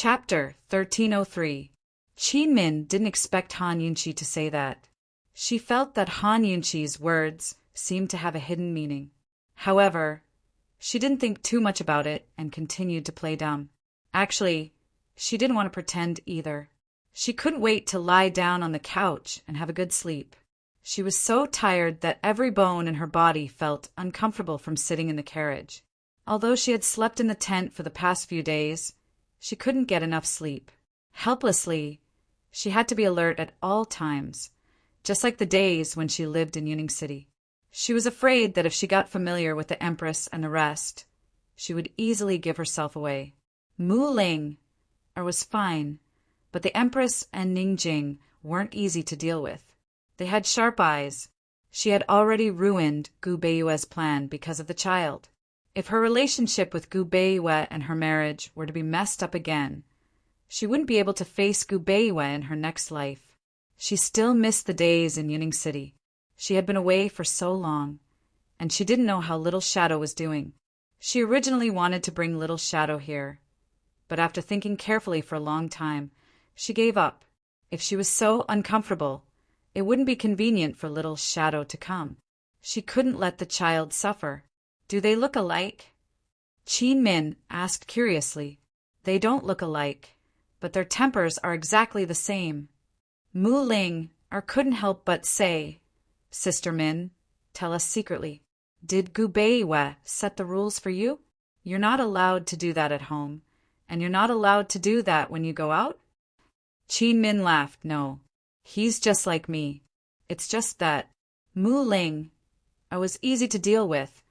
Chapter 1303. Qin Min didn't expect Han Yunqi to say that. She felt that Han Yunqi's words seemed to have a hidden meaning. However, she didn't think too much about it and continued to play dumb. Actually, she didn't want to pretend either. She couldn't wait to lie down on the couch and have a good sleep. She was so tired that every bone in her body felt uncomfortable from sitting in the carriage. Although she had slept in the tent for the past few days, she couldn't get enough sleep. Helplessly, she had to be alert at all times, just like the days when she lived in Yuning City. She was afraid that if she got familiar with the Empress and the rest, she would easily give herself away. Mu Ling was fine, but the Empress and Ning Jing weren't easy to deal with. They had sharp eyes. She had already ruined Gu Beiyue's plan because of the child. If her relationship with Gu Beiyue and her marriage were to be messed up again, she wouldn't be able to face Gu Beiyue in her next life. She still missed the days in Yuning City. She had been away for so long, and she didn't know how Little Shadow was doing. She originally wanted to bring Little Shadow here, but after thinking carefully for a long time, she gave up. If she was so uncomfortable, it wouldn't be convenient for Little Shadow to come. She couldn't let the child suffer. Do they look alike? Qin Min asked curiously. They don't look alike, but their tempers are exactly the same. Mu Ling couldn't help but say, Sister Min, tell us secretly. Did Gu Beiyue set the rules for you? You're not allowed to do that at home, and you're not allowed to do that when you go out? Qin Min laughed. No, he's just like me. It's just that Mu Ling was easy to deal with,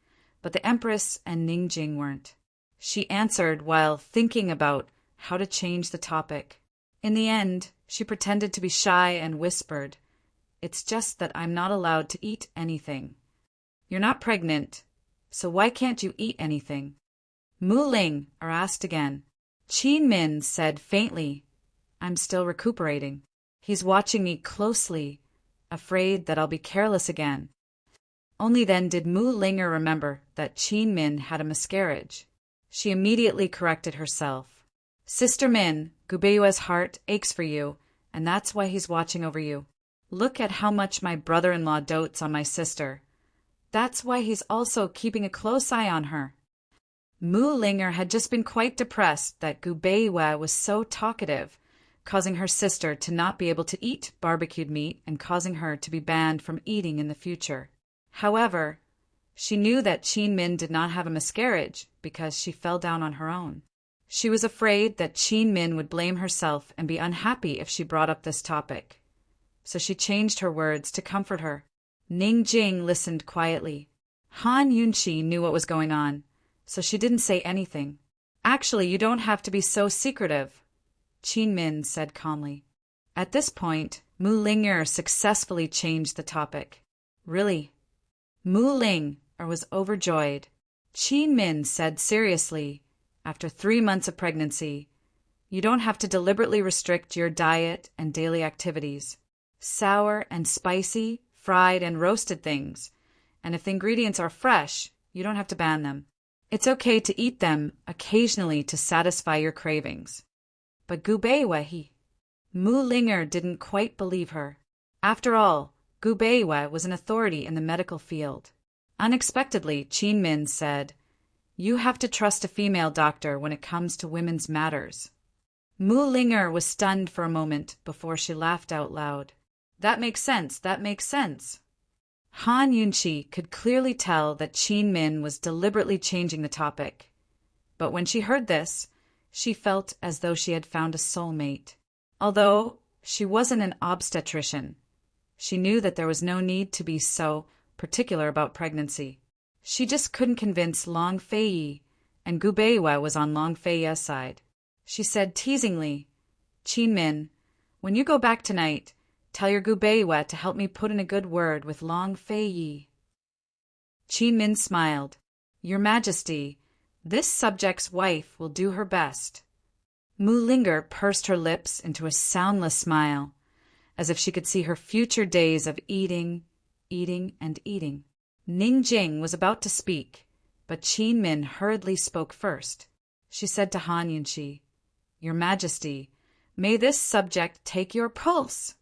but the Empress and Ning Jing weren't. She answered while thinking about how to change the topic. In the end, she pretended to be shy and whispered, It's just that I'm not allowed to eat anything. You're not pregnant, so why can't you eat anything? Mu Ling asked again. Qin Min said faintly, I'm still recuperating. He's watching me closely, afraid that I'll be careless again. Only then did Mu Linger remember that Qin Min had a miscarriage. She immediately corrected herself. Sister Min, Gu Beiyue's heart aches for you, and that's why he's watching over you. Look at how much my brother-in-law dotes on my sister. That's why he's also keeping a close eye on her. Mu Linger had just been quite depressed that Gu Beiyue was so talkative, causing her sister to not be able to eat barbecued meat and causing her to be banned from eating in the future. However, she knew that Qin Min did not have a miscarriage because she fell down on her own. She was afraid that Qin Min would blame herself and be unhappy if she brought up this topic. So she changed her words to comfort her. Ning Jing listened quietly. Han Yunqi knew what was going on, so she didn't say anything. Actually, you don't have to be so secretive, Qin Min said calmly. At this point, Mu Linger successfully changed the topic. Really? Mu Ling was overjoyed. Qin Min said seriously, after 3 months of pregnancy, you don't have to deliberately restrict your diet and daily activities. Sour and spicy, fried and roasted things, and if the ingredients are fresh, you don't have to ban them. It's okay to eat them occasionally to satisfy your cravings. But Gu Beiyue, Mu Linger didn't quite believe her. After all, Gu Beiyue was an authority in the medical field. Unexpectedly, Qin Min said, You have to trust a female doctor when it comes to women's matters. Mu Linger was stunned for a moment before she laughed out loud. That makes sense, that makes sense. Han Yunqi could clearly tell that Qin Min was deliberately changing the topic. But when she heard this, she felt as though she had found a soulmate. Although she wasn't an obstetrician, she knew that there was no need to be so particular about pregnancy. She just couldn't convince Long Feiyi, and Gu Beiyue was on Long Feiyi's side. She said teasingly, Qin Min, when you go back tonight, tell your Gu Beiyue to help me put in a good word with Long Feiyi. Qin Min smiled. Your Majesty, this subject's wife will do her best. Mu Linger pursed her lips into a soundless smile, as if she could see her future days of eating, and eating. Ning Jing was about to speak, but Qin Min hurriedly spoke first. She said to Han Yunqi, Your Majesty, may this subject take your pulse?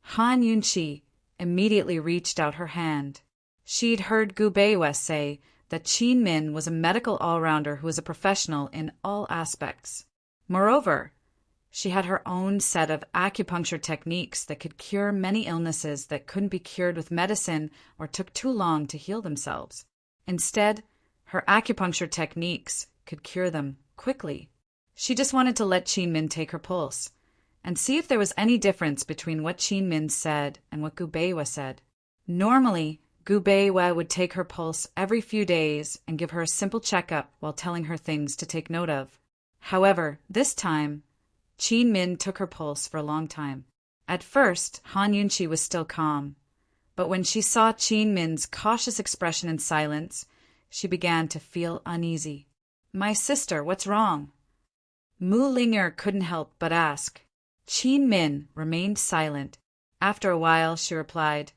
Han Yunqi immediately reached out her hand. She'd heard Gu Beiwe say that Qin Min was a medical all-rounder who was a professional in all aspects. Moreover, she had her own set of acupuncture techniques that could cure many illnesses that couldn't be cured with medicine or took too long to heal themselves. Instead, her acupuncture techniques could cure them quickly. She just wanted to let Qin Min take her pulse and see if there was any difference between what Qin Min said and what Gu Beiwe said. Normally, Gu Beiwe would take her pulse every few days and give her a simple checkup while telling her things to take note of. However, this time, Qin Min took her pulse for a long time. At first, Han Yunqi was still calm, but when she saw Qin Min's cautious expression and silence, she began to feel uneasy. "My sister, what's wrong?" Mu Linger couldn't help but ask. Qin Min remained silent. After a while, she replied,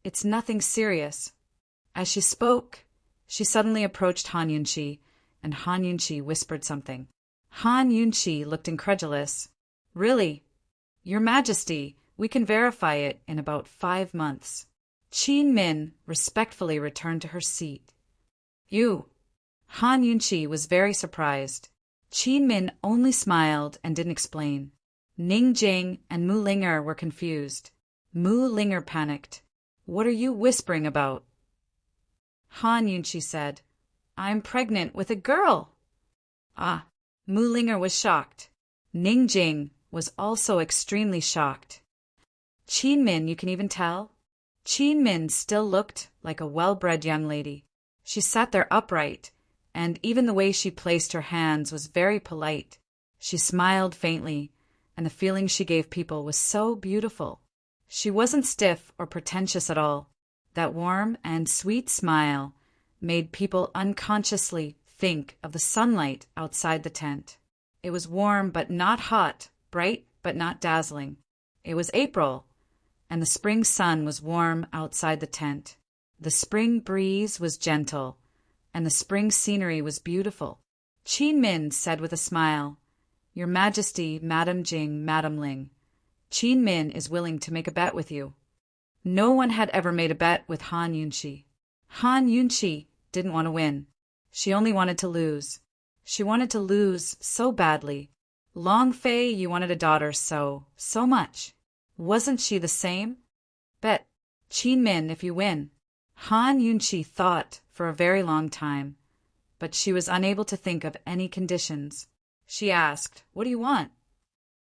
"It's nothing serious." As she spoke, she suddenly approached Han Yunqi, and Han Yunqi whispered something. Han Yunqi looked incredulous. "Really? Your Majesty, we can verify it in about 5 months." Qin Min respectfully returned to her seat. "You?" Han Yunqi was very surprised. Qin Min only smiled and didn't explain. Ning Jing and Mu Linger were confused. Mu Linger panicked. "What are you whispering about?" Han Yunqi said, "I'm pregnant with a girl." Ah, Mu Linger was shocked. Ning Jing was also extremely shocked. Qin Min, you can even tell? Qin Min still looked like a well-bred young lady. She sat there upright, and even the way she placed her hands was very polite. She smiled faintly, and the feeling she gave people was so beautiful. She wasn't stiff or pretentious at all. That warm and sweet smile made people unconsciously think of the sunlight outside the tent. It was warm but not hot, bright but not dazzling. It was April, and the spring sun was warm outside the tent. The spring breeze was gentle, and the spring scenery was beautiful. Qin Min said with a smile, "Your Majesty, Madam Jing, Madam Ling, Qin Min is willing to make a bet with you." No one had ever made a bet with Han Yunqi. Han Yunqi didn't want to win. She only wanted to lose. She wanted to lose so badly. Long Fei, you wanted a daughter so much. Wasn't she the same? "Bet, Qin Min, if you win." Han Yunqi thought for a very long time, but she was unable to think of any conditions. She asked, "What do you want?"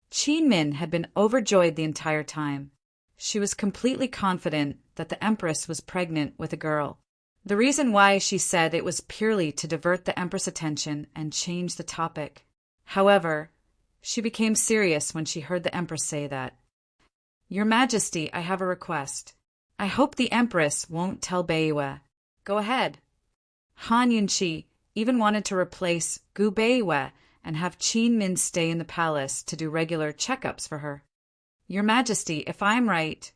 Qin Min had been overjoyed the entire time. She was completely confident that the Empress was pregnant with a girl. The reason why she said it was purely to divert the Empress' attention and change the topic. However, she became serious when she heard the Empress say that. "Your Majesty, I have a request. I hope the Empress won't tell Beiwe." "Go ahead." Han Yunqi even wanted to replace Gu Beiwe and have Qin Min stay in the palace to do regular checkups for her. "Your Majesty, if I'm right,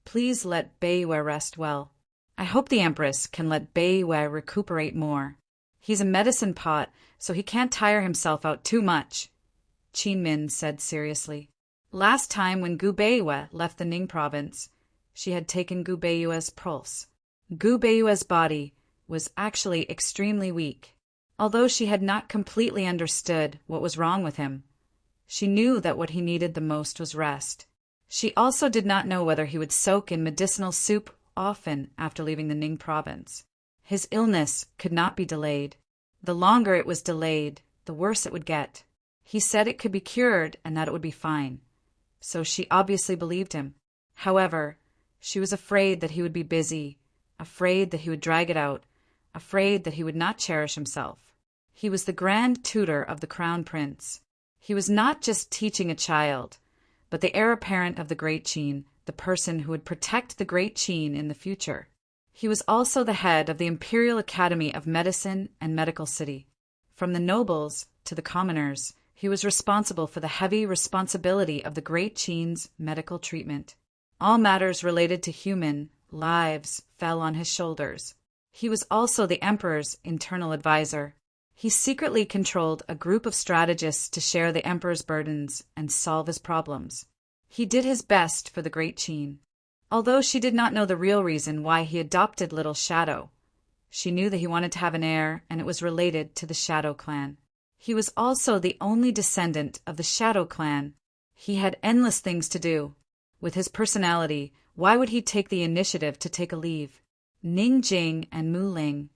please let Beiwe rest well. I hope the Empress can let Beiwe recuperate more. He's a medicine pot, so he can't tire himself out too much," Qin Min said seriously. Last time when Gu Beiwe left the Ning province, she had taken Gu Beiwe's pulse. Gu Beiwe's body was actually extremely weak. Although she had not completely understood what was wrong with him, she knew that what he needed the most was rest. She also did not know whether he would soak in medicinal soup often after leaving the Ning province. His illness could not be delayed. The longer it was delayed, the worse it would get. He said it could be cured and that it would be fine, so she obviously believed him. However, she was afraid that he would be busy, afraid that he would drag it out, afraid that he would not cherish himself. He was the grand tutor of the crown prince. He was not just teaching a child, but the heir apparent of the Great Qin, the person who would protect the Great Qin in the future. He was also the head of the Imperial Academy of Medicine and Medical City. From the nobles to the commoners, he was responsible for the heavy responsibility of the Great Qin's medical treatment. All matters related to human lives fell on his shoulders. He was also the emperor's internal advisor. He secretly controlled a group of strategists to share the emperor's burdens and solve his problems. He did his best for the great Qin. Although she did not know the real reason why he adopted Little Shadow, she knew that he wanted to have an heir, and it was related to the Shadow clan. He was also the only descendant of the Shadow clan. He had endless things to do. With his personality, why would he take the initiative to take a leave? Ning Jing and Mu Ling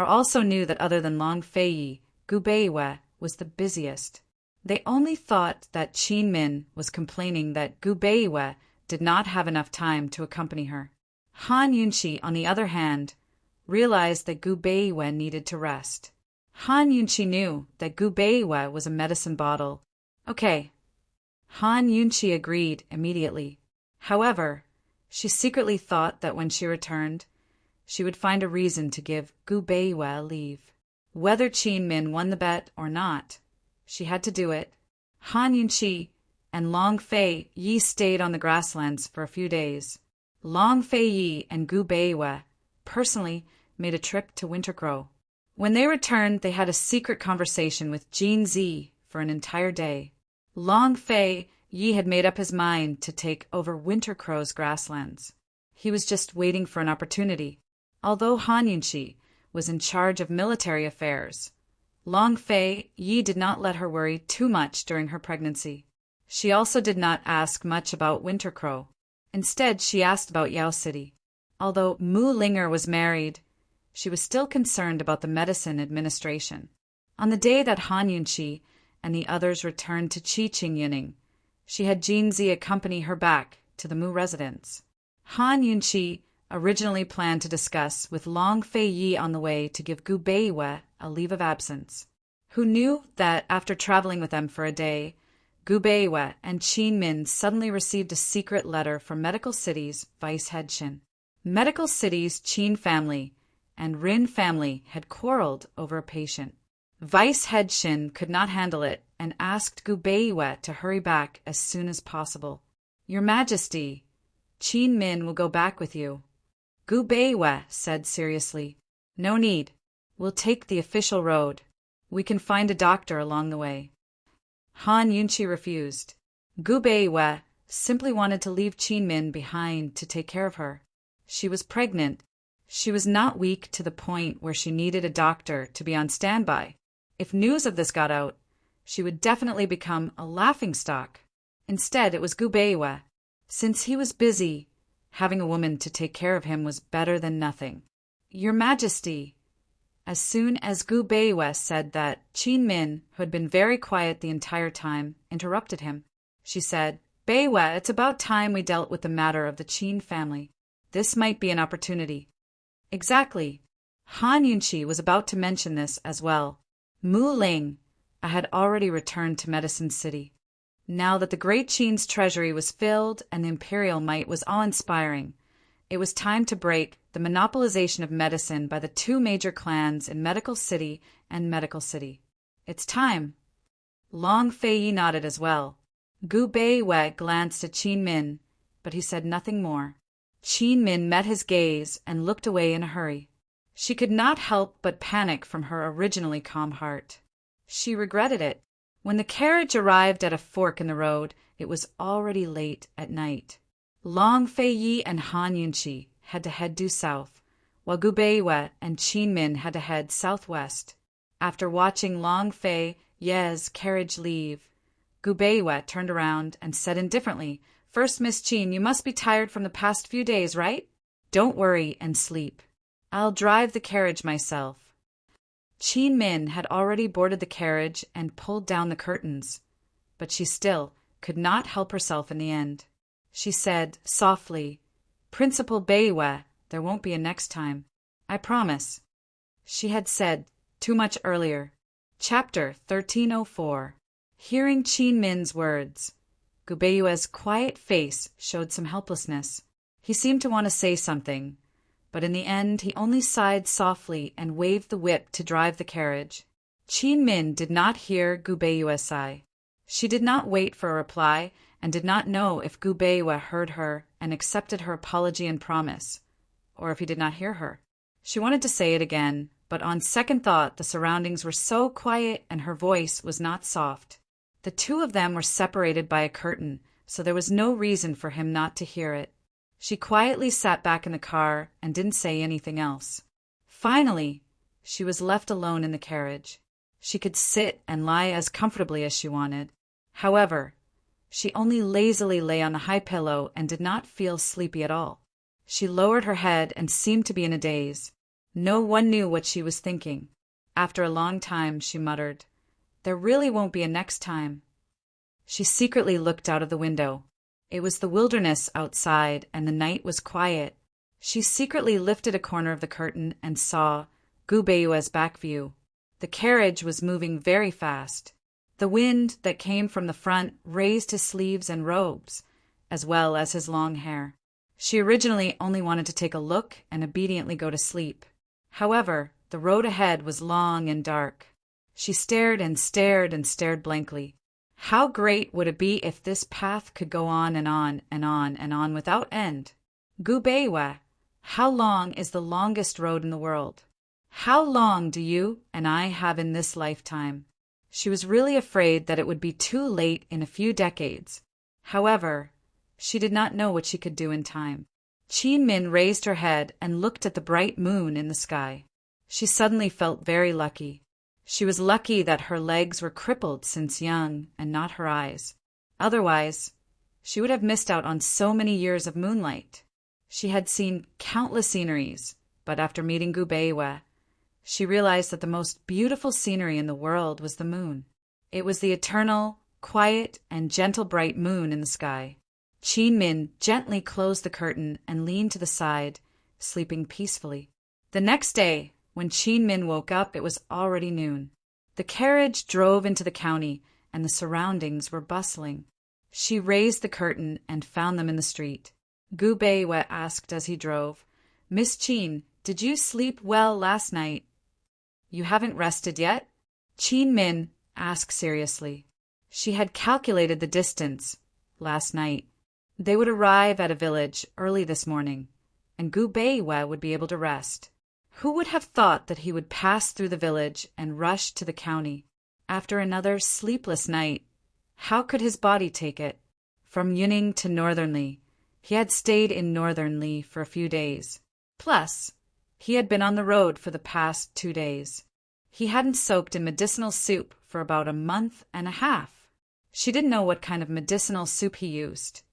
also knew that other than Long Feiyi, Gu Beiwe was the busiest. They only thought that Qin Min was complaining that Gu Beiwe did not have enough time to accompany her. Han Yunqi, on the other hand, realized that Gu Beiwe needed to rest. Han Yunqi knew that Gu Beiwe was a medicine bottle. Okay. Han Yunqi agreed immediately. However, she secretly thought that when she returned, she would find a reason to give Gu Beiwe a leave. Whether Qin Min won the bet or not, she had to do it. Han Yunqi and Long Feiyi stayed on the grasslands for a few days. Long Feiyi and Gu Beiwe personally made a trip to Wintercrow. When they returned, they had a secret conversation with Jin Zi for an entire day. Long Feiyi had made up his mind to take over Wintercrow's grasslands. He was just waiting for an opportunity. Although Han Yunqi was in charge of military affairs, Long Feiyi did not let her worry too much during her pregnancy. She also did not ask much about Wintercrow. Instead, she asked about Yao City. Although Mu Linger was married, she was still concerned about the medicine administration. On the day that Han Yunqi and the others returned to Qingyining, she had Jinzi accompany her back to the Mu residence. Han Yunqi originally planned to discuss with Long Feiyi on the way to give Gu Beiwe a leave of absence. Who knew that after traveling with them for a day, Gu Beiwe and Qin Min suddenly received a secret letter from Medical City's vice head Shin. Medical City's Qin family and Rin family had quarreled over a patient. Vice head Shin could not handle it and asked Gu Beiwe to hurry back as soon as possible. Your Majesty, Qin Min will go back with you. Gu Beiwe said seriously. No need. We'll take the official road. We can find a doctor along the way. Han Yunqi refused. Gu Beiwe simply wanted to leave Qin Min behind to take care of her. She was pregnant. She was not weak to the point where she needed a doctor to be on standby. If news of this got out, she would definitely become a laughingstock. Instead, it was Gu Beiwe. Since he was busy, having a woman to take care of him was better than nothing. Your Majesty. As soon as Gu Beiwe said that, Qin Min, who had been very quiet the entire time, interrupted him. She said, Beiwe, it's about time we dealt with the matter of the Qin family. This might be an opportunity. Exactly. Han Yunqi was about to mention this as well. Mu Ling had already returned to Medicine City. Now that the great Qin's treasury was filled and the imperial might was awe-inspiring, it was time to break the monopolization of medicine by the two major clans in Medical City and Medical City. It's time. Long Feiyi nodded as well. Gu Beiwe glanced at Qin Min, but he said nothing more. Qin Min met his gaze and looked away in a hurry. She could not help but panic from her originally calm heart. She regretted it. When the carriage arrived at a fork in the road, it was already late at night. Long Feiyi and Han Yunqi had to head due south, while Gu Beiwe and Qin Min had to head southwest. After watching Long Feiyi's carriage leave, Gu Beiwe turned around and said indifferently, First, Miss Qin, you must be tired from the past few days, right? Don't worry and sleep. I'll drive the carriage myself. Qin Min had already boarded the carriage and pulled down the curtains, but she still could not help herself in the end. She said softly, Principal Beiwe, there won't be a next time. I promise. She had said too much earlier. Chapter 1304. Hearing Qin Min's words, Gu Beiwe's quiet face showed some helplessness. He seemed to want to say something, but in the end he only sighed softly and waved the whip to drive the carriage. Qin Min did not hear Gu Beiwe sigh. She did not wait for a reply and did not know if Gu Beiwe heard her and accepted her apology and promise, or if he did not hear her. She wanted to say it again, but on second thought the surroundings were so quiet and her voice was not soft. The two of them were separated by a curtain, so there was no reason for him not to hear it. She quietly sat back in the car and didn't say anything else. Finally, she was left alone in the carriage. She could sit and lie as comfortably as she wanted. However, she only lazily lay on the high pillow and did not feel sleepy at all. She lowered her head and seemed to be in a daze. No one knew what she was thinking. After a long time, she muttered, "There really won't be a next time." She secretly looked out of the window. It was the wilderness outside, and the night was quiet. She secretly lifted a corner of the curtain and saw Gubeyue's back view. The carriage was moving very fast. The wind that came from the front raised his sleeves and robes, as well as his long hair. She originally only wanted to take a look and obediently go to sleep. However, the road ahead was long and dark. She stared and stared and stared blankly. How great would it be if this path could go on and on and on and on without end? Gubeyue, how long is the longest road in the world? How long do you and I have in this lifetime? She was really afraid that it would be too late in a few decades. However, she did not know what she could do in time. Qin Min raised her head and looked at the bright moon in the sky. She suddenly felt very lucky. She was lucky that her legs were crippled since young and not her eyes. Otherwise, she would have missed out on so many years of moonlight. She had seen countless sceneries, but after meeting Gubeyue, she realized that the most beautiful scenery in the world was the moon. It was the eternal, quiet, and gentle bright moon in the sky. Qin Min gently closed the curtain and leaned to the side, sleeping peacefully. The next day, when Qin Min woke up, it was already noon. The carriage drove into the county, and the surroundings were bustling. She raised the curtain and found them in the street. Gubeyue asked as he drove, "Miss Qin, did you sleep well last night?" "You haven't rested yet?" Qin Min asked seriously. She had calculated the distance last night. They would arrive at a village early this morning, and Gubeyue would be able to rest. Who would have thought that he would pass through the village and rush to the county? After another sleepless night, how could his body take it? From Yuning to Northernly, he had stayed in Northernly for a few days. Plus, he had been on the road for the past 2 days. He hadn't soaked in medicinal soup for about a month and a half. She didn't know what kind of medicinal soup he used,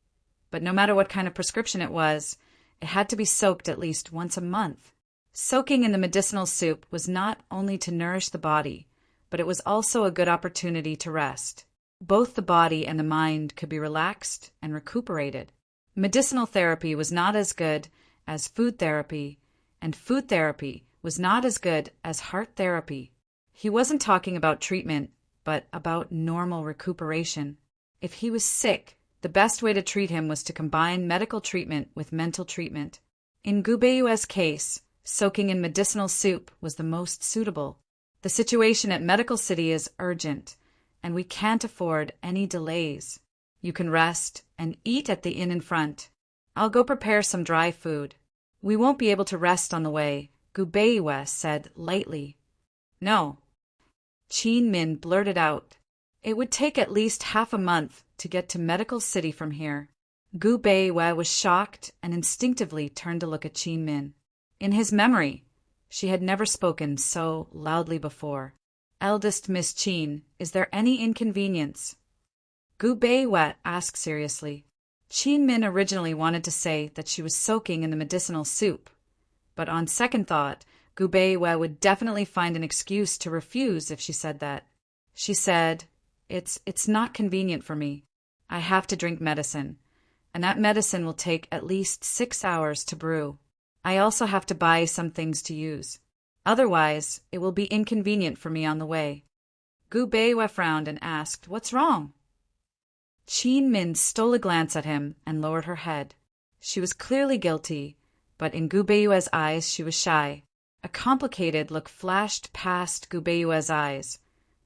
but no matter what kind of prescription it was, it had to be soaked at least once a month. Soaking in the medicinal soup was not only to nourish the body, but it was also a good opportunity to rest. Both the body and the mind could be relaxed and recuperated. Medicinal therapy was not as good as food therapy, and food therapy was not as good as heart therapy. He wasn't talking about treatment, but about normal recuperation. If he was sick, the best way to treat him was to combine medical treatment with mental treatment. In Gubeyue's case, soaking in medicinal soup was the most suitable. The situation at Medical City is urgent, and we can't afford any delays. You can rest and eat at the inn in front. I'll go prepare some dry food. We won't be able to rest on the way, Gubeyue said lightly. No. Qin Min blurted out. It would take at least half a month to get to Medical City from here. Gubeyue was shocked and instinctively turned to look at Qin Min. In his memory, she had never spoken so loudly before. "Eldest Miss Qin, is there any inconvenience?" Gubeyue asked seriously. Qin Min originally wanted to say that she was soaking in the medicinal soup, but on second thought, Gubeyue would definitely find an excuse to refuse if she said that. She said, It's not convenient for me. I have to drink medicine, and that medicine will take at least 6 hours to brew. I also have to buy some things to use. Otherwise, it will be inconvenient for me on the way." Gubeyue frowned and asked, "What's wrong?" Qin Min stole a glance at him and lowered her head. She was clearly guilty, but in Gubeyue's eyes she was shy. A complicated look flashed past Gubeyue's eyes,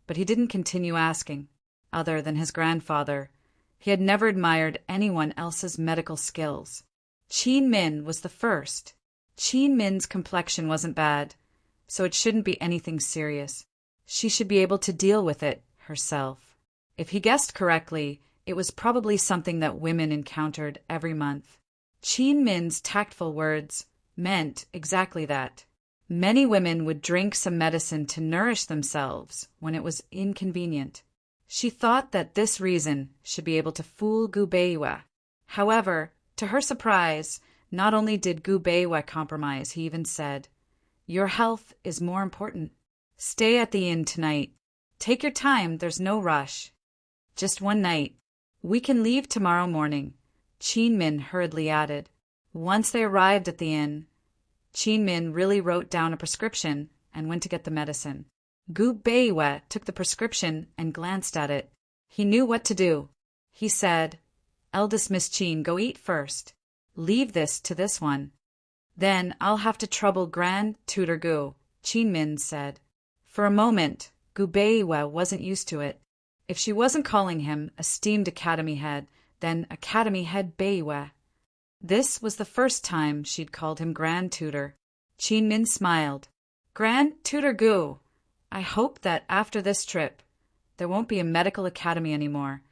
but he didn't continue asking. Other than his grandfather, he had never admired anyone else's medical skills. Qin Min was the first. Qin Min's complexion wasn't bad, so it shouldn't be anything serious. She should be able to deal with it herself. If he guessed correctly, it was probably something that women encountered every month. Qin Min's tactful words meant exactly that. Many women would drink some medicine to nourish themselves when it was inconvenient. She thought that this reason should be able to fool Gu Beiwa. However, to her surprise, not only did Gu Beiwa compromise, he even said, "Your health is more important. Stay at the inn tonight. Take your time, there's no rush. Just one night. We can leave tomorrow morning," Qin Min hurriedly added. Once they arrived at the inn, Qin Min really wrote down a prescription and went to get the medicine. Gu Beiwa took the prescription and glanced at it. He knew what to do. He said, "Eldest Miss Qin, go eat first. Leave this to this one. Then I'll have to trouble Grand Tutor Gu," Qin Min said. For a moment, Gu Beiwa wasn't used to it. If she wasn't calling him esteemed Academy Head, then Academy Head Beiwa. This was the first time she'd called him Grand Tutor. Qin Min smiled. "Grand Tutor Gu, I hope that after this trip, there won't be a medical academy anymore,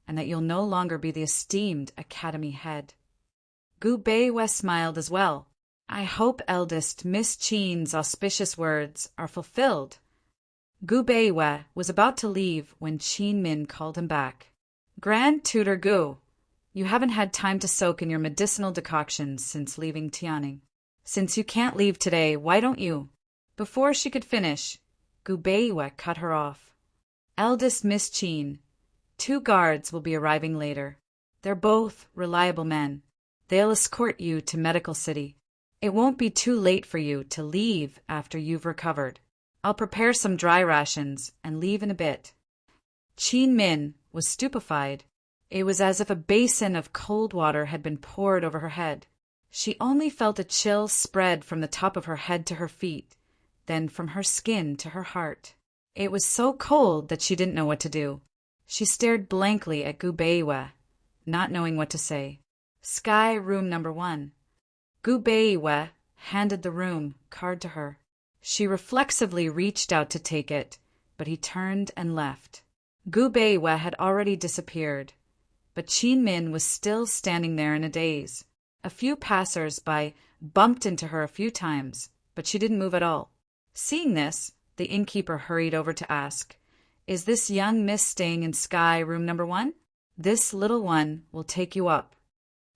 and that you'll no longer be the esteemed Academy Head." Gu Beiwa smiled as well. "I hope eldest Miss Qin's auspicious words are fulfilled." Gu Beiwa was about to leave when Qin Min called him back. "Grand Tutor Gu, you haven't had time to soak in your medicinal decoctions since leaving Tianing. Since you can't leave today, why don't you—" Before she could finish, Gu Beiwa cut her off. "Eldest Miss Qin, 2 guards will be arriving later. They're both reliable men. They'll escort you to Medical City. It won't be too late for you to leave after you've recovered. I'll prepare some dry rations and leave in a bit." Qin Min was stupefied. It was as if a basin of cold water had been poured over her head. She only felt a chill spread from the top of her head to her feet, then from her skin to her heart. It was so cold that she didn't know what to do. She stared blankly at Gu Beiwa, not knowing what to say. "Sky room number 1. Gu Beiwa handed the room card to her. She reflexively reached out to take it, but he turned and left. Gu Beiwa had already disappeared, but Qin Min was still standing there in a daze. A few passers-by bumped into her a few times, but she didn't move at all. Seeing this, the innkeeper hurried over to ask, "Is this young miss staying in Sky room number 1? This little one will take you up."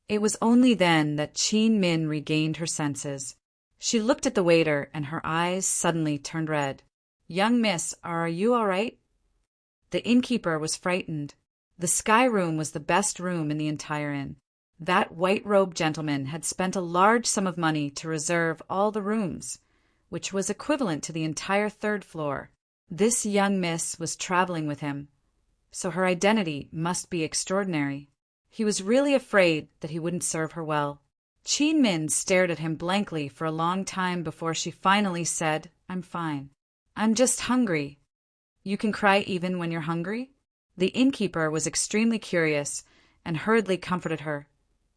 It was only then that Qin Min regained her senses. She looked at the waiter, and her eyes suddenly turned red. "Young miss, are you all right?" The innkeeper was frightened. The Sky room was the best room in the entire inn. That white-robed gentleman had spent a large sum of money to reserve all the rooms, which was equivalent to the entire 3rd floor. This young miss was traveling with him, so her identity must be extraordinary. He was really afraid that he wouldn't serve her well. Qin Min stared at him blankly for a long time before she finally said, "I'm fine. I'm just hungry." "You can cry even when you're hungry?" The innkeeper was extremely curious and hurriedly comforted her.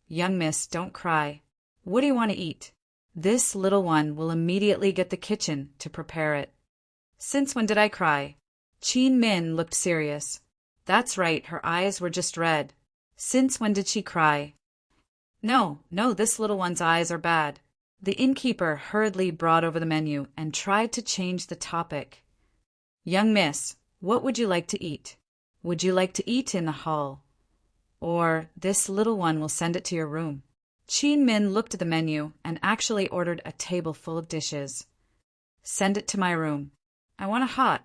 "Young miss, don't cry. What do you want to eat? This little one will immediately get the kitchen to prepare it." "Since when did I cry?" Qin Min looked serious. That's right, her eyes were just red. Since when did she cry? No, this little one's eyes are bad." The innkeeper hurriedly brought over the menu and tried to change the topic. "Young miss, what would you like to eat? Would you like to eat in the hall? Or this little one will send it to your room." Qin Min looked at the menu and actually ordered a table full of dishes. "Send it to my room. I want it hot."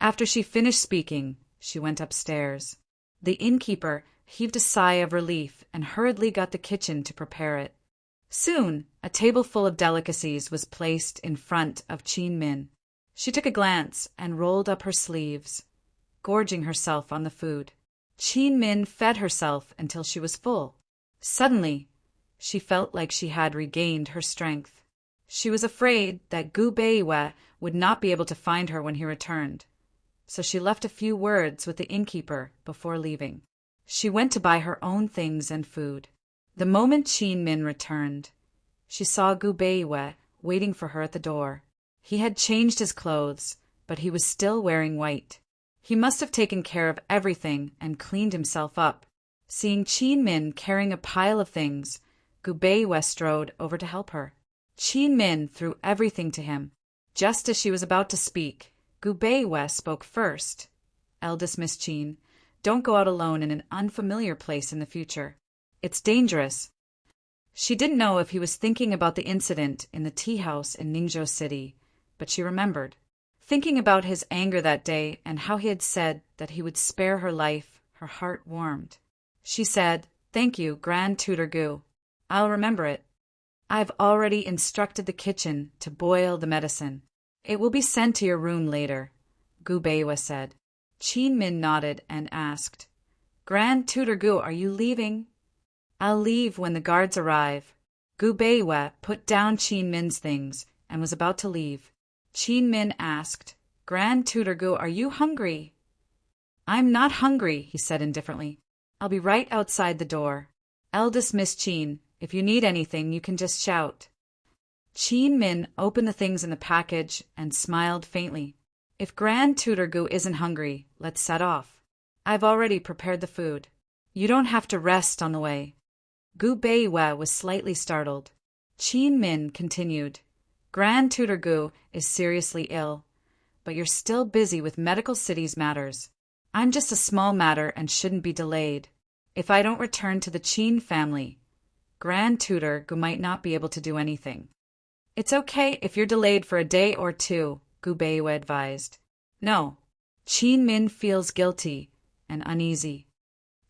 After she finished speaking, she went upstairs. The innkeeper heaved a sigh of relief and hurriedly got the kitchen to prepare it. Soon, a table full of delicacies was placed in front of Qin Min. She took a glance and rolled up her sleeves, gorging herself on the food. Qin Min fed herself until she was full. Suddenly, she felt like she had regained her strength. She was afraid that Gu Beiwa would not be able to find her when he returned, so she left a few words with the innkeeper before leaving. She went to buy her own things and food. The moment Qin Min returned, she saw Gu Beiwa waiting for her at the door. He had changed his clothes, but he was still wearing white. He must have taken care of everything and cleaned himself up. Seeing Qin Min carrying a pile of things, Gu Beiwe strode over to help her. Qin Min threw everything to him. Just as she was about to speak, Gu Beiwe spoke first. "Eldest Miss Qin, don't go out alone in an unfamiliar place in the future. It's dangerous." She didn't know if he was thinking about the incident in the tea house in Ningzhou City, but she remembered. Thinking about his anger that day and how he had said that he would spare her life, her heart warmed. She said, "Thank you, Grand Tutor Gu. I'll remember it. I've already instructed the kitchen to boil the medicine. It will be sent to your room later," Gu Beiwe said. Qin Min nodded and asked, "Grand Tutor Gu, are you leaving?" "I'll leave when the guards arrive." Gu Beiwe put down Qin Min's things and was about to leave. Qin Min asked, "Grand Tutor Gu, are you hungry?" "I'm not hungry," he said indifferently. "I'll be right outside the door. Eldest Miss Qin, if you need anything, you can just shout." Qin Min opened the things in the package and smiled faintly. "If Grand Tutor Gu isn't hungry, let's set off. I've already prepared the food. You don't have to rest on the way." Gu Beiwe was slightly startled. Qin Min continued, "Grand Tutor Gu is seriously ill, but you're still busy with Medical City's matters. I'm just a small matter and shouldn't be delayed. If I don't return to the Qin family, Grand Tutor Gu might not be able to do anything." "It's okay if you're delayed for a day or two," Gu Beiwe advised. "No." Qin Min feels guilty and uneasy.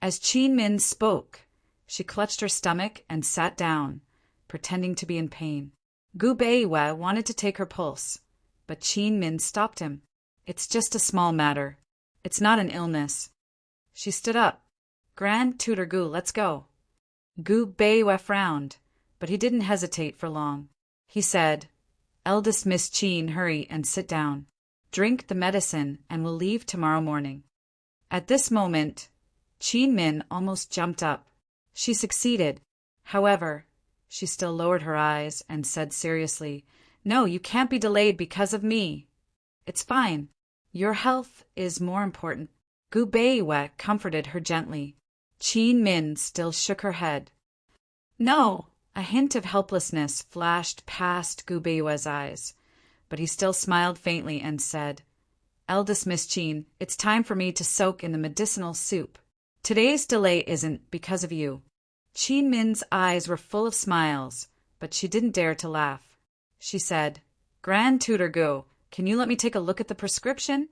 As Qin Min spoke, she clutched her stomach and sat down, pretending to be in pain. Gu Beiwe wanted to take her pulse, but Qin Min stopped him. "It's just a small matter. It's not an illness." She stood up. "Grand Tutor Gu, let's go." Gu Beiwe frowned, but he didn't hesitate for long. He said, "Eldest Miss Qin, hurry and sit down. Drink the medicine and we'll leave tomorrow morning." At this moment, Qin Min almost jumped up. She succeeded. However, she still lowered her eyes and said seriously, "No, you can't be delayed because of me. It's fine. Your health is more important." Gu Beiwe comforted her gently. Qin Min still shook her head. "No." A hint of helplessness flashed past Gu Beiwe's eyes, but he still smiled faintly and said, "Eldest Miss Qin, it's time for me to soak in the medicinal soup. Today's delay isn't because of you." Qin Min's eyes were full of smiles, but she didn't dare to laugh. She said, "Grand Tutor Gu, can you let me take a look at the prescription?"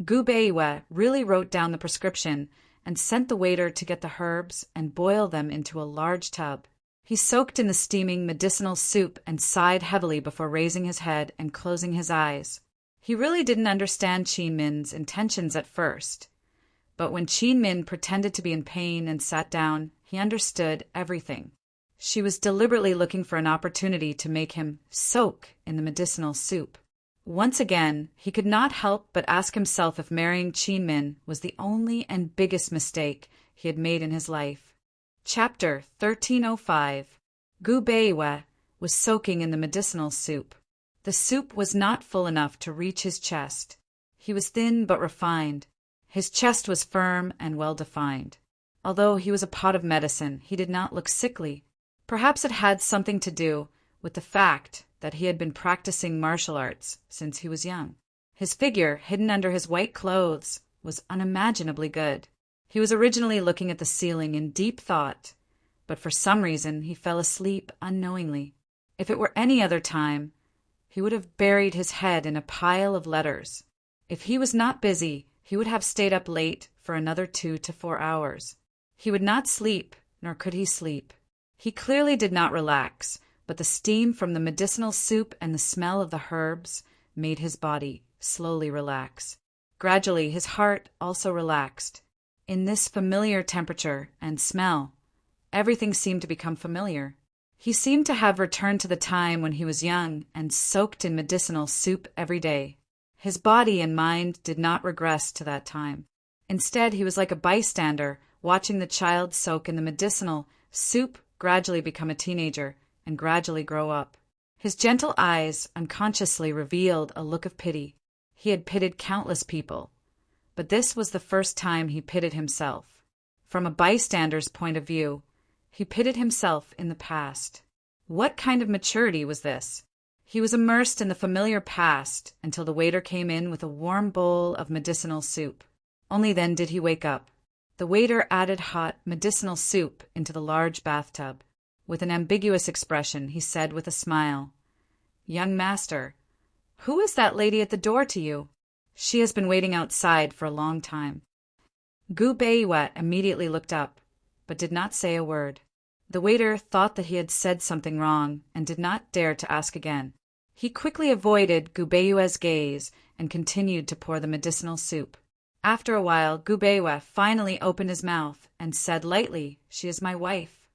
Gu Beiwe really wrote down the prescription and sent the waiter to get the herbs and boil them into a large tub. He soaked in the steaming medicinal soup and sighed heavily before raising his head and closing his eyes. He really didn't understand Qin Min's intentions at first, but when Qin Min pretended to be in pain and sat down, he understood everything. She was deliberately looking for an opportunity to make him soak in the medicinal soup. Once again, he could not help but ask himself if marrying Qin Min was the only and biggest mistake he had made in his life. Chapter 1305. Gu Beiwe was soaking in the medicinal soup. The soup was not full enough to reach his chest. He was thin but refined. His chest was firm and well-defined. Although he was a pot of medicine, he did not look sickly. Perhaps it had something to do with the fact that he had been practicing martial arts since he was young. His figure, hidden under his white clothes, was unimaginably good. He was originally looking at the ceiling in deep thought, but for some reason he fell asleep unknowingly. If it were any other time, he would have buried his head in a pile of letters. If he was not busy, he would have stayed up late for another 2 to 4 hours. He would not sleep, nor could he sleep. He clearly did not relax, but the steam from the medicinal soup and the smell of the herbs made his body slowly relax. Gradually, his heart also relaxed. In this familiar temperature and smell, everything seemed to become familiar. He seemed to have returned to the time when he was young and soaked in medicinal soup every day. His body and mind did not regress to that time. Instead, he was like a bystander, watching the child soak in the medicinal soup, gradually become a teenager, and gradually grow up. His gentle eyes unconsciously revealed a look of pity. He had pitied countless people, but this was the first time he pitied himself. From a bystander's point of view, he pitied himself in the past. What kind of maturity was this? He was immersed in the familiar past until the waiter came in with a warm bowl of medicinal soup. Only then did he wake up. The waiter added hot medicinal soup into the large bathtub. With an ambiguous expression, he said with a smile, "Young master, who is that lady at the door to you? She has been waiting outside for a long time." Gu Beiwet immediately looked up, but did not say a word. The waiter thought that he had said something wrong and did not dare to ask again. He quickly avoided Gu Beiwet's gaze and continued to pour the medicinal soup. After a while, Gu Beiwet finally opened his mouth and said lightly, "She is my wife."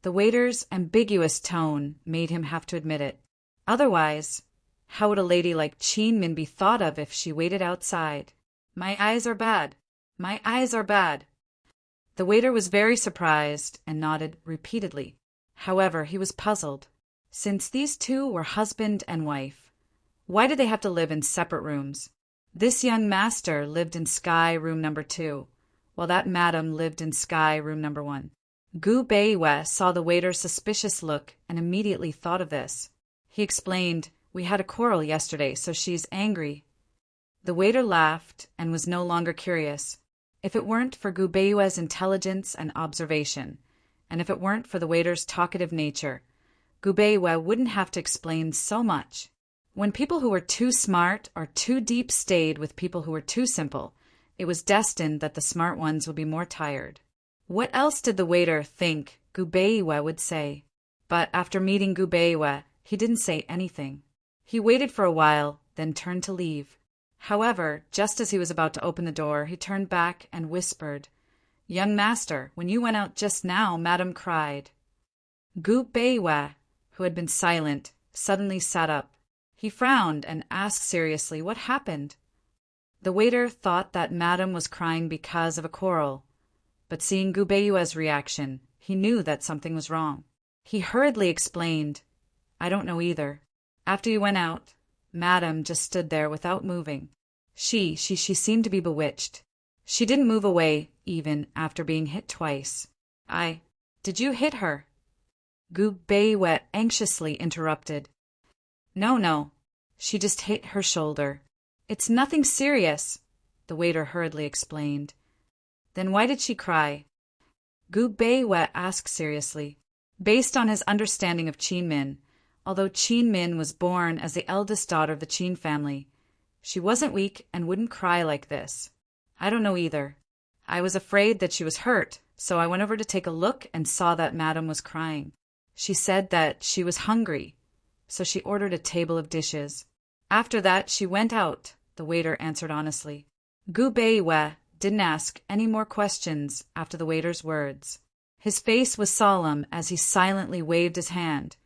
The waiter's ambiguous tone made him have to admit it. Otherwise, how would a lady like Qin Min be thought of if she waited outside? "My eyes are bad. My eyes are bad." The waiter was very surprised and nodded repeatedly. However, he was puzzled. Since these two were husband and wife, why did they have to live in separate rooms? This young master lived in sky room number 2, while that madam lived in sky room number 1. Gu Beiwet saw the waiter's suspicious look and immediately thought of this. He explained, "We had a quarrel yesterday, so she's angry." The waiter laughed and was no longer curious. If it weren't for Gu Beiwet's intelligence and observation, and if it weren't for the waiter's talkative nature, Gu Beiwet wouldn't have to explain so much. When people who were too smart or too deep stayed with people who were too simple, it was destined that the smart ones would be more tired. What else did the waiter think Gu Beiwet would say? But after meeting Gu Beiwet, he didn't say anything. He waited for a while, then turned to leave. However, just as he was about to open the door, he turned back and whispered, "Young master, when you went out just now, madam cried." Gu Beiwet, who had been silent, suddenly sat up. He frowned and asked seriously what happened. The waiter thought that madam was crying because of a quarrel, but seeing Gu Beiwet's reaction, he knew that something was wrong. He hurriedly explained, "I don't know either. After you went out, madam just stood there without moving. She seemed to be bewitched. She didn't move away, even after being hit twice." Did you hit her?" Gu Beiwet anxiously interrupted. No, she just hit her shoulder. It's nothing serious," the waiter hurriedly explained. "Then why did she cry?" Gu Beiwet asked seriously. Based on his understanding of Qin Min, although Qin Min was born as the eldest daughter of the Qin family, she wasn't weak and wouldn't cry like this. "I don't know either. I was afraid that she was hurt, so I went over to take a look and saw that madam was crying. She said that she was hungry, so she ordered a table of dishes. After that, she went out," the waiter answered honestly. Gu Beiwet didn't ask any more questions after the waiter's words. His face was solemn as he silently waved his hand,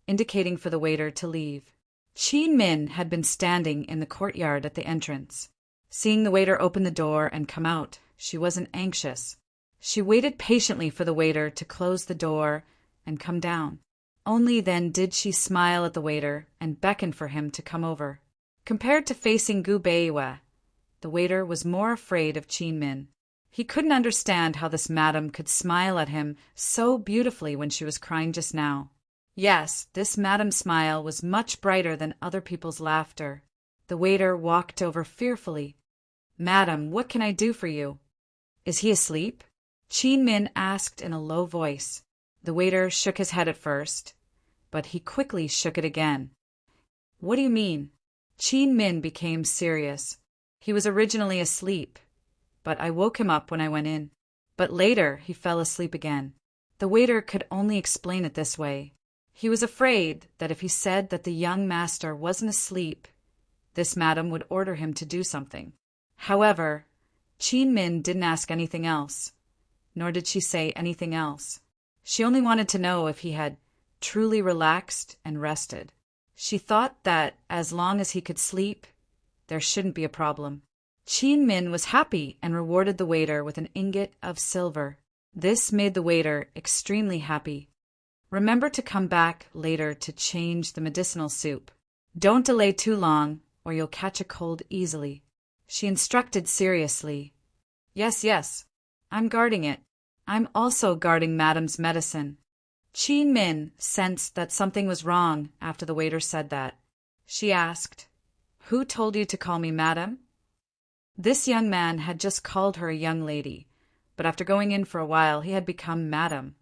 indicating for the waiter to leave. Qin Min had been standing in the courtyard at the entrance. Seeing the waiter open the door and come out, she wasn't anxious. She waited patiently for the waiter to close the door and come down. Only then did she smile at the waiter and beckon for him to come over. Compared to facing Gu Beiwet, the waiter was more afraid of Qin Min. He couldn't understand how this madam could smile at him so beautifully when she was crying just now. Yes, this madam's smile was much brighter than other people's laughter. The waiter walked over fearfully. "Madam, what can I do for you?" "Is he asleep?" Qin Min asked in a low voice. The waiter shook his head at first, but he quickly shook it again. "What do you mean?" Qin Min became serious. "He was originally asleep, but I woke him up when I went in. But later he fell asleep again." The waiter could only explain it this way. He was afraid that if he said that the young master wasn't asleep, this madam would order him to do something. However, Qin Min didn't ask anything else, nor did she say anything else. She only wanted to know if he had truly relaxed and rested. She thought that as long as he could sleep, there shouldn't be a problem. Qin Min was happy and rewarded the waiter with an ingot of silver. This made the waiter extremely happy. Remember to come back later to change the medicinal soup. Don't delay too long, or you'll catch a cold easily. She instructed seriously. Yes, yes. I'm guarding it. I'm also guarding Madam's medicine. Qin Min sensed that something was wrong after the waiter said that. She asked, Who told you to call me Madam? This young man had just called her a young lady, but after going in for a while he had become Madam.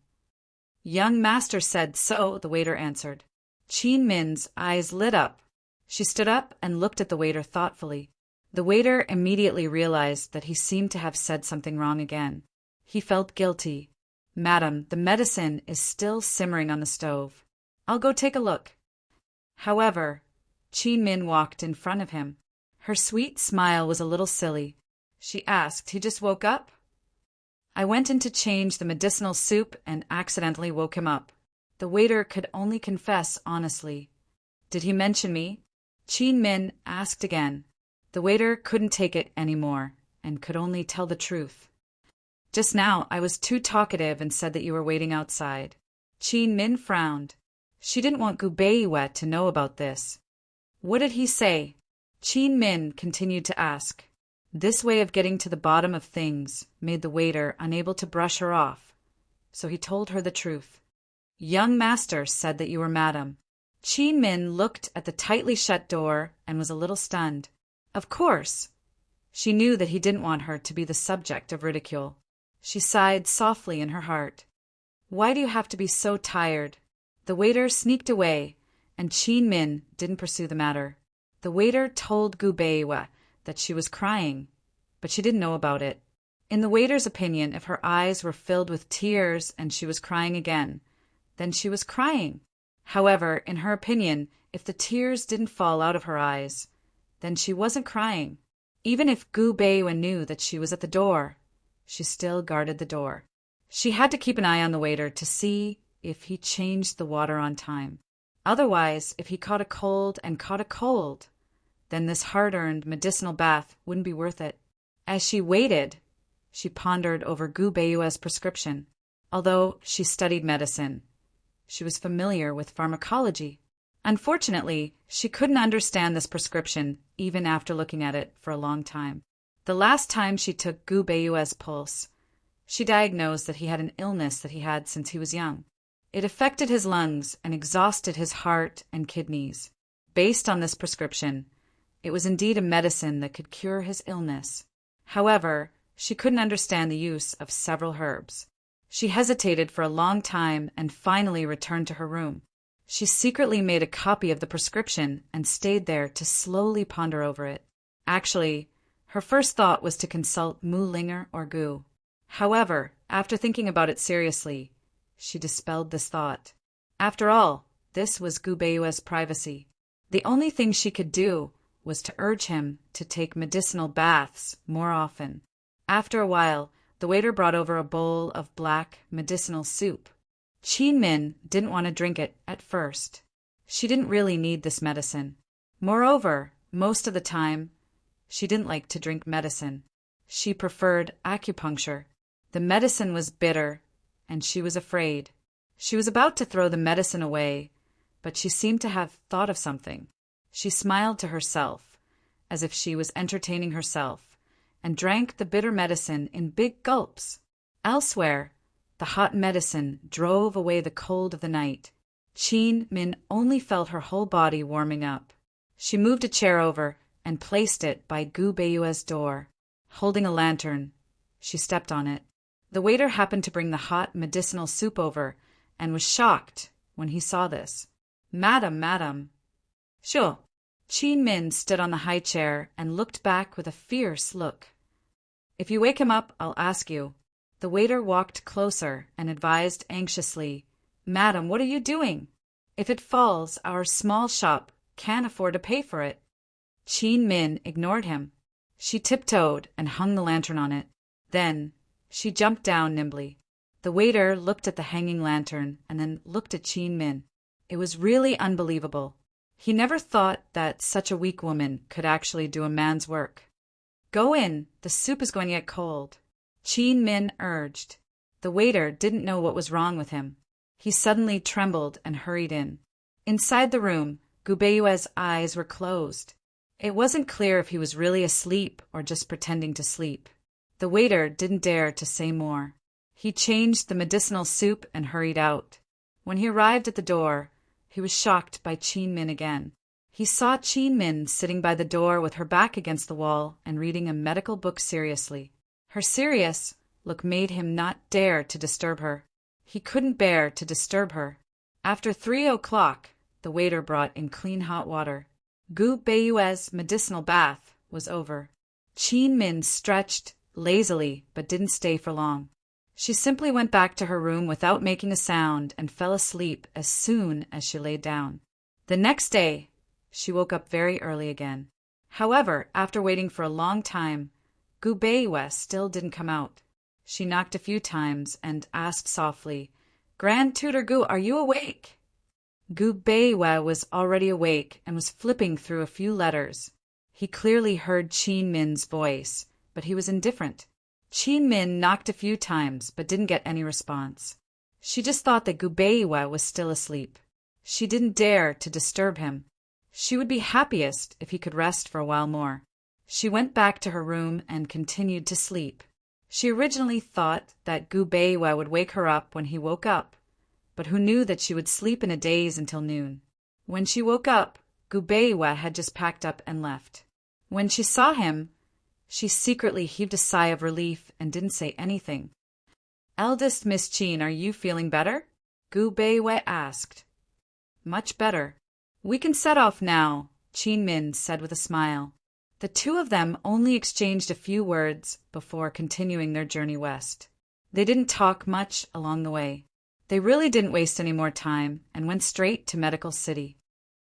Young master said so, the waiter answered. Qin Min's eyes lit up. She stood up and looked at the waiter thoughtfully. The waiter immediately realized that he seemed to have said something wrong again. He felt guilty. Madam, the medicine is still simmering on the stove. I'll go take a look. However, Qin Min walked in front of him. Her sweet smile was a little silly. She asked, He just woke up? I went in to change the medicinal soup and accidentally woke him up. The waiter could only confess honestly. Did he mention me? Qin Min asked again. The waiter couldn't take it anymore and could only tell the truth. Just now I was too talkative and said that you were waiting outside. Qin Min frowned. She didn't want Gu Beiwei to know about this. What did he say? Qin Min continued to ask. This way of getting to the bottom of things made the waiter unable to brush her off, so he told her the truth. Young master said that you were Madam. Qin Min looked at the tightly shut door and was a little stunned. Of course. She knew that he didn't want her to be the subject of ridicule. She sighed softly in her heart. Why do you have to be so tired? The waiter sneaked away, and Qin Min didn't pursue the matter. The waiter told Gu Beiwei that she was crying, but she didn't know about it. In the waiter's opinion, if her eyes were filled with tears and she was crying again, then she was crying. However, in her opinion, if the tears didn't fall out of her eyes, then she wasn't crying. Even if Gu Beiwei knew that she was at the door, she still guarded the door. She had to keep an eye on the waiter to see if he changed the water on time. Otherwise, if he caught a cold and caught a cold, then this hard-earned medicinal bath wouldn't be worth it. As she waited, she pondered over Gu Beiwei's prescription. Although she studied medicine, she was familiar with pharmacology. Unfortunately, she couldn't understand this prescription even after looking at it for a long time. The last time she took Gu Beiwei's pulse, she diagnosed that he had an illness that he had since he was young. It affected his lungs and exhausted his heart and kidneys. Based on this prescription, it was indeed a medicine that could cure his illness. However, she couldn't understand the use of several herbs. She hesitated for a long time and finally returned to her room. She secretly made a copy of the prescription and stayed there to slowly ponder over it. Actually, her first thought was to consult Mu Linger or Gu. However, after thinking about it seriously, she dispelled this thought. After all, this was Gu Beiwei's privacy. The only thing she could do was to urge him to take medicinal baths more often. After a while, the waiter brought over a bowl of black medicinal soup. Qin Min didn't want to drink it at first. She didn't really need this medicine. Moreover, most of the time, she didn't like to drink medicine. She preferred acupuncture. The medicine was bitter, and she was afraid. She was about to throw the medicine away, but she seemed to have thought of something. She smiled to herself, as if she was entertaining herself, and drank the bitter medicine in big gulps. Elsewhere, the hot medicine drove away the cold of the night. Qin Min only felt her whole body warming up. She moved a chair over and placed it by Gu Beiwei's door. Holding a lantern, she stepped on it. The waiter happened to bring the hot medicinal soup over and was shocked when he saw this. Madam, madam. Sure. Qin Min stood on the high chair and looked back with a fierce look. If you wake him up, I'll ask you. The waiter walked closer and advised anxiously, Madam, what are you doing? If it falls, our small shop can't afford to pay for it. Qin Min ignored him. She tiptoed and hung the lantern on it. Then she jumped down nimbly. The waiter looked at the hanging lantern and then looked at Qin Min. It was really unbelievable. He never thought that such a weak woman could actually do a man's work. Go in, the soup is going to get cold, Qin Min urged. The waiter didn't know what was wrong with him. He suddenly trembled and hurried in. Inside the room, Gubeyue's eyes were closed. It wasn't clear if he was really asleep or just pretending to sleep. The waiter didn't dare to say more. He changed the medicinal soup and hurried out. When he arrived at the door, he was shocked by Min again. He saw Min sitting by the door with her back against the wall and reading a medical book seriously. Her serious look made him not dare to disturb her. He couldn't bear to disturb her. After 3 o'clock, the waiter brought in clean hot water. Gu Beiyue's medicinal bath was over. Min stretched lazily but didn't stay for long. She simply went back to her room without making a sound and fell asleep as soon as she laid down. The next day, she woke up very early again. However, after waiting for a long time, Gu Beiyue still didn't come out. She knocked a few times and asked softly, "Grand Tutor Gu, are you awake?" Gu Beiyue was already awake and was flipping through a few letters. He clearly heard Min's voice, but he was indifferent. Min knocked a few times but didn't get any response. She just thought that Gu Beiyue was still asleep. She didn't dare to disturb him. She would be happiest if he could rest for a while more. She went back to her room and continued to sleep. She originally thought that Gu Beiyue would wake her up when he woke up, but who knew that she would sleep in a daze until noon. When she woke up, Gu Beiyue had just packed up and left. When she saw him, she secretly heaved a sigh of relief and didn't say anything. "Eldest Miss Qin, are you feeling better?" Gu Beiyue asked. "Much better. We can set off now," Min said with a smile. The two of them only exchanged a few words before continuing their journey west. They didn't talk much along the way. They really didn't waste any more time and went straight to Medical City.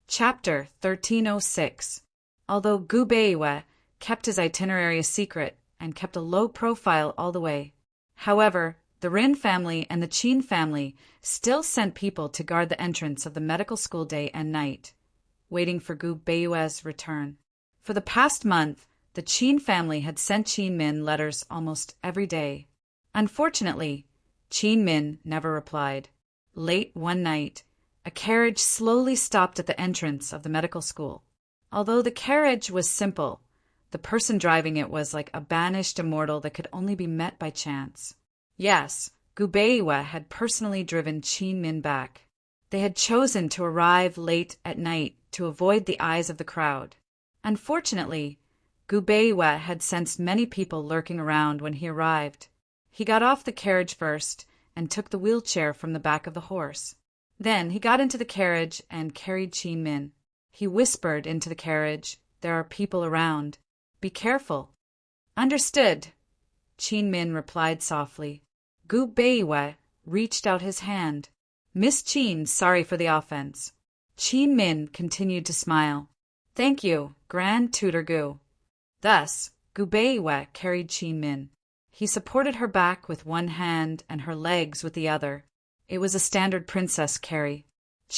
Chapter 1306. Although Gu Beiyue kept his itinerary a secret and kept a low profile all the way. However, the Rin family and the Qin family still sent people to guard the entrance of the medical school day and night, waiting for Gu Beiyue's return. For the past month, the Qin family had sent Min letters almost every day. Unfortunately, Min never replied. Late one night, a carriage slowly stopped at the entrance of the medical school. Although the carriage was simple, the person driving it was like a banished immortal that could only be met by chance. Yes, Gu Beiyue had personally driven Min back. They had chosen to arrive late at night to avoid the eyes of the crowd. Unfortunately, Gu Beiyue had sensed many people lurking around when he arrived. He got off the carriage first and took the wheelchair from the back of the horse. Then he got into the carriage and carried Min. He whispered into the carriage, "There are people around. Be careful." "Understood," Min replied softly. Gu Beiyue reached out his hand. "Miss Qin, sorry for the offense." Min continued to smile. "Thank you, Grand Tutor Gu." Thus, Gu Beiyue carried Min. He supported her back with one hand and her legs with the other. It was a standard princess carry.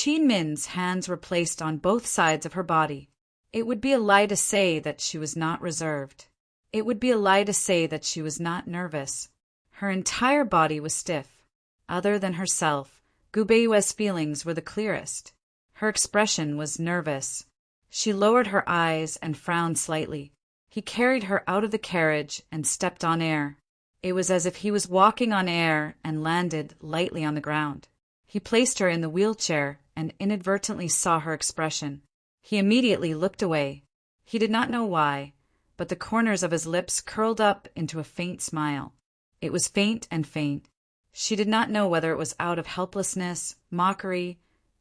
Min's hands were placed on both sides of her body. It would be a lie to say that she was not reserved. It would be a lie to say that she was not nervous. Her entire body was stiff. Other than herself, Gu Beiyue's feelings were the clearest. Her expression was nervous. She lowered her eyes and frowned slightly. He carried her out of the carriage and stepped on air. It was as if he was walking on air and landed lightly on the ground. He placed her in the wheelchair and inadvertently saw her expression. He immediately looked away. He did not know why, but the corners of his lips curled up into a faint smile. It was faint and faint. She did not know whether it was out of helplessness, mockery,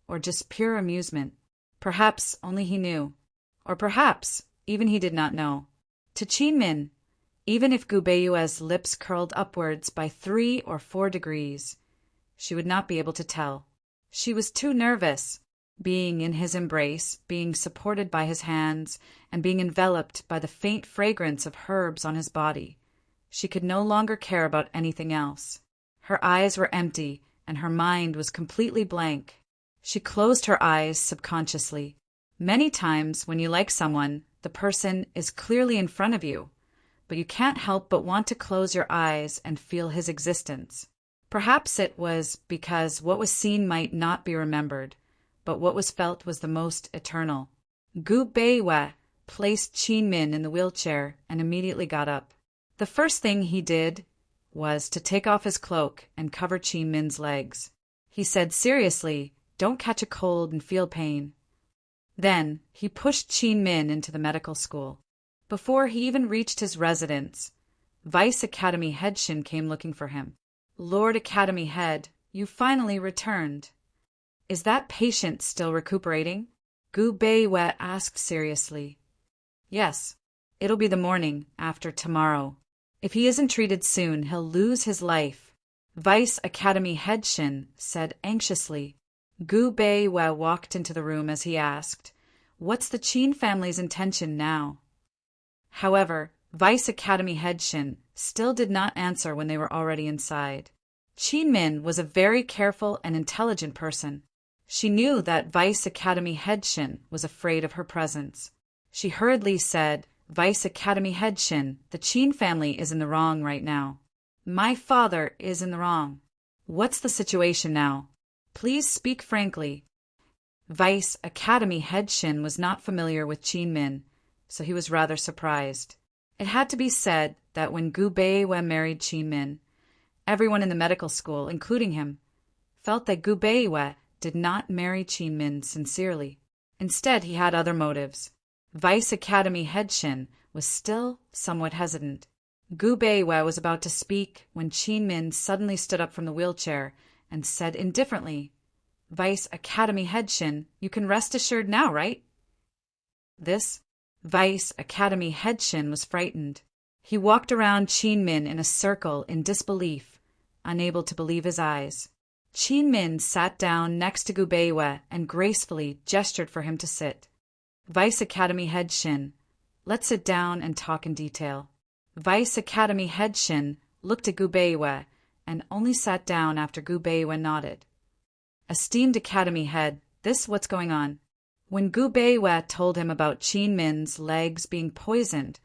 or just pure amusement. Perhaps only he knew. Or perhaps even he did not know. To Min, even if Gu Beiyue's lips curled upwards by 3 or 4 degrees, she would not be able to tell. She was too nervous, being in his embrace, being supported by his hands, and being enveloped by the faint fragrance of herbs on his body. She could no longer care about anything else. Her eyes were empty, and her mind was completely blank. She closed her eyes subconsciously. Many times when you like someone, the person is clearly in front of you, but you can't help but want to close your eyes and feel his existence. Perhaps it was because what was seen might not be remembered, but what was felt was the most eternal. Gu Beiwe placed Qin Min in the wheelchair and immediately got up. The first thing he did was to take off his cloak and cover Qin Min's legs. He said seriously, "Don't catch a cold and feel pain." Then he pushed Qin Min into the medical school. Before he even reached his residence, Vice Academy Head Shin came looking for him. "Lord Academy Head, you finally returned. Is that patient still recuperating?" Gu Beiwe asked seriously. "Yes, it'll be the morning after tomorrow. If he isn't treated soon, he'll lose his life," Vice Academy Head Shin said anxiously. Gu Beiwe walked into the room as he asked, "What's the Qin family's intention now?" However, Vice Academy Head Shin still did not answer when they were already inside. Qin Min was a very careful and intelligent person. She knew that Vice Academy Head Shin was afraid of her presence. She hurriedly said, "Vice Academy Head Shin, the Qin family is in the wrong right now. My father is in the wrong. What's the situation now? Please speak frankly." Vice Academy Head Shin was not familiar with Qin Min, so he was rather surprised. It had to be said that when Gu Beiwe married Qin Min, everyone in the medical school, including him, felt that Gu Beiwe did not marry Qin Min sincerely. Instead, he had other motives. Vice Academy Head Shin was still somewhat hesitant. Gu Beiwe was about to speak when Qin Min suddenly stood up from the wheelchair and said indifferently, "Vice Academy Head Shin, you can rest assured now, right?" This Vice Academy Head Shin was frightened. He walked around Qin Min in a circle in disbelief, unable to believe his eyes. Qin Min sat down next to Gu Beiwe and gracefully gestured for him to sit. Vice Academy Head Shin, let's sit down and talk in detail. Vice Academy Head Shin looked at Gu Beiwe and only sat down after Gu Beiwe nodded. "Esteemed Academy Head, this what's going on." When Gu Beiwe told him about Qin Min's legs being poisoned,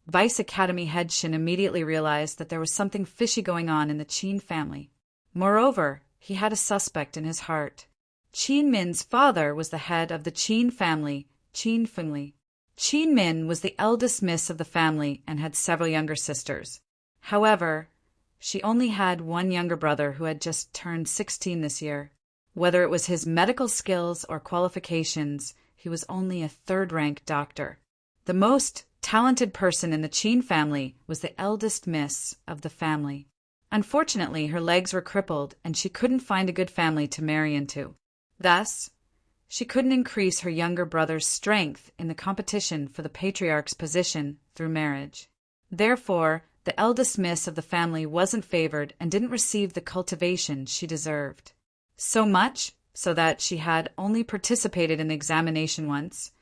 Vice Academy Head Shin immediately realized that there was something fishy going on in the Qin family. Moreover, he had a suspect in his heart. Qin Min's father was the head of the Qin family, Qin Fengli. Qin Min was the eldest miss of the family and had several younger sisters. However, she only had one younger brother who had just turned 16 this year. Whether it was his medical skills or qualifications, he was only a third-rank doctor. The most talented person in the Qin family was the eldest miss of the family. Unfortunately, her legs were crippled and she couldn't find a good family to marry into. Thus, she couldn't increase her younger brother's strength in the competition for the patriarch's position through marriage. Therefore, the eldest miss of the family wasn't favored and didn't receive the cultivation she deserved. So much so that she had only participated in the examination once,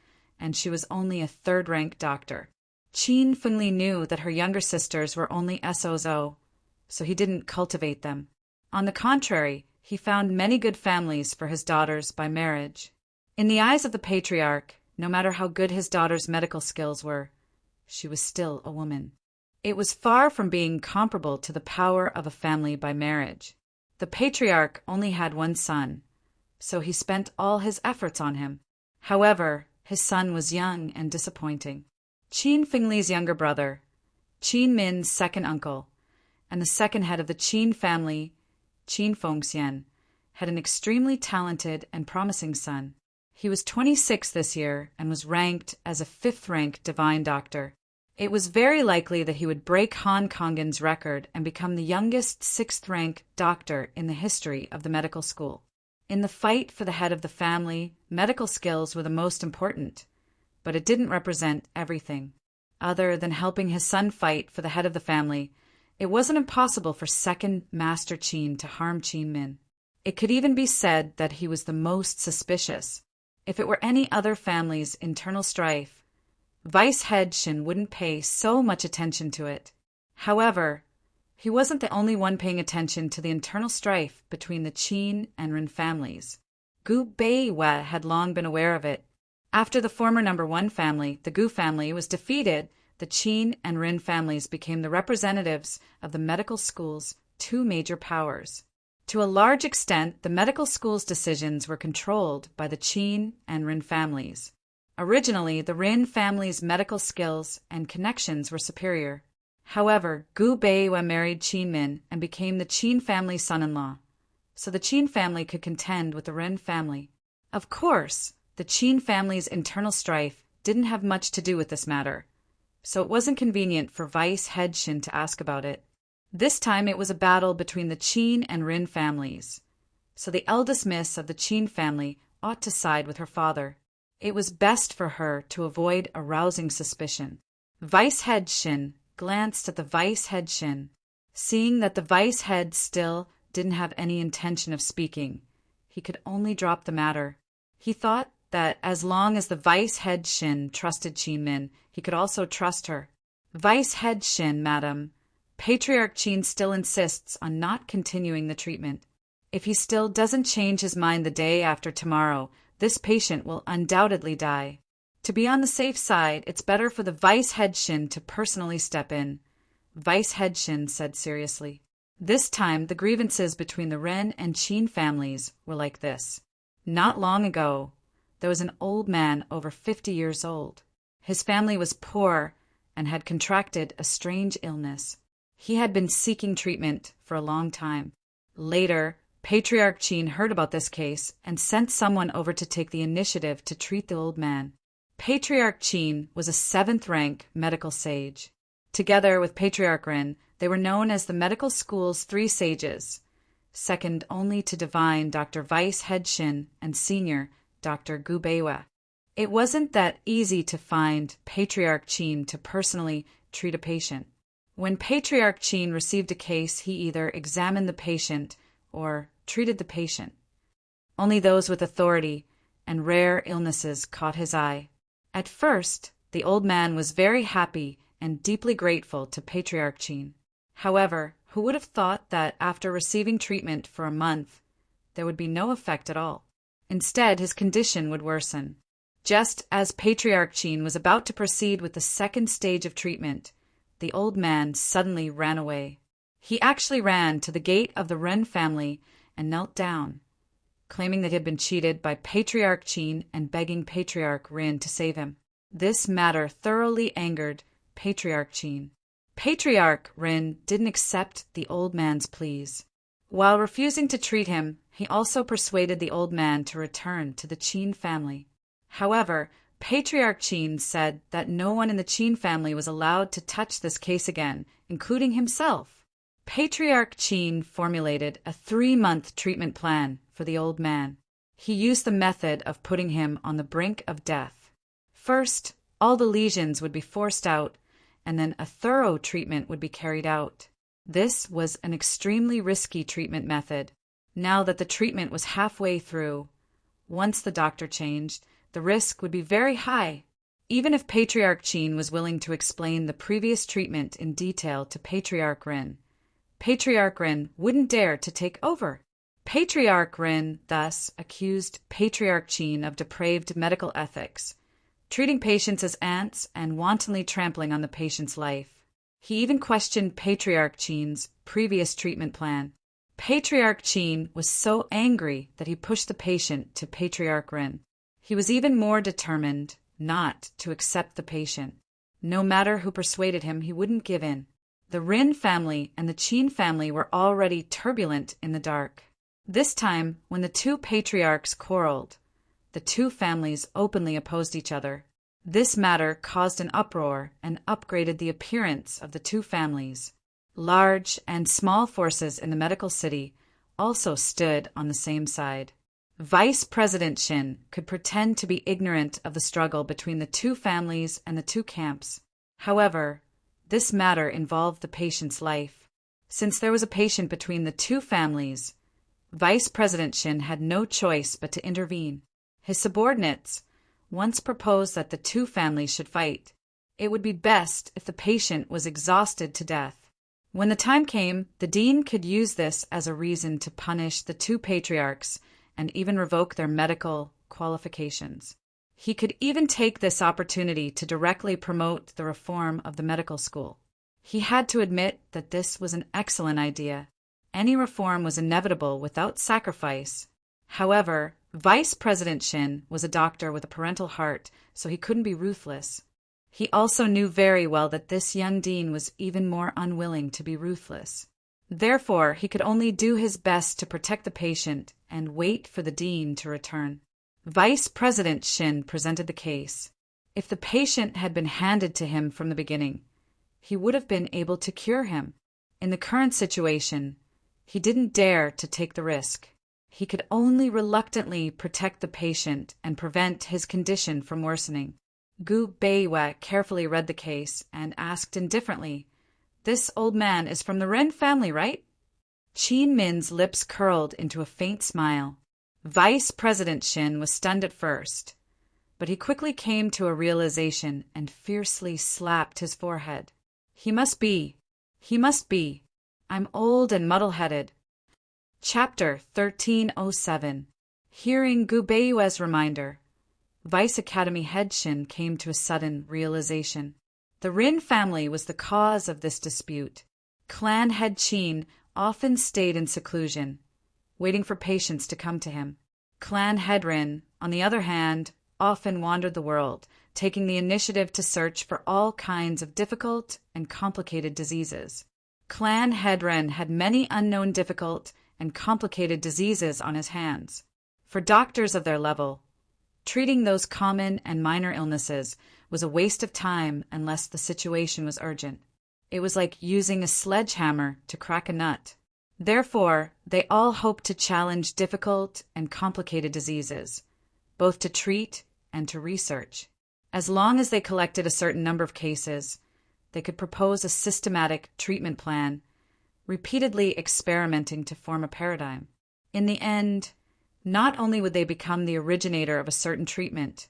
and she was only a third-rank doctor. Qin Fengli knew that her younger sisters were only SOZO, so he didn't cultivate them. On the contrary, he found many good families for his daughters by marriage. In the eyes of the patriarch, no matter how good his daughter's medical skills were, she was still a woman. It was far from being comparable to the power of a family by marriage. The patriarch only had one son, so he spent all his efforts on him. However, his son was young and disappointing. Qin Fengli's younger brother, Qin Min's second uncle, and the second head of the Qin family, Qin Fengxian, had an extremely talented and promising son. He was 26 this year and was ranked as a fifth-rank divine doctor. It was very likely that he would break Han Kongen's record and become the youngest sixth-rank doctor in the history of the medical school. In the fight for the head of the family, medical skills were the most important, but it didn't represent everything. Other than helping his son fight for the head of the family, it wasn't impossible for second Master Qin to harm Qin Min. It could even be said that he was the most suspicious. If it were any other family's internal strife, Vice Head Shin wouldn't pay so much attention to it. However, he wasn't the only one paying attention to the internal strife between the Qin and Ren families. Gu Beiwe had long been aware of it. After the former number one family, the Gu family, was defeated, the Qin and Ren families became the representatives of the medical school's two major powers. To a large extent, the medical school's decisions were controlled by the Qin and Rin families. Originally, the Rin family's medical skills and connections were superior. However, Gu Beiwa married Qin Min and became the Qin family's son-in-law, so the Qin family could contend with the Rin family. Of course, the Qin family's internal strife didn't have much to do with this matter, so it wasn't convenient for Vice Head Shin to ask about it. This time it was a battle between the Qin and Rin families, so the eldest miss of the Qin family ought to side with her father. It was best for her to avoid arousing suspicion. Vice Head Shin glanced at the Vice Head Shin. Seeing that the Vice Head still didn't have any intention of speaking, he could only drop the matter. He thought that as long as the Vice Head Shin trusted Qin Min, he could also trust her. Vice Head Shin, madam, Patriarch Qin still insists on not continuing the treatment. If he still doesn't change his mind the day after tomorrow, this patient will undoubtedly die. To be on the safe side, it's better for the Vice Head Shin to personally step in, Vice Head Shin said seriously. This time, the grievances between the Ren and Qin families were like this. Not long ago, there was an old man over 50 years old. His family was poor and had contracted a strange illness. He had been seeking treatment for a long time. Later, Patriarch Qin heard about this case and sent someone over to take the initiative to treat the old man. Patriarch Qin was a 7th-rank medical sage. Together with Patriarch Ren, they were known as the medical school's 3 sages, second only to divine Dr. Vice Head Shin and senior Dr. Gu Beiwa. It wasn't that easy to find Patriarch Qin to personally treat a patient. When Patriarch Qin received a case, he either examined the patient or treated the patient. Only those with authority and rare illnesses caught his eye. At first, the old man was very happy and deeply grateful to Patriarch Qin. However, who would have thought that after receiving treatment for a month, there would be no effect at all? Instead, his condition would worsen. Just as Patriarch Qin was about to proceed with the 2nd stage of treatment, the old man suddenly ran away. He actually ran to the gate of the Ren family and knelt down, claiming that he had been cheated by Patriarch Qin and begging Patriarch Rin to save him. This matter thoroughly angered Patriarch Qin. Patriarch Rin didn't accept the old man's pleas. While refusing to treat him, he also persuaded the old man to return to the Qin family. However, Patriarch Qin said that no one in the Qin family was allowed to touch this case again, including himself. Patriarch Qin formulated a 3-month treatment plan for the old man. He used the method of putting him on the brink of death. First, all the lesions would be forced out, and then a thorough treatment would be carried out. This was an extremely risky treatment method. Now that the treatment was halfway through, once the doctor changed, the risk would be very high. Even if Patriarch Qin was willing to explain the previous treatment in detail to Patriarch Rin, Patriarch Rin wouldn't dare to take over. Patriarch Rin thus accused Patriarch Qin of depraved medical ethics, treating patients as ants and wantonly trampling on the patient's life. He even questioned Patriarch Qin's previous treatment plan. Patriarch Qin was so angry that he pushed the patient to Patriarch Rin. He was even more determined not to accept the patient. No matter who persuaded him, he wouldn't give in. The Rin family and the Qin family were already turbulent in the dark. This time, when the 2 patriarchs quarreled, the 2 families openly opposed each other. This matter caused an uproar and upgraded the appearance of the 2 families. Large and small forces in the medical city also stood on the same side. Vice President Shin could pretend to be ignorant of the struggle between the 2 families and the 2 camps. However, this matter involved the patient's life. Since there was a patient between the 2 families, Vice President Shin had no choice but to intervene. His subordinates once proposed that the 2 families should fight. It would be best if the patient was exhausted to death. When the time came, the dean could use this as a reason to punish the 2 patriarchs and even revoke their medical qualifications. He could even take this opportunity to directly promote the reform of the medical school. He had to admit that this was an excellent idea, Any reform was inevitable without sacrifice. However, Vice President Shin was a doctor with a parental heart, so he couldn't be ruthless. He also knew very well that this young dean was even more unwilling to be ruthless. Therefore, he could only do his best to protect the patient and wait for the dean to return. Vice President Shin presented the case. If the patient had been handed to him from the beginning, he would have been able to cure him. In the current situation, he didn't dare to take the risk. He could only reluctantly protect the patient and prevent his condition from worsening. Gu Beiwa carefully read the case and asked indifferently, "This old man is from the Ren family, right?" Qin Min's lips curled into a faint smile. Vice President Shin was stunned at first, but he quickly came to a realization and fiercely slapped his forehead. He must be. I'm old and muddle-headed. Chapter 1307. Hearing Gu Beiwa's reminder, Vice Academy head Shin came to a sudden realization. The Rin family was the cause of this dispute. Clan head Qin often stayed in seclusion, waiting for patients to come to him. Clan head Rin, on the other hand, often wandered the world, taking the initiative to search for all kinds of difficult and complicated diseases. Clan head Ren had many unknown difficult and complicated diseases on his hands. For doctors of their level, treating those common and minor illnesses was a waste of time unless the situation was urgent. It was like using a sledgehammer to crack a nut. Therefore, they all hoped to challenge difficult and complicated diseases, both to treat and to research. As long as they collected a certain number of cases, they could propose a systematic treatment plan, repeatedly experimenting to form a paradigm. In the end, not only would they become the originator of a certain treatment,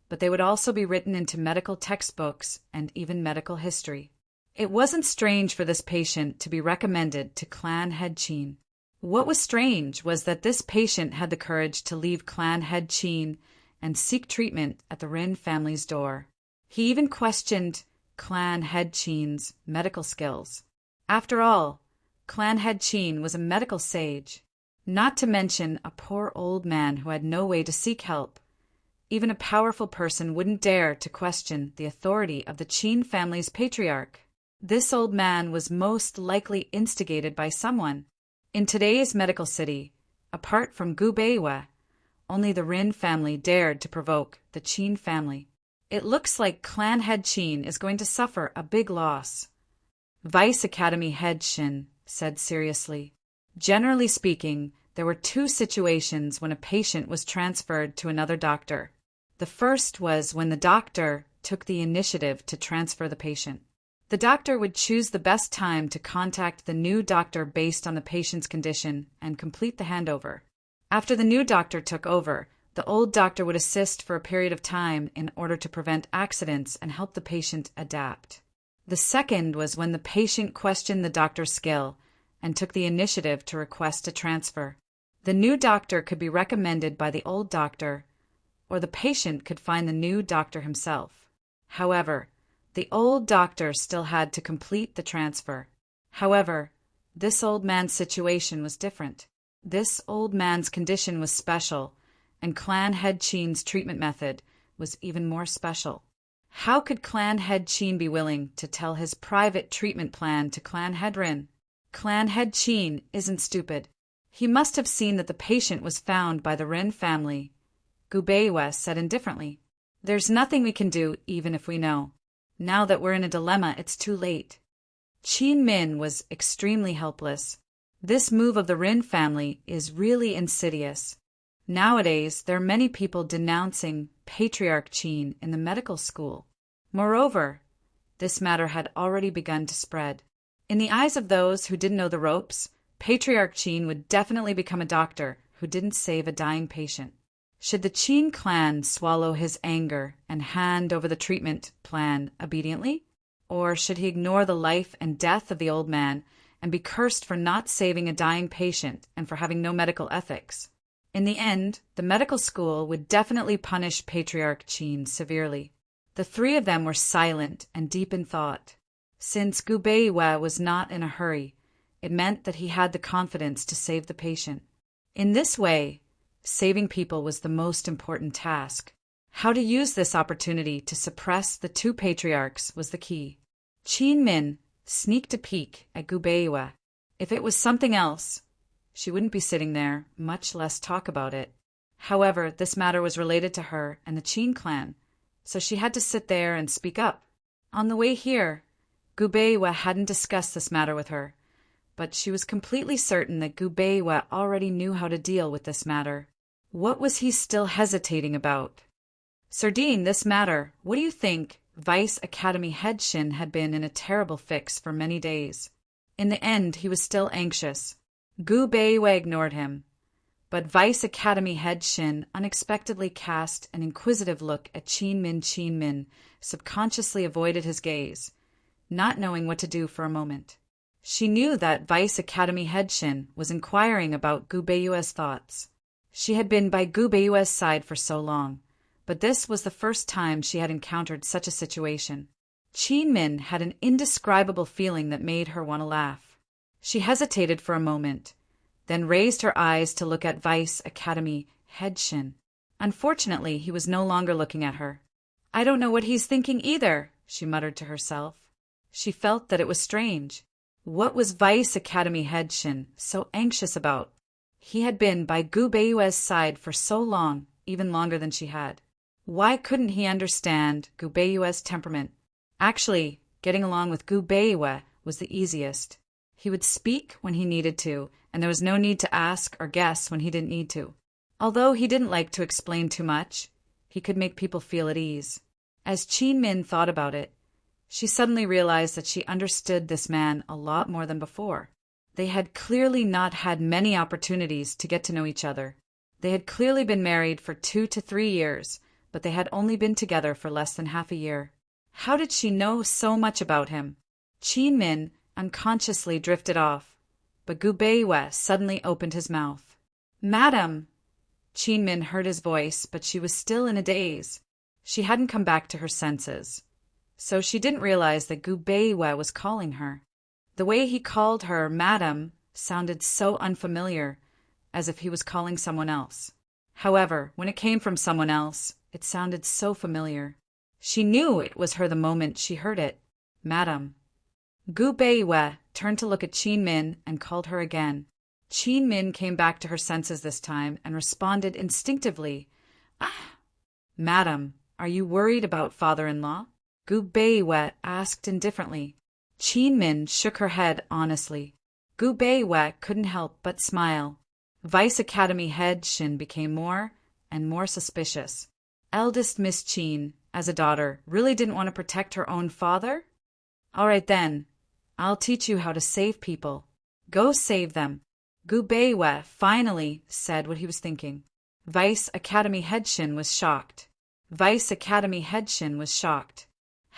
but they would also be written into medical textbooks and even medical history. It wasn't strange for this patient to be recommended to Clan Head Qin. What was strange was that this patient had the courage to leave Clan Head Qin and seek treatment at the Rin family's door. He even questioned Clan Head Qin's medical skills. After all, Clan Head Qin was a medical sage, not to mention a poor old man who had no way to seek help. Even a powerful person wouldn't dare to question the authority of the Qin family's patriarch. This old man was most likely instigated by someone. In today's medical city, apart from Gu Beiwa, only the Rin family dared to provoke the Qin family. It looks like Clan Head Qin is going to suffer a big loss. Vice Academy head Shin said seriously. Generally speaking, there were two situations when a patient was transferred to another doctor. The first was when the doctor took the initiative to transfer the patient. The doctor would choose the best time to contact the new doctor based on the patient's condition and complete the handover. After the new doctor took over, the old doctor would assist for a period of time in order to prevent accidents and help the patient adapt. The second was when the patient questioned the doctor's skill and took the initiative to request a transfer. The new doctor could be recommended by the old doctor, or the patient could find the new doctor himself. However, the old doctor still had to complete the transfer. However, this old man's situation was different. This old man's condition was special, and Clan Head Qin's treatment method was even more special. How could Clan Head Qin be willing to tell his private treatment plan to Clan Head Rin? Clan Head Qin isn't stupid. He must have seen that the patient was found by the Rin family. Gu Beiwa said indifferently, "There's nothing we can do even if we know. Now that we're in a dilemma, it's too late." Qin Min was extremely helpless. This move of the Rin family is really insidious. Nowadays, there are many people denouncing Patriarch Qin in the medical school. Moreover, this matter had already begun to spread. In the eyes of those who didn't know the ropes, Patriarch Qin would definitely become a doctor who didn't save a dying patient. Should the Qin clan swallow his anger and hand over the treatment plan obediently? Or should he ignore the life and death of the old man and be cursed for not saving a dying patient and for having no medical ethics? In the end, the medical school would definitely punish Patriarch Qin severely. The three of them were silent and deep in thought. Since Gu Beiwa was not in a hurry, It meant that he had the confidence to save the patient. In this way, saving people was the most important task. How to use this opportunity to suppress the two patriarchs was the key. Qin Min sneaked a peek at Gu Beiyue. If it was something else, she wouldn't be sitting there, much less talk about it. However, this matter was related to her and the Qin clan, so she had to sit there and speak up. On the way here, Gu Beiyue hadn't discussed this matter with her, but she was completely certain that Gu Beiyue already knew how to deal with this matter. What was he still hesitating about? Sardine, this matter, what do you think? Vice Academy head Shin had been in a terrible fix for many days. In the end, he was still anxious. Gu Beiyue ignored him, but Vice Academy head Shin unexpectedly cast an inquisitive look at Qin Min. Qin Min subconsciously avoided his gaze, not knowing what to do for a moment. She knew that Vice Academy head Shin was inquiring about Gu Beiyue's thoughts. She had been by Gu Beiyue's side for so long, but this was the first time she had encountered such a situation. Qin Min had an indescribable feeling that made her want to laugh. She hesitated for a moment, then raised her eyes to look at Vice Academy head Shin. Unfortunately, he was no longer looking at her. I don't know what he's thinking either, she muttered to herself. She felt that it was strange. What was Vice Academy head Shin so anxious about? He had been by Gu Beiyue's side for so long, even longer than she had. Why couldn't he understand Gu Beiyue's temperament? Actually, getting along with Gu Beiyue was the easiest. He would speak when he needed to, and there was no need to ask or guess when he didn't need to. Although he didn't like to explain too much, he could make people feel at ease. As Qin Min thought about it, she suddenly realized that she understood this man a lot more than before. They had clearly not had many opportunities to get to know each other. They had clearly been married for 2 to 3 years, but they had only been together for less than half a year. How did she know so much about him? Qin Min unconsciously drifted off, but Gu Beiyue suddenly opened his mouth. Madam! Qin Min heard his voice, but she was still in a daze. She hadn't come back to her senses, so she didn't realize that Gu Beiyue was calling her. The way he called her Madam sounded so unfamiliar, as if he was calling someone else. However, when it came from someone else, it sounded so familiar. She knew it was her the moment she heard it. Madam. Gu Beiyue turned to look at Qin Min and called her again. Qin Min came back to her senses this time and responded instinctively. Ah! Madam, are you worried about father-in-law? Gu Beiyue asked indifferently. Qin Min shook her head honestly. Gu Beiyue couldn't help but smile. Vice Academy head Shin became more and more suspicious. Eldest Miss Qin, as a daughter, really didn't want to protect her own father? All right then, I'll teach you how to save people. Go save them. Gu Beiyue finally said what he was thinking. Vice Academy head Shin was shocked. Vice Academy head Shin was shocked.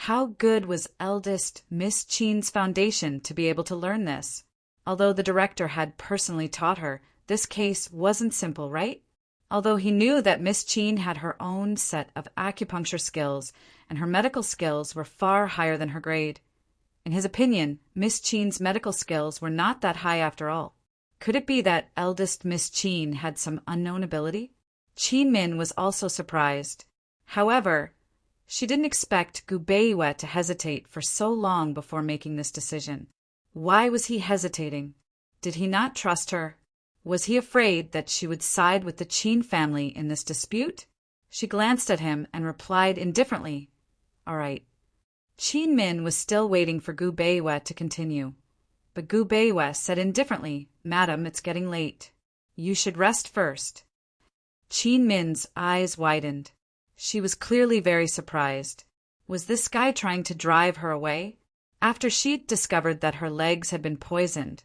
How good was eldest Miss Qin's foundation to be able to learn this? Although the director had personally taught her, this case wasn't simple, right? Although he knew that Miss Qin had her own set of acupuncture skills, and her medical skills were far higher than her grade. In his opinion, Miss Qin's medical skills were not that high after all. Could it be that eldest Miss Qin had some unknown ability? Qin Min was also surprised. However, she didn't expect Gu Beiyue to hesitate for so long before making this decision. Why was he hesitating? Did he not trust her? Was he afraid that she would side with the Qin family in this dispute? She glanced at him and replied indifferently, All right. Qin Min was still waiting for Gu Beiyue to continue. But Gu Beiyue said indifferently, Madam, it's getting late. You should rest first. Qin Min's eyes widened. She was clearly very surprised. Was this guy trying to drive her away? After she'd discovered that her legs had been poisoned,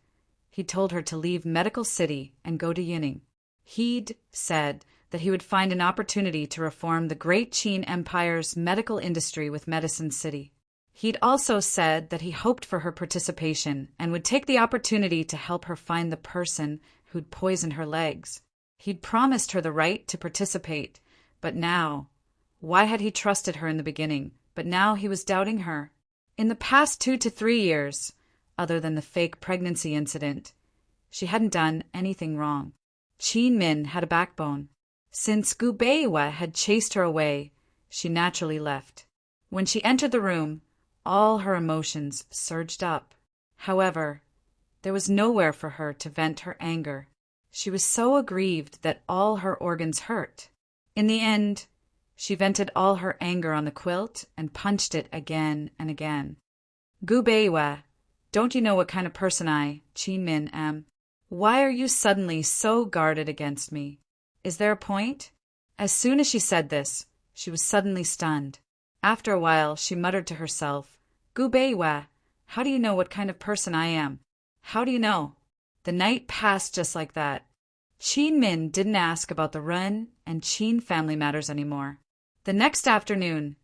he told her to leave Medical City and go to Yining. He'd said that he would find an opportunity to reform the great Qin Empire's medical industry with Medicine City. He'd also said that he hoped for her participation and would take the opportunity to help her find the person who'd poisoned her legs. He'd promised her the right to participate, but now... Why had he trusted her in the beginning, but now he was doubting her? In the past 2 to 3 years, other than the fake pregnancy incident. She hadn't done anything wrong. Qin Min had a backbone. Since Gu Beiwa had chased her away, she naturally left. When she entered the room, all her emotions surged up. However, there was nowhere for her to vent her anger. She was so aggrieved that all her organs hurt. In the end, she vented all her anger on the quilt and punched it again and again. Gu Beiwa, don't you know what kind of person I, Qin Min, am? Why are you suddenly so guarded against me? Is there a point? As soon as she said this, she was suddenly stunned. After a while, she muttered to herself, Gu Beiwa, how do you know what kind of person I am? How do you know? The night passed just like that. Qin Min didn't ask about the Ren and Qin family matters anymore. The next afternoon,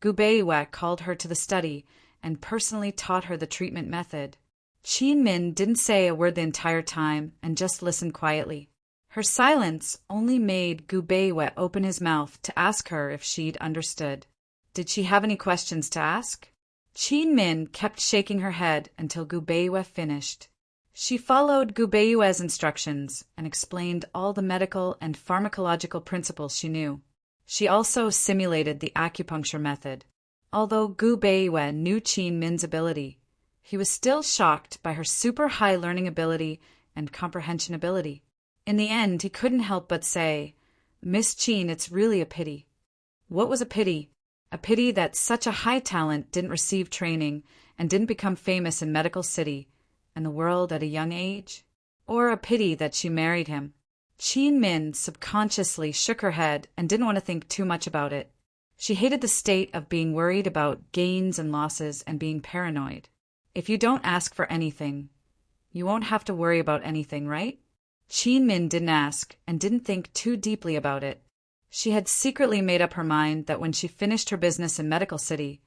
Gu Beiwa called her to the study and personally taught her the treatment method. Qin Min didn't say a word the entire time and just listened quietly. Her silence only made Gu Beiwa open his mouth to ask her if she'd understood. Did she have any questions to ask? Qin Min kept shaking her head until Gu Beiwa finished. She followed Gu Beiwa's instructions and explained all the medical and pharmacological principles she knew. She also simulated the acupuncture method. Although Gu Beiwa knew Qin Min's ability, he was still shocked by her super high learning ability and comprehension ability. In the end, he couldn't help but say, Miss Qin, it's really a pity. What was a pity? A pity that such a high talent didn't receive training and didn't become famous in Medical City and the world at a young age? Or a pity that she married him? Qin Min subconsciously shook her head and didn't want to think too much about it. She hated the state of being worried about gains and losses and being paranoid. If you don't ask for anything, you won't have to worry about anything, right? Qin Min didn't ask and didn't think too deeply about it. She had secretly made up her mind that when she finished her business in Medical City,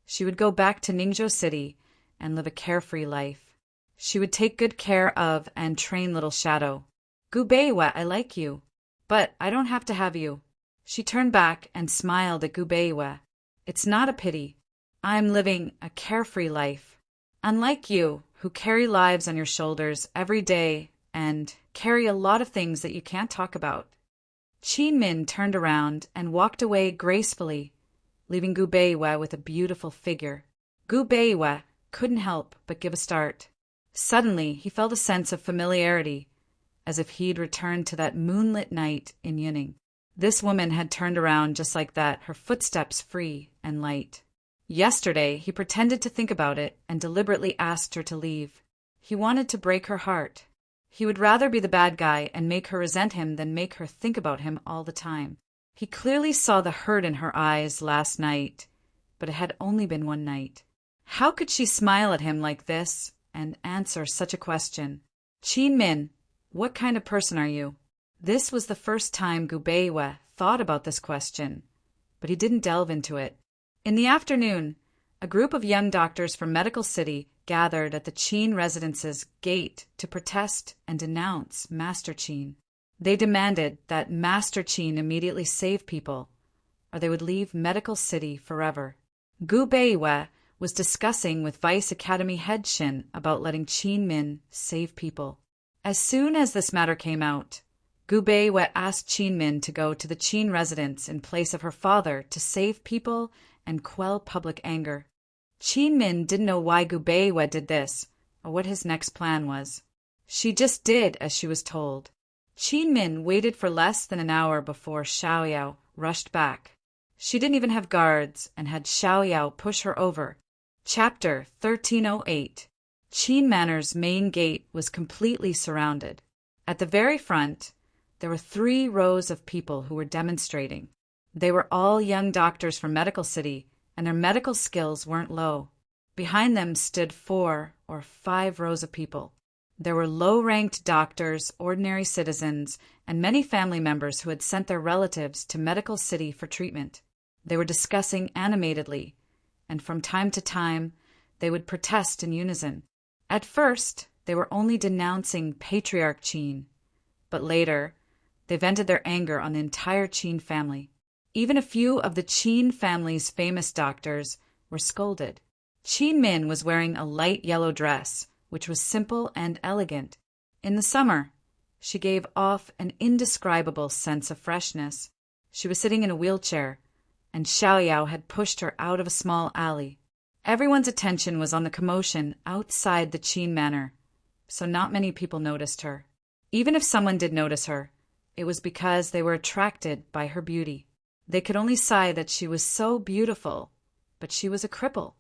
she would go back to Ningzhou City and live a carefree life. She would take good care of and train little Shadow. Gu Beiwa, I like you, but I don't have to have you. She turned back and smiled at Gu Beiwa. It's not a pity. I'm living a carefree life. Unlike you, who carry lives on your shoulders every day and carry a lot of things that you can't talk about. Qin Min turned around and walked away gracefully, leaving Gu Beiwa with a beautiful figure. Gu Beiwa couldn't help but give a start. Suddenly, he felt a sense of familiarity, as if he'd returned to that moonlit night in Yuning. This woman had turned around just like that, her footsteps free and light. Yesterday, he pretended to think about it and deliberately asked her to leave. He wanted to break her heart. He would rather be the bad guy and make her resent him than make her think about him all the time. He clearly saw the hurt in her eyes last night, but it had only been one night. How could she smile at him like this and answer such a question? Qin Min, what kind of person are you? This was the first time Gu Beiwa thought about this question, but he didn't delve into it. In the afternoon, a group of young doctors from Medical City gathered at the Qin residence's gate to protest and denounce Master Qin. They demanded that Master Qin immediately save people, or they would leave Medical City forever. Gu Beiwa was discussing with Vice Academy head Shin about letting Qin Min save people. As soon as this matter came out, Gu Beiwa asked Qin Min to go to the Qin residence in place of her father to save people and quell public anger. Qin Min didn't know why Gu Beiwa did this, or what his next plan was. She just did as she was told. Qin Min waited for less than an hour before Xiaoyao rushed back. She didn't even have guards and had Xiaoyao push her over. Chapter 1308. Qin Manor's main gate was completely surrounded. At the very front, there were 3 rows of people who were demonstrating. They were all young doctors from Medical City, and their medical skills weren't low. Behind them stood 4 or 5 rows of people. There were low-ranked doctors, ordinary citizens, and many family members who had sent their relatives to Medical City for treatment. They were discussing animatedly, and from time to time, they would protest in unison. At first, they were only denouncing Patriarch Qin, but later, they vented their anger on the entire Qin family. Even a few of the Qin family's famous doctors were scolded. Qin Min was wearing a light yellow dress, which was simple and elegant. In the summer, she gave off an indescribable sense of freshness. She was sitting in a wheelchair, and Xiaoyao had pushed her out of a small alley. Everyone's attention was on the commotion outside the Qin manor, so not many people noticed her. Even if someone did notice her, it was because they were attracted by her beauty. They could only sigh that she was so beautiful, but she was a cripple.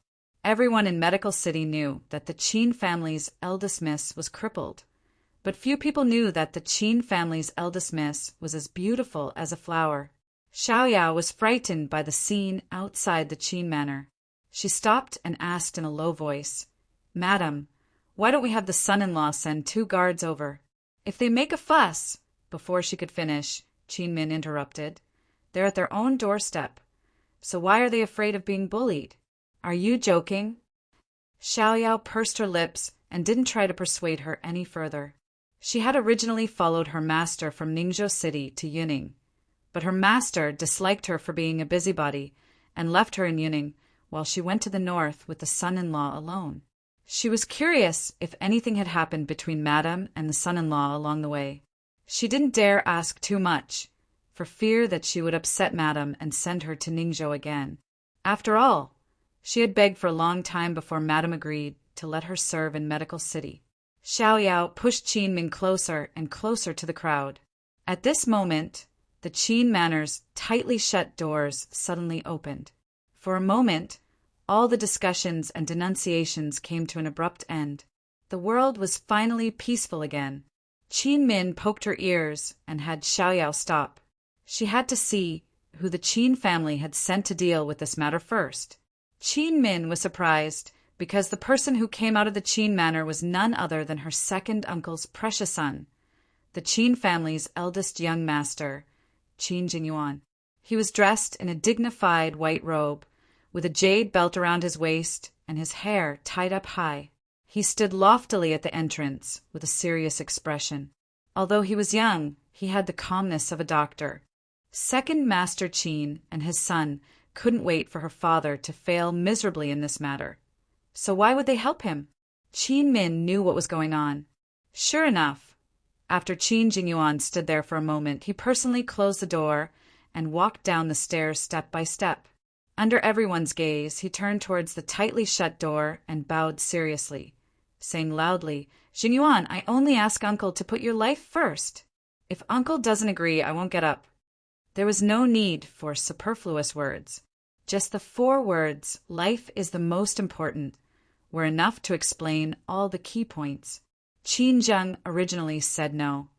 Everyone in Medical City knew that the Qin family's eldest miss was crippled, but few people knew that the Qin family's eldest miss was as beautiful as a flower. Xiaoyao was frightened by the scene outside the Qin manor. She stopped and asked in a low voice, "Madam, why don't we have the son-in-law send 2 guards over? If they make a fuss—" Before she could finish, Qin Min interrupted. "They're at their own doorstep, so why are they afraid of being bullied? Are you joking?" Xiaoyao pursed her lips and didn't try to persuade her any further. She had originally followed her master from Ningzhou City to Yuning, but her master disliked her for being a busybody and left her in Yuning while she went to the north with the son-in-law alone. She was curious if anything had happened between Madame and the son-in-law along the way. She didn't dare ask too much, for fear that she would upset Madame and send her to Ningzhou again. After all, she had begged for a long time before Madame agreed to let her serve in Medical City. Xiaoyao pushed Qin Min closer and closer to the crowd. At this moment, the Qin manor's tightly shut doors suddenly opened. For a moment, all the discussions and denunciations came to an abrupt end. The world was finally peaceful again. Qin Min poked her ears and had Xiaoyao stop. She had to see who the Qin family had sent to deal with this matter first. Qin Min was surprised because the person who came out of the Qin manor was none other than her second uncle's precious son, the Qin family's eldest young master, Qin Jingyuan. He was dressed in a dignified white robe, with a jade belt around his waist and his hair tied up high. He stood loftily at the entrance with a serious expression. Although he was young, he had the calmness of a doctor. Second Master Qin and his son couldn't wait for her father to fail miserably in this matter. So why would they help him? Qin Min knew what was going on. Sure enough, after Qin Jingyuan stood there for a moment, he personally closed the door and walked down the stairs step by step. Under everyone's gaze, he turned towards the tightly shut door and bowed seriously, saying loudly, "Jingyuan, I only ask Uncle to put your life first. If Uncle doesn't agree, I won't get up." There was no need for superfluous words. Just the 4 words, "Life is the most important," were enough to explain all the key points. Qin Zheng originally said no,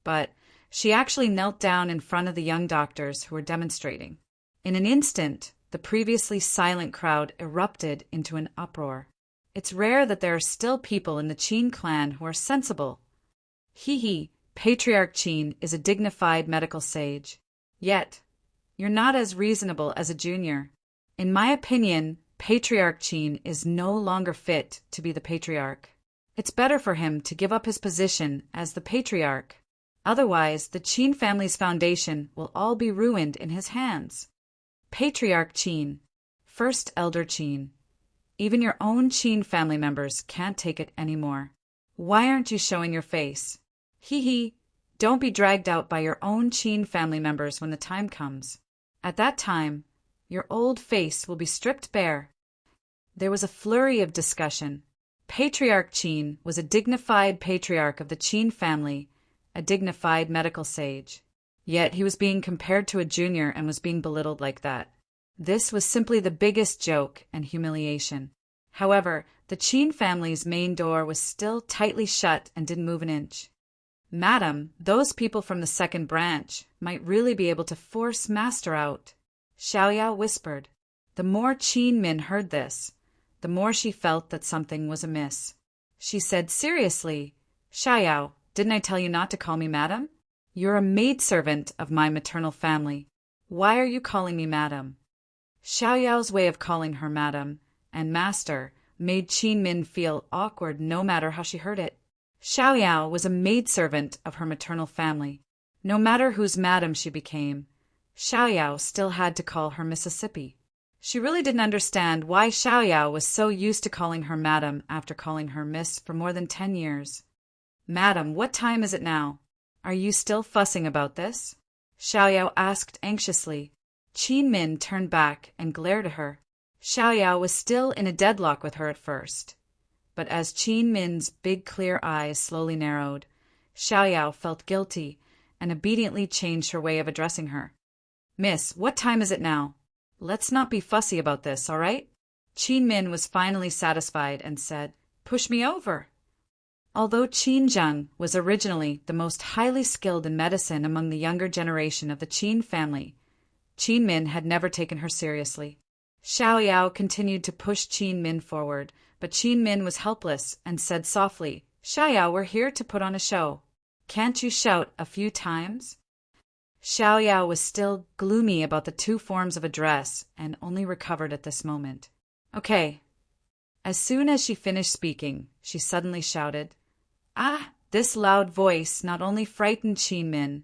but she actually knelt down in front of the young doctors who were demonstrating. In an instant, the previously silent crowd erupted into an uproar. It's rare that there are still people in the Qin clan who are sensible. He, Patriarch Qin, is a dignified medical sage. Yet, you're not as reasonable as a junior. In my opinion, Patriarch Qin is no longer fit to be the patriarch. It's better for him to give up his position as the patriarch. Otherwise, the Qin family's foundation will all be ruined in his hands. Patriarch Qin, First Elder Qin. Even your own Qin family members can't take it anymore. Why aren't you showing your face? Don't be dragged out by your own Qin family members when the time comes. At that time, your old face will be stripped bare. There was a flurry of discussion. Patriarch Qin was a dignified patriarch of the Qin family, a dignified medical sage. Yet he was being compared to a junior and was being belittled like that. This was simply the biggest joke and humiliation. However, the Qin family's main door was still tightly shut and didn't move an inch. "Madam, those people from the second branch might really be able to force Master out," Xiaoyao whispered. The more Qin Min heard this, the more she felt that something was amiss. She said seriously, "Xiaoyao, didn't I tell you not to call me madam? You're a maidservant of my maternal family. Why are you calling me madam?" Xiaoyao's way of calling her madam and master made Qin Min feel awkward no matter how she heard it. Xiaoyao was a maidservant of her maternal family. No matter whose madam she became, Xiaoyao still had to call her Mississippi. She really didn't understand why Xiaoyao was so used to calling her madam after calling her miss for more than 10 years. Madam, what time is it now? Are you still fussing about this? Xiaoyao asked anxiously. Qin Min turned back and glared at her. Xiaoyao was still in a deadlock with her at first. But as Qin Min's big clear eyes slowly narrowed, Xiaoyao felt guilty and obediently changed her way of addressing her. Miss, what time is it now? Let's not be fussy about this, all right? Qin Min was finally satisfied and said, Push me over. Although Qin Zheng was originally the most highly skilled in medicine among the younger generation of the Qin family, Qin Min had never taken her seriously. Xiaoyao continued to push Qin Min forward, but Qin Min was helpless and said softly, Xiaoyao, we're here to put on a show. Can't you shout a few times? Xiaoyao was still gloomy about the two forms of address and only recovered at this moment. Okay. As soon as she finished speaking, she suddenly shouted, Ah! This loud voice not only frightened Qin Min,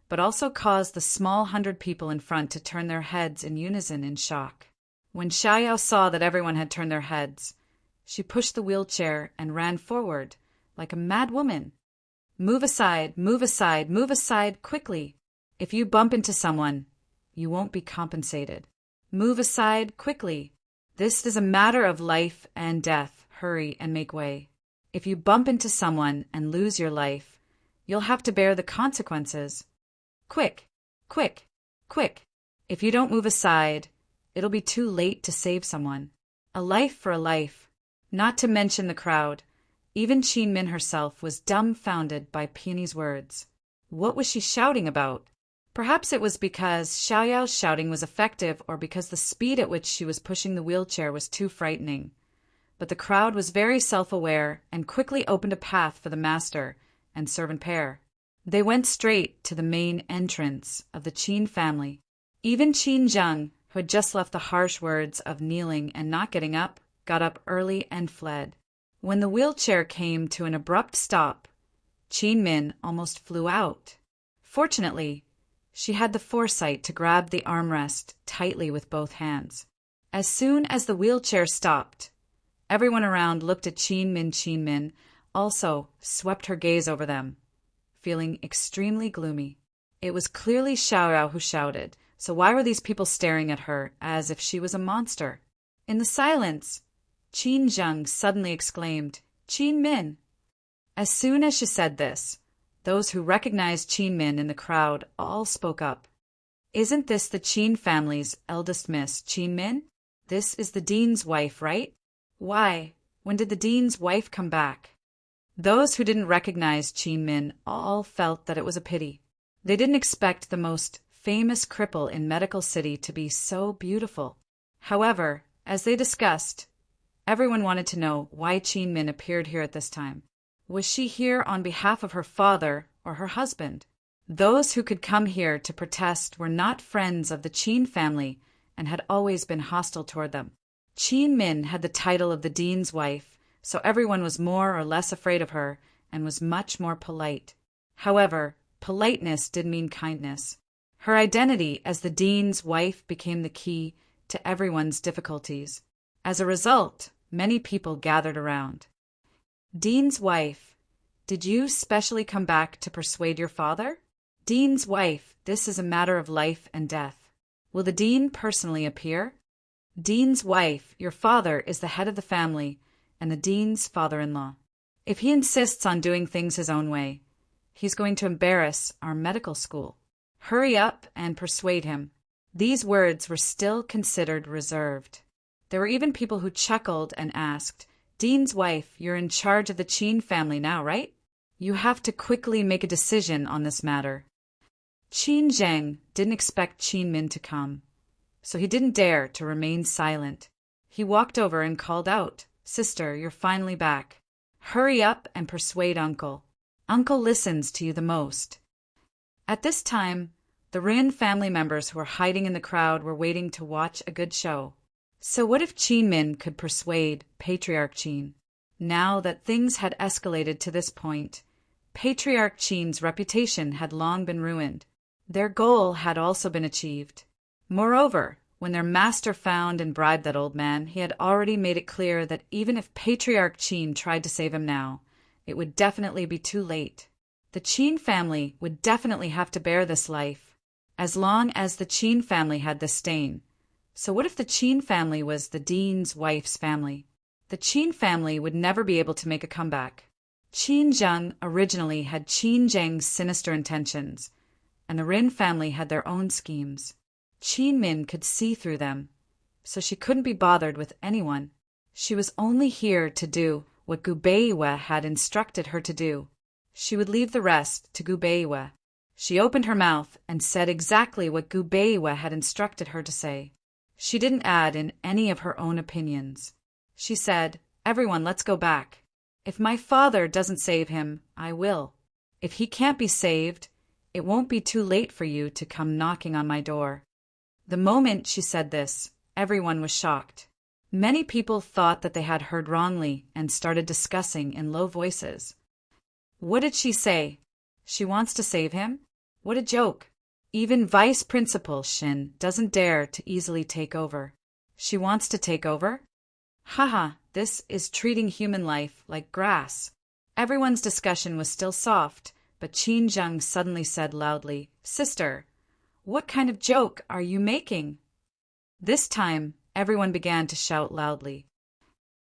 but also caused the small 100 people in front to turn their heads in unison in shock. When Xiaoyao saw that everyone had turned their heads, she pushed the wheelchair and ran forward, like a mad woman. Move aside, move aside, move aside, quickly. If you bump into someone, you won't be compensated. Move aside, quickly. This is a matter of life and death. Hurry and make way. If you bump into someone and lose your life, you'll have to bear the consequences. Quick, quick, quick. If you don't move aside, it'll be too late to save someone. A life for a life. Not to mention the crowd. Even Qin Min herself was dumbfounded by Peony's words. What was she shouting about? Perhaps it was because Xiaoyao's shouting was effective or because the speed at which she was pushing the wheelchair was too frightening. But the crowd was very self-aware and quickly opened a path for the master and servant pair. They went straight to the main entrance of the Qin family. Even Qin Zheng, who had just left the harsh words of kneeling and not getting up, got up early and fled. When the wheelchair came to an abrupt stop, Qin Min almost flew out. Fortunately, she had the foresight to grab the armrest tightly with both hands. As soon as the wheelchair stopped, everyone around looked at Qin Min also swept her gaze over them, feeling extremely gloomy. It was clearly Xiaoyao who shouted, so why were these people staring at her as if she was a monster? In the silence, Qin Zheng suddenly exclaimed, Qin Min! As soon as she said this, those who recognized Qin Min in the crowd all spoke up. Isn't this the Qin family's eldest miss, Qin Min? This is the dean's wife, right? Why, when did the dean's wife come back? Those who didn't recognize Qin Min all felt that it was a pity. They didn't expect the most famous cripple in Medical City to be so beautiful. However, as they discussed, everyone wanted to know why Qin Min appeared here at this time. Was she here on behalf of her father or her husband? Those who could come here to protest were not friends of the Qin family and had always been hostile toward them. Qin Min had the title of the dean's wife, so everyone was more or less afraid of her and was much more polite. However, politeness did mean kindness. Her identity as the dean's wife became the key to everyone's difficulties. As a result, many people gathered around. Dean's wife, did you specially come back to persuade your father? Dean's wife, this is a matter of life and death. Will the dean personally appear? Dean's wife, your father is the head of the family and the dean's father-in-law. If he insists on doing things his own way, he's going to embarrass our medical school. Hurry up and persuade him. These words were still considered reserved. There were even people who chuckled and asked, Dean's wife, you're in charge of the Qin family now, right? You have to quickly make a decision on this matter. Qin Zheng didn't expect Qin Min to come, so he didn't dare to remain silent. He walked over and called out, Sister, you're finally back. Hurry up and persuade Uncle. Uncle listens to you the most. At this time, the Rin family members who were hiding in the crowd were waiting to watch a good show. So what if Qin Min could persuade Patriarch Qin? Now that things had escalated to this point, Patriarch Qin's reputation had long been ruined. Their goal had also been achieved. Moreover, When their master found and bribed that old man, he had already made it clear that even if Patriarch Qin tried to save him now, it would definitely be too late. The Qin family would definitely have to bear this life, as long as the Qin family had this stain. So what if the Qin family was the dean's wife's family? The Qin family would never be able to make a comeback. Qin Zheng originally had Qin Zheng's sinister intentions, and the Rin family had their own schemes. Qin Min could see through them, so she couldn't be bothered with anyone. She was only here to do what Gu Beiwe had instructed her to do. She would leave the rest to Gu Beiwe. She opened her mouth and said exactly what Gu Beiwe had instructed her to say. She didn't add in any of her own opinions. She said, "Everyone, let's go back. If my father doesn't save him, I will. If he can't be saved, it won't be too late for you to come knocking on my door." The moment she said this, everyone was shocked. Many people thought that they had heard wrongly and started discussing in low voices. What did she say? She wants to save him? What a joke. Even Vice Principal Shin doesn't dare to easily take over. She wants to take over? Haha, this is treating human life like grass. Everyone's discussion was still soft, but Qin Zheng suddenly said loudly, "Sister, what kind of joke are you making?" This time, everyone began to shout loudly.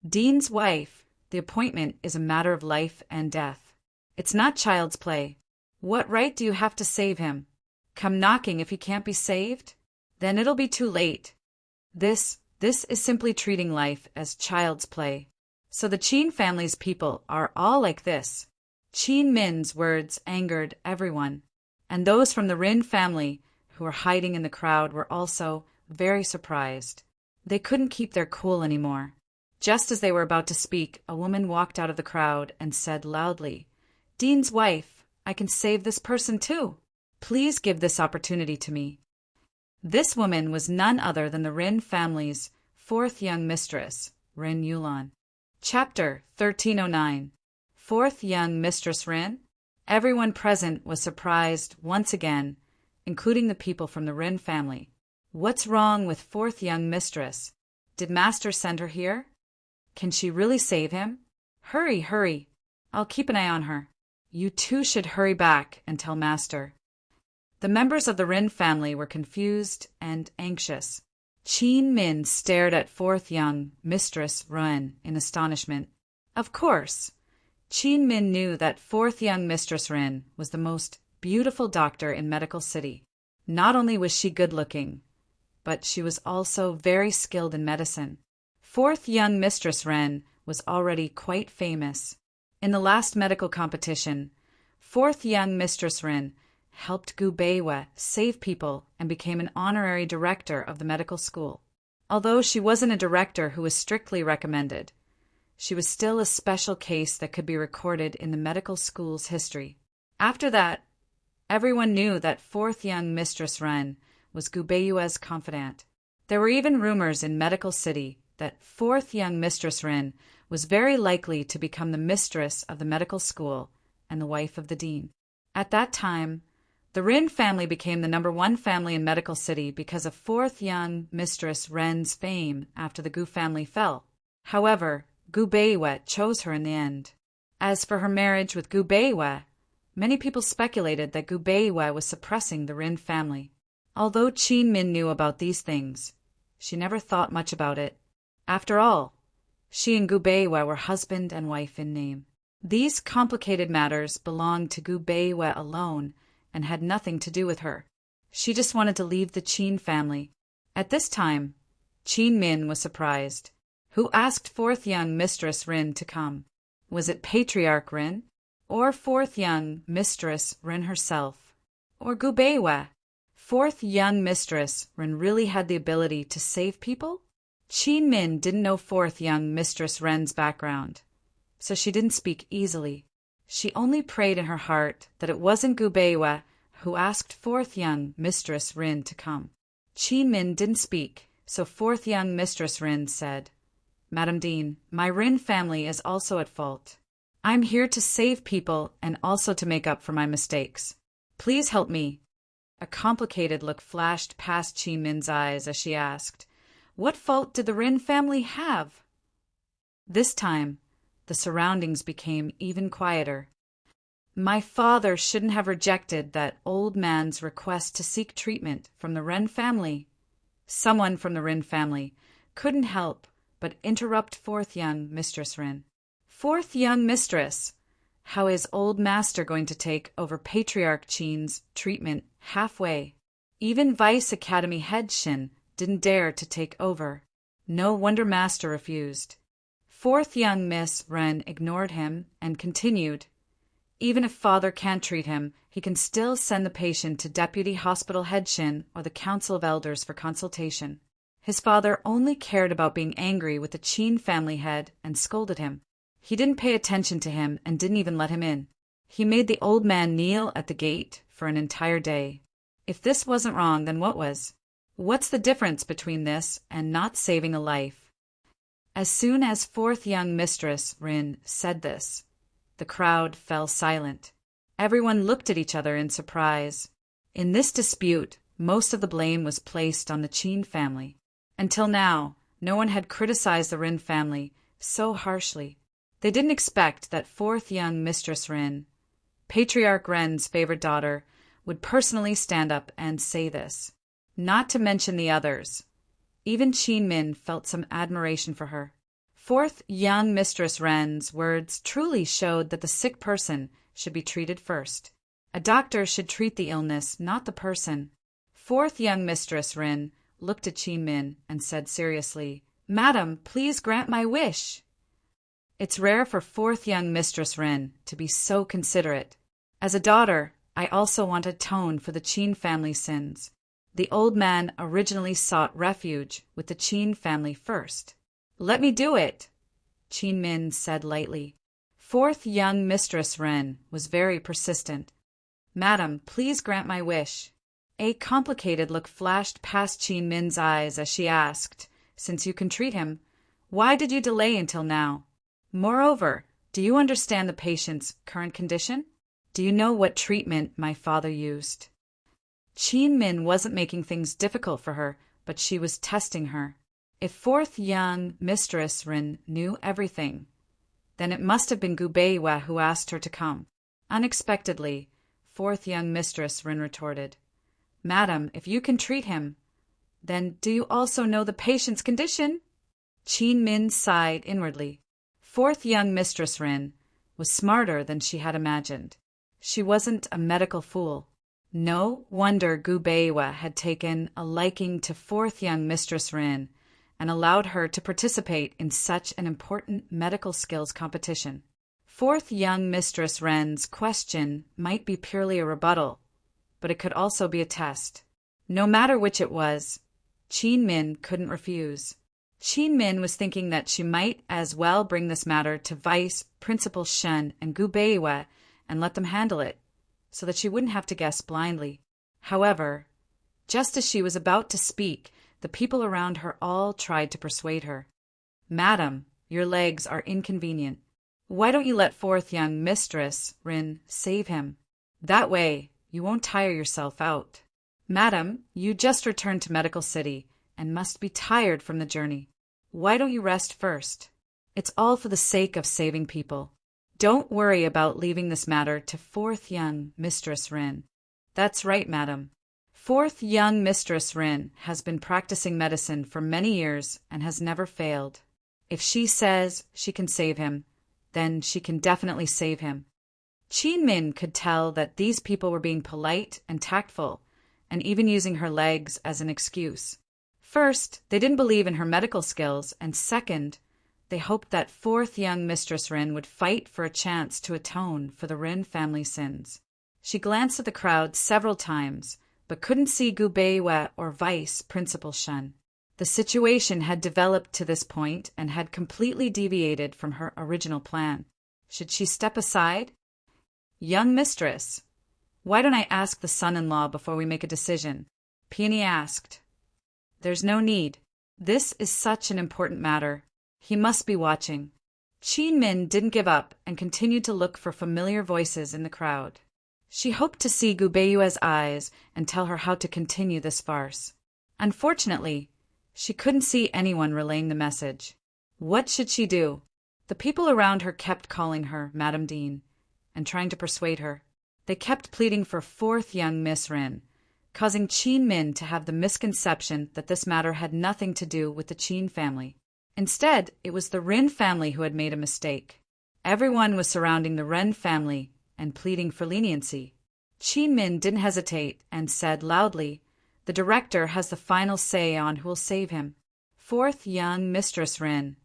"Dean's wife, the appointment is a matter of life and death. It's not child's play. What right do you have to save him? Come knocking if he can't be saved? Then it'll be too late. This is simply treating life as child's play." So the Qin family's people are all like this. Qin Min's words angered everyone, and those from the Rin family who were hiding in the crowd were also very surprised. They couldn't keep their cool anymore. Just as they were about to speak, a woman walked out of the crowd and said loudly, "Dean's wife, I can save this person too. Please give this opportunity to me." This woman was none other than the Rin family's fourth young mistress, Rin Yulan. Chapter 1309. Fourth young mistress Rin? Everyone present was surprised once again, including the people from the Rin family. What's wrong with fourth young mistress? Did master send her here? Can she really save him? Hurry, hurry. I'll keep an eye on her. You two should hurry back and tell master. The members of the Rin family were confused and anxious. Qin Min stared at fourth young mistress Rin in astonishment. Of course, Qin Min knew that fourth young mistress Rin was the most beautiful doctor in Medical City. Not only was she good-looking, but she was also very skilled in medicine. Fourth young mistress Ren was already quite famous. In the last medical competition, fourth young mistress Ren helped Gu Beiwe save people and became an honorary director of the medical school. Although she wasn't a director who was strictly recommended, she was still a special case that could be recorded in the medical school's history. After that, everyone knew that fourth young mistress Ren was Gu Beiwe's confidant. There were even rumors in Medical City that fourth young mistress Ren was very likely to become the mistress of the medical school and the wife of the dean. At that time, the Rin family became the #1 family in Medical City because of fourth young mistress Ren's fame after the Gu family fell. However, Gu Beiwe chose her in the end. As for her marriage with Gu Beiwe, many people speculated that Gu Beiwe was suppressing the Rin family. Although Qin Min knew about these things, she never thought much about it. After all, she and Gu Beiwe were husband and wife in name. These complicated matters belonged to Gu Beiwe alone and had nothing to do with her. She just wanted to leave the Qin family. At this time, Qin Min was surprised. Who asked fourth young mistress Rin to come? Was it Patriarch Rin? Or fourth young mistress Rin herself? Or Gu Beiwe? Fourth young mistress Rin really had the ability to save people? Qin Min didn't know fourth young mistress Ren's background, so she didn't speak easily. She only prayed in her heart that it wasn't Gu Beiwe who asked fourth young mistress Rin to come. Qin Min didn't speak, so fourth young mistress Rin said, "Madam Dean, my Rin family is also at fault. I'm here to save people and also to make up for my mistakes. Please help me. A complicated look flashed past Qin Min's eyes as she asked, "What fault did the Rin family have?" This time, the surroundings became even quieter. "My father shouldn't have rejected that old man's request to seek treatment from the Ren family." Someone from the Rin family couldn't help but interrupt fourth young Mistress Rin. "Fourth young mistress, how is old master going to take over Patriarch Qin's treatment halfway? Even Vice Academy head Shin didn't dare to take over. No wonder master refused." Fourth young Miss Ren ignored him and continued, "Even if father can't treat him, he can still send the patient to Deputy Hospital Head Shin or the Council of Elders for consultation." His father only cared about being angry with the Qin family head and scolded him. He didn't pay attention to him and didn't even let him in. He made the old man kneel at the gate for an entire day. If this wasn't wrong, then what was? What's the difference between this and not saving a life? As soon as fourth young Mistress Rin said this, the crowd fell silent. Everyone looked at each other in surprise. In this dispute, most of the blame was placed on the Qin family. Until now, no one had criticized the Rin family so harshly. They didn't expect that fourth young Mistress Rin, Patriarch Ren's favorite daughter, would personally stand up and say this. Not to mention the others. Even Qin Min felt some admiration for her. Fourth young Mistress Ren's words truly showed that the sick person should be treated first. A doctor should treat the illness, not the person. Fourth young Mistress Rin looked at Qin Min and said seriously, "Madam, please grant my wish." It's rare for fourth young Mistress Rin to be so considerate. As a daughter, I also want to atone for the Qin family's sins. The old man originally sought refuge with the Qin family first. "Let me do it," Qin Min said lightly. Fourth young Mistress Ren was very persistent. "Madam, please grant my wish." A complicated look flashed past Qin Min's eyes as she asked, "Since you can treat him, why did you delay until now? Moreover, do you understand the patient's current condition? Do you know what treatment my father used?" Qin Min wasn't making things difficult for her, but she was testing her. If fourth young Mistress Rin knew everything, then it must have been Gu Beiwa who asked her to come. Unexpectedly, fourth young Mistress Rin retorted, "Madam, if you can treat him, then do you also know the patient's condition?" Qin Min sighed inwardly. Fourth young Mistress Rin was smarter than she had imagined. She wasn't a medical fool. No wonder Gu Beiwa had taken a liking to fourth young Mistress Rin and allowed her to participate in such an important medical skills competition. Fourth young Mistress Ren's question might be purely a rebuttal, but it could also be a test. No matter which it was, Qin Min couldn't refuse. Qin Min was thinking that she might as well bring this matter to Vice Principal Shen and Gu Beiwa and let them handle it, so that she wouldn't have to guess blindly. However, just as she was about to speak, the people around her all tried to persuade her. "Madam, your legs are inconvenient. Why don't you let fourth young Mistress Rin save him? That way, you won't tire yourself out. Madam, you just returned to Medical City and must be tired from the journey. Why don't you rest first? It's all for the sake of saving people. Don't worry about leaving this matter to fourth young Mistress Rin." "That's right, madam. Fourth young Mistress Rin has been practicing medicine for many years and has never failed. If she says she can save him, then she can definitely save him." Qin Min could tell that these people were being polite and tactful, and even using her legs as an excuse. First, they didn't believe in her medical skills, and second, they hoped that fourth young Mistress Rin would fight for a chance to atone for the Rin family sins. She glanced at the crowd several times, but couldn't see Gu Beiwa or Vice Principal Shen. The situation had developed to this point and had completely deviated from her original plan. Should she step aside? "Young mistress, why don't I ask the son-in-law before we make a decision?" Peony asked. "There's no need. This is such an important matter. He must be watching." Qin Min didn't give up and continued to look for familiar voices in the crowd. She hoped to see Gu Beiyue's eyes and tell her how to continue this farce. Unfortunately, she couldn't see anyone relaying the message. What should she do? The people around her kept calling her Madame Dean and trying to persuade her. They kept pleading for fourth young Miss Rin, causing Qin Min to have the misconception that this matter had nothing to do with the Qin family. Instead, it was the Rin family who had made a mistake. Everyone was surrounding the Ren family and pleading for leniency. Qin Min didn't hesitate and said loudly, "The director has the final say on who will save him. Fourth young Mistress Rin,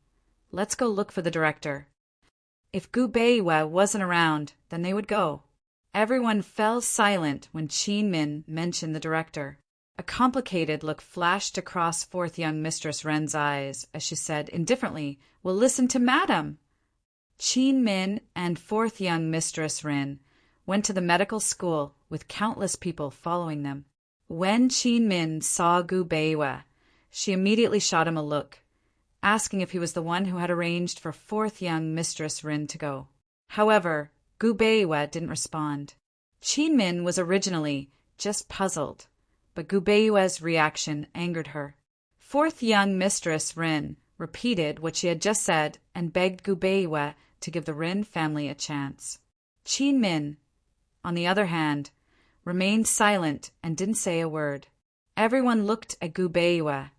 let's go look for the director." If Gu Beiyue wasn't around, then they would go. Everyone fell silent when Qin Min mentioned the director. A complicated look flashed across fourth young Mistress Ren's eyes as she said indifferently, "Well, listen to Madam." Qin Min and fourth young Mistress Rin went to the medical school with countless people following them. When Qin Min saw Gu Beiyue, she immediately shot him a look, asking if he was the one who had arranged for fourth young Mistress Rin to go. However, Gu Beiyue didn't respond. Qin Min was originally just puzzled, but Gu Beiyue's reaction angered her. Fourth young Mistress Rin repeated what she had just said and begged Gu Beiyue to give the Rin family a chance. Qin Min, on the other hand, remained silent and didn't say a word. Everyone looked at Gu Beiyue,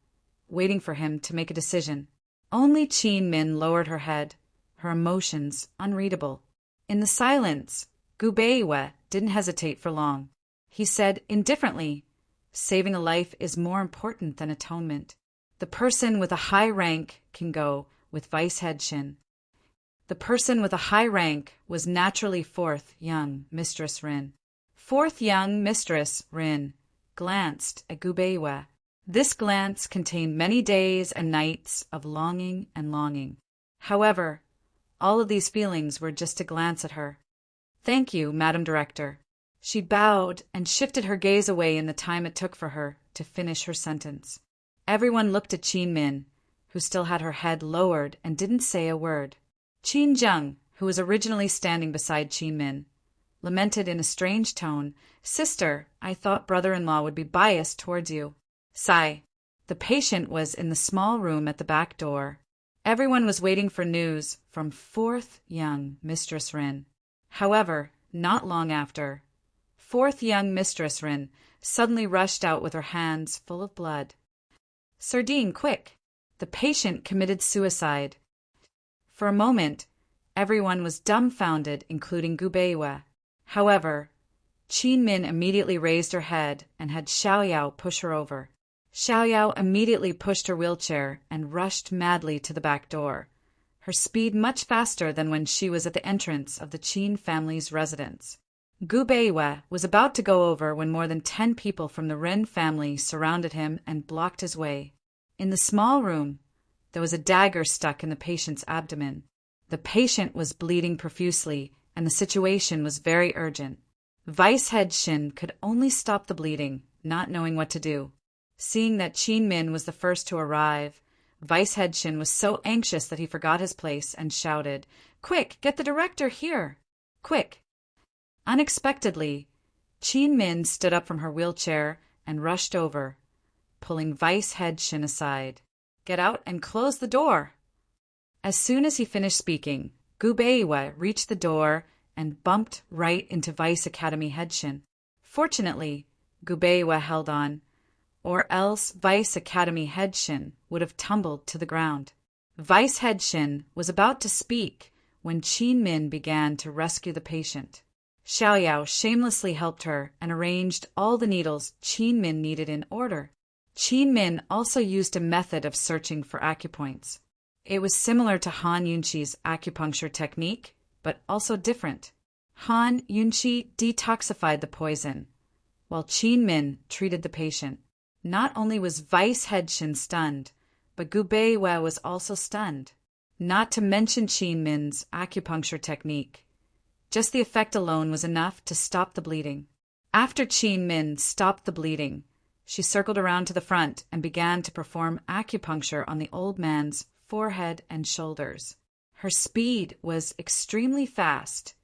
waiting for him to make a decision. Only Qin Min lowered her head, her emotions unreadable. In the silence, Gu Beiyue didn't hesitate for long. He said indifferently, "Saving a life is more important than atonement. The person with a high rank can go with Vice Head Shin." The person with a high rank was naturally fourth young Mistress Rin. Fourth young Mistress Rin glanced at Gu Beiyue. This glance contained many days and nights of longing and longing. However, all of these feelings were just a glance at her. "Thank you, Madam Director." She bowed and shifted her gaze away in the time it took for her to finish her sentence. Everyone looked at Qin Min, who still had her head lowered and didn't say a word. Qin Zheng, who was originally standing beside Qin Min, lamented in a strange tone, "Sister, I thought brother-in-law would be biased towards you." Sigh. The patient was in the small room at the back door. Everyone was waiting for news from fourth young Mistress Rin. However, not long after, fourth young Mistress Rin suddenly rushed out with her hands full of blood. "Sardine, quick! The patient committed suicide." For a moment, everyone was dumbfounded, including Gu Beiyue. However, Qin Min immediately raised her head and had Xiaoyao push her over. Xiaoyao immediately pushed her wheelchair and rushed madly to the back door, her speed much faster than when she was at the entrance of the Qin family's residence. Gu Beiyue was about to go over when more than 10 people from the Ren family surrounded him and blocked his way. In the small room, there was a dagger stuck in the patient's abdomen. The patient was bleeding profusely, and the situation was very urgent. Vice Head Shin could only stop the bleeding, not knowing what to do. Seeing that Qin Min was the first to arrive, Vice Head Shin was so anxious that he forgot his place and shouted, "Quick, get the director here! Quick!" Unexpectedly, Qin Min stood up from her wheelchair and rushed over, pulling Vice Head Shin aside. "Get out and close the door!" As soon as he finished speaking, Gu Beiyue reached the door and bumped right into Vice Academy Head Shin. Fortunately, Gu Beiyue held on, or else Vice Academy Head Shin would have tumbled to the ground. Vice Head Shin was about to speak when Qin Min began to rescue the patient. Xiaoyao shamelessly helped her and arranged all the needles Qin Min needed in order. Qin Min also used a method of searching for acupoints. It was similar to Han Yunqi's acupuncture technique, but also different. Han Yunqi detoxified the poison, while Qin Min treated the patient. Not only was Vice Head Shin stunned, but Gu Beiyue was also stunned. Not to mention Qin Min's acupuncture technique. Just the effect alone was enough to stop the bleeding. After Qin Min stopped the bleeding, she circled around to the front and began to perform acupuncture on the old man's forehead and shoulders. Her speed was extremely fast,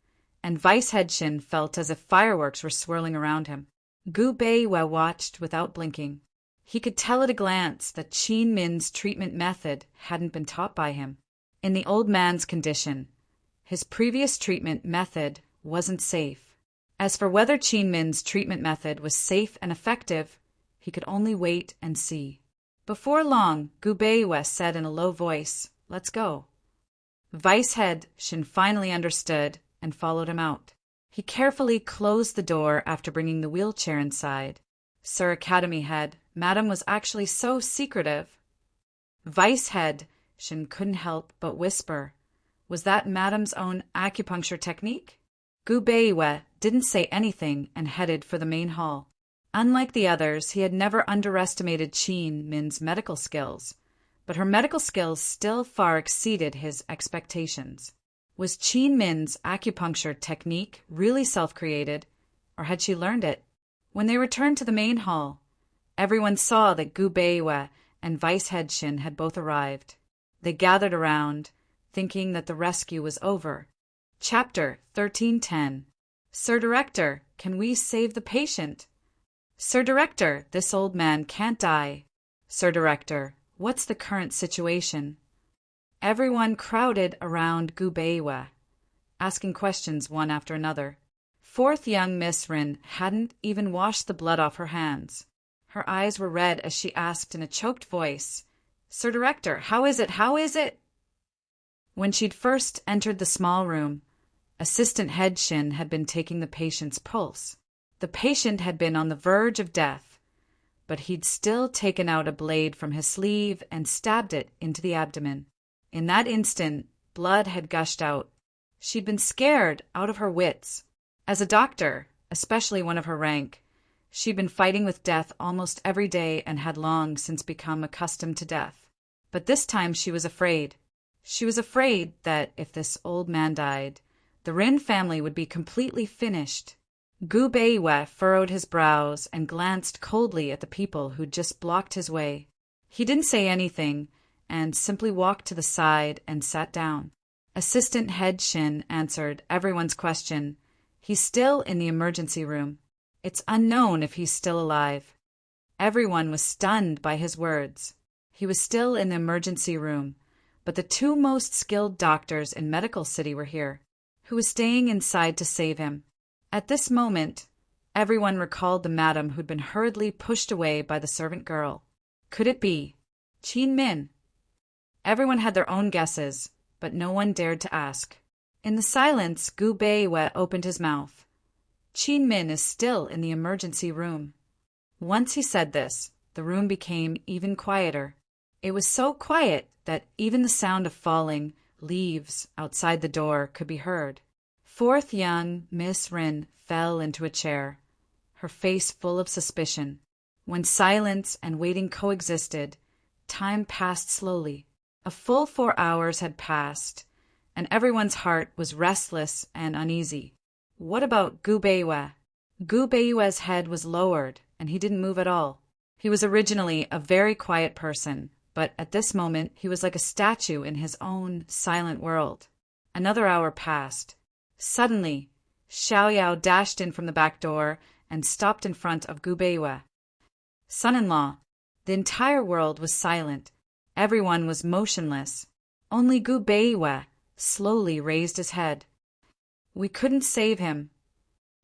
and Vice Head Shin felt as if fireworks were swirling around him. Gu Beiwa watched without blinking. He could tell at a glance that Qin Min's treatment method hadn't been taught by him. In the old man's condition, his previous treatment method wasn't safe. As for whether Qin Min's treatment method was safe and effective, he could only wait and see. Before long, Gu Beiwa said in a low voice, "Let's go." Vice Head Shin finally understood and followed him out. He carefully closed the door after bringing the wheelchair inside. Sir Academy Head, Madam was actually so secretive. Vice Head Shin couldn't help but whisper, was that Madam's own acupuncture technique? Gu Beiwa didn't say anything and headed for the main hall. Unlike the others, he had never underestimated Qin Min's medical skills, but her medical skills still far exceeded his expectations. Was Qin Min's acupuncture technique really self-created, or had she learned it? When they returned to the main hall, everyone saw that Gu Beiwa and Vice Head Shin had both arrived. They gathered around, thinking that the rescue was over. Chapter 1310. Sir Director, can we save the patient? Sir Director, this old man can't die. Sir Director, what's the current situation? Everyone crowded around Gu Beiwa, asking questions one after another. Fourth young Miss Rin hadn't even washed the blood off her hands. Her eyes were red as she asked in a choked voice, "Sir Director, how is it? How is it?" When she'd first entered the small room, Assistant Head Shin had been taking the patient's pulse. The patient had been on the verge of death, but he'd still taken out a blade from his sleeve and stabbed it into the abdomen. In that instant, blood had gushed out. She'd been scared out of her wits. As a doctor, especially one of her rank, she'd been fighting with death almost every day and had long since become accustomed to death. But this time she was afraid. She was afraid that if this old man died, the Rin family would be completely finished. Gu Beiwa furrowed his brows and glanced coldly at the people who'd just blocked his way. He didn't say anything and simply walked to the side and sat down. Assistant Head Shin answered everyone's question. He's still in the emergency room. It's unknown if he's still alive. Everyone was stunned by his words. He was still in the emergency room, but the two most skilled doctors in Medical City were here, who was staying inside to save him. At this moment, everyone recalled the madam who'd been hurriedly pushed away by the servant girl. Could it be Qin Min? Everyone had their own guesses, but no one dared to ask. In the silence, Gu Beiwa opened his mouth. Qin Min is still in the emergency room. Once he said this, the room became even quieter. It was so quiet that even the sound of falling leaves outside the door could be heard. Fourth young Miss Rin fell into a chair, her face full of suspicion. When silence and waiting coexisted, time passed slowly. A full 4 hours had passed, and everyone's heart was restless and uneasy. What about Gu Beiwa? Gu Beiwa's head was lowered, and he didn't move at all. He was originally a very quiet person, but at this moment he was like a statue in his own silent world. Another hour passed. Suddenly, Xiaoyao dashed in from the back door and stopped in front of Gu Beiwa. Son-in-law, the entire world was silent. Everyone was motionless. Only Gu Beiwa slowly raised his head. "We couldn't save him,"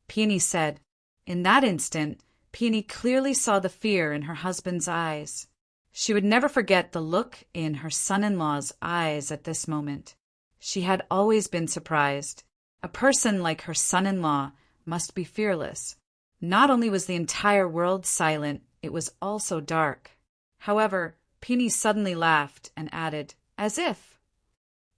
Peony said. In that instant, Peony clearly saw the fear in her husband's eyes. She would never forget the look in her son-in-law's eyes at this moment. She had always been surprised. A person like her son-in-law must be fearless. Not only was the entire world silent, it was also dark. However, Peony suddenly laughed and added, "As if."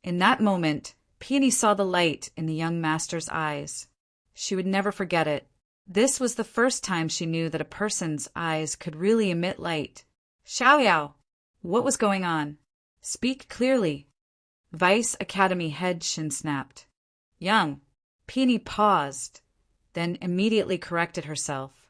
In that moment, Peony saw the light in the young master's eyes. She would never forget it. This was the first time she knew that a person's eyes could really emit light. "Xiaoyao, what was going on? Speak clearly." Vice Academy Head Shin snapped. "Young." Peony paused, then immediately corrected herself.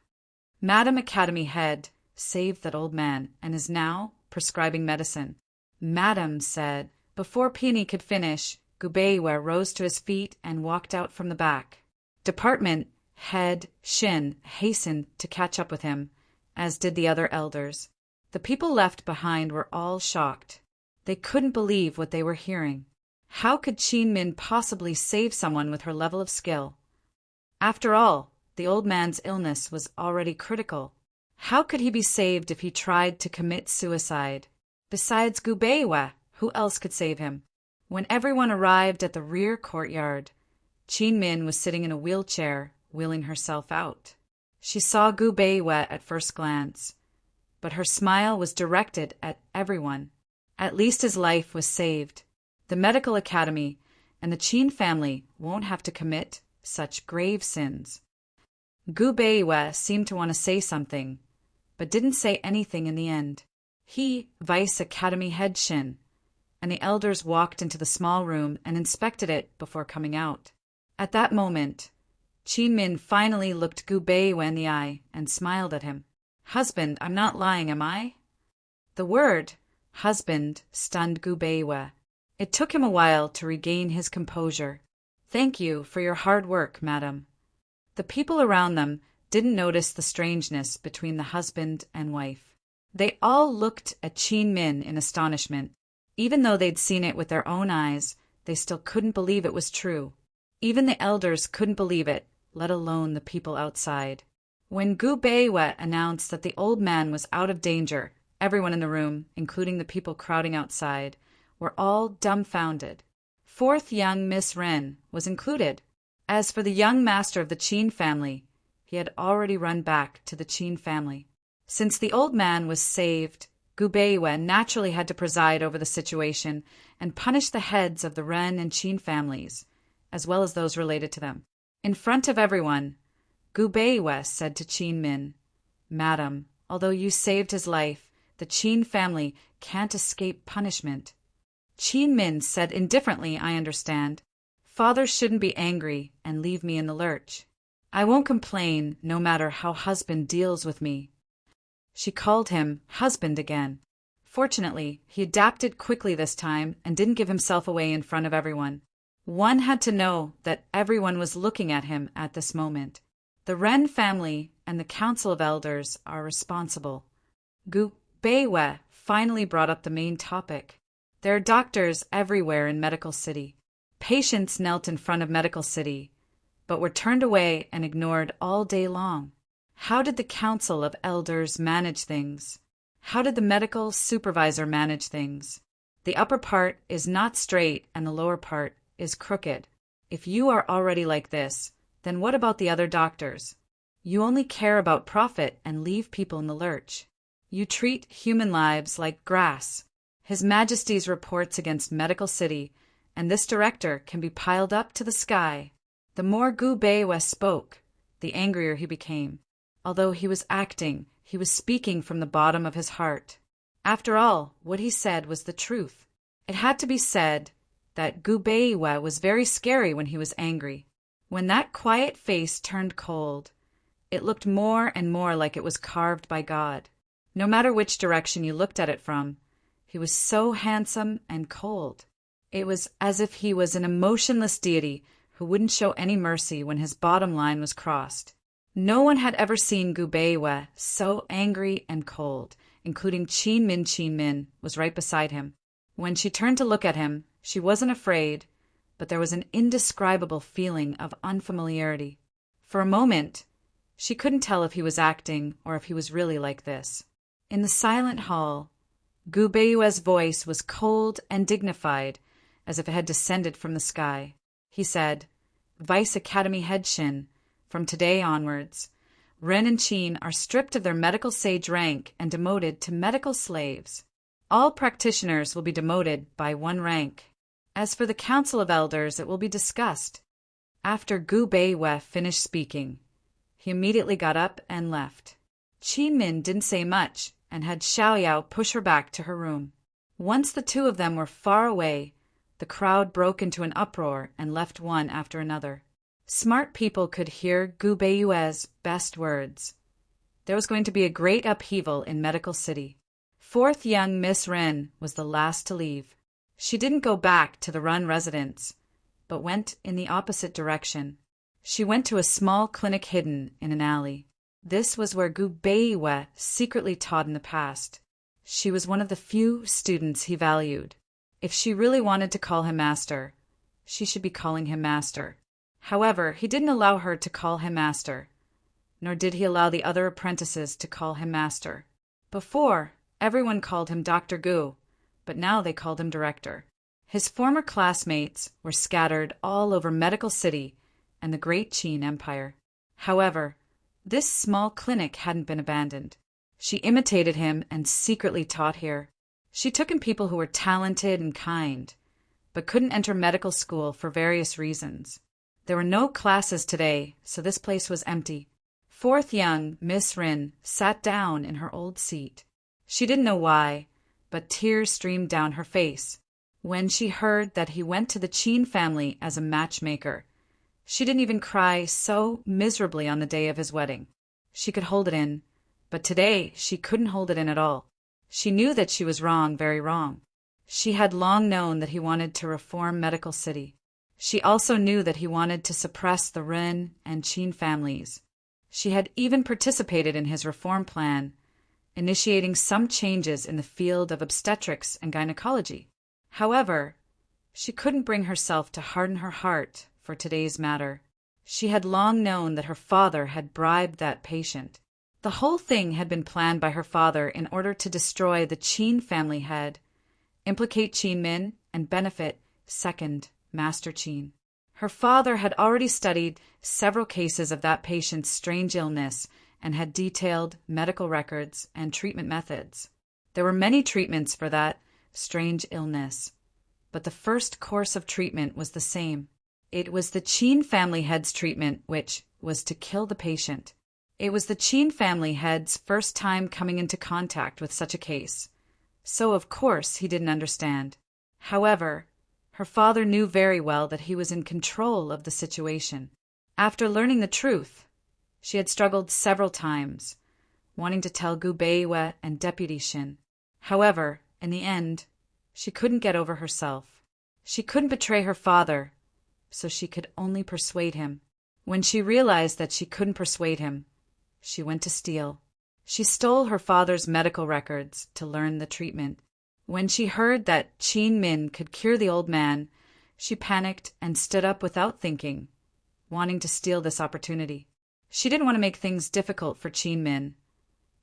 Madam Academy Head saved that old man and is now prescribing medicine. Madam said. Before Peony could finish, Gu Beiwe rose to his feet and walked out from the back. Department head Shin hastened to catch up with him, as did the other elders. The people left behind were all shocked. They couldn't believe what they were hearing. How could Qin Min possibly save someone with her level of skill? After all, the old man's illness was already critical. How could he be saved if he tried to commit suicide? Besides Gu Beiwe, who else could save him? When everyone arrived at the rear courtyard, Qin Min was sitting in a wheelchair, wheeling herself out. She saw Gu Beiwe at first glance, but her smile was directed at everyone. At least his life was saved. The medical academy and the Qin family won't have to commit such grave sins. Gu Beiwe seemed to want to say something, but didn't say anything in the end. He, Vice Academy head Shin, and the elders walked into the small room and inspected it before coming out. At that moment, Qin Min finally looked Gu Beiwe in the eye and smiled at him. "Husband, I'm not lying, am I?" The word, husband, stunned Gu Beiwe. It took him a while to regain his composure. "Thank you for your hard work, madam." The people around them didn't notice the strangeness between the husband and wife. They all looked at Qin Min in astonishment. Even though they'd seen it with their own eyes, they still couldn't believe it was true. Even the elders couldn't believe it, let alone the people outside. When Gu Beiwe announced that the old man was out of danger, everyone in the room, including the people crowding outside, were all dumbfounded. Fourth young Miss Ren was included. As for the young master of the Qin family, he had already run back to the Qin family. Since the old man was saved, Gu Beiwe naturally had to preside over the situation and punish the heads of the Ren and Qin families, as well as those related to them. In front of everyone, Gu Beiwe said to Qin Min, "Madam, although you saved his life, the Qin family can't escape punishment." Qin Min said indifferently, "I understand. Father shouldn't be angry and leave me in the lurch. I won't complain, no matter how husband deals with me." She called him husband again. Fortunately, he adapted quickly this time and didn't give himself away in front of everyone. One had to know that everyone was looking at him at this moment. The Ren family and the Council of Elders are responsible. Gu Beiwe finally brought up the main topic. There are doctors everywhere in Medical City. Patients knelt in front of Medical City, but were turned away and ignored all day long. How did the Council of Elders manage things? How did the medical supervisor manage things? The upper part is not straight and the lower part is crooked. If you are already like this, then what about the other doctors? You only care about profit and leave people in the lurch. You treat human lives like grass. His Majesty's reports against Medical City and this director can be piled up to the sky. The more Gu Beiwe spoke, the angrier he became. Although he was acting, he was speaking from the bottom of his heart. After all, what he said was the truth. It had to be said that Gu Beiwe was very scary when he was angry. When that quiet face turned cold, it looked more and more like it was carved by God. No matter which direction you looked at it from, he was so handsome and cold. It was as if he was an emotionless deity who wouldn't show any mercy when his bottom line was crossed. No one had ever seen Gu Beiwe so angry and cold, including Qin Min. Qin Min was right beside him. When she turned to look at him, she wasn't afraid, but there was an indescribable feeling of unfamiliarity. For a moment, she couldn't tell if he was acting or if he was really like this. In the silent hall, Gu Beiwe's voice was cold and dignified, as if it had descended from the sky. He said, "Vice Academy head Shin, from today onwards, Ren and Qin are stripped of their medical sage rank and demoted to medical slaves. All practitioners will be demoted by 1 rank. As for the Council of Elders, it will be discussed." After Gu Beiwe finished speaking, he immediately got up and left. Qin Min didn't say much and had Xiaoyao push her back to her room. Once the two of them were far away, the crowd broke into an uproar and left one after another. Smart people could hear Gu Beiwe's best words. There was going to be a great upheaval in Medical City. Fourth young Miss Ren was the last to leave. She didn't go back to the Run residence, but went in the opposite direction. She went to a small clinic hidden in an alley. This was where Gu Beiwe secretly taught in the past. She was one of the few students he valued. If she really wanted to call him master, she should be calling him master. However, he didn't allow her to call him master, nor did he allow the other apprentices to call him master. Before, everyone called him Dr. Gu, but now they called him director. His former classmates were scattered all over Medical City and the Great Qin Empire. However, this small clinic hadn't been abandoned. She imitated him and secretly taught here. She took in people who were talented and kind, but couldn't enter medical school for various reasons. There were no classes today, so this place was empty. Fourth young Miss Rin sat down in her old seat. She didn't know why, but tears streamed down her face when she heard that he went to the Qin family as a matchmaker. She didn't even cry so miserably on the day of his wedding. She could hold it in, but today she couldn't hold it in at all. She knew that she was wrong, very wrong. She had long known that he wanted to reform Medical City. She also knew that he wanted to suppress the Ren and Qin families. She had even participated in his reform plan, initiating some changes in the field of obstetrics and gynecology. However, she couldn't bring herself to harden her heart for today's matter. She had long known that her father had bribed that patient. The whole thing had been planned by her father in order to destroy the Qin family head, implicate Qin Min, and benefit second Master Qin. Her father had already studied several cases of that patient's strange illness and had detailed medical records and treatment methods. There were many treatments for that strange illness, but the first course of treatment was the same. It was the Qin family head's treatment, which was to kill the patient. It was the Qin family head's first time coming into contact with such a case, so of course he didn't understand. However, her father knew very well that he was in control of the situation. After learning the truth, she had struggled several times, wanting to tell Gu Beiwe and Deputy Shin. However, in the end, she couldn't get over herself. She couldn't betray her father, so she could only persuade him. When she realized that she couldn't persuade him, she went to steal. She stole her father's medical records to learn the treatment. When she heard that Qin Min could cure the old man, she panicked and stood up without thinking, wanting to steal this opportunity. She didn't want to make things difficult for Qin Min,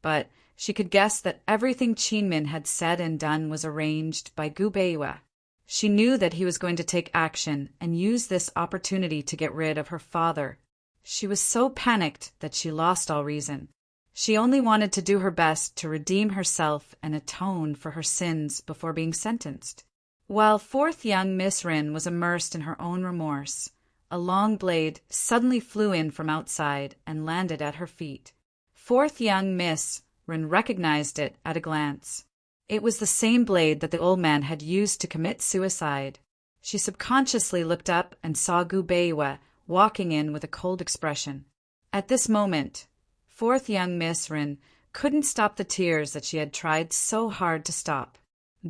but she could guess that everything Qin Min had said and done was arranged by Gu Beiwe. She knew that he was going to take action and use this opportunity to get rid of her father. She was so panicked that she lost all reason. She only wanted to do her best to redeem herself and atone for her sins before being sentenced. While fourth young Miss Rin was immersed in her own remorse, a long blade suddenly flew in from outside and landed at her feet. Fourth young Miss Rin recognized it at a glance. It was the same blade that the old man had used to commit suicide. She subconsciously looked up and saw Gu Beiwe walking in with a cold expression. At this moment, fourth young Miss Rin couldn't stop the tears that she had tried so hard to stop.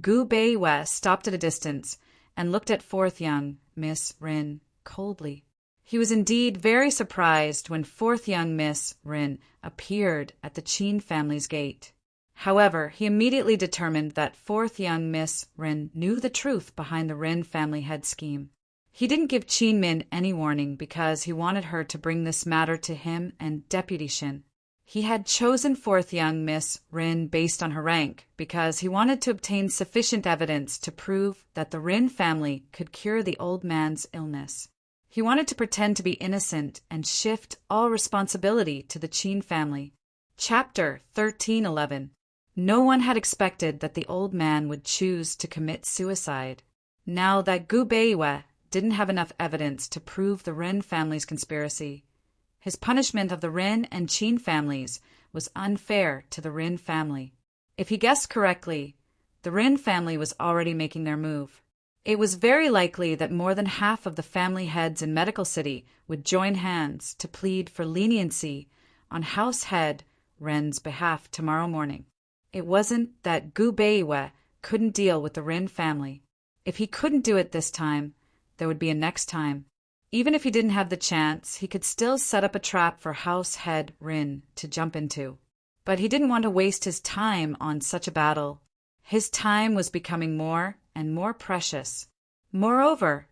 Gu Beiwe stopped at a distance and looked at fourth young Miss Rin coldly. He was indeed very surprised when fourth young Miss Rin appeared at the Qin family's gate. However, he immediately determined that fourth young Miss Rin knew the truth behind the Rin family head scheme. He didn't give Qin Min any warning because he wanted her to bring this matter to him and Deputy Shin. He had chosen fourth young Miss Rin based on her rank because he wanted to obtain sufficient evidence to prove that the Rin family could cure the old man's illness. He wanted to pretend to be innocent and shift all responsibility to the Qin family. Chapter 1311. No one had expected that the old man would choose to commit suicide. Now that Gu Beiwe didn't have enough evidence to prove the Rin family's conspiracy, his punishment of the Rin and Qin families was unfair to the Rin family. If he guessed correctly, the Rin family was already making their move. It was very likely that more than half of the family heads in Medical City would join hands to plead for leniency on House Head Ren's behalf tomorrow morning. It wasn't that Gu Beiwe couldn't deal with the Rin family. If he couldn't do it this time, there would be a next time. Even if he didn't have the chance, he could still set up a trap for House Head Rin to jump into. But he didn't want to waste his time on such a battle. His time was becoming more and more precious. Moreover,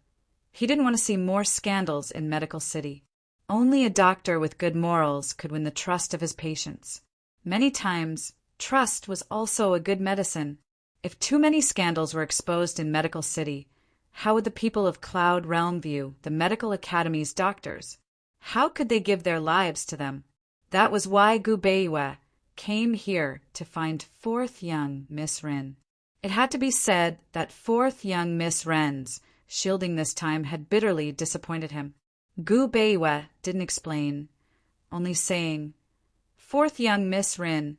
he didn't want to see more scandals in Medical City. Only a doctor with good morals could win the trust of his patients. Many times, trust was also a good medicine. If too many scandals were exposed in Medical City, how would the people of Cloud Realm view the Medical Academy's doctors? How could they give their lives to them? That was why Gu Beiwe came here to find fourth young Miss Rin. It had to be said that fourth young Miss Ren's shielding this time had bitterly disappointed him. Gu Beiwe didn't explain, only saying, "Fourth young Miss Rin,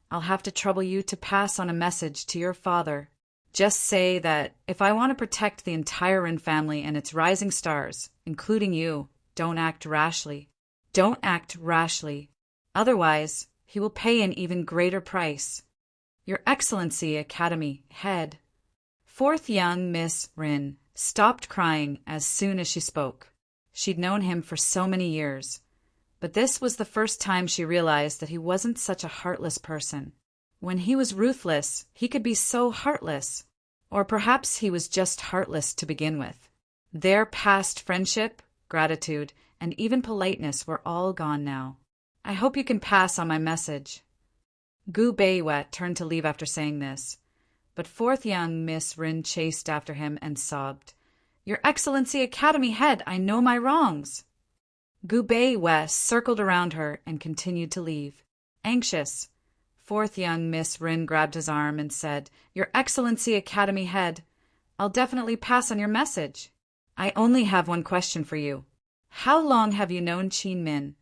I'll have to trouble you to pass on a message to your father. Just say that if I want to protect the entire Rin family and its rising stars, including you, don't act rashly. Don't act rashly. Otherwise, he will pay an even greater price. Your Excellency Academy Head." Fourth young Miss Rin stopped crying as soon as she spoke. She'd known him for so many years, but this was the first time she realized that he wasn't such a heartless person. When he was ruthless, he could be so heartless. Or perhaps he was just heartless to begin with. Their past friendship, gratitude, and even politeness were all gone now. "I hope you can pass on my message." Gu Beiwe turned to leave after saying this, but fourth young Miss Rin chased after him and sobbed, "Your Excellency Academy Head, I know my wrongs." Gu Beiwe circled around her and continued to leave. Anxious, fourth young Miss Rin grabbed his arm and said, "Your Excellency Academy Head, I'll definitely pass on your message. I only have one question for you. How long have you known Qin Min?"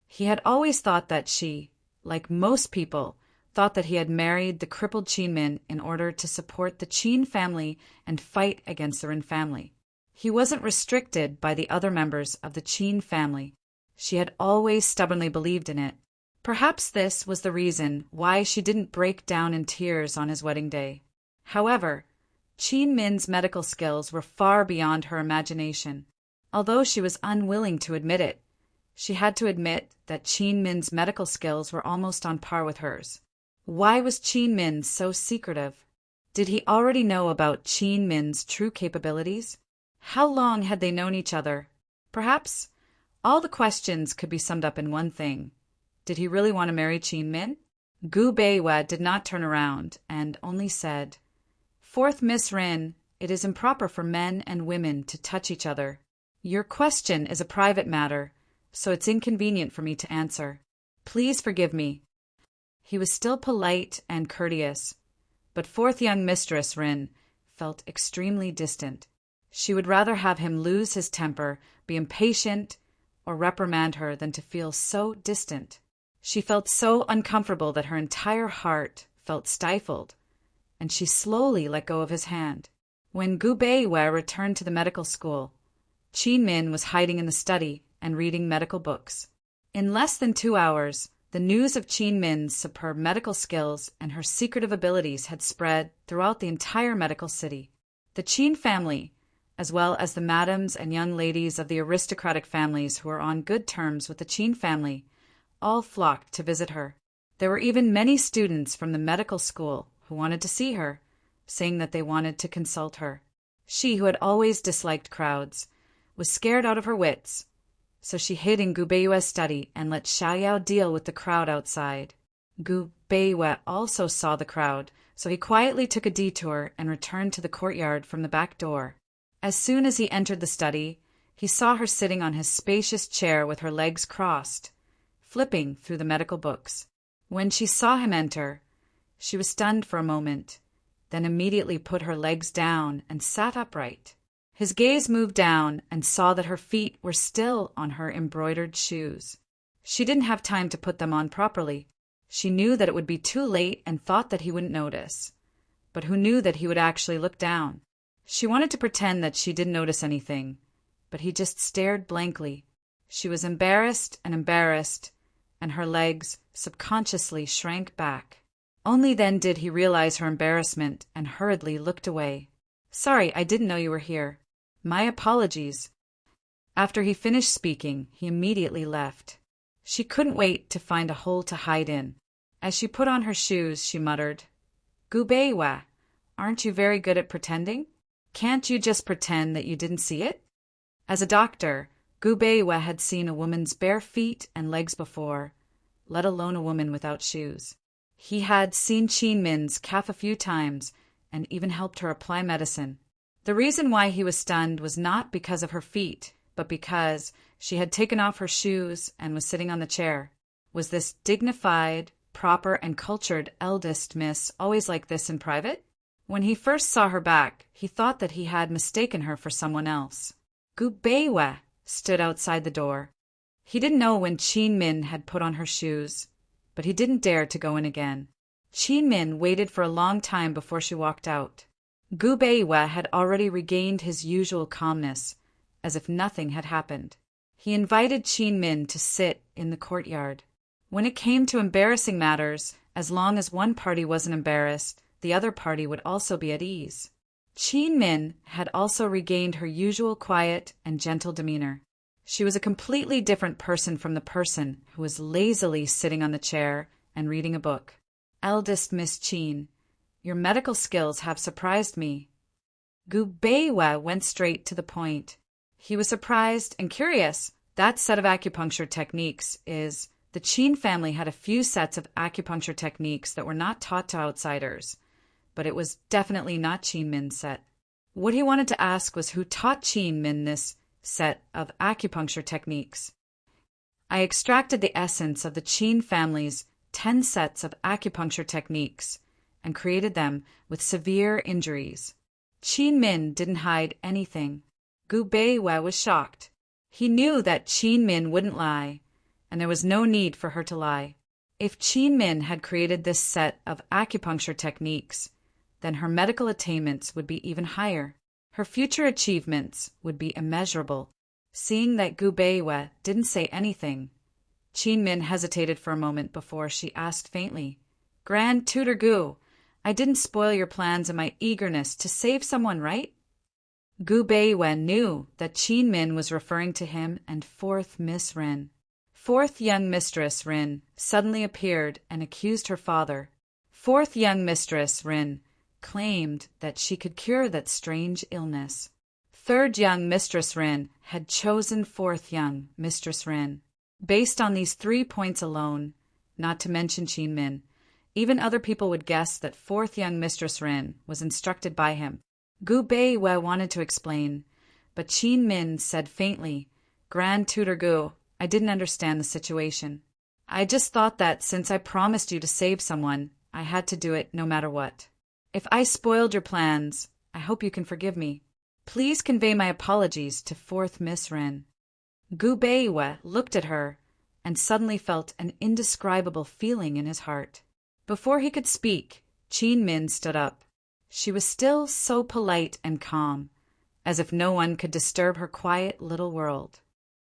He had always thought that she, like most people, thought that he had married the crippled Qin Min in order to support the Qin family and fight against the Rin family. He wasn't restricted by the other members of the Qin family. She had always stubbornly believed in it. Perhaps this was the reason why she didn't break down in tears on his wedding day. However, Qin Min's medical skills were far beyond her imagination. Although she was unwilling to admit it, she had to admit that Qin Min's medical skills were almost on par with hers. Why was Qin Min so secretive? Did he already know about Qin Min's true capabilities? How long had they known each other? Perhaps all the questions could be summed up in one thing. Did he really want to marry Qin Min? Gu Beiwe did not turn around and only said, "Fourth Miss Rin, it is improper for men and women to touch each other. Your question is a private matter, so it's inconvenient for me to answer. Please forgive me." He was still polite and courteous, but fourth young Mistress Rin felt extremely distant. She would rather have him lose his temper, be impatient, or reprimand her than to feel so distant. She felt so uncomfortable that her entire heart felt stifled, and she slowly let go of his hand. When Gu Beiwe returned to the medical school, Qin Min was hiding in the study and reading medical books. In less than 2 hours, the news of Qin Min's superb medical skills and her secretive abilities had spread throughout the entire medical city. The Qin family, as well as the madams and young ladies of the aristocratic families who were on good terms with the Qin family, all flocked to visit her. There were even many students from the medical school who wanted to see her, saying that they wanted to consult her. She, who had always disliked crowds, was scared out of her wits, so she hid in Gu Beiwe's study and let Xiaoyao deal with the crowd outside. Gu Beiwe also saw the crowd, so he quietly took a detour and returned to the courtyard from the back door. As soon as he entered the study, he saw her sitting on his spacious chair with her legs crossed, flipping through the medical books. When she saw him enter, she was stunned for a moment, then immediately put her legs down and sat upright. His gaze moved down and saw that her feet were still on her embroidered shoes. She didn't have time to put them on properly. She knew that it would be too late and thought that he wouldn't notice. But who knew that he would actually look down? She wanted to pretend that she didn't notice anything, but he just stared blankly. She was embarrassed, and her legs subconsciously shrank back. Only then did he realize her embarrassment and hurriedly looked away. Sorry, I didn't know you were here. My apologies. After he finished speaking, he immediately left. She couldn't wait to find a hole to hide in. As she put on her shoes, she muttered, Gubeiwa, aren't you very good at pretending? Can't you just pretend that you didn't see it? As a doctor, Gubeiwa had seen a woman's bare feet and legs before, let alone a woman without shoes. He had seen Qin Min's calf a few times and even helped her apply medicine. The reason why he was stunned was not because of her feet, but because she had taken off her shoes and was sitting on the chair. Was this dignified, proper, and cultured eldest miss always like this in private? When he first saw her back, he thought that he had mistaken her for someone else. Gubeiwa stood outside the door. He didn't know when Qin Min had put on her shoes, but he didn't dare to go in again. Qin Min waited for a long time before she walked out. Gubeiwa had already regained his usual calmness, as if nothing had happened. He invited Qin Min to sit in the courtyard. When it came to embarrassing matters, as long as one party wasn't embarrassed, the other party would also be at ease. Qin Min had also regained her usual quiet and gentle demeanor. She was a completely different person from the person who was lazily sitting on the chair and reading a book. Eldest Miss Qin, your medical skills have surprised me. Gubeiwa went straight to the point. He was surprised and curious. That set of acupuncture techniques is... The Qin family had a few sets of acupuncture techniques that were not taught to outsiders, but it was definitely not Qin Min's set. What he wanted to ask was who taught Qin Min this set of acupuncture techniques. I extracted the essence of the Qin family's 10 sets of acupuncture techniques and created them with severe injuries. Qin Min didn't hide anything. Gubeiwa was shocked. He knew that Qin Min wouldn't lie, and there was no need for her to lie. If Qin Min had created this set of acupuncture techniques, then her medical attainments would be even higher. Her future achievements would be immeasurable. Seeing that Gubeiwa didn't say anything, Qin Min hesitated for a moment before she asked faintly, Grand Tutor Gu, I didn't spoil your plans in my eagerness to save someone, right? Gubeiwa knew that Qin Min was referring to him and fourth Miss Rin. Fourth young Mistress Rin suddenly appeared and accused her father. Fourth young Mistress Rin claimed that she could cure that strange illness. Third young Mistress Rin had chosen fourth young Mistress Rin. Based on these 3 points alone, not to mention Qin Min, even other people would guess that fourth young Mistress Rin was instructed by him. Gubeiwa wanted to explain, but Qin Min said faintly, Grand Tutor Gu, I didn't understand the situation. I just thought that since I promised you to save someone, I had to do it no matter what. If I spoiled your plans, I hope you can forgive me. Please convey my apologies to fourth Miss Rin. Gubeiwa looked at her and suddenly felt an indescribable feeling in his heart. Before he could speak, Qin Min stood up. She was still so polite and calm, as if no one could disturb her quiet little world.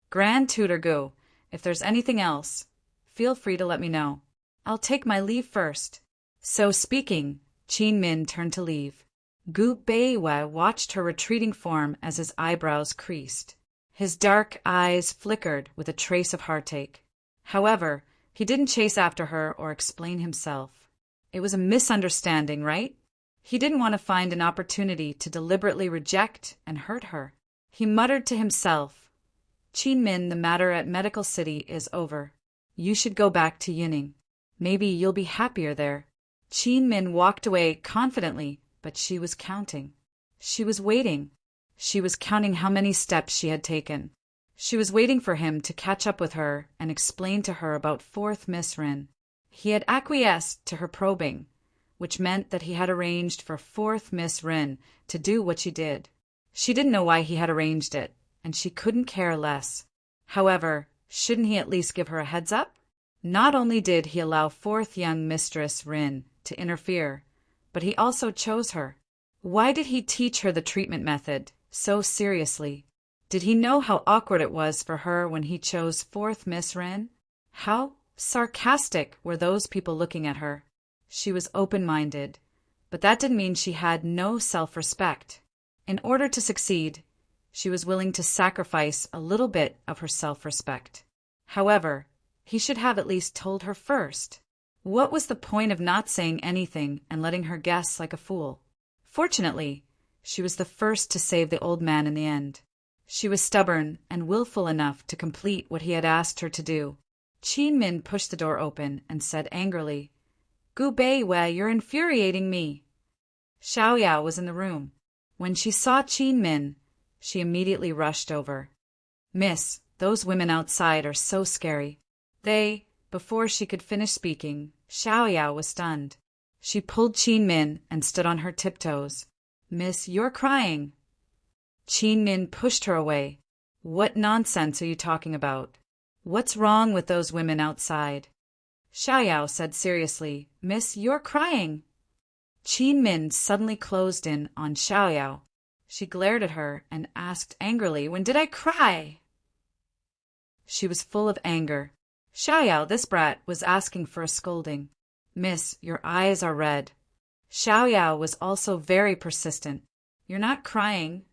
Grand Tutor Gu, if there's anything else, feel free to let me know. I'll take my leave first. So speaking, Qin Min turned to leave. Gubeiwa watched her retreating form as his eyebrows creased. His dark eyes flickered with a trace of heartache. However, he didn't chase after her or explain himself. It was a misunderstanding, right? He didn't want to find an opportunity to deliberately reject and hurt her. He muttered to himself, Qin Min, the matter at Medical City is over. You should go back to Yining. Maybe you'll be happier there. Qin Min walked away confidently, but she was counting. She was waiting. She was counting how many steps she had taken. She was waiting for him to catch up with her and explain to her about fourth Miss Rin. He had acquiesced to her probing, which meant that he had arranged for fourth Miss Rin to do what she did. She didn't know why he had arranged it, and she couldn't care less. However, shouldn't he at least give her a heads up? Not only did he allow fourth young Mistress Rin to interfere, but he also chose her. Why did he teach her the treatment method so seriously? Did he know how awkward it was for her when he chose fourth Miss Rin? How sarcastic were those people looking at her? She was open-minded, but that didn't mean she had no self-respect. In order to succeed, she was willing to sacrifice a little bit of her self-respect. However, he should have at least told her first. What was the point of not saying anything and letting her guess like a fool? Fortunately, she was the first to save the old man in the end. She was stubborn and willful enough to complete what he had asked her to do. Qin Min pushed the door open and said angrily, "Gu Beiwei, you're infuriating me." Xiaoyao was in the room. When she saw Qin Min, she immediately rushed over. "Miss, those women outside are so scary." Before she could finish speaking, Xiaoyao was stunned. She pulled Qin Min and stood on her tiptoes. "Miss, you're crying." Qin Min pushed her away. "What nonsense are you talking about? What's wrong with those women outside?" Xiaoyao said seriously, "Miss, you're crying." Qin Min suddenly closed in on Xiaoyao. She glared at her and asked angrily, "When did I cry?" She was full of anger. "Xiaoyao, this brat was asking for a scolding." "Miss, your eyes are red." Xiaoyao was also very persistent. "You're not crying."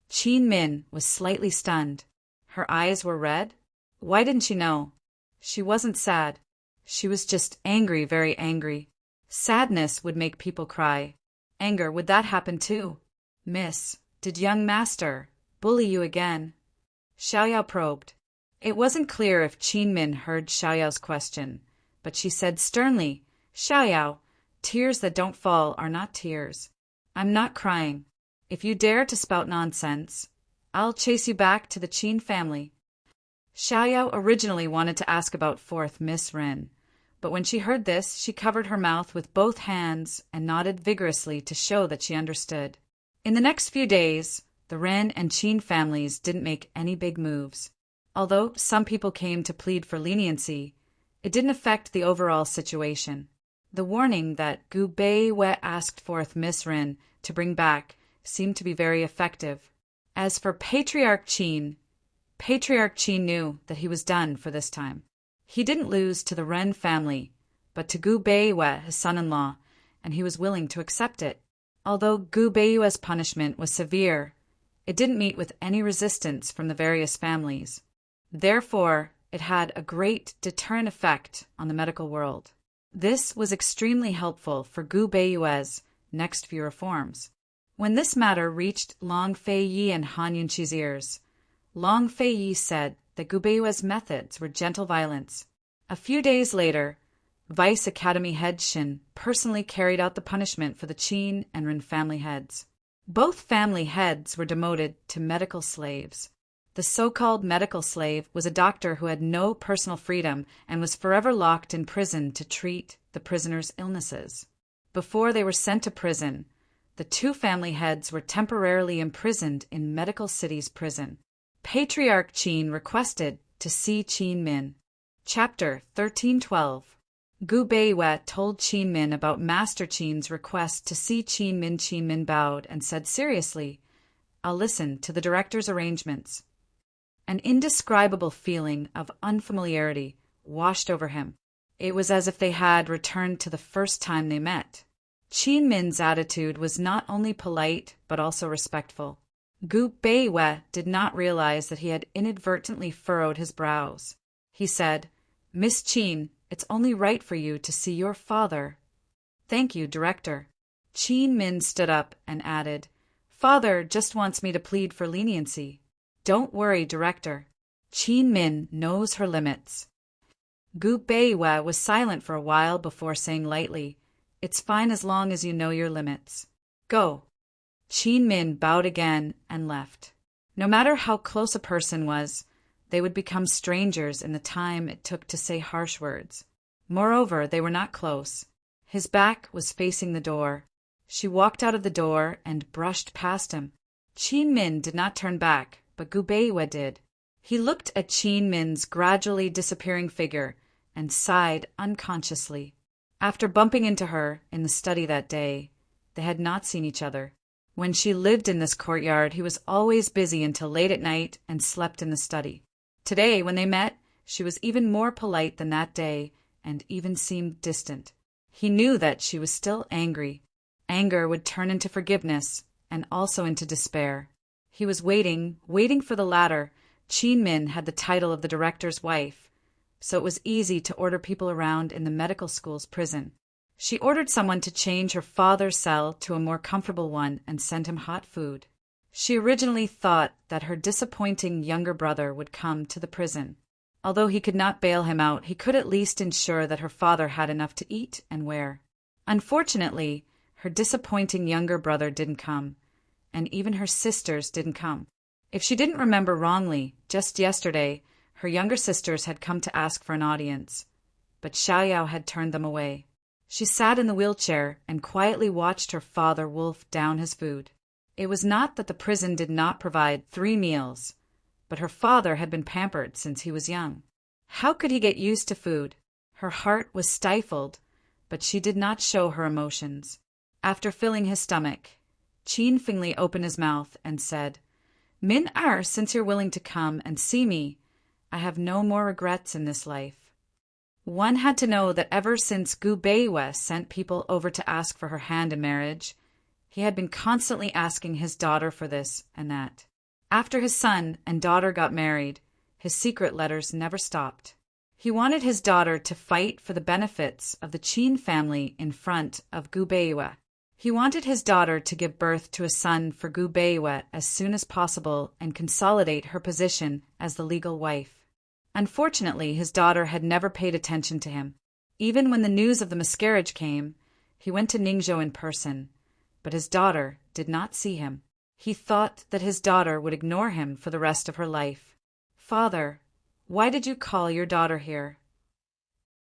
Qin Min was slightly stunned. Her eyes were red? Why didn't she know? She wasn't sad. She was just angry, very angry. Sadness would make people cry. Anger, would that happen too? "Miss, did young master bully you again?" Xiaoyao probed. It wasn't clear if Qin Min heard Xiaoyao's question, but she said sternly, "Xiaoyao, tears that don't fall are not tears. I'm not crying. If you dare to spout nonsense, I'll chase you back to the Qin family." Xiaoyao originally wanted to ask about fourth Miss Ren, but when she heard this, she covered her mouth with both hands and nodded vigorously to show that she understood. In the next few days, the Ren and Qin families didn't make any big moves. Although some people came to plead for leniency, it didn't affect the overall situation. The warning that Gu Beiwei asked fourth Miss Ren to bring back seemed to be very effective. As for Patriarch Qin knew that he was done for this time. He didn't lose to the Ren family, but to Gu Beiwei, his son-in-law, and he was willing to accept it. Although Gu Beiwei's punishment was severe, it didn't meet with any resistance from the various families. Therefore, it had a great deterrent effect on the medical world. This was extremely helpful for Gu Beiwei's next few reforms. When this matter reached Long Feiyi and Han Yunqi's ears, Long Feiyi said that Gu Beiwei's methods were gentle violence. A few days later, Vice Academy head Shin personally carried out the punishment for the Qin and Ren family heads. Both family heads were demoted to medical slaves. The so-called medical slave was a doctor who had no personal freedom and was forever locked in prison to treat the prisoners' illnesses. Before they were sent to prison, the two family heads were temporarily imprisoned in Medical City's prison. Patriarch Qin requested to see Qin Min. Chapter 1312. Gu Beiwei told Qin Min about Master Qin's request to see Qin Min. Qin Min bowed and said seriously, "I'll listen to the director's arrangements." An indescribable feeling of unfamiliarity washed over him. It was as if they had returned to the first time they met. Qin Min's attitude was not only polite but also respectful. Gu Beiwei did not realize that he had inadvertently furrowed his brows. He said, "Miss Qin, it's only right for you to see your father." "Thank you, Director." Qin Min stood up and added, "Father just wants me to plead for leniency." "Don't worry, Director. Qin Min knows her limits." Gu Beiwei was silent for a while before saying lightly, "It's fine as long as you know your limits. Go." Qin Min bowed again and left. No matter how close a person was, they would become strangers in the time it took to say harsh words. Moreover, they were not close. His back was facing the door. She walked out of the door and brushed past him. Qin Min did not turn back, but Gu Beiwei did. He looked at Qin Min's gradually disappearing figure and sighed unconsciously. After bumping into her in the study that day, they had not seen each other. When she lived in this courtyard, he was always busy until late at night and slept in the study. Today, when they met, she was even more polite than that day and even seemed distant. He knew that she was still angry. Anger would turn into forgiveness, and also into despair. He was waiting for the latter. Qin Min had the title of the director's wife, so it was easy to order people around in the medical school's prison. She ordered someone to change her father's cell to a more comfortable one and send him hot food. She originally thought that her disappointing younger brother would come to the prison. Although he could not bail him out, he could at least ensure that her father had enough to eat and wear. Unfortunately, her disappointing younger brother didn't come, and even her sisters didn't come. If she didn't remember wrongly, just yesterday, her younger sisters had come to ask for an audience, but Xiaoyao had turned them away. She sat in the wheelchair and quietly watched her father wolf down his food. It was not that the prison did not provide 3 meals, but her father had been pampered since he was young. How could he get used to food? Her heart was stifled, but she did not show her emotions. After filling his stomach, Qin Fengli opened his mouth and said, "Min Er, since you're willing to come and see me, I have no more regrets in this life." One had to know that ever since Gu Beiwe sent people over to ask for her hand in marriage, he had been constantly asking his daughter for this and that. After his son and daughter got married, his secret letters never stopped. He wanted his daughter to fight for the benefits of the Qin family in front of Gu Beiwe. He wanted his daughter to give birth to a son for Gu Beiwe as soon as possible and consolidate her position as the legal wife. Unfortunately, his daughter had never paid attention to him. Even when the news of the miscarriage came, he went to Ningzhou in person, but his daughter did not see him. He thought that his daughter would ignore him for the rest of her life. "Father, why did you call your daughter here?"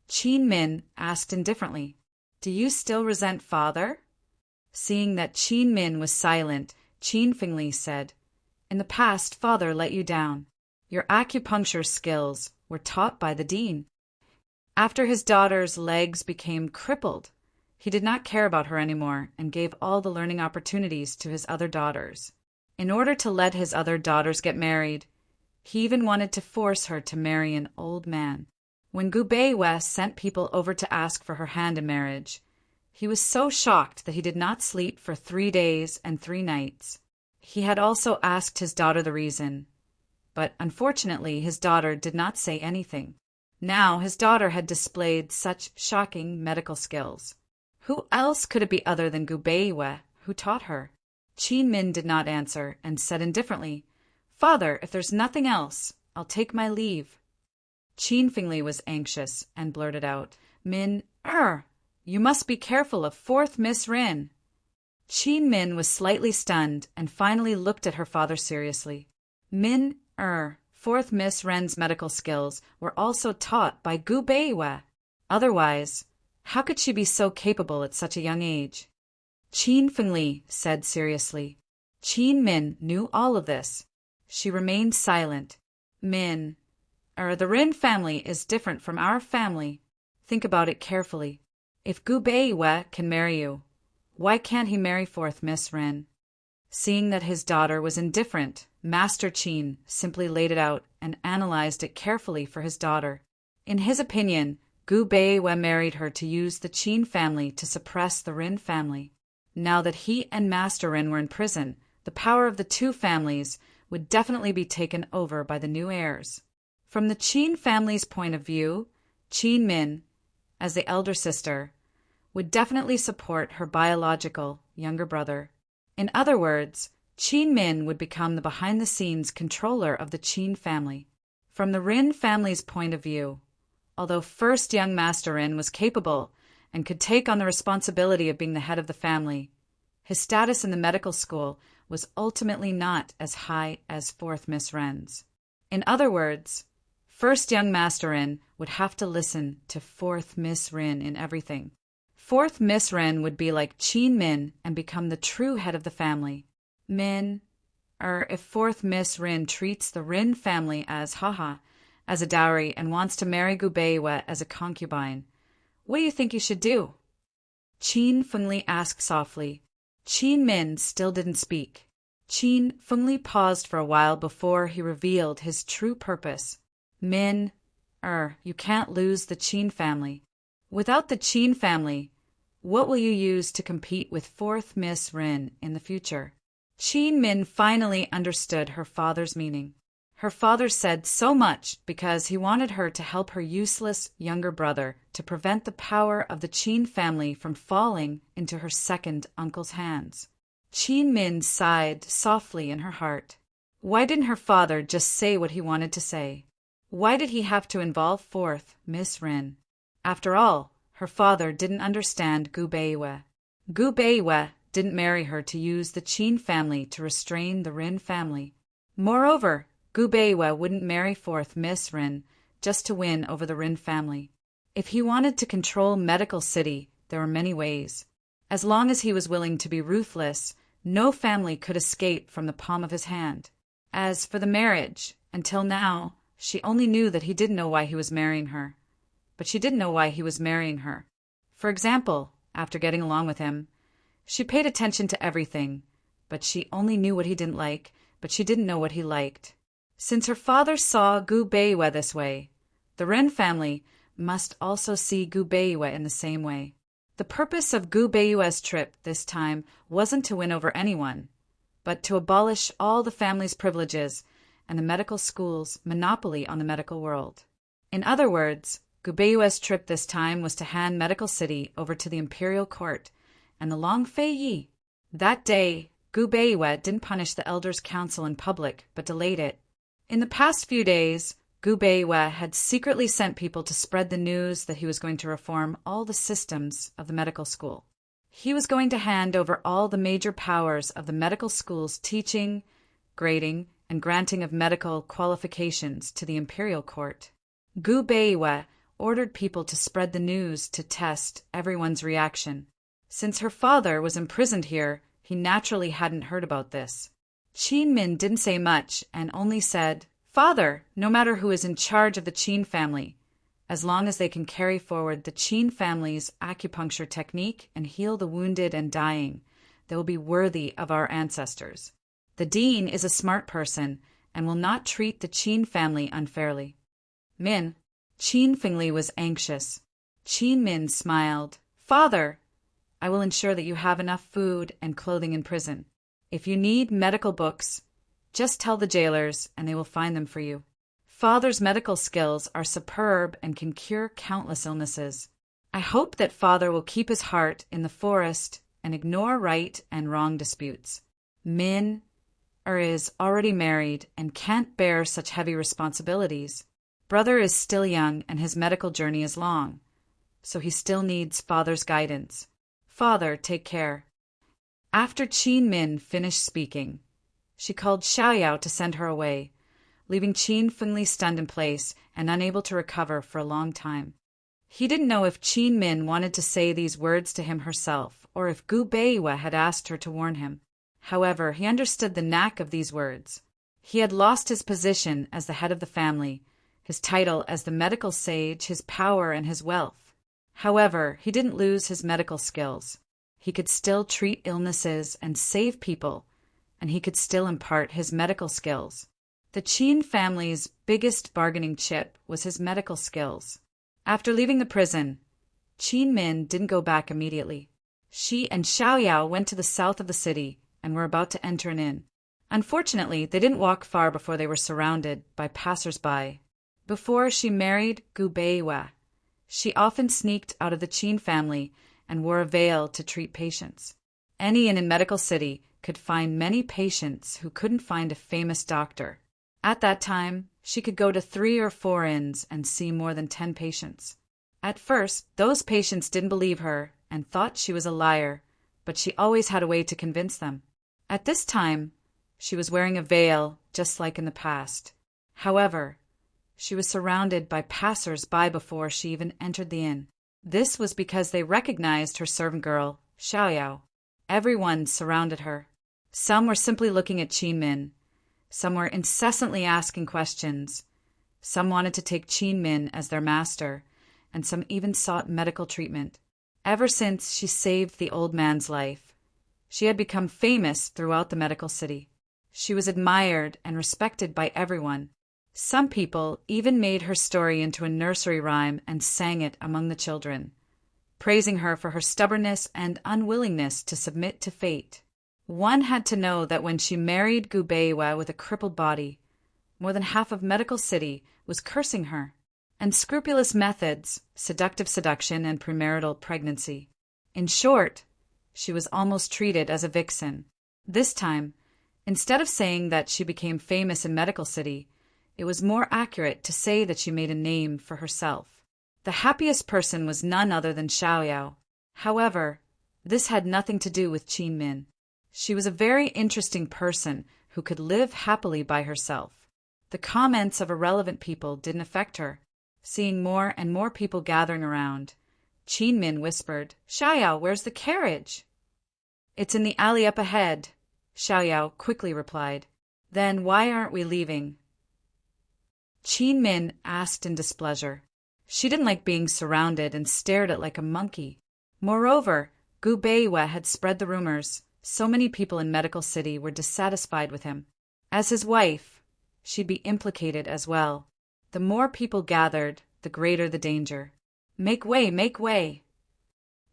Qin Min asked indifferently. "Do you still resent father?" Seeing that Qin Min was silent, Qin Fengli said, "In the past, father let you down. Your acupuncture skills were taught by the dean." After his daughter's legs became crippled, he did not care about her anymore and gave all the learning opportunities to his other daughters. In order to let his other daughters get married, he even wanted to force her to marry an old man. When Gu Beiwe sent people over to ask for her hand in marriage, he was so shocked that he did not sleep for 3 days and 3 nights. He had also asked his daughter the reason, but unfortunately his daughter did not say anything. Now his daughter had displayed such shocking medical skills. Who else could it be other than Gu Beiwe who taught her? Qin Min did not answer and said indifferently, "Father, if there's nothing else, I'll take my leave." Qin Fengli was anxious and blurted out, "Min Er, you must be careful of 4th Miss Rin." Qin Min was slightly stunned and finally looked at her father seriously. Min Er, 4th Miss Ren's medical skills were also taught by Gu Beiwe. Otherwise, how could she be so capable at such a young age? Qin Fengli said seriously. Qin Min knew all of this. She remained silent. "Min Er, the Rin family is different from our family. Think about it carefully. If Gu Beiwe can marry you, why can't he marry 4th Miss Rin?" Seeing that his daughter was indifferent, Master Qin simply laid it out and analyzed it carefully for his daughter. In his opinion, Gu Beiwe married her to use the Qin family to suppress the Rin family. Now that he and Master Rin were in prison, the power of the 2 families would definitely be taken over by the new heirs. From the Qin family's point of view, Qin Min, as the elder sister, would definitely support her biological younger brother. In other words, Qin Min would become the behind-the-scenes controller of the Qin family. From the Rin family's point of view, although first young Master Rin was capable and could take on the responsibility of being the head of the family, his status in the medical school was ultimately not as high as 4th Miss Ren's. In other words, first young Master Rin would have to listen to 4th Miss Rin in everything. 4th Miss Rin would be like Qin Min and become the true head of the family. If 4th Miss Rin treats the Rin family as a dowry and wants to marry Gu Beiwe as a concubine, what do you think you should do? Qin Fengli asked softly. Qin Min still didn't speak. Qin Fengli paused for a while before he revealed his true purpose. You can't lose the Qin family. Without the Qin family, what will you use to compete with 4th Miss Rin in the future? Qin Min finally understood her father's meaning. Her father said so much because he wanted her to help her useless younger brother to prevent the power of the Qin family from falling into her second uncle's hands. Qin Min sighed softly in her heart. Why didn't her father just say what he wanted to say? Why did he have to involve fourth Miss Rin? After all, her father didn't understand Gu Beiwe. Gu Beiwe didn't marry her to use the Qin family to restrain the Rin family. Moreover, Gu Beiwe wouldn't marry fourth Miss Rin just to win over the Rin family. If he wanted to control Medical City, there were many ways. As long as he was willing to be ruthless, no family could escape from the palm of his hand. As for the marriage, until now, she only knew that he didn't know why he was marrying her. But she didn't know why he was marrying her. For example, after getting along with him, she paid attention to everything, but she only knew what he didn't like, but she didn't know what he liked. Since her father saw Gu Beiwe this way, the Ren family must also see Gu Beiwe in the same way. The purpose of Gu Beiwe's trip this time wasn't to win over anyone, but to abolish all the family's privileges and the medical school's monopoly on the medical world. In other words, Gu Beiwe's trip this time was to hand Medical City over to the imperial court and the Long Fei Yi. That day, Gu Beiwe didn't punish the elders' council in public, but delayed it. In the past few days, Gu Beiwe had secretly sent people to spread the news that he was going to reform all the systems of the medical school. He was going to hand over all the major powers of the medical school's teaching, grading, and granting of medical qualifications to the imperial court. Gu Beiwe ordered people to spread the news to test everyone's reaction. Since her father was imprisoned here, he naturally hadn't heard about this. Qin Min didn't say much and only said, "Father, no matter who is in charge of the Qin family, as long as they can carry forward the Qin family's acupuncture technique and heal the wounded and dying, they will be worthy of our ancestors. The dean is a smart person and will not treat the Qin family unfairly." Min, Qin Fingli was anxious. Qin Min smiled. "Father, I will ensure that you have enough food and clothing in prison. If you need medical books, just tell the jailers and they will find them for you. Father's medical skills are superb and can cure countless illnesses. I hope that Father will keep his heart in the forest and ignore right and wrong disputes. Min is already married and can't bear such heavy responsibilities. Brother is still young and his medical journey is long, so he still needs Father's guidance. Father, take care." After Qin Min finished speaking, she called Xiaoyao to send her away, leaving Qin Fengli stunned in place and unable to recover for a long time. He didn't know if Qin Min wanted to say these words to him herself or if Gu Beiwe had asked her to warn him. However, he understood the knack of these words. He had lost his position as the head of the family, his title as the medical sage, his power, and his wealth. However, he didn't lose his medical skills. He could still treat illnesses and save people, and he could still impart his medical skills. The Qin family's biggest bargaining chip was his medical skills. After leaving the prison, Qin Min didn't go back immediately. She and Xiaoyao went to the south of the city and were about to enter an inn. Unfortunately, they didn't walk far before they were surrounded by passers-by. Before she married Gu Beiwe, she often sneaked out of the Qin family and wore a veil to treat patients. Any inn in Medical City could find many patients who couldn't find a famous doctor. At that time, she could go to 3 or 4 inns and see more than 10 patients. At first, those patients didn't believe her and thought she was a liar, but she always had a way to convince them. At this time, she was wearing a veil, just like in the past. However, she was surrounded by passers-by before she even entered the inn. This was because they recognized her servant girl, Xiaoyao. Everyone surrounded her. Some were simply looking at Qin Min. Some were incessantly asking questions. Some wanted to take Qin Min as their master, and some even sought medical treatment. Ever since she saved the old man's life, she had become famous throughout the medical city. She was admired and respected by everyone. Some people even made her story into a nursery rhyme and sang it among the children, praising her for her stubbornness and unwillingness to submit to fate. One had to know that when she married Gubeiwa with a crippled body, more than half of Medical City was cursing her. Unscrupulous methods, seductive seduction, and premarital pregnancy. In short, she was almost treated as a vixen. This time, instead of saying that she became famous in Medical City, it was more accurate to say that she made a name for herself. The happiest person was none other than Xiaoyao. However, this had nothing to do with Qin Min. She was a very interesting person who could live happily by herself. The comments of irrelevant people didn't affect her. Seeing more and more people gathering around, Qin Min whispered, "Xiaoyao, where's the carriage?" "It's in the alley up ahead," Xiaoyao quickly replied. "Then why aren't we leaving?" Qin Min asked in displeasure. She didn't like being surrounded and stared at like a monkey. Moreover, Gu Beiwa had spread the rumors. So many people in Medical City were dissatisfied with him. As his wife, she'd be implicated as well. The more people gathered, the greater the danger. "Make way, make way!"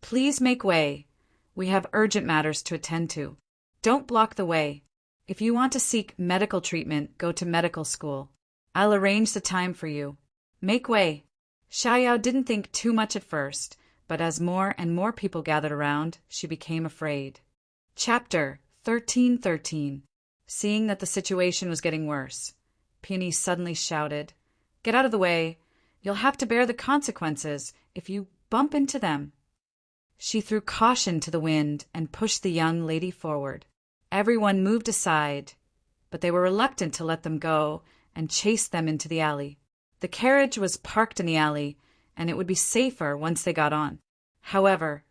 "Please make way. We have urgent matters to attend to. Don't block the way. If you want to seek medical treatment, go to medical school. I'll arrange the time for you. Make way." Xiaoyao didn't think too much at first, but as more and more people gathered around, she became afraid. Chapter 13:13. Seeing that the situation was getting worse, Peony suddenly shouted, "Get out of the way. You'll have to bear the consequences if you bump into them." She threw caution to the wind and pushed the young lady forward. Everyone moved aside, but they were reluctant to let them go and chased them into the alley. The carriage was parked in the alley, and it would be safer once they got on. However,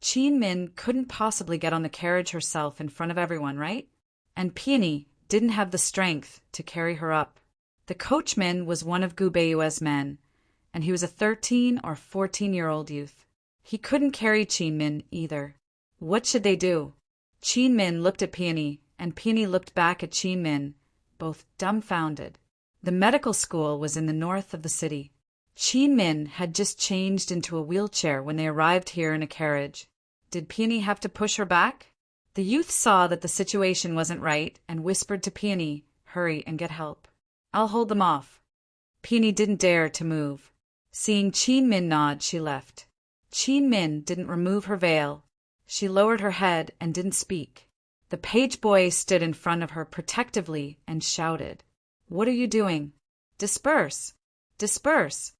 Qin Min couldn't possibly get on the carriage herself in front of everyone, right? And Peony didn't have the strength to carry her up. The coachman was one of Gu Beiwa's men, and he was a 13 or 14-year-old youth. He couldn't carry Qin Min either. What should they do? Qin Min looked at Peony, and Peony looked back at Qin Min, both dumbfounded. The medical school was in the north of the city. Qin Min had just changed into a wheelchair when they arrived here in a carriage. Did Peony have to push her back? The youth saw that the situation wasn't right and whispered to Peony, "Hurry and get help. I'll hold them off." Peony didn't dare to move. Seeing Qin Min nod, she left. Qin Min didn't remove her veil. She lowered her head and didn't speak. The page boy stood in front of her protectively and shouted, "What are you doing? Disperse! Disperse!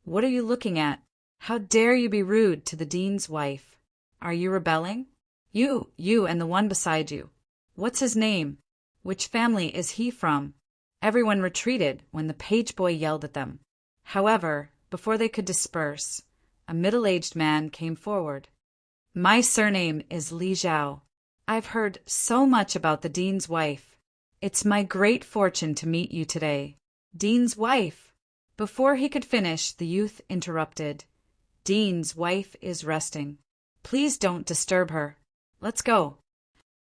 What are you looking at? How dare you be rude to the dean's wife? Are you rebelling? You and the one beside you. What's his name? Which family is he from?" Everyone retreated when the page boy yelled at them. However, before they could disperse, a middle-aged man came forward. "My surname is Li Zhao. I've heard so much about the dean's wife. It's my great fortune to meet you today." "Dean's wife?" Before he could finish, the youth interrupted. "Dean's wife is resting. Please don't disturb her. Let's go."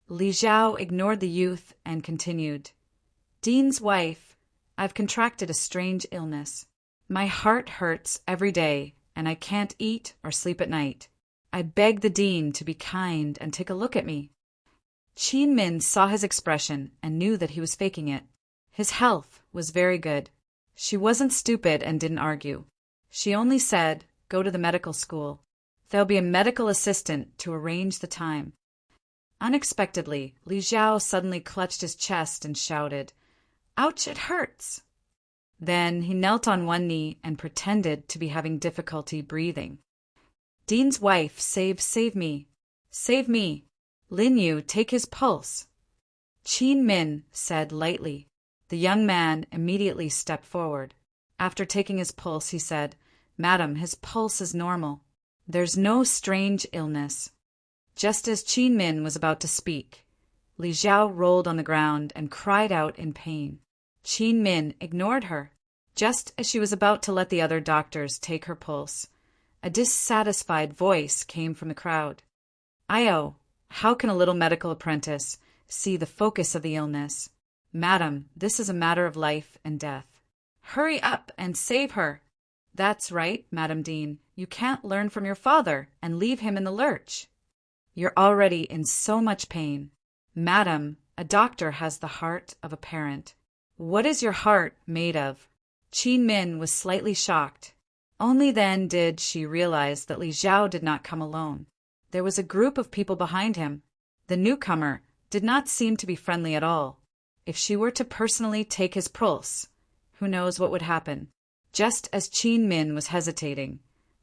Li Zhao ignored the youth and continued. "Dean's wife, I've contracted a strange illness. My heart hurts every day, and I can't eat or sleep at night. I beg the dean to be kind and take a look at me." Qin Min saw his expression and knew that he was faking it. His health was very good. She wasn't stupid and didn't argue. She only said, "Go to the medical school. There'll be a medical assistant to arrange the time." Unexpectedly, Li Zhao suddenly clutched his chest and shouted, "Ouch, it hurts!" Then he knelt on one knee and pretended to be having difficulty breathing. "Dean's wife, save me! Save me! Lin Yu, take his pulse!" Qin Min said lightly. The young man immediately stepped forward. After taking his pulse, he said, "Madam, his pulse is normal. There's no strange illness." Just as Qin Min was about to speak, Li Zhao rolled on the ground and cried out in pain. Qin Min ignored her. Just as she was about to let the other doctors take her pulse, a dissatisfied voice came from the crowd. "Io, how can a little medical apprentice see the focus of the illness? Madam, this is a matter of life and death. Hurry up and save her." "That's right, Madam Dean. You can't learn from your father and leave him in the lurch. You're already in so much pain. Madam, a doctor has the heart of a parent. What is your heart made of? Qin Min was slightly shocked. Only then did she realize that Li Xiao did not come alone. There was a group of people behind him. The newcomer did not seem to be friendly at all. If she were to personally take his pulse, who knows what would happen? Just as Qin Min was hesitating,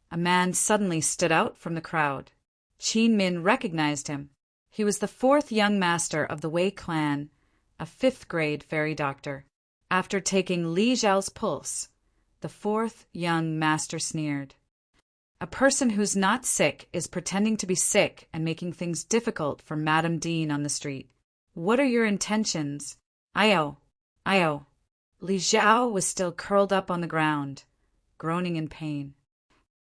a man suddenly stood out from the crowd. Qin Min recognized him. He was the fourth young master of the Wei clan, a fifth-grade fairy doctor. After taking Li Xiao's pulse, the fourth young master sneered. A person who's not sick is pretending to be sick and making things difficult for Madame Dean on the street. What are your intentions? Io. Li Xiao was still curled up on the ground, groaning in pain.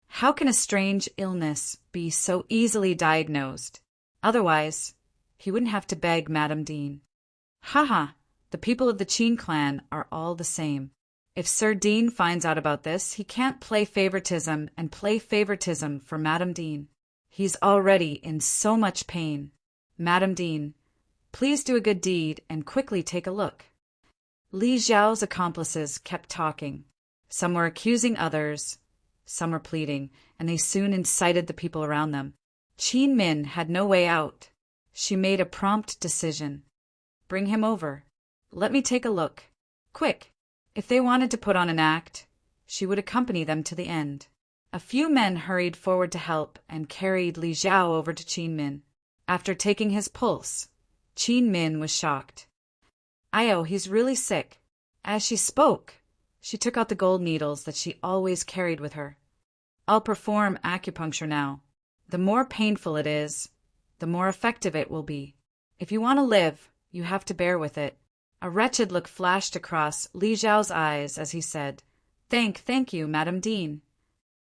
How can a strange illness be so easily diagnosed? Otherwise, he wouldn't have to beg Madame Dean. Haha, the people of the Qin clan are all the same. If Sir Dean finds out about this, he can't play favoritism for Madame Dean. He's already in so much pain. Madame Dean, please do a good deed and quickly take a look. Li Xiao's accomplices kept talking. Some were accusing others, some were pleading, and they soon incited the people around them. Qin Min had no way out. She made a prompt decision. Bring him over. Let me take a look. Quick. If they wanted to put on an act, she would accompany them to the end. A few men hurried forward to help and carried Li Xiao over to Qin Min. After taking his pulse, Qin Min was shocked. He's really sick. As she spoke, she took out the gold needles that she always carried with her. I'll perform acupuncture now. The more painful it is, the more effective it will be. If you want to live, you have to bear with it. A wretched look flashed across Li Xiao's eyes as he said, Thank you, Madame Dean.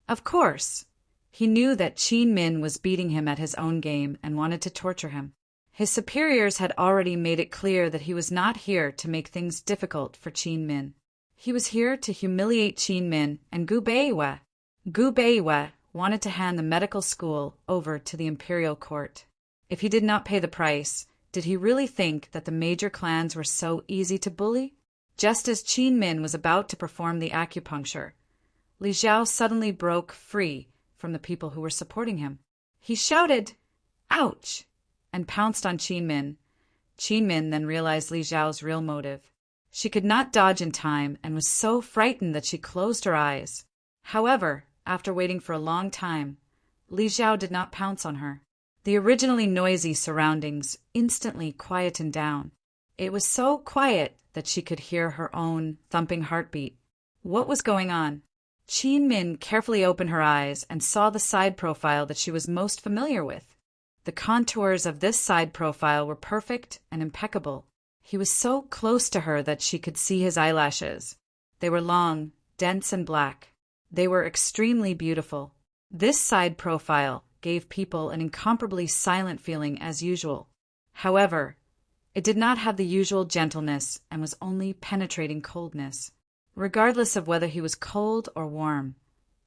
Of course. He knew that Qin Min was beating him at his own game and wanted to torture him. His superiors had already made it clear that he was not here to make things difficult for Qin Min. He was here to humiliate Qin Min and Gu Beiwei. Gu Beiwei wanted to hand the medical school over to the imperial court. If he did not pay the price, did he really think that the major clans were so easy to bully? Just as Qin Min was about to perform the acupuncture, Li Xiao suddenly broke free from the people who were supporting him. He shouted, Ouch! And pounced on Qin Min. Qin Min then realized Li Xiao's real motive. She could not dodge in time and was so frightened that she closed her eyes. However, after waiting for a long time, Li Xiao did not pounce on her. The originally noisy surroundings instantly quietened down. It was so quiet that she could hear her own thumping heartbeat. What was going on? Qin Min carefully opened her eyes and saw the side profile that she was most familiar with. The contours of this side profile were perfect and impeccable. He was so close to her that she could see his eyelashes. They were long, dense, and black. They were extremely beautiful. This side profile gave people an incomparably silent feeling as usual. However, it did not have the usual gentleness and was only penetrating coldness, regardless of whether he was cold or warm.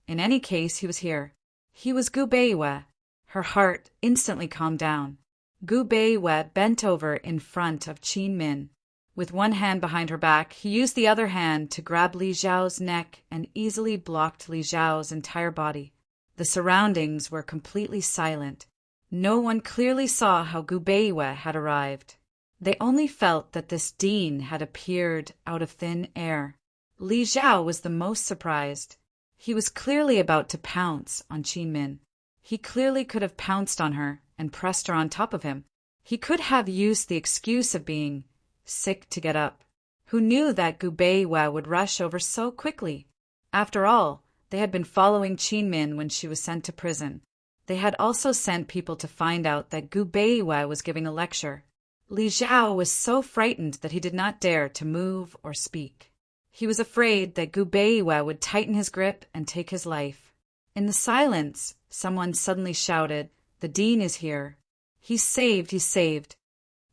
In any case, he was here. He was Gu Beiwei. Her heart instantly calmed down. Gu Beiwei bent over in front of Qin Min. With one hand behind her back, he used the other hand to grab Li Xiao's neck and easily blocked Li Xiao's entire body. The surroundings were completely silent. No one clearly saw how Gu Beiwei had arrived. They only felt that this Dean had appeared out of thin air. Li Xiao was the most surprised. He was clearly about to pounce on Qin Min. He clearly could have pounced on her and pressed her on top of him. He could have used the excuse of being sick to get up. Who knew that Gu Beiwei would rush over so quickly? After all, they had been following Qin Min when she was sent to prison. They had also sent people to find out that Gu Beiwei was giving a lecture. Li Xiao was so frightened that he did not dare to move or speak. He was afraid that Gu Beiwei would tighten his grip and take his life. In the silence, someone suddenly shouted, "The Dean is here. He's saved, he's saved."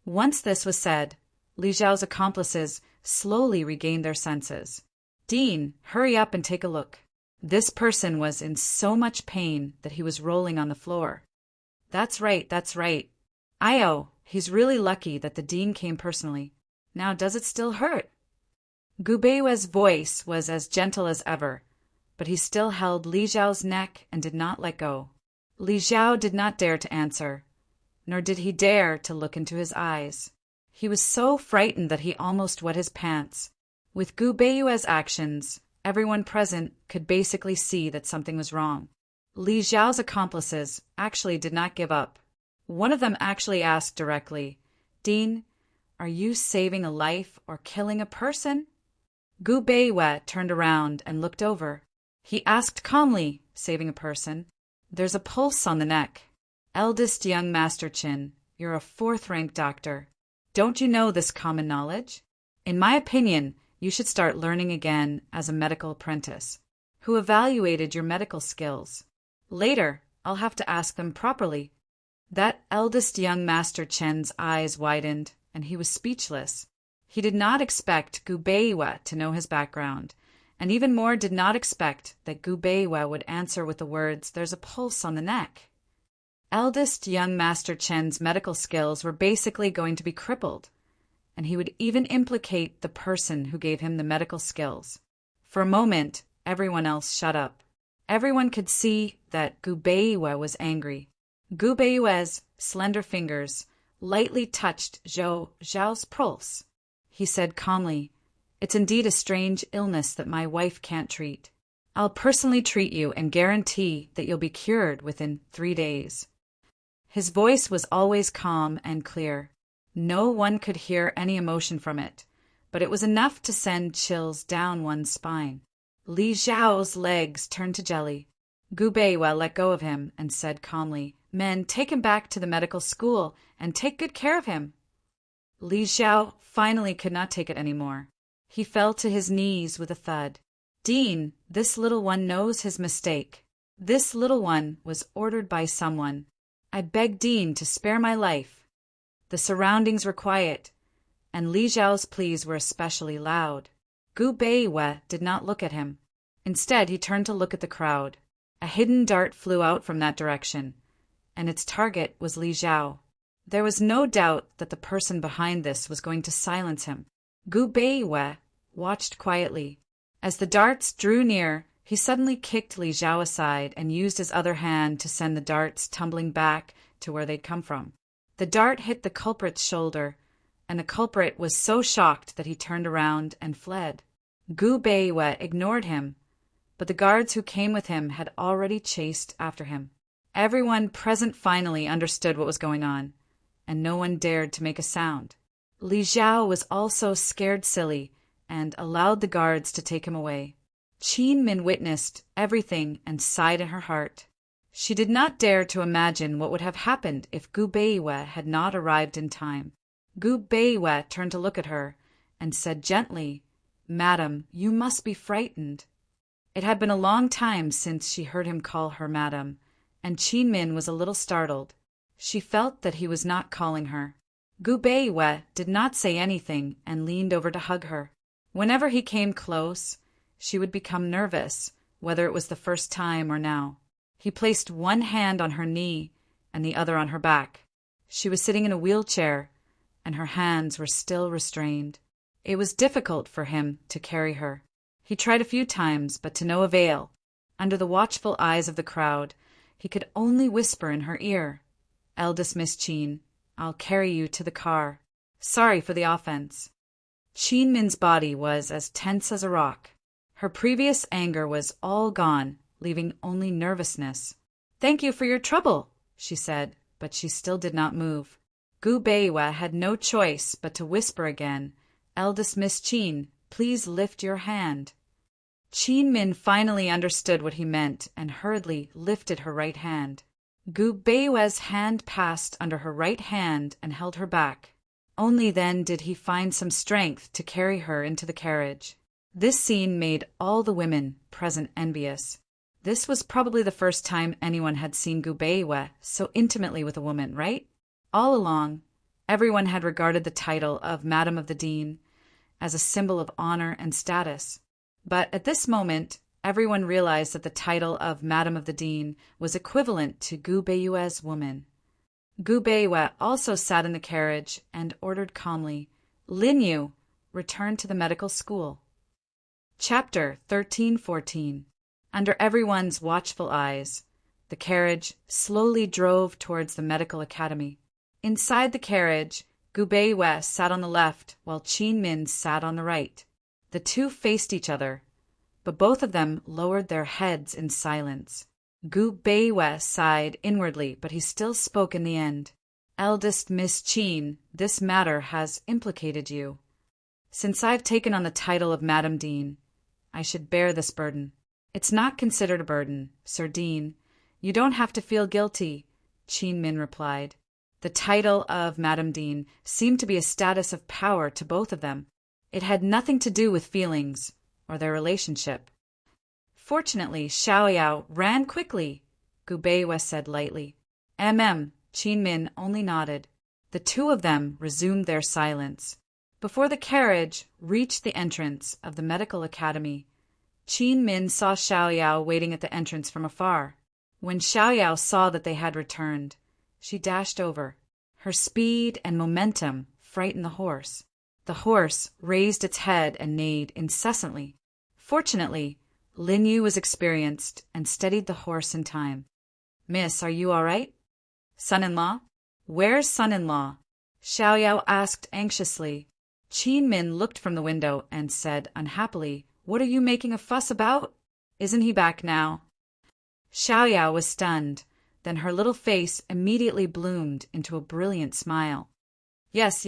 Once this was said, Li Xiao's accomplices slowly regained their senses. "Dean, hurry up and take a look." This person was in so much pain that he was rolling on the floor. That's right. Io, He's really lucky that the dean came personally. Now, does it still hurt? Gu Beiwei's voice was as gentle as ever, but he still held Li Zhao's neck and did not let go. Li Zhao did not dare to answer, nor did he dare to look into his eyes. He was so frightened that he almost wet his pants. With Gu Beiwei's actions, everyone present could basically see that something was wrong. Li Zhao's accomplices actually did not give up. One of them actually asked directly, "Dean, are you saving a life or killing a person?" Gu Beiwei turned around and looked over. He asked calmly, "Saving a person? There's a pulse on the neck. Eldest young Master Qin, you're a fourth-rank doctor. Don't you know this common knowledge? In my opinion, you should start learning again as a medical apprentice. Who evaluated your medical skills? Later, I'll have to ask them properly." That eldest young Master Chen's eyes widened, and he was speechless. He did not expect Gu Beiwei to know his background, and even more did not expect that Gu Beiwei would answer with the words, "There's a pulse on the neck." Eldest young Master Chen's medical skills were basically going to be crippled, and he would even implicate the person who gave him the medical skills. For a moment, everyone else shut up. Everyone could see that Gu Beiwei was angry. Gu Beiwei's slender fingers lightly touched Zhao's pulse. He said calmly, "It's indeed a strange illness that my wife can't treat. I'll personally treat you and guarantee that you'll be cured within 3 days." His voice was always calm and clear. No one could hear any emotion from it, but it was enough to send chills down one's spine. Li Zhao's legs turned to jelly. Gu Beiwei let go of him and said calmly, "Men, take him back to the medical school and take good care of him." Li Zhao finally could not take it anymore. He fell to his knees with a thud. "Dean, this little one knows his mistake. This little one was ordered by someone. I beg Dean to spare my life." The surroundings were quiet, and Li Zhao's pleas were especially loud. Gu Beiwei did not look at him. Instead, he turned to look at the crowd. A hidden dart flew out from that direction, and its target was Li Zhao. There was no doubt that the person behind this was going to silence him. Gu Beiwei watched quietly. As the darts drew near, he suddenly kicked Li Zhao aside and used his other hand to send the darts tumbling back to where they'd come from. The dart hit the culprit's shoulder, and the culprit was so shocked that he turned around and fled. Gu Beiwei ignored him, but the guards who came with him had already chased after him. Everyone present finally understood what was going on, and no one dared to make a sound. Li Zhao was also scared silly and allowed the guards to take him away. Qin Min witnessed everything and sighed in her heart. She did not dare to imagine what would have happened if Gu Beiwei had not arrived in time. Gu Beiwei turned to look at her and said gently, "Madam, you must be frightened." It had been a long time since she heard him call her madam, and Qin Min was a little startled. She felt that he was not calling her. Gu Beiwei did not say anything and leaned over to hug her. Whenever he came close, she would become nervous, whether it was the first time or now. He placed one hand on her knee and the other on her back. She was sitting in a wheelchair, and her hands were still restrained. It was difficult for him to carry her. He tried a few times, but to no avail. Under the watchful eyes of the crowd, he could only whisper in her ear, "Eldest Miss Qin, I'll carry you to the car. Sorry for the offense." Qin Min's body was as tense as a rock. Her previous anger was all gone, leaving only nervousness. "Thank you for your trouble," she said, but she still did not move. Gu Beiwei had no choice but to whisper again, "Eldest Miss Qin, please lift your hand." Qin Min finally understood what he meant and hurriedly lifted her right hand. Gu Beiwei's hand passed under her right hand and held her back. Only then did he find some strength to carry her into the carriage. This scene made all the women present envious. This was probably the first time anyone had seen Gu Beiwei so intimately with a woman, right? All along, everyone had regarded the title of Madam of the Dean as a symbol of honor and status. But at this moment, everyone realized that the title of Madam of the Dean was equivalent to Gu Beiwei's woman. Gu Beiwe also sat in the carriage and ordered calmly, "Lin Yu, return to the medical school." Chapter 13-14. Under everyone's watchful eyes, the carriage slowly drove towards the medical academy. Inside the carriage, Gu Beiwe sat on the left while Qin Min sat on the right. The two faced each other, but both of them lowered their heads in silence. Gu Beiwe sighed inwardly, but he still spoke in the end. "Eldest Miss Qin, this matter has implicated you. Since I've taken on the title of Madam Dean, I should bear this burden." "It's not considered a burden, Sir Dean. You don't have to feel guilty," Qin Min replied. The title of Madam Dean seemed to be a status of power to both of them. It had nothing to do with feelings or their relationship. "Fortunately, Xiaoyao ran quickly," Gu Beiwe said lightly. Qin Min only nodded. The two of them resumed their silence. Before the carriage reached the entrance of the medical academy, Qin Min saw Xiaoyao waiting at the entrance from afar. When Xiaoyao saw that they had returned, she dashed over. Her speed and momentum frightened the horse. The horse raised its head and neighed incessantly. Fortunately, Lin Yu was experienced and steadied the horse in time. "Miss, are you all right?" "Son-in-law? Where's son-in-law?" Xiaoyao asked anxiously. Qin Min looked from the window and said unhappily, "What are you making a fuss about? Isn't he back now?" Xiaoyao was stunned. Then her little face immediately bloomed into a brilliant smile. Yes.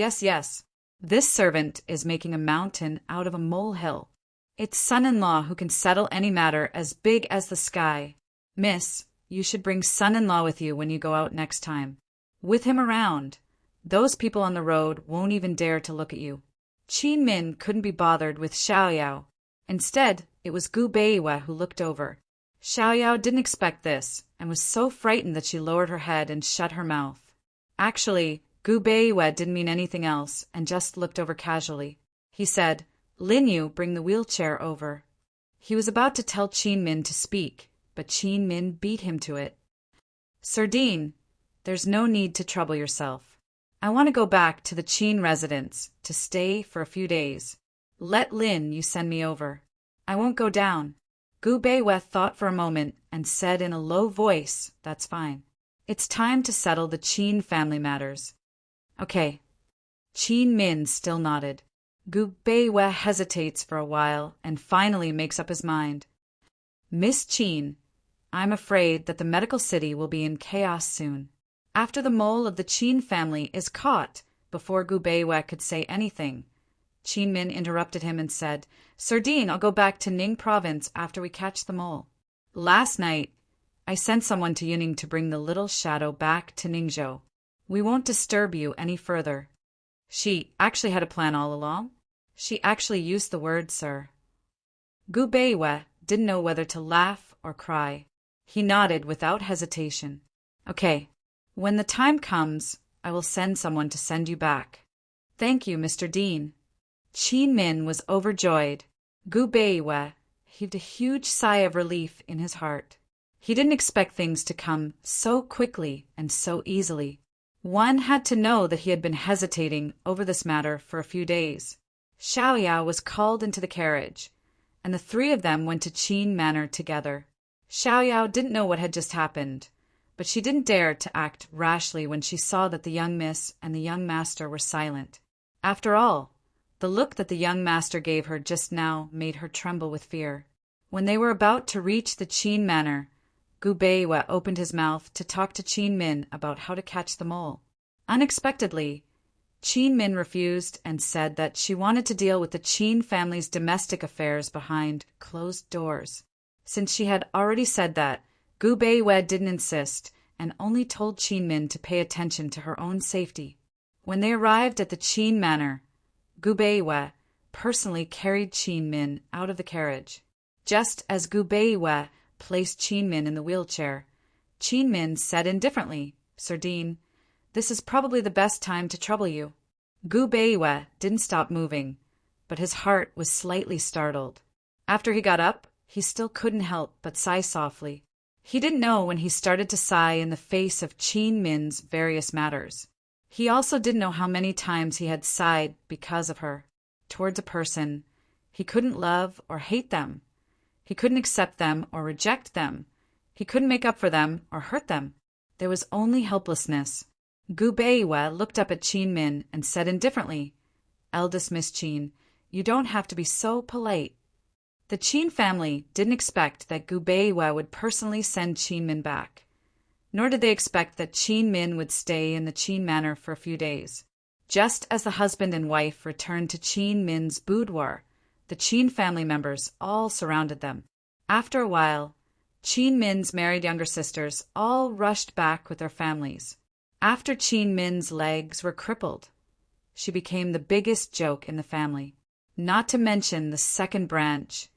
This servant is making a mountain out of a molehill. It's son-in-law who can settle any matter as big as the sky. Miss, you should bring son-in-law with you when you go out next time. With him around, those people on the road won't even dare to look at you." Qin Min couldn't be bothered with Xiaoyao. Instead, it was Gu Beiwe who looked over. Xiaoyao didn't expect this and was so frightened that she lowered her head and shut her mouth. Actually, Gu Beiwe didn't mean anything else and just looked over casually. He said, "Lin Yu, bring the wheelchair over." He was about to tell Qin Min to speak, but Qin Min beat him to it. "Sir Dean, there's no need to trouble yourself. I want to go back to the Qin residence to stay for a few days. Let Lin Yu send me over. I won't go down." Gu Beiwe thought for a moment and said in a low voice, "That's fine. It's time to settle the Qin family matters." "Okay." Qin Min still nodded. Gu Beiwe hesitates for a while and finally makes up his mind. "Miss Qin, I'm afraid that the medical city will be in chaos soon. After the mole of the Qin family is caught," before Gu Beiwe could say anything, Qin Min interrupted him and said, "Sir Dean, I'll go back to Ning province after we catch the mole. Last night, I sent someone to Yuning to bring the little shadow back to Ningzhou. We won't disturb you any further." She actually had a plan all along? She actually used the word, sir. Gu Beiwe didn't know whether to laugh or cry. He nodded without hesitation. "Okay, when the time comes, I will send someone to send you back." "Thank you, Mr. Dean." Qin Min was overjoyed. Gu Beiwe heaved a huge sigh of relief in his heart. He didn't expect things to come so quickly and so easily. One had to know that he had been hesitating over this matter for a few days. Xiaoyao was called into the carriage, and the three of them went to Qin Manor together. Xiaoyao didn't know what had just happened, but she didn't dare to act rashly when she saw that the young miss and the young master were silent. After all, the look that the young master gave her just now made her tremble with fear. When they were about to reach the Qin Manor, Gu Beiwe opened his mouth to talk to Qin Min about how to catch the mole. Unexpectedly, Qin Min refused and said that she wanted to deal with the Qin family's domestic affairs behind closed doors. Since she had already said that, Gu Beiwe didn't insist and only told Qin Min to pay attention to her own safety. When they arrived at the Qin Manor, Gu Beiwe personally carried Qin Min out of the carriage. Just as Gu Beiwe placed Qin Min in the wheelchair, Qin Min said indifferently, "Sir Dean, this is probably the best time to trouble you." Gu Beiwe didn't stop moving, but his heart was slightly startled. After he got up, he still couldn't help but sigh softly. He didn't know when he started to sigh in the face of Qin Min's various matters. He also didn't know how many times he had sighed because of her, towards a person. He couldn't love or hate them. He couldn't accept them or reject them. He couldn't make up for them or hurt them. There was only helplessness. Gu Beiwe looked up at Qin Min and said indifferently, "Eldest Miss Qin, you don't have to be so polite." The Qin family didn't expect that Gu Beiwe would personally send Qin Min back. Nor did they expect that Qin Min would stay in the Qin manor for a few days. Just as the husband and wife returned to Qin Min's boudoir, the Qin family members all surrounded them. After a while, Qin Min's married younger sisters all rushed back with their families. After Qin Min's legs were crippled, she became the biggest joke in the family. Not to mention the second branch.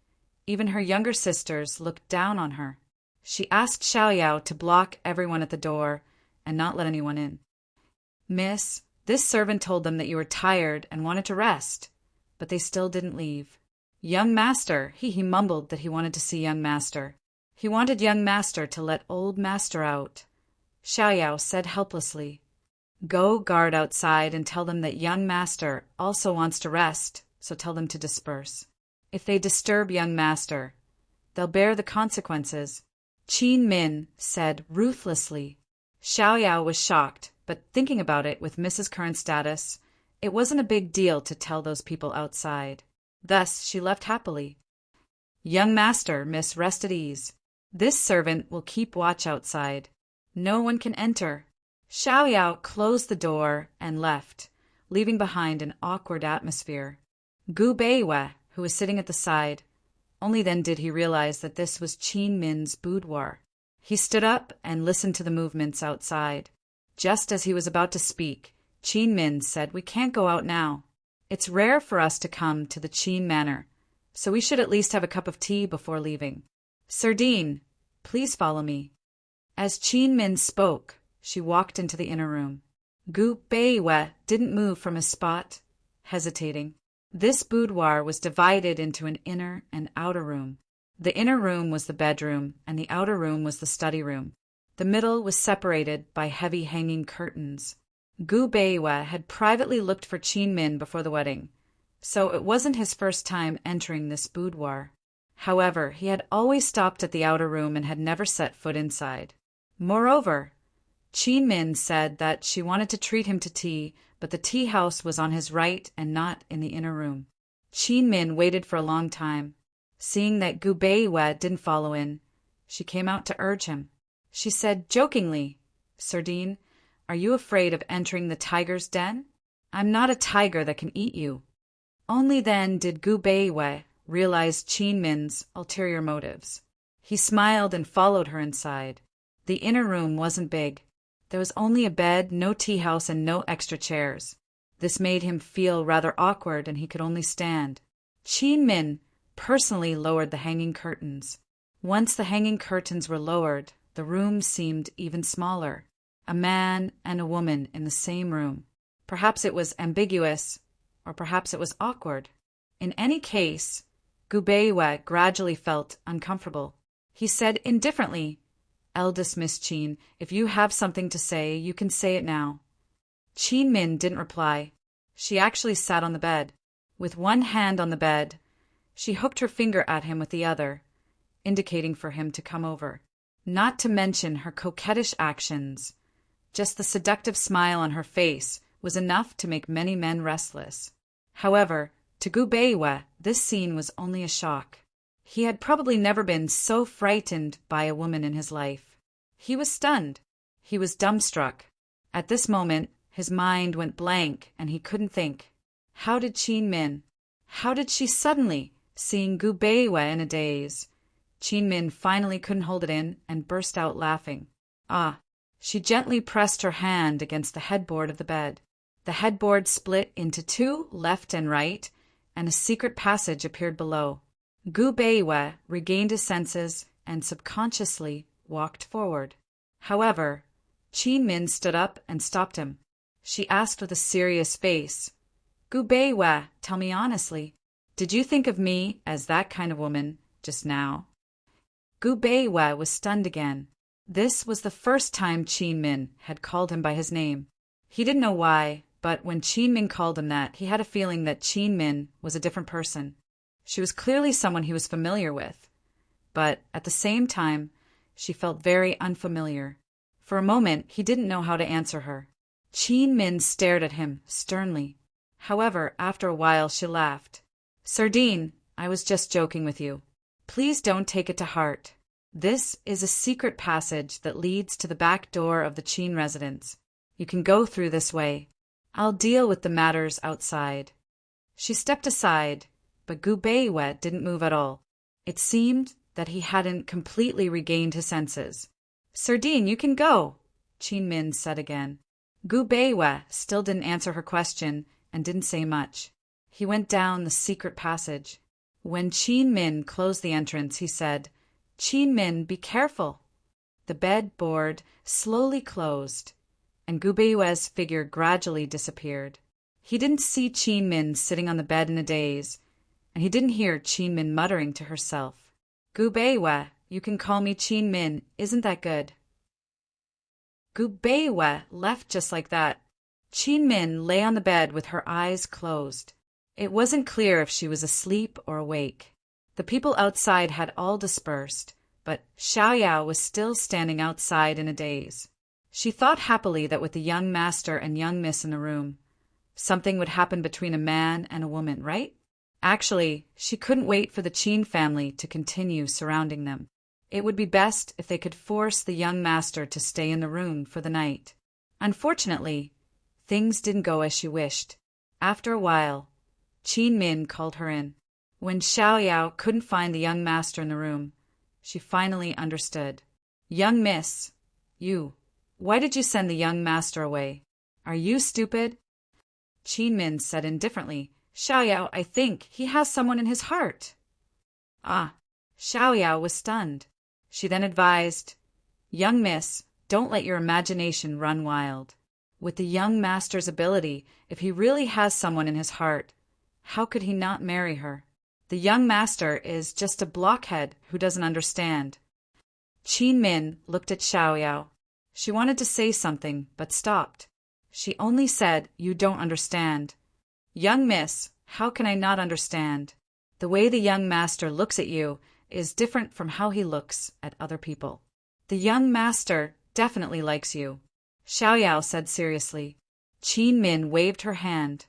Even her younger sisters looked down on her. She asked Xiaoyao to block everyone at the door and not let anyone in. "Miss, this servant told them that you were tired and wanted to rest, but they still didn't leave. Young master," he mumbled that he wanted to see young master. He wanted young master to let old master out. Xiaoyao said helplessly, "Go guard outside and tell them that young master also wants to rest, so tell them to disperse. If they disturb young master, they'll bear the consequences." Qin Min said ruthlessly. Xiaoyao was shocked, but thinking about it with Mrs. Current Status, it wasn't a big deal to tell those people outside. Thus she left happily. "Young master, miss, rest at ease. This servant will keep watch outside. No one can enter." Xiaoyao closed the door and left, leaving behind an awkward atmosphere. Gu Beiwe, who was sitting at the side, only then did he realize that this was Qin Min's boudoir. He stood up and listened to the movements outside. Just as he was about to speak, Qin Min said, "We can't go out now. It's rare for us to come to the Qin manor, so we should at least have a cup of tea before leaving. Sardine, please follow me." As Qin Min spoke, she walked into the inner room. Gu Beiwe didn't move from his spot, hesitating. This boudoir was divided into an inner and outer room. The inner room was the bedroom, and the outer room was the study room. The middle was separated by heavy hanging curtains. Gu Beiwe had privately looked for Qin Min before the wedding, so it wasn't his first time entering this boudoir. However, he had always stopped at the outer room and had never set foot inside. Moreover, Qin Min said that she wanted to treat him to tea, but the tea house was on his right and not in the inner room. Qin Min waited for a long time. Seeing that Gu Beiwe didn't follow in, she came out to urge him. She said jokingly, "Sardine, are you afraid of entering the tiger's den? I'm not a tiger that can eat you." Only then did Gu Beiwe realize Qin Min's ulterior motives. He smiled and followed her inside. The inner room wasn't big. There was only a bed, no tea house, and no extra chairs. This made him feel rather awkward, and he could only stand. Qin Min personally lowered the hanging curtains. Once the hanging curtains were lowered, the room seemed even smaller. A man and a woman in the same room. Perhaps it was ambiguous, or perhaps it was awkward. In any case, Gu Beiwe gradually felt uncomfortable. He said indifferently, "Eldest Miss Qin, if you have something to say, you can say it now." Qin Min didn't reply. She actually sat on the bed. With one hand on the bed, she hooked her finger at him with the other, indicating for him to come over. Not to mention her coquettish actions. Just the seductive smile on her face was enough to make many men restless. However, to Gu Beiwe, this scene was only a shock. He had probably never been so frightened by a woman in his life. He was stunned. He was dumbstruck. At this moment, his mind went blank and he couldn't think. How did Qin Min? How did she suddenly, seeing Gu Beiwe in a daze? Qin Min finally couldn't hold it in and burst out laughing. Ah! She gently pressed her hand against the headboard of the bed. The headboard split into two, left and right, and a secret passage appeared below. Gu Beiwe regained his senses and subconsciously walked forward. However, Qin Min stood up and stopped him. She asked with a serious face, "Gu Beiwe, tell me honestly, did you think of me as that kind of woman just now?" Gu Beiwe was stunned again. This was the first time Qin Min had called him by his name. He didn't know why, but when Qin Min called him that, he had a feeling that Qin Min was a different person. She was clearly someone he was familiar with, but at the same time, she felt very unfamiliar. For a moment, he didn't know how to answer her. Qin Min stared at him sternly. However, after a while, she laughed. "Sardine, I was just joking with you. Please don't take it to heart. This is a secret passage that leads to the back door of the Qin residence. You can go through this way. I'll deal with the matters outside." She stepped aside, but Gu Beiwe didn't move at all. It seemed that he hadn't completely regained his senses. "Sardine, you can go," Qin Min said again. Gu Beiwe still didn't answer her question and didn't say much. He went down the secret passage. When Qin Min closed the entrance, he said, "Qin Min, be careful." The bed board slowly closed, and Gu Beiwe's figure gradually disappeared. He didn't see Qin Min sitting on the bed in a daze, and he didn't hear Qin Min muttering to herself, "Gu Beiwe, you can call me Qin Min, isn't that good?" Gu Beiwe left just like that. Qin Min lay on the bed with her eyes closed. It wasn't clear if she was asleep or awake. The people outside had all dispersed, but Xiaoyao was still standing outside in a daze. She thought happily that with the young master and young miss in the room, something would happen between a man and a woman, right? Actually, she couldn't wait for the Qin family to continue surrounding them. It would be best if they could force the young master to stay in the room for the night. Unfortunately, things didn't go as she wished. After a while, Qin Min called her in. When Xiaoyao couldn't find the young master in the room, she finally understood. "Young miss, why did you send the young master away? Are you stupid?" Qin Min said indifferently, "Xiaoyao, I think he has someone in his heart." Ah, Xiaoyao was stunned. She then advised, "Young miss, don't let your imagination run wild. With the young master's ability, if he really has someone in his heart, how could he not marry her? The young master is just a blockhead who doesn't understand." Qin Min looked at Xiaoyao. She wanted to say something, but stopped. She only said, "You don't understand." "Young miss, how can I not understand? The way the young master looks at you is different from how he looks at other people. The young master definitely likes you," Xiaoyao said seriously. Qin Min waved her hand.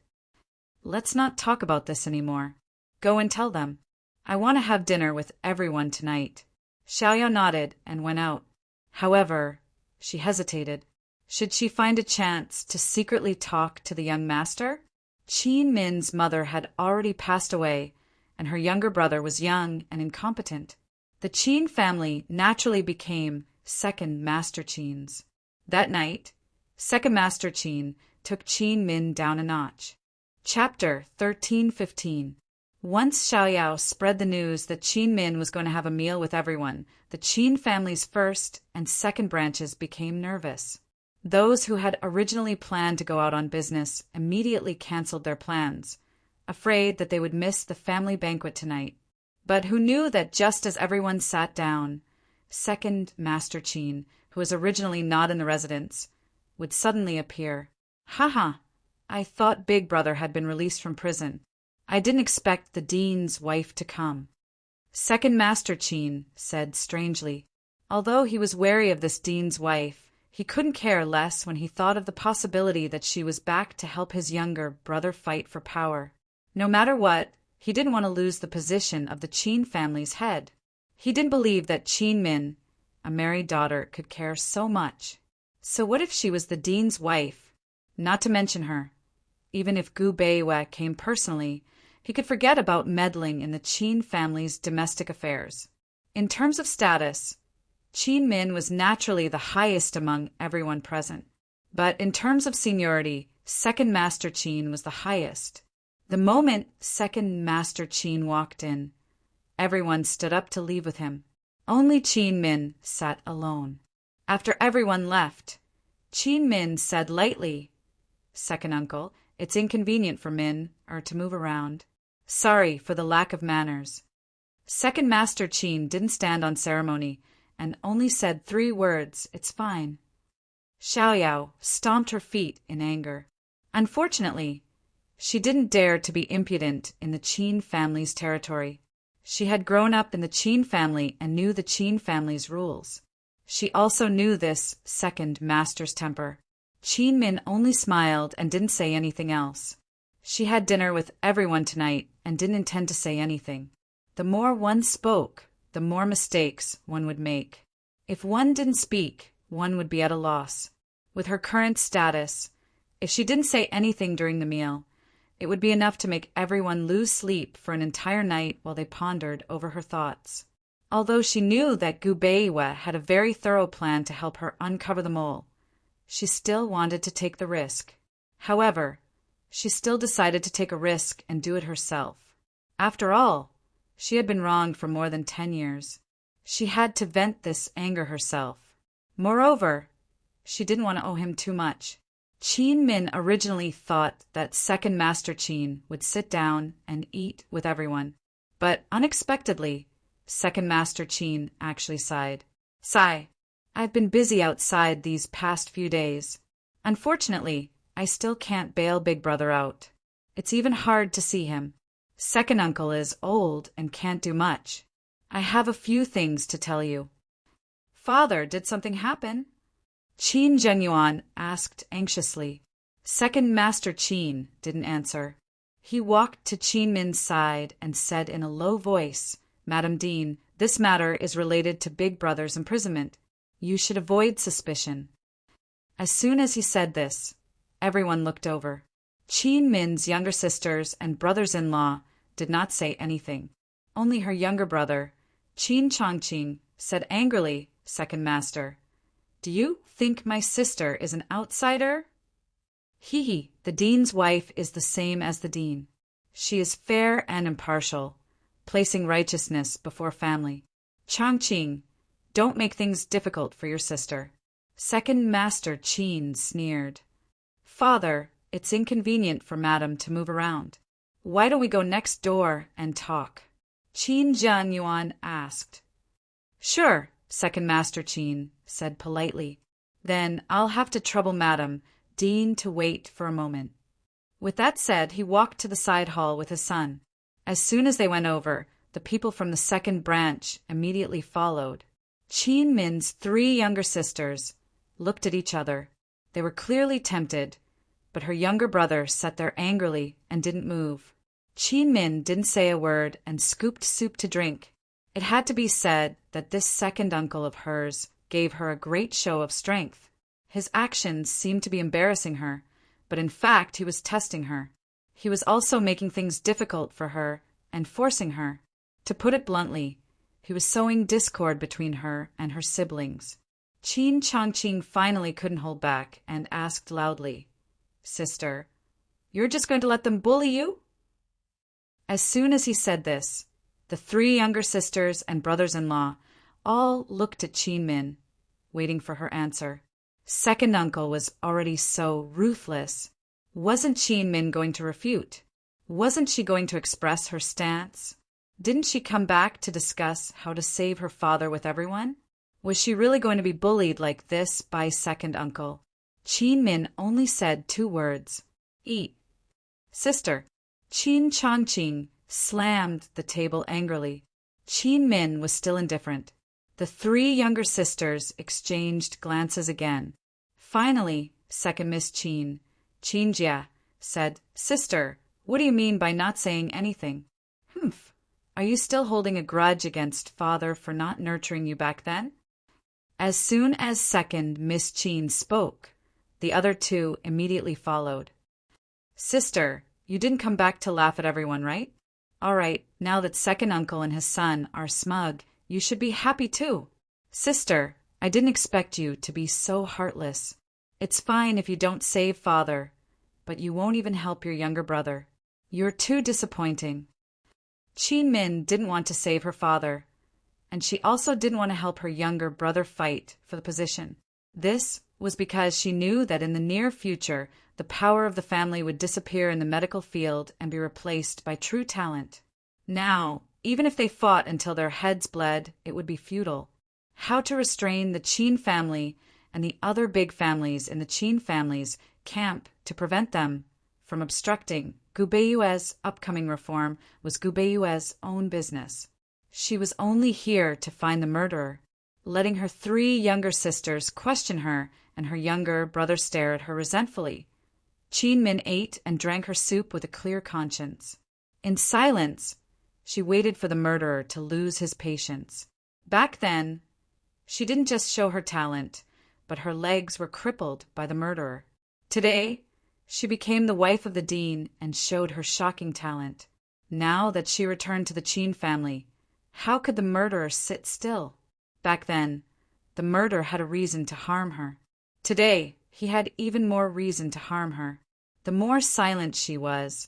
"Let's not talk about this anymore. Go and tell them. I want to have dinner with everyone tonight." Xiaoyao nodded and went out. However, she hesitated. Should she find a chance to secretly talk to the young master? Qin Min's mother had already passed away, and her younger brother was young and incompetent. The Qin family naturally became second Master Qins. That night, second Master Qin took Qin Min down a notch. Chapter 13:15. Once Xiaoyao spread the news that Qin Min was going to have a meal with everyone, the Qin family's first and second branches became nervous. Those who had originally planned to go out on business immediately canceled their plans, afraid that they would miss the family banquet tonight, but who knew that just as everyone sat down, second Master Qin, who was originally not in the residence, would suddenly appear. "Haha, I thought Big Brother had been released from prison. I didn't expect the dean's wife to come." Second Master Qin said strangely. Although he was wary of this dean's wife, he couldn't care less when he thought of the possibility that she was back to help his younger brother fight for power. No matter what, he didn't want to lose the position of the Qin family's head. He didn't believe that Qin Min, a married daughter, could care so much. So what if she was the dean's wife? Not to mention her. Even if Gu Beiwe came personally, he could forget about meddling in the Qin family's domestic affairs. In terms of status, Qin Min was naturally the highest among everyone present. But in terms of seniority, second Master Qin was the highest. The moment second Master Qin walked in, everyone stood up to leave with him. Only Qin Min sat alone. After everyone left, Qin Min said lightly, "Second uncle, it's inconvenient for Min to move around. Sorry for the lack of manners." Second Master Qin didn't stand on ceremony and only said 3 words, "It's fine." Xiaoyao stomped her feet in anger. Unfortunately, she didn't dare to be impudent in the Qin family's territory. She had grown up in the Qin family and knew the Qin family's rules. She also knew this second master's temper. Qin Min only smiled and didn't say anything else. She had dinner with everyone tonight and didn't intend to say anything. The more one spoke, the more mistakes one would make. If one didn't speak, one would be at a loss. With her current status, if she didn't say anything during the meal, it would be enough to make everyone lose sleep for an entire night while they pondered over her thoughts. Although she knew that Gu Beiwa had a very thorough plan to help her uncover the mole, she still wanted to take the risk. However, she still decided to take a risk and do it herself. After all, she had been wronged for more than 10 years. She had to vent this anger herself. Moreover, she didn't want to owe him too much. Qin Min originally thought that Second Master Qin would sit down and eat with everyone. But unexpectedly, Second Master Qin actually sighed. "Sigh, I've been busy outside these past few days. Unfortunately, I still can't bail Big Brother out. It's even hard to see him. Second uncle is old and can't do much. I have a few things to tell you." "Father, did something happen?" Qin Zhenyuan asked anxiously. Second Master Qin didn't answer. He walked to Qin Min's side and said in a low voice, "Madam Dean, this matter is related to Big Brother's imprisonment. You should avoid suspicion." As soon as he said this, everyone looked over. Qin Min's younger sisters and brothers-in-law did not say anything. Only her younger brother, Qin Chongqing, said angrily, "Second Master, do you think my sister is an outsider?" "Hee, the dean's wife is the same as the dean. She is fair and impartial, placing righteousness before family. Chongqing, don't make things difficult for your sister." Second Master Qin sneered. "Father, it's inconvenient for Madam to move around. Why don't we go next door and talk?" Qin Zhenyuan asked. "Sure," Second Master Qin said politely. "Then I'll have to trouble Madam Dean to wait for a moment." With that said, he walked to the side hall with his son. As soon as they went over, the people from the second branch immediately followed. Qin Min's 3 younger sisters looked at each other. They were clearly tempted, but her younger brother sat there angrily and didn't move. Qin Min didn't say a word and scooped soup to drink. It had to be said that this second uncle of hers gave her a great show of strength. His actions seemed to be embarrassing her, but in fact he was testing her. He was also making things difficult for her and forcing her. To put it bluntly, he was sowing discord between her and her siblings. Qin Chongqing finally couldn't hold back and asked loudly, "Sister, you're just going to let them bully you?" As soon as he said this, the 3 younger sisters and brothers-in-law all looked at Qin Min, waiting for her answer. Second uncle was already so ruthless. Wasn't Qin Min going to refute? Wasn't she going to express her stance? Didn't she come back to discuss how to save her father with everyone? Was she really going to be bullied like this by second uncle? Qin Min only said 2 words, "Eat." "Sister." Qin Chongqing slammed the table angrily. Qin Min was still indifferent. The 3 younger sisters exchanged glances again. Finally, second Miss Qin, Qin Jia, said, "Sister, what do you mean by not saying anything?" "Humph. Are you still holding a grudge against father for not nurturing you back then?" As soon as second Miss Qin spoke, the other 2 immediately followed. "Sister, you didn't come back to laugh at everyone, right? All right, now that second uncle and his son are smug, you should be happy too. Sister, I didn't expect you to be so heartless. It's fine if you don't save father, but you won't even help your younger brother. You're too disappointing." Qin Min didn't want to save her father, and she also didn't want to help her younger brother fight for the position. This was because she knew that in the near future, the power of the family would disappear in the medical field and be replaced by true talent. Now, Even if they fought until their heads bled, it would be futile. How to restrain the Qin family and the other big families in the Qin family's camp to prevent them from obstructing Gu Beiyue's upcoming reform was Gu Beiyue's own business. She was only here to find the murderer, letting her 3 younger sisters question her and her younger brother stare at her resentfully. Qin Min ate and drank her soup with a clear conscience. In silence, she waited for the murderer to lose his patience. Back then, she didn't just show her talent, but her legs were crippled by the murderer. Today, she became the wife of the dean and showed her shocking talent. Now that she returned to the Qin family, how could the murderer sit still? Back then, the murderer had a reason to harm her. Today, he had even more reason to harm her. The more silent she was,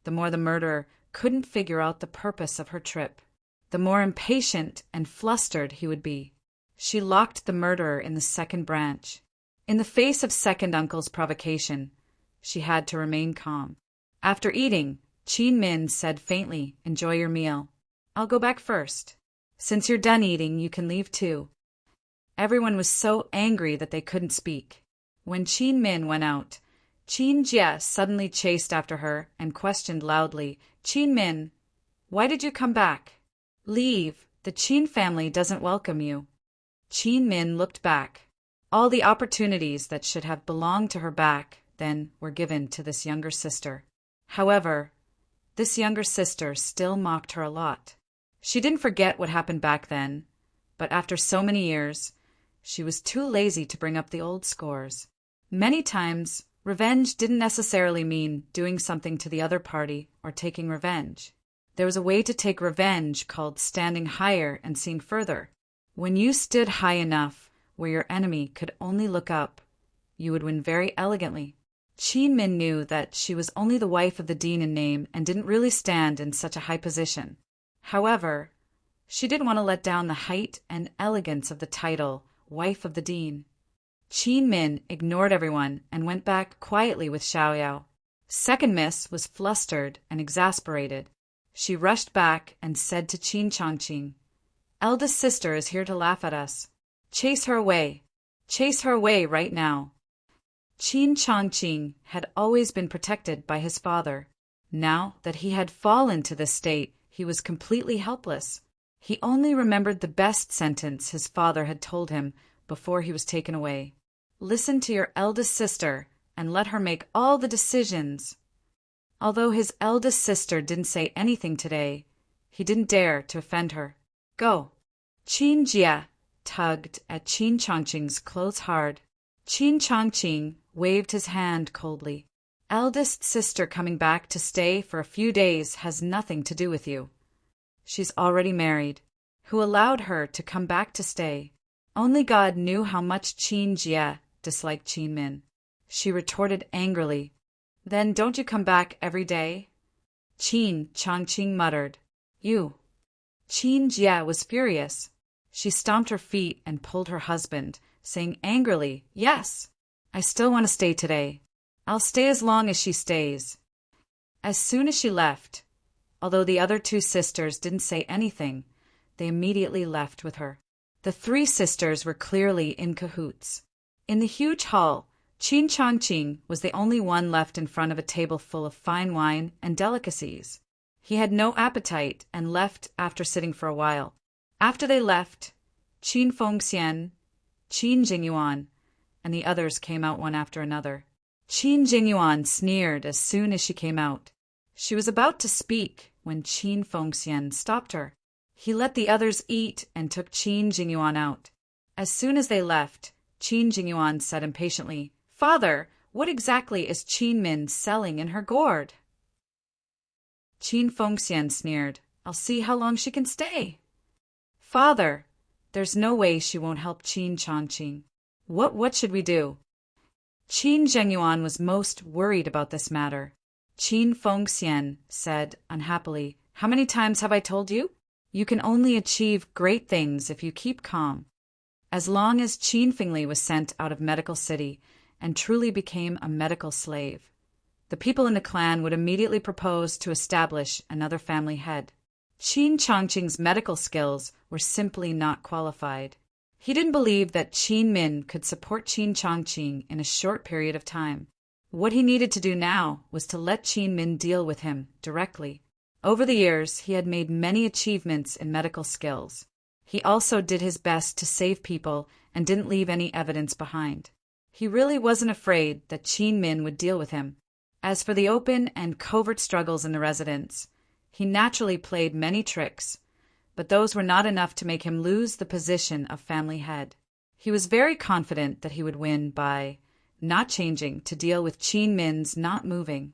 the more the murderer couldn't figure out the purpose of her trip, the more impatient and flustered he would be. She locked the murderer in the second branch. In the face of second uncle's provocation, she had to remain calm. After eating, Qin Min said faintly, "Enjoy your meal. I'll go back first. Since you're done eating, you can leave too." Everyone was so angry that they couldn't speak. When Qin Min went out, Qin Jie suddenly chased after her and questioned loudly, "Qin Min, why did you come back? Leave, the Qin family doesn't welcome you." Qin Min looked back. All the opportunities that should have belonged to her back then were given to this younger sister. However, this younger sister still mocked her a lot. She didn't forget what happened back then, but after so many years, she was too lazy to bring up the old scores. Many times, revenge didn't necessarily mean doing something to the other party or taking revenge. There was a way to take revenge called standing higher and seeing further. When you stood high enough where your enemy could only look up, you would win very elegantly. Qin Min knew that she was only the wife of the dean in name and didn't really stand in such a high position. However, she didn't want to let down the height and elegance of the title, wife of the dean. Qin Min ignored everyone and went back quietly with Xiaoyao. Second Miss was flustered and exasperated. She rushed back and said to Qin Chongqing, "Eldest sister is here to laugh at us. Chase her away. Chase her away right now." Qin Chongqing had always been protected by his father. Now that he had fallen to this state, he was completely helpless. He only remembered the best sentence his father had told him before he was taken away. "Listen to your eldest sister and let her make all the decisions." Although his eldest sister didn't say anything today, he didn't dare to offend her. "Go." Qin Jie tugged at Qin Chongqing's clothes hard. Qin Chongqing waved his hand coldly. "Eldest sister coming back to stay for a few days has nothing to do with you. She's already married. Who allowed her to come back to stay?" Only God knew how much Qin Jie disliked Qin Min. She retorted angrily, "Then don't you come back every day?" Qin Chongqing muttered, "You." Qin Jie was furious. She stomped her feet and pulled her husband, saying angrily, "Yes, I still want to stay today. I'll stay as long as she stays." As soon as she left, although the other 2 sisters didn't say anything, they immediately left with her. The 3 sisters were clearly in cahoots. In the huge hall, Qin Chongqing was the only one left in front of a table full of fine wine and delicacies. He had no appetite and left after sitting for a while. After they left, Qin Fengxian, Qin Jingyuan, and the others came out one after another. Qin Jingyuan sneered as soon as she came out. She was about to speak when Qin Fengxian stopped her. He let the others eat and took Qin Jingyuan out. As soon as they left, Qin Jingyuan said impatiently, "Father, what exactly is Qin Min selling in her gourd?" Qin Fengxian sneered, "I'll see how long she can stay." "Father, there's no way she won't help Qin Chongqing. What should we do?" Qin Zhengyuan was most worried about this matter. Qin Fengxian said unhappily, "How many times have I told you? You can only achieve great things if you keep calm." As long as Qin Fengli was sent out of Medical City and truly became a medical slave, the people in the clan would immediately propose to establish another family head. Qin Chongqing's medical skills were simply not qualified. He didn't believe that Qin Min could support Qin Chongqing in a short period of time. What he needed to do now was to let Qin Min deal with him directly. Over the years, he had made many achievements in medical skills. He also did his best to save people and didn't leave any evidence behind. He really wasn't afraid that Qin Min would deal with him. As for the open and covert struggles in the residence, he naturally played many tricks, but those were not enough to make him lose the position of family head. He was very confident that he would win by not changing to deal with Qin Min's not moving.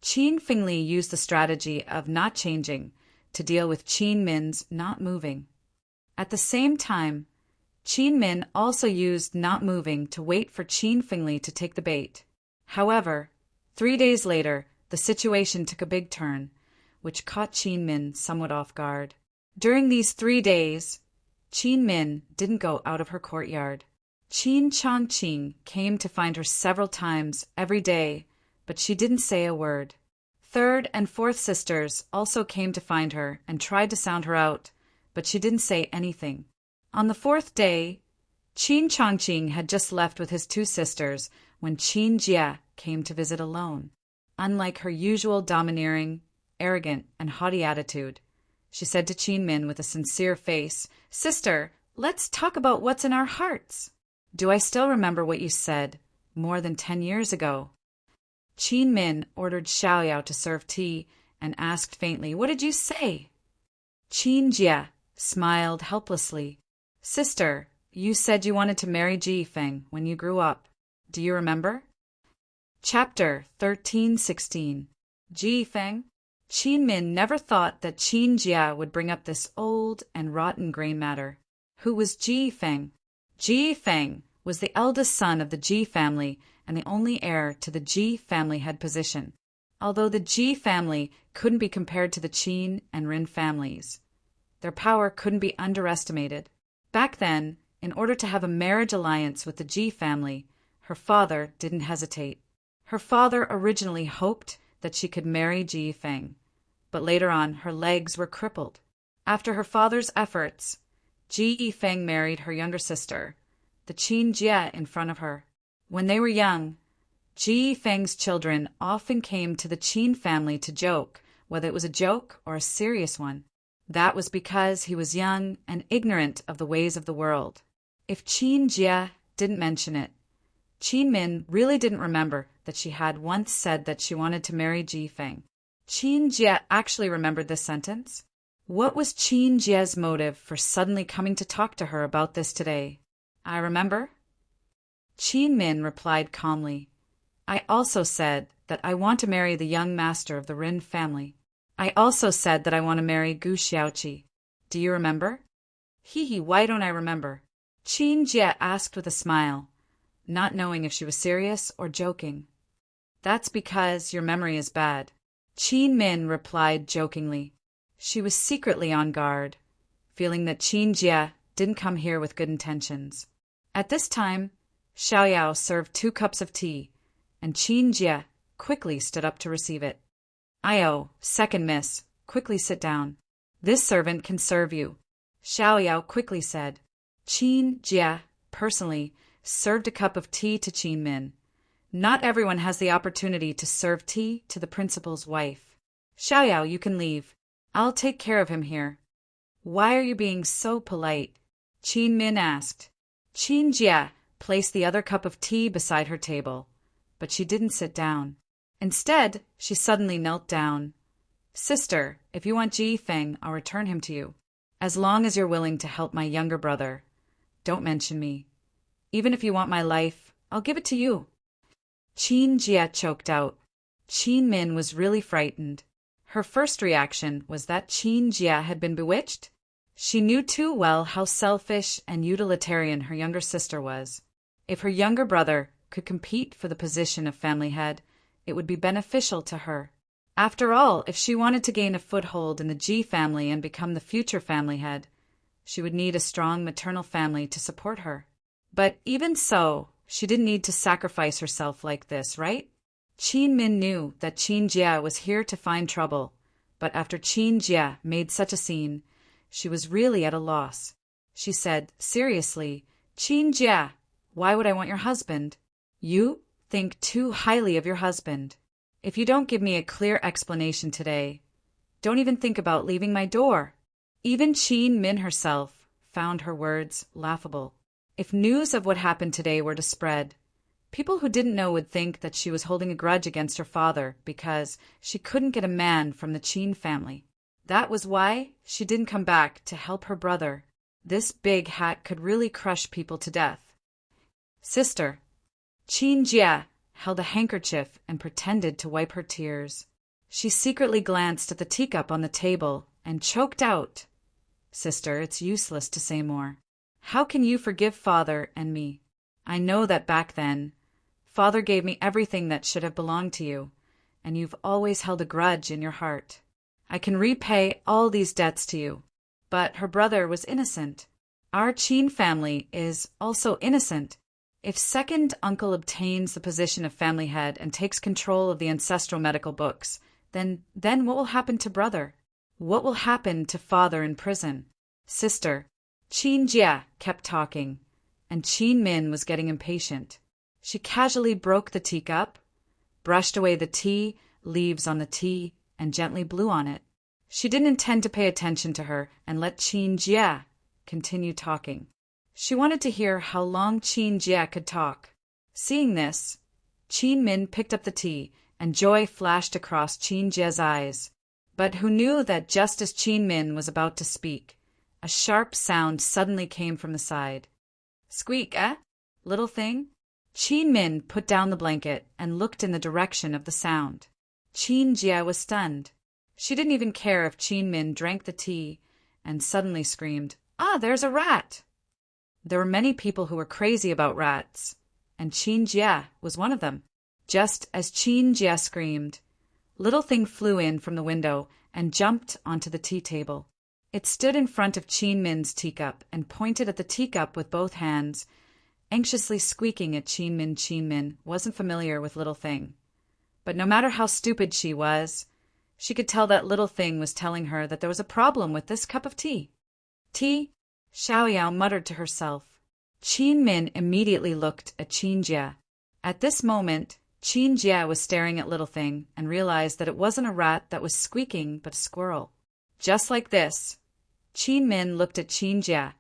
Qin Fengli used the strategy of not changing to deal with Qin Min's not moving. At the same time, Qin Min also used not moving to wait for Qin Fengli to take the bait. However, 3 days later, the situation took a big turn, which caught Qin Min somewhat off guard. During these 3 days, Qin Min didn't go out of her courtyard. Qin Chongqing came to find her several times every day, but she didn't say a word. Third and fourth sisters also came to find her and tried to sound her out, but she didn't say anything. On the fourth day, Qin Chongqing had just left with his 2 sisters when Qin Jie came to visit alone. Unlike her usual domineering, arrogant, and haughty attitude, she said to Qin Min with a sincere face, "Sister, let's talk about what's in our hearts. Do I still remember what you said more than 10 years ago?" Qin Min ordered Xiaoyao to serve tea and asked faintly, "What did you say?" Qin Jie smiled helplessly. "Sister, you said you wanted to marry Ji Feng when you grew up. Do you remember?" Chapter 13:16. Ji Feng. Qin Min never thought that Qin Jie would bring up this old and rotten gray matter. Who was Ji Feng? Ji Feng was the eldest son of the Ji family and the only heir to the Ji family head position, although the Ji family couldn't be compared to the Qin and Rin families. Their power couldn't be underestimated. Back then, in order to have a marriage alliance with the Ji family, her father didn't hesitate. Her father originally hoped that she could marry Ji Feng, but later on her legs were crippled. After her father's efforts, Ji Feng married her younger sister, the Qin Jie, in front of her. When they were young, Ji Feng's children often came to the Qin family to joke, whether it was a joke or a serious one. That was because he was young and ignorant of the ways of the world. If Qin Jie didn't mention it, Qin Min really didn't remember that she had once said that she wanted to marry Ji Feng. Qin Jie actually remembered this sentence. What was Qin Jie's motive for suddenly coming to talk to her about this today? "I remember." Qin Min replied calmly, "I also said that I want to marry the young master of the Rin family. I also said that I want to marry Gu Xiaoqi. Do you remember?" "Hee, why don't I remember?" Qin Jie asked with a smile, not knowing if she was serious or joking. "That's because your memory is bad," Qin Min replied jokingly. She was secretly on guard, feeling that Qin Jie didn't come here with good intentions. At this time, Xiaoyao served 2 cups of tea, and Qin Jie quickly stood up to receive it. "Io, second miss, quickly sit down. This servant can serve you," Xiaoyao quickly said. Qin Jie, personally, served a cup of tea to Qin Min. Not everyone has the opportunity to serve tea to the principal's wife. "Xiaoyao, you can leave. I'll take care of him here." "Why are you being so polite?" Qin Min asked. Qin Jie placed the other cup of tea beside her table, but she didn't sit down. Instead, she suddenly knelt down. "Sister, if you want Ji Feng, I'll return him to you. As long as you're willing to help my younger brother. Don't mention me. Even if you want my life, I'll give it to you." Qin Jie choked out. Qin Min was really frightened. Her first reaction was that Qin Jie had been bewitched. She knew too well how selfish and utilitarian her younger sister was. If her younger brother could compete for the position of family head, it would be beneficial to her. After all, if she wanted to gain a foothold in the Ji family and become the future family head, she would need a strong maternal family to support her. But even so, she didn't need to sacrifice herself like this, right? Qin Min knew that Qin Jie was here to find trouble, But after Qin Jie made such a scene, she was really at a loss. She said, seriously, Qin Jie, why would I want your husband? You think too highly of your husband. If you don't give me a clear explanation today, don't even think about leaving my door. Even Qin Min herself found her words laughable. If news of what happened today were to spread, people who didn't know would think that she was holding a grudge against her father because she couldn't get a man from the Qin family. That was why she didn't come back to help her brother. This big hat could really crush people to death. Sister. Qin Jie held a handkerchief and pretended to wipe her tears. She secretly glanced at the teacup on the table and choked out, Sister, it's useless to say more. How can you forgive Father and me? I know that back then, Father gave me everything that should have belonged to you, and you've always held a grudge in your heart. I can repay all these debts to you. But her brother was innocent. Our Qin family is also innocent. If second uncle obtains the position of family head and takes control of the ancestral medical books, then what will happen to brother? What will happen to father in prison? Sister. Qin Jie kept talking, and Qin Min was getting impatient. She casually broke the teacup, brushed away the tea leaves on the tea, and gently blew on it. She didn't intend to pay attention to her and let Qin Jie continue talking. She wanted to hear how long Qin Jie could talk. Seeing this, Qin Min picked up the tea, and joy flashed across Qin Jie's eyes. But who knew that just as Qin Min was about to speak, a sharp sound suddenly came from the side. Squeak, eh? Little thing? Qin Min put down the blanket and looked in the direction of the sound. Qin Jie was stunned. She didn't even care if Qin Min drank the tea and suddenly screamed, "Ah, there's a rat!" There were many people who were crazy about rats, and Qin Jie was one of them. Just as Qin Jie screamed, Little Thing flew in from the window and jumped onto the tea table. It stood in front of Qin Min's teacup and pointed at the teacup with both hands, anxiously squeaking at Qin Min. Qin Min wasn't familiar with Little Thing. But no matter how stupid she was, she could tell that Little Thing was telling her that there was a problem with this cup of tea. Tea? Xiaoyao muttered to herself. Qin Min immediately looked at Qin Jie. At this moment, Qin Jie was staring at Little Thing and realized that it wasn't a rat that was squeaking, but a squirrel. Just like this, Qin Min looked at Qin Jie,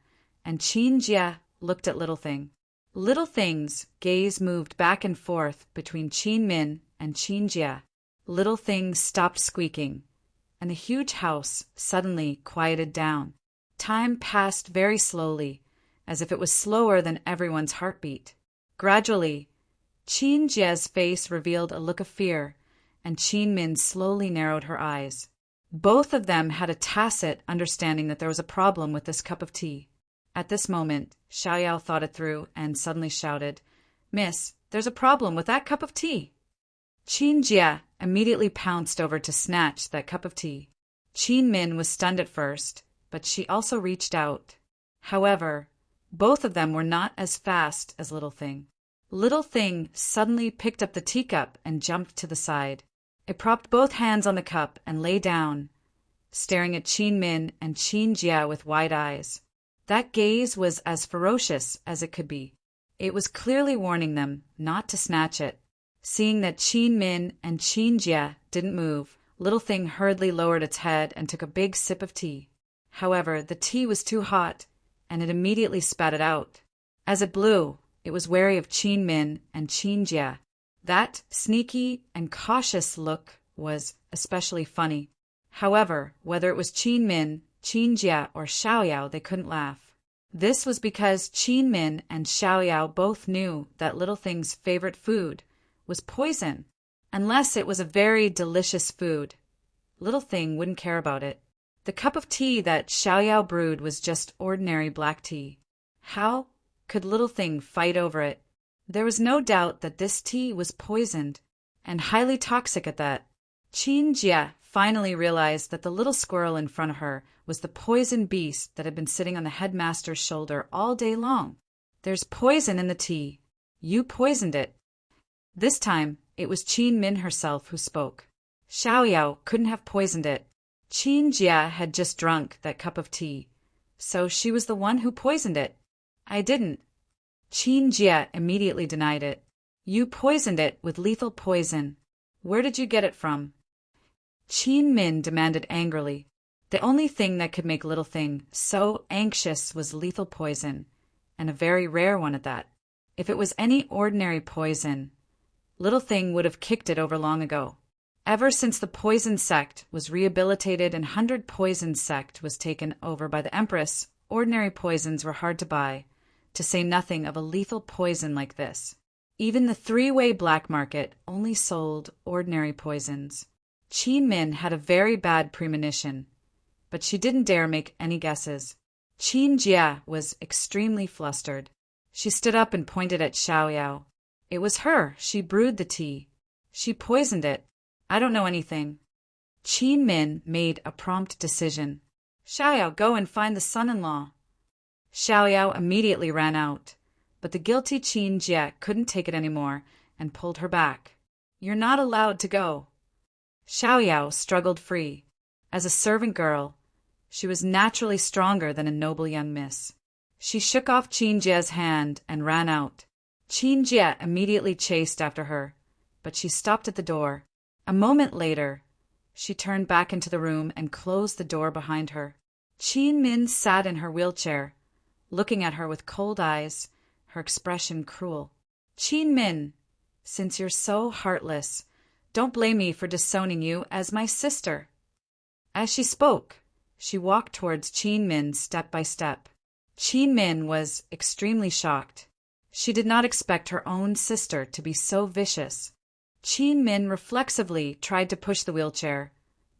and Qin Jie looked at Little Thing. Little Thing's gaze moved back and forth between Qin Min and Qin Jie. Little Thing stopped squeaking, and the huge house suddenly quieted down. Time passed very slowly, as if it was slower than everyone's heartbeat. Gradually, Qin Jie's face revealed a look of fear, and Qin Min slowly narrowed her eyes. Both of them had a tacit understanding that there was a problem with this cup of tea. At this moment, Xiaoyao thought it through and suddenly shouted, "Miss, there's a problem with that cup of tea." Qin Jie immediately pounced over to snatch that cup of tea. Qin Min was stunned at first, but she also reached out. However, both of them were not as fast as Little Thing. Little Thing suddenly picked up the teacup and jumped to the side. It propped both hands on the cup and lay down, staring at Qin Min and Qin Jie with wide eyes. That gaze was as ferocious as it could be. It was clearly warning them not to snatch it. Seeing that Qin Min and Qin Jie didn't move, Little Thing hurriedly lowered its head and took a big sip of tea. However, the tea was too hot, and it immediately spat it out. As it blew, it was wary of Qin Min and Qin Jie. That sneaky and cautious look was especially funny. However, whether it was Qin Min, Qin Jie, or Xiaoyao, they couldn't laugh. This was because Qin Min and Xiaoyao both knew that Little Thing's favorite food was poison. Unless it was a very delicious food, Little Thing wouldn't care about it. The cup of tea that Xiaoyao brewed was just ordinary black tea. How could Little Thing fight over it? There was no doubt that this tea was poisoned, and highly toxic at that. Qin Jie finally realized that the little squirrel in front of her was the poison beast that had been sitting on the headmaster's shoulder all day long. "There's poison in the tea. You poisoned it." This time, it was Qin Min herself who spoke. "Xiaoyao couldn't have poisoned it. Qin Jia had just drunk that cup of tea, so she was the one who poisoned it. I didn't. Qin Jia immediately denied it. You poisoned it with lethal poison. Where did you get it from? Qin Min demanded angrily. The only thing that could make Little Thing so anxious was lethal poison, and a very rare one at that. If it was any ordinary poison, Little Thing would have kicked it over long ago. Ever since the poison sect was rehabilitated and 100 Poison sect was taken over by the Empress, ordinary poisons were hard to buy, to say nothing of a lethal poison like this. Even the three-way black market only sold ordinary poisons. Qin Min had a very bad premonition, but she didn't dare make any guesses. Qin Jia was extremely flustered. She stood up and pointed at Xiaoyao. It was her. She brewed the tea. She poisoned it. I don't know anything. Qin Min made a prompt decision. Xiaoyao, go and find the son-in-law. Xiaoyao immediately ran out, but the guilty Qin Jia couldn't take it anymore and pulled her back. You're not allowed to go. Xiaoyao struggled free. As a servant girl, she was naturally stronger than a noble young miss. She shook off Qin Jia's hand and ran out. Qin Jia immediately chased after her, but she stopped at the door. A moment later, she turned back into the room and closed the door behind her. Qin Min sat in her wheelchair, looking at her with cold eyes, her expression cruel. Qin Min, since you're so heartless, don't blame me for disowning you as my sister. As she spoke, she walked towards Qin Min step by step. Qin Min was extremely shocked. She did not expect her own sister to be so vicious. Qin Min reflexively tried to push the wheelchair,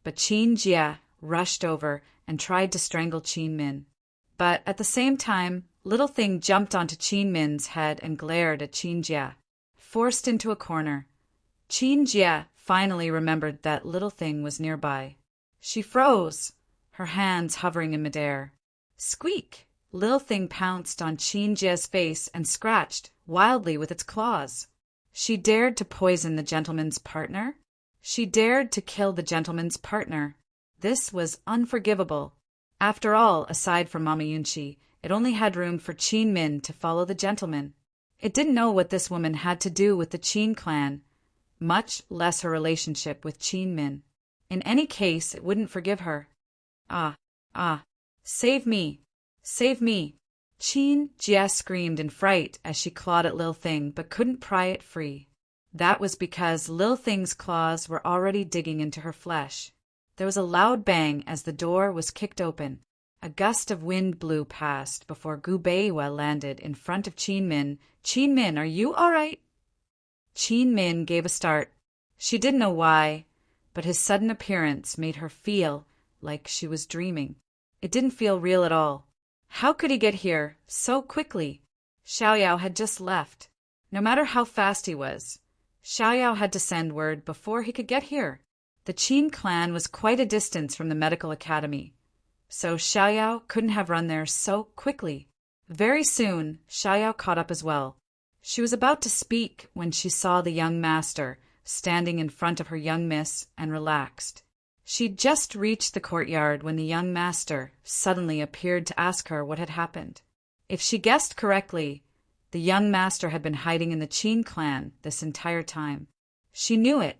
but Qin Jia rushed over and tried to strangle Qin Min. But at the same time, Little Thing jumped onto Qin Min's head and glared at Qin Jia. Forced into a corner, Qin Jia finally remembered that Little Thing was nearby. She froze, her hands hovering in midair. Squeak! Little Thing pounced on Qin Jia's face and scratched wildly with its claws. She dared to poison the gentleman's partner. She dared to kill the gentleman's partner. This was unforgivable. After all, aside from Mama Yunqi, it only had room for Qin Min to follow the gentleman. It didn't know what this woman had to do with the Qin clan, much less her relationship with Qin Min. In any case, it wouldn't forgive her. Ah, save me, save me. Qin Jia screamed in fright as she clawed at Lil Thing but couldn't pry it free. That was because Lil Thing's claws were already digging into her flesh. There was a loud bang as the door was kicked open. A gust of wind blew past before Gu Beiwa landed in front of Qin Min. Qin Min, are you all right? Qin Min gave a start. She didn't know why, but his sudden appearance made her feel like she was dreaming. It didn't feel real at all. How could he get here so quickly? Xiaoyao had just left. No matter how fast he was, Xiaoyao had to send word before he could get here. The Qin clan was quite a distance from the medical academy, so Xiaoyao couldn't have run there so quickly. Very soon, Xiaoyao caught up as well. She was about to speak when she saw the young master standing in front of her young miss and relaxed. She'd just reached the courtyard when the young master suddenly appeared to ask her what had happened. If she guessed correctly, the young master had been hiding in the Qin clan this entire time. She knew it.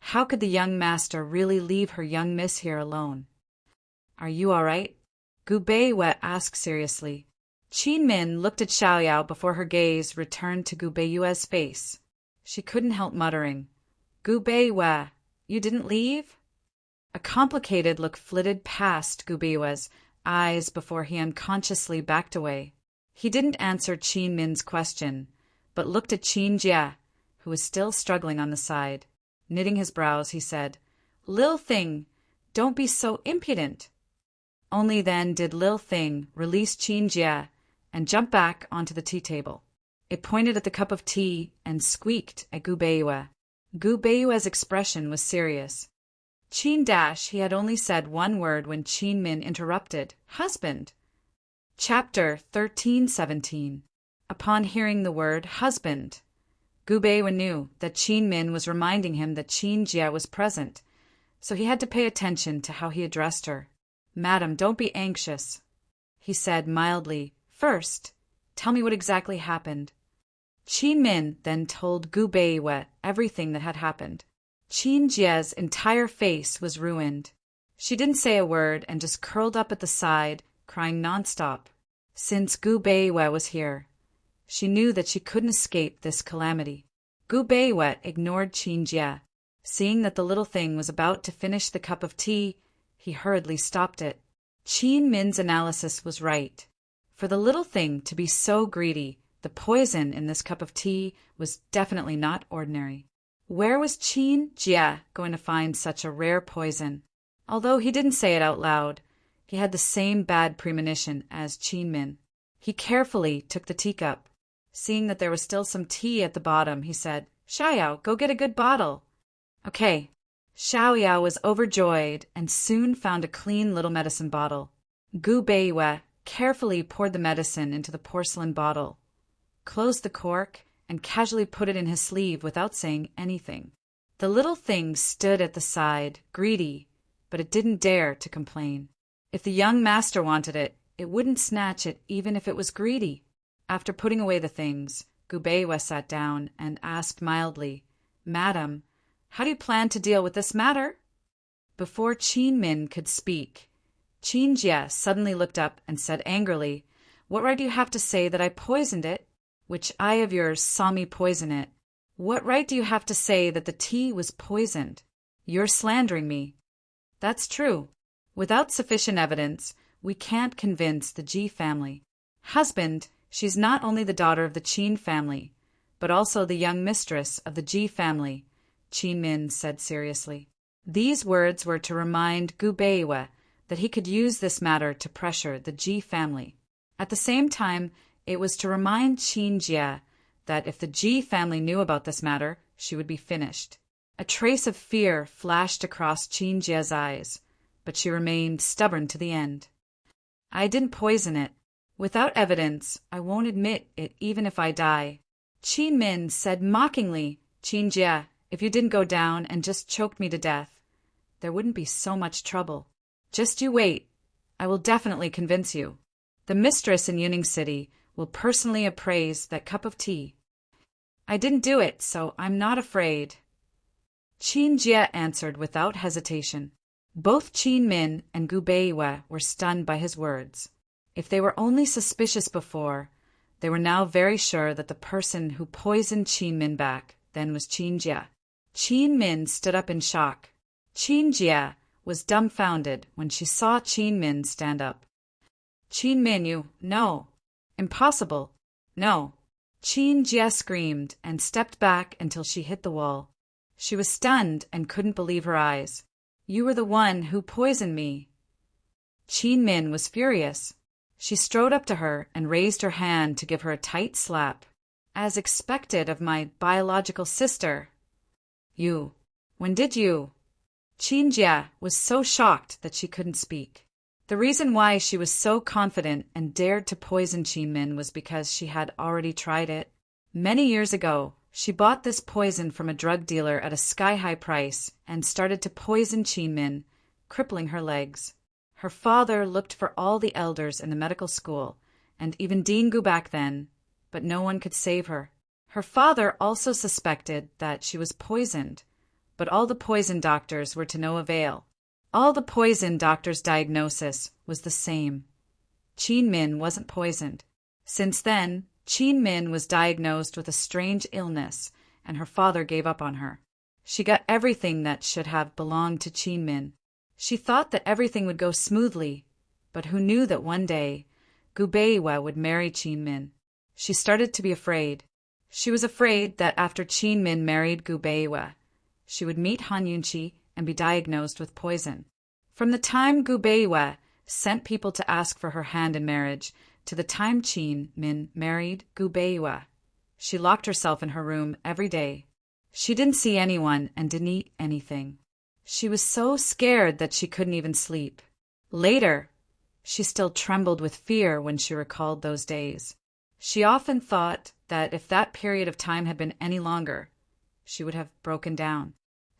How could the young master really leave her young miss here alone? Are you all right? Gu Beiwa asked seriously. Qin Min looked at Xiaoyao before her gaze returned to Gu Beiwa's face. She couldn't help muttering, Gu Beiwa, you didn't leave? A complicated look flitted past Gu Beiwa's eyes before he unconsciously backed away. He didn't answer Qin Min's question, but looked at Qin Jia, who was still struggling on the side. Knitting his brows, he said, Lil Thing, don't be so impudent. Only then did Lil Thing release Qin Jia and jump back onto the tea table. It pointed at the cup of tea and squeaked at Gu Beiwa. Gu Beiwa's expression was serious. Qin Dash, he had only said one word when Qin Min interrupted, husband. Chapter 13:17. Upon hearing the word husband, Gu Beiwa knew that Qin Min was reminding him that Qin Jia was present, so he had to pay attention to how he addressed her. "Madam, don't be anxious," he said mildly. "First, tell me what exactly happened." Qin Min then told Gu Beiwe everything that had happened. Qin Jie's entire face was ruined. She didn't say a word and just curled up at the side, crying nonstop. Since Gu Beiwe was here, she knew that she couldn't escape this calamity. Gu Beiwe ignored Qin Jie. Seeing that the little thing was about to finish the cup of tea, he hurriedly stopped it. Qin Min's analysis was right. For the little thing to be so greedy, the poison in this cup of tea was definitely not ordinary. Where was Qin Jie going to find such a rare poison? Although he didn't say it out loud, he had the same bad premonition as Qin Min. He carefully took the teacup. Seeing that there was still some tea at the bottom, he said, "Xiaoyao, go get a good bottle." "Okay." Xiaoyao was overjoyed and soon found a clean little medicine bottle. Gu Beiwe carefully poured the medicine into the porcelain bottle, closed the cork, and casually put it in his sleeve without saying anything. The little thing stood at the side, greedy, but it didn't dare to complain. If the young master wanted it, it wouldn't snatch it even if it was greedy. After putting away the things, Gu Beiwe sat down and asked mildly, "Madam, how do you plan to deal with this matter?" Before Qin Min could speak, Qin Jie suddenly looked up and said angrily, "What right do you have to say that I poisoned it? Which eye of yours saw me poison it? What right do you have to say that the tea was poisoned? You're slandering me." "That's true. Without sufficient evidence, we can't convince the Ji family. Husband, she's not only the daughter of the Qin family, but also the young mistress of the Ji family," Qin Min said seriously. These words were to remind Gu Beiwe that he could use this matter to pressure the Ji family. At the same time, it was to remind Qin Jie that if the Ji family knew about this matter, she would be finished. A trace of fear flashed across Qin Jie's eyes, but she remained stubborn to the end. "I didn't poison it. Without evidence, I won't admit it even if I die." Qin Min said mockingly, "Qin Jie, if you didn't go down and just choked me to death, there wouldn't be so much trouble. Just you wait. I will definitely convince you. The mistress in Yuning City will personally appraise that cup of tea." "I didn't do it, so I'm not afraid," Qin Jie answered without hesitation. Both Qin Min and Gu Beiwe were stunned by his words. If they were only suspicious before, they were now very sure that the person who poisoned Qin Min back then was Qin Jie. Qin Min stood up in shock. Qin Jie was dumbfounded when she saw Qin Min stand up. "Qin Min, no. Impossible. No." Qin Jie screamed and stepped back until she hit the wall. She was stunned and couldn't believe her eyes. "You were the one who poisoned me." Qin Min was furious. She strode up to her and raised her hand to give her a tight slap. "As expected of my biological sister." "You. When did you?" Qin Jie was so shocked that she couldn't speak. The reason why she was so confident and dared to poison Qin Min was because she had already tried it. Many years ago, she bought this poison from a drug dealer at a sky-high price and started to poison Qin Min, crippling her legs. Her father looked for all the elders in the medical school, and even Dean Gu back then, but no one could save her. Her father also suspected that she was poisoned, but all the poison doctors were to no avail. All the poison doctors' diagnosis was the same. Qin Min wasn't poisoned. Since then, Qin Min was diagnosed with a strange illness, and her father gave up on her. She got everything that should have belonged to Qin Min. She thought that everything would go smoothly, but who knew that one day Gu Beiwe would marry Qin Min? She started to be afraid. She was afraid that after Qin Min married Gu Beiwe, she would meet Han Yunqi and be diagnosed with poison. From the time Gu Beiwe sent people to ask for her hand in marriage to the time Qin Min married Gu Beiwe, she locked herself in her room every day. She didn't see anyone and didn't eat anything. She was so scared that she couldn't even sleep. Later, she still trembled with fear when she recalled those days. She often thought that if that period of time had been any longer, she would have broken down.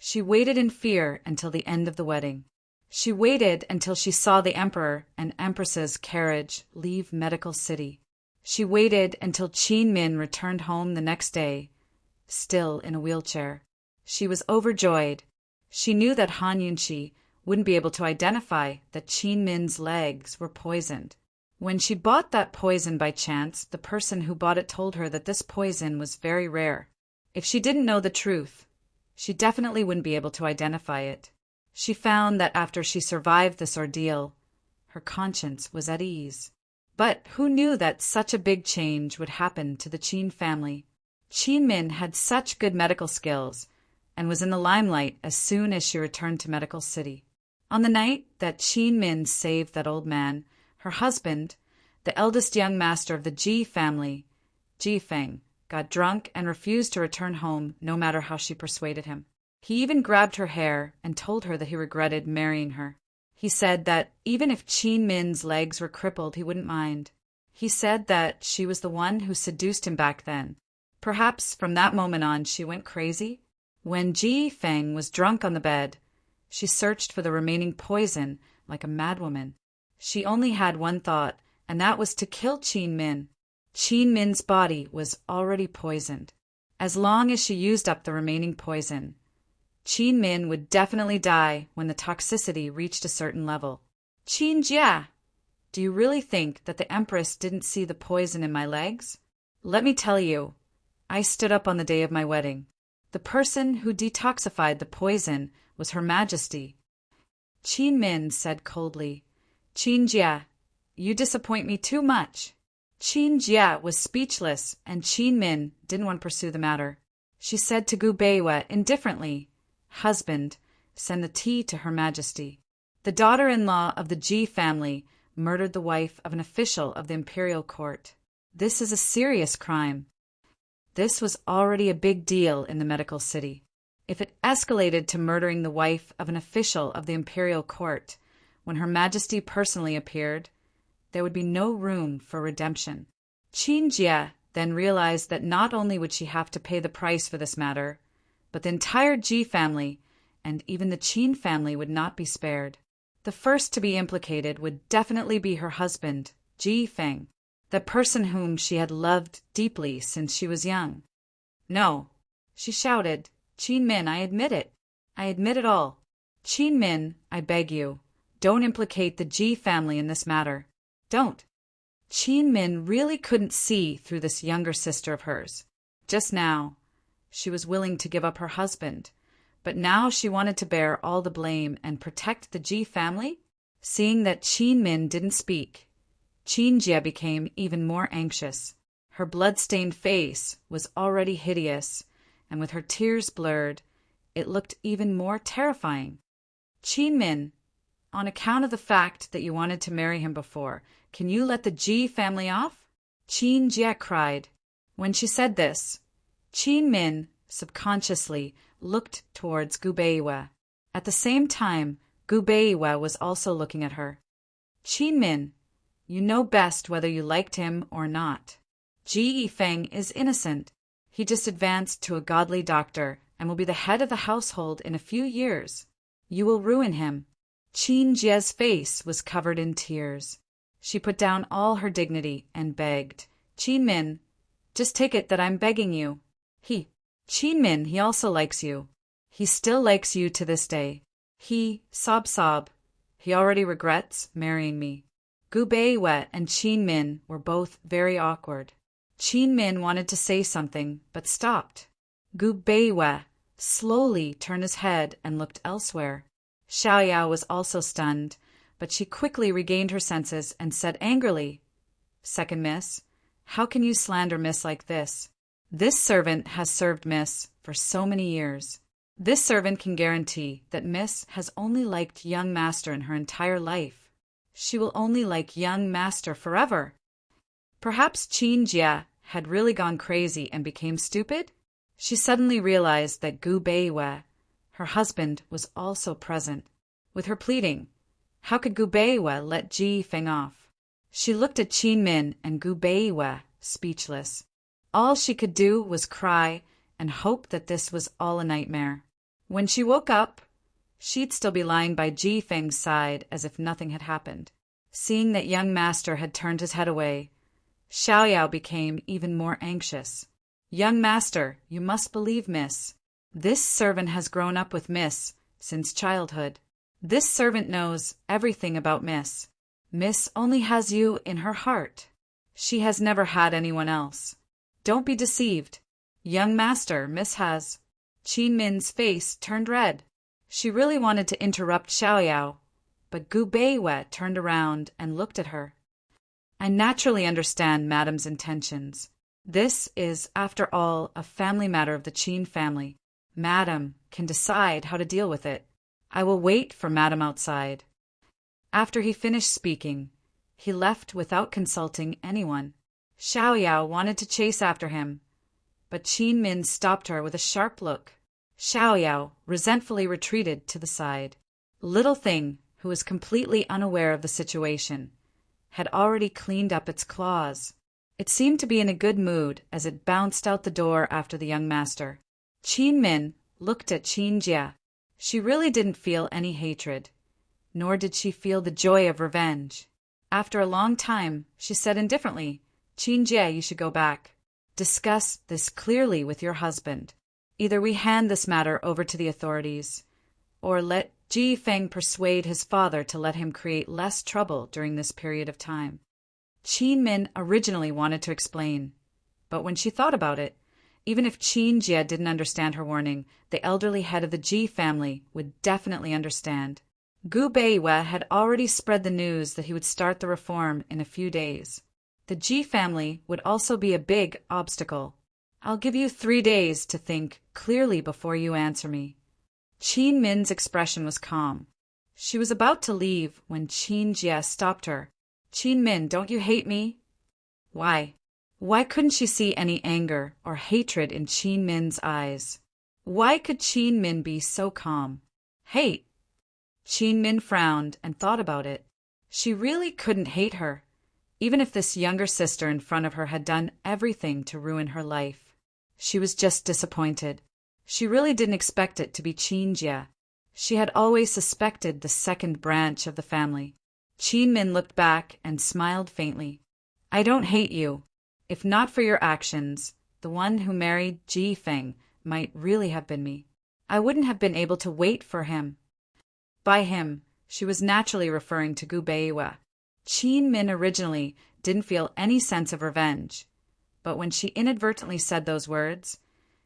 She waited in fear until the end of the wedding. She waited until she saw the emperor and empress's carriage leave Medical City. She waited until Qin Min returned home the next day, still in a wheelchair. She was overjoyed. She knew that Han Yunqi wouldn't be able to identify that Qin Min's legs were poisoned. When she bought that poison by chance, the person who bought it told her that this poison was very rare. If she didn't know the truth, she definitely wouldn't be able to identify it. She found that after she survived this ordeal, her conscience was at ease. But who knew that such a big change would happen to the Qin family? Qin Min had such good medical skills and was in the limelight as soon as she returned to Medical City. On the night that Qin Min saved that old man, her husband, the eldest young master of the Ji family, Ji Feng, got drunk and refused to return home no matter how she persuaded him. He even grabbed her hair and told her that he regretted marrying her. He said that even if Qin Min's legs were crippled, he wouldn't mind. He said that she was the one who seduced him back then. Perhaps from that moment on she went crazy. When Ji Feng was drunk on the bed, she searched for the remaining poison like a madwoman. She only had one thought, and that was to kill Qin Min. Qin Min's body was already poisoned. As long as she used up the remaining poison, Qin Min would definitely die when the toxicity reached a certain level. Qin Jia, do you really think that the Empress didn't see the poison in my legs? Let me tell you, I stood up on the day of my wedding. The person who detoxified the poison was Her Majesty. Qin Min said coldly, Qin Jia, you disappoint me too much. Qin Jia was speechless, and Qin Min didn't want to pursue the matter. She said to Gu Beiwa indifferently, Husband, send the tea to Her Majesty. The daughter-in-law of the Ji family murdered the wife of an official of the imperial court. This is a serious crime. This was already a big deal in the Medical City. If it escalated to murdering the wife of an official of the imperial court, when Her Majesty personally appeared, there would be no room for redemption. Qin Jia then realized that not only would she have to pay the price for this matter, but the entire Ji family and even the Qin family would not be spared. The first to be implicated would definitely be her husband, Ji Feng, the person whom she had loved deeply since she was young. No, she shouted, Qin Min, I admit it. I admit it all. Qin Min, I beg you, don't implicate the Ji family in this matter. Don't. Qin Min really couldn't see through this younger sister of hers. Just now, she was willing to give up her husband, but now she wanted to bear all the blame and protect the Ji family? Seeing that Qin Min didn't speak, Qin Jia became even more anxious. Her blood-stained face was already hideous, and with her tears blurred, it looked even more terrifying. Qin Min, on account of the fact that you wanted to marry him before, can you let the Ji family off? Qin Jia cried. When she said this, Qin Min subconsciously looked towards Gu Beiwa. At the same time, Gu Beiwa was also looking at her. Qin Min, you know best whether you liked him or not. Ji Feng is innocent. He just advanced to a godly doctor and will be the head of the household in a few years. You will ruin him. Qin Jia's face was covered in tears. She put down all her dignity and begged, Qin Min, just take it that I'm begging you. Qin Min, he also likes you. He still likes you to this day. Sob, he already regrets marrying me. Gu Beiwa and Qin Min were both very awkward. Qin Min wanted to say something, but stopped. Gu Beiwa slowly turned his head and looked elsewhere. Xiaoyao was also stunned, but she quickly regained her senses and said angrily, Second Miss, how can you slander Miss like this? This servant has served Miss for so many years. This servant can guarantee that Miss has only liked young master in her entire life. She will only like young master forever. Perhaps Qin Jia had really gone crazy and became stupid? She suddenly realized that Gu Beiwa, her husband, was also present. With her pleading, how could Gu Beiwa let Ji Feng off? She looked at Qin Min and Gu Beiwa, speechless. All she could do was cry and hope that this was all a nightmare. When she woke up, she'd still be lying by Ji Feng's side as if nothing had happened. Seeing that young master had turned his head away, Xiaoyao became even more anxious. "Young master, you must believe, miss. This servant has grown up with miss since childhood. This servant knows everything about miss. Miss only has you in her heart. She has never had anyone else. Don't be deceived. Young master, miss has." Qin Min's face turned red. She really wanted to interrupt Xiaoyao, but Gu Beiwei turned around and looked at her. "I naturally understand Madame's intentions. This is, after all, a family matter of the Qin family. Madame can decide how to deal with it. I will wait for Madame outside." After he finished speaking, he left without consulting anyone. Xiaoyao wanted to chase after him, but Qin Min stopped her with a sharp look. Xiaoyao resentfully retreated to the side. Little Thing, who was completely unaware of the situation, had already cleaned up its claws. It seemed to be in a good mood as it bounced out the door after the young master. Qin Min looked at Qin Jie. She really didn't feel any hatred, nor did she feel the joy of revenge. After a long time, she said indifferently, "Qin Jie, you should go back. Discuss this clearly with your husband. Either we hand this matter over to the authorities, or let Ji Feng persuade his father to let him create less trouble during this period of time." Qin Min originally wanted to explain, but when she thought about it, even if Qin Jie didn't understand her warning, the elderly head of the Ji family would definitely understand. Gu Beiwei had already spread the news that he would start the reform in a few days. The Ji family would also be a big obstacle. "I'll give you 3 days to think clearly before you answer me." Qin Min's expression was calm. She was about to leave when Qin Jie stopped her. "Qin Min, don't you hate me?" Why? Why couldn't she see any anger or hatred in Qin Min's eyes? Why could Qin Min be so calm? Hate? Qin Min frowned and thought about it. She really couldn't hate her, even if this younger sister in front of her had done everything to ruin her life. She was just disappointed. She really didn't expect it to be Qin Jie. She had always suspected the second branch of the family. Qin Min looked back and smiled faintly. "I don't hate you. If not for your actions, the one who married Ji Feng might really have been me. I wouldn't have been able to wait for him." By him, she was naturally referring to Gu Beiwei. Qin Min originally didn't feel any sense of revenge, but when she inadvertently said those words,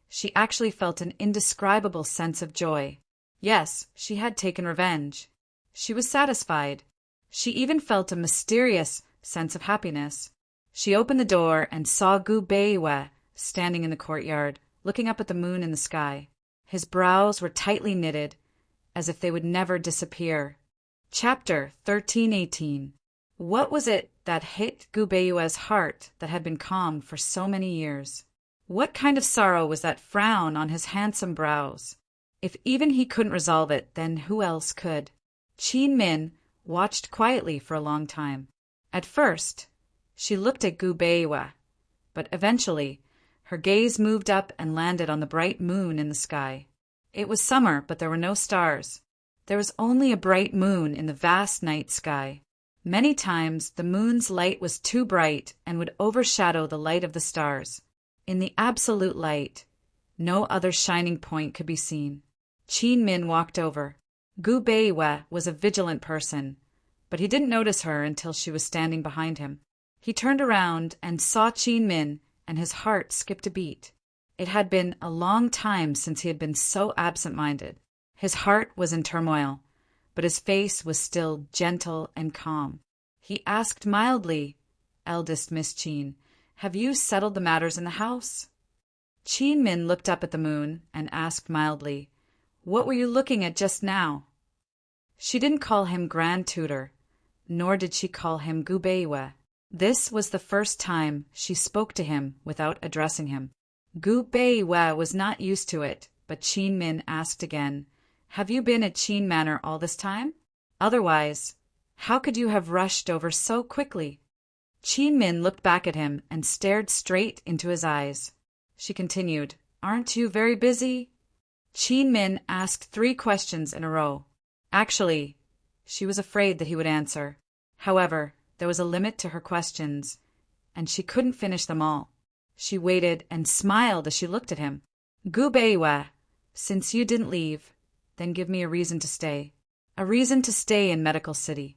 she actually felt an indescribable sense of joy. Yes, she had taken revenge. She was satisfied. She even felt a mysterious sense of happiness. She opened the door and saw Gu Beiwei standing in the courtyard, looking up at the moon in the sky. His brows were tightly knitted, as if they would never disappear. Chapter 1318. What was it that hit Gu Beiwei's heart that had been calmed for so many years? What kind of sorrow was that frown on his handsome brows? If even he couldn't resolve it, then who else could? Qin Min watched quietly for a long time. At first, she looked at Gu Beiwei, but eventually, her gaze moved up and landed on the bright moon in the sky. It was summer, but there were no stars. There was only a bright moon in the vast night sky. Many times, the moon's light was too bright and would overshadow the light of the stars. In the absolute light, no other shining point could be seen. Qin Min walked over. Gu Beiwei was a vigilant person, but he didn't notice her until she was standing behind him. He turned around and saw Qin Min, and his heart skipped a beat. It had been a long time since he had been so absent-minded. His heart was in turmoil, but his face was still gentle and calm. He asked mildly, "Eldest Miss Qin, have you settled the matters in the house?" Qin Min looked up at the moon and asked mildly, "What were you looking at just now?" She didn't call him Grand Tutor, nor did she call him Gu Beiwei. This was the first time she spoke to him without addressing him. Gu Beiwei was not used to it, but Qin Min asked again, "Have you been at Qin Manor all this time? Otherwise, how could you have rushed over so quickly?" Qin Min looked back at him and stared straight into his eyes. She continued, "Aren't you very busy?" Qin Min asked 3 questions in a row. Actually, she was afraid that he would answer. However, there was a limit to her questions, and she couldn't finish them all. She waited and smiled as she looked at him. Gu Beiwa, since you didn't leave, then give me a reason to stay. A reason to stay in Medical City.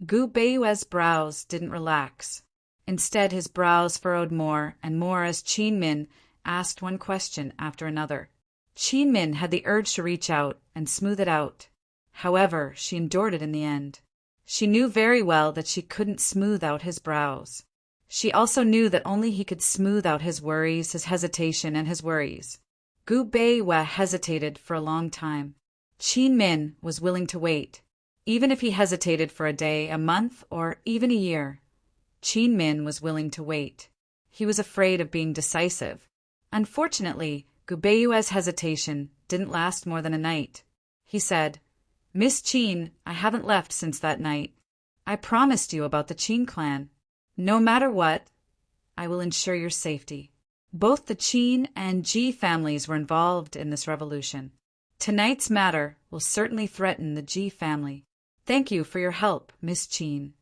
Gu Beiwa's brows didn't relax. Instead, his brows furrowed more and more as Qin Min asked one question after another. Qin Min had the urge to reach out and smooth it out. However, she endured it in the end. She knew very well that she couldn't smooth out his brows. She also knew that only he could smooth out his worries, his hesitation, and his worries. Gu Beiwa hesitated for a long time. Qin Min was willing to wait, even if he hesitated for a day, a month, or even a year. Qin Min was willing to wait. He was afraid of being decisive. Unfortunately, Gu Beiwa's hesitation didn't last more than a night. He said, "Miss Qin, I haven't left since that night. I promised you about the Qin clan. No matter what, I will ensure your safety." Both the Qin and Ji families were involved in this revolution. Tonight's matter will certainly threaten the Ji family. Thank you for your help, Miss Qin.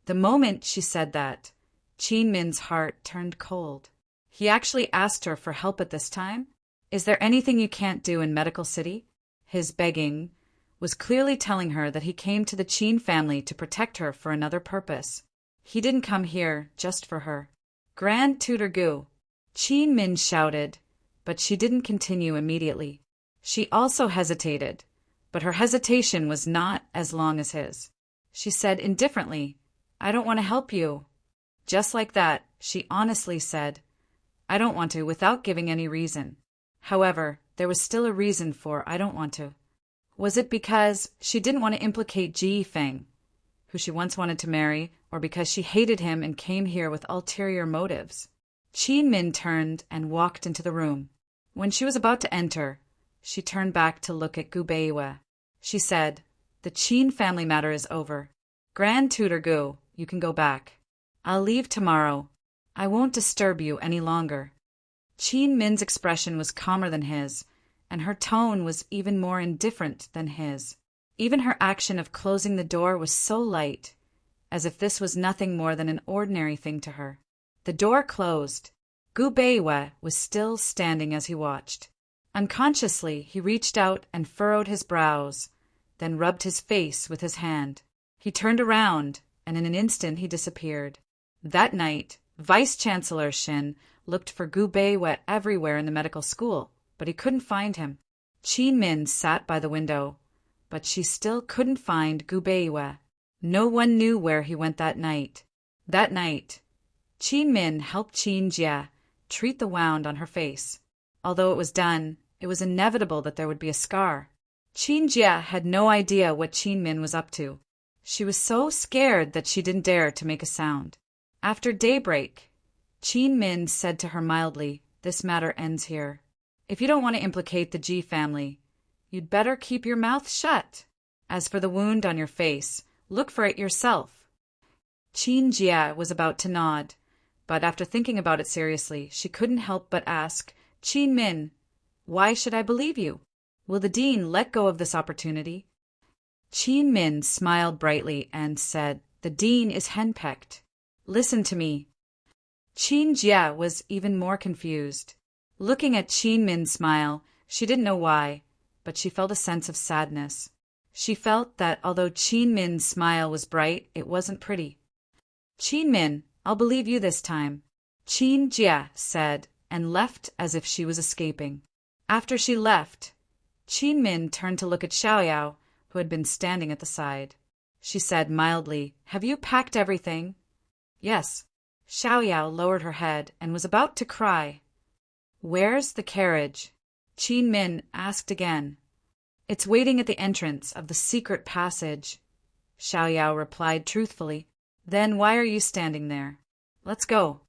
The moment she said that, Qin Min's heart turned cold. He actually asked her for help at this time? Is there anything you can't do in Medical City? His begging was clearly telling her that he came to the Qin family to protect her for another purpose. He didn't come here just for her. Grand Tutor Gu, Qin Min shouted, but she didn't continue immediately. She also hesitated, but her hesitation was not as long as his. She said indifferently, "I don't want to help you." Just like that, she honestly said, "I don't want to," without giving any reason. However, there was still a reason for "I don't want to." Was it because she didn't want to implicate Ji Feng, who she once wanted to marry, or because she hated him and came here with ulterior motives? Qin Min turned and walked into the room. When she was about to enter, she turned back to look at Gu Beiwa. She said, "The Qin family matter is over. Grand Tutor Gu, you can go back. I'll leave tomorrow. I won't disturb you any longer." Qin Min's expression was calmer than his, and her tone was even more indifferent than his. Even her action of closing the door was so light, as if this was nothing more than an ordinary thing to her. The door closed. Gu Beiwa was still standing as he watched. Unconsciously, he reached out and furrowed his brows, then rubbed his face with his hand. He turned around, and in an instant he disappeared. That night, Vice-Chancellor Shin looked for Gu Beiwa everywhere in the medical school, but he couldn't find him. Qin Min sat by the window, but she still couldn't find Gu Beiwa. No one knew where he went that night. That night, Qin Min helped Qin Jia treat the wound on her face. Although it was done, it was inevitable that there would be a scar. Qin Jia had no idea what Qin Min was up to. She was so scared that she didn't dare to make a sound. After daybreak, Qin Min said to her mildly, "This matter ends here. If you don't want to implicate the Ji family, you'd better keep your mouth shut. As for the wound on your face, look for it yourself." Qin Jia was about to nod, but after thinking about it seriously, she couldn't help but ask, "Qin Min, why should I believe you? Will the dean let go of this opportunity?" Qin Min smiled brightly and said, "The dean is henpecked. Listen to me." Qin Jia was even more confused. Looking at Qin Min's smile, she didn't know why, but she felt a sense of sadness. She felt that although Qin Min's smile was bright, it wasn't pretty. "Qin Min, I'll believe you this time," Qin Jia said, and left as if she was escaping. After she left, Qin Min turned to look at Xiaoyao, who had been standing at the side. She said mildly, "Have you packed everything?" "Yes." Xiaoyao lowered her head and was about to cry. "Where's the carriage?" Qin Min asked again. "It's waiting at the entrance of the secret passage," Xiaoyao replied truthfully. "Then why are you standing there? Let's go."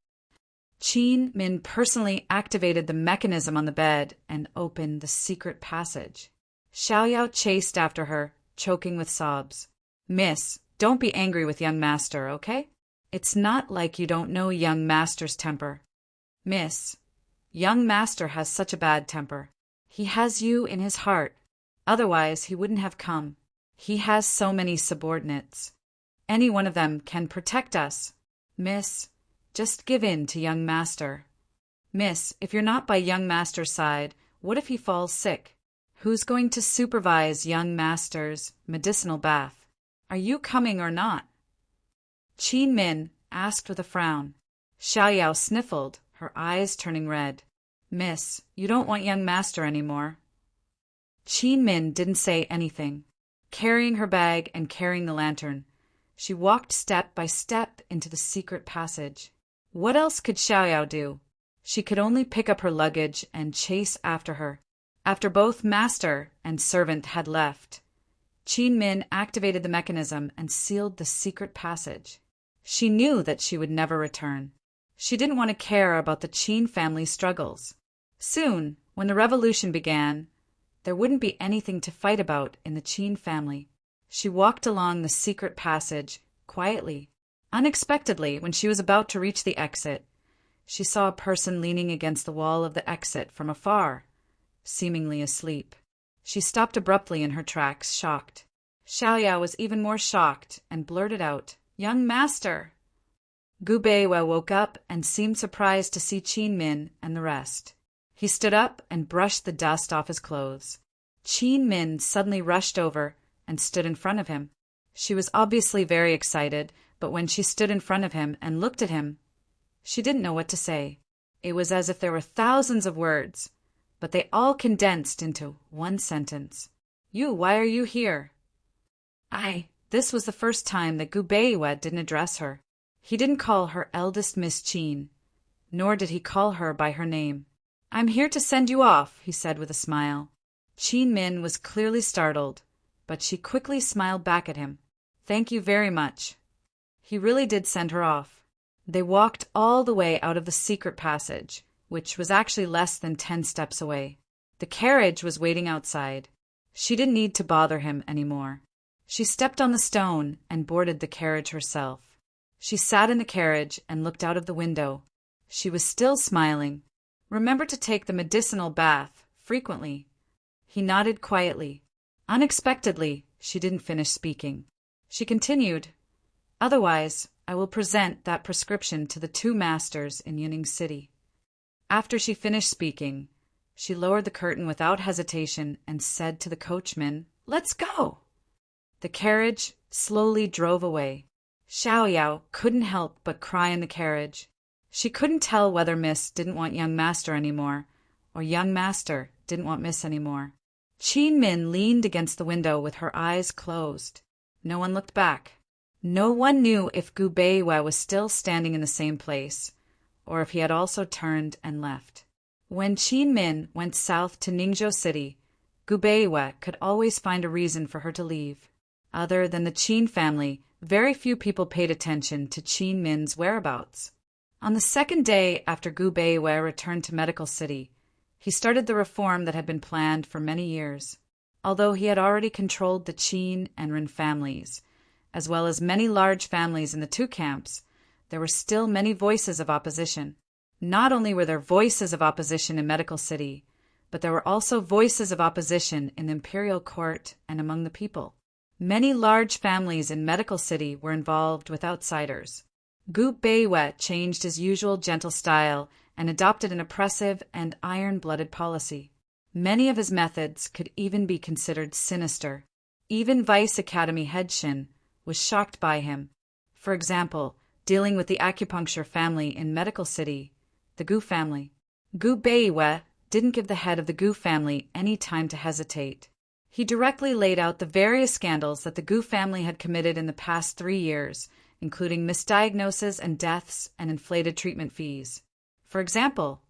Qin Min personally activated the mechanism on the bed and opened the secret passage. Xiaoyao chased after her, choking with sobs. "Miss, don't be angry with young master, okay? It's not like you don't know young master's temper." "Miss, young master has such a bad temper. He has you in his heart. Otherwise, he wouldn't have come. He has so many subordinates. Any one of them can protect us. Miss, just give in to young master. Miss, if you're not by young master's side, what if he falls sick? Who's going to supervise young master's medicinal bath? Are you coming or not? Qin Min asked with a frown. Xiaoyao sniffled, her eyes turning red. Miss, you don't want young master anymore. Qin Min didn't say anything. Carrying her bag and carrying the lantern, she walked step by step into the secret passage. What else could Xiaoyao do? She could only pick up her luggage and chase after her. After both master and servant had left, Qin Min activated the mechanism and sealed the secret passage. She knew that she would never return. She didn't want to care about the Qin family's struggles. Soon, when the revolution began, there wouldn't be anything to fight about in the Qin family. She walked along the secret passage quietly. Unexpectedly, when she was about to reach the exit, she saw a person leaning against the wall of the exit from afar, seemingly asleep. She stopped abruptly in her tracks, shocked. Xiaoyao was even more shocked and blurted out, "Young master!" Gu Beiwa woke up and seemed surprised to see Qin Min and the rest. He stood up and brushed the dust off his clothes. Qin Min suddenly rushed over and stood in front of him. She was obviously very excited, but when she stood in front of him and looked at him, she didn't know what to say. It was as if there were thousands of words, but they all condensed into one sentence. Why are you here? This was the first time that Gu Beiwa didn't address her. He didn't call her eldest Miss Qin, nor did he call her by her name. I'm here to send you off, he said with a smile. Qin Min was clearly startled, but she quickly smiled back at him. Thank you very much. He really did send her off. They walked all the way out of the secret passage, which was actually less than 10 steps away. The carriage was waiting outside. She didn't need to bother him anymore. She stepped on the stone and boarded the carriage herself. She sat in the carriage and looked out of the window. She was still smiling. Remember to take the medicinal bath frequently. He nodded quietly. Unexpectedly, she didn't finish speaking. She continued, Otherwise, I will present that prescription to the 2 masters in Yuning City. After she finished speaking, she lowered the curtain without hesitation and said to the coachman, Let's go! The carriage slowly drove away. Xiaoyao couldn't help but cry in the carriage. She couldn't tell whether Miss didn't want young master anymore, or young master didn't want Miss anymore. Qin Min leaned against the window with her eyes closed. No one looked back. No one knew if Gu Beiwa was still standing in the same place, or if he had also turned and left. When Qin Min went south to Ningzhou City, Gu Beiwa could always find a reason for her to leave. Other than the Qin family, very few people paid attention to Qin Min's whereabouts. On the second day after Gu Beiwa returned to Medical City, he started the reform that had been planned for many years. Although he had already controlled the Qin and Ren families, as well as many large families in the 2 camps, there were still many voices of opposition. Not only were there voices of opposition in Medical City, but there were also voices of opposition in the imperial court and among the people. Many large families in Medical City were involved with outsiders. Gu Beiwa changed his usual gentle style and adopted an oppressive and iron-blooded policy. Many of his methods could even be considered sinister. Even Vice Academy head Shin was shocked by him. For example, dealing with the acupuncture family in Medical City, the Gu family. Gu Beiwa didn't give the head of the Gu family any time to hesitate. He directly laid out the various scandals that the Gu family had committed in the past 3 years, including misdiagnoses and deaths and inflated treatment fees. For example,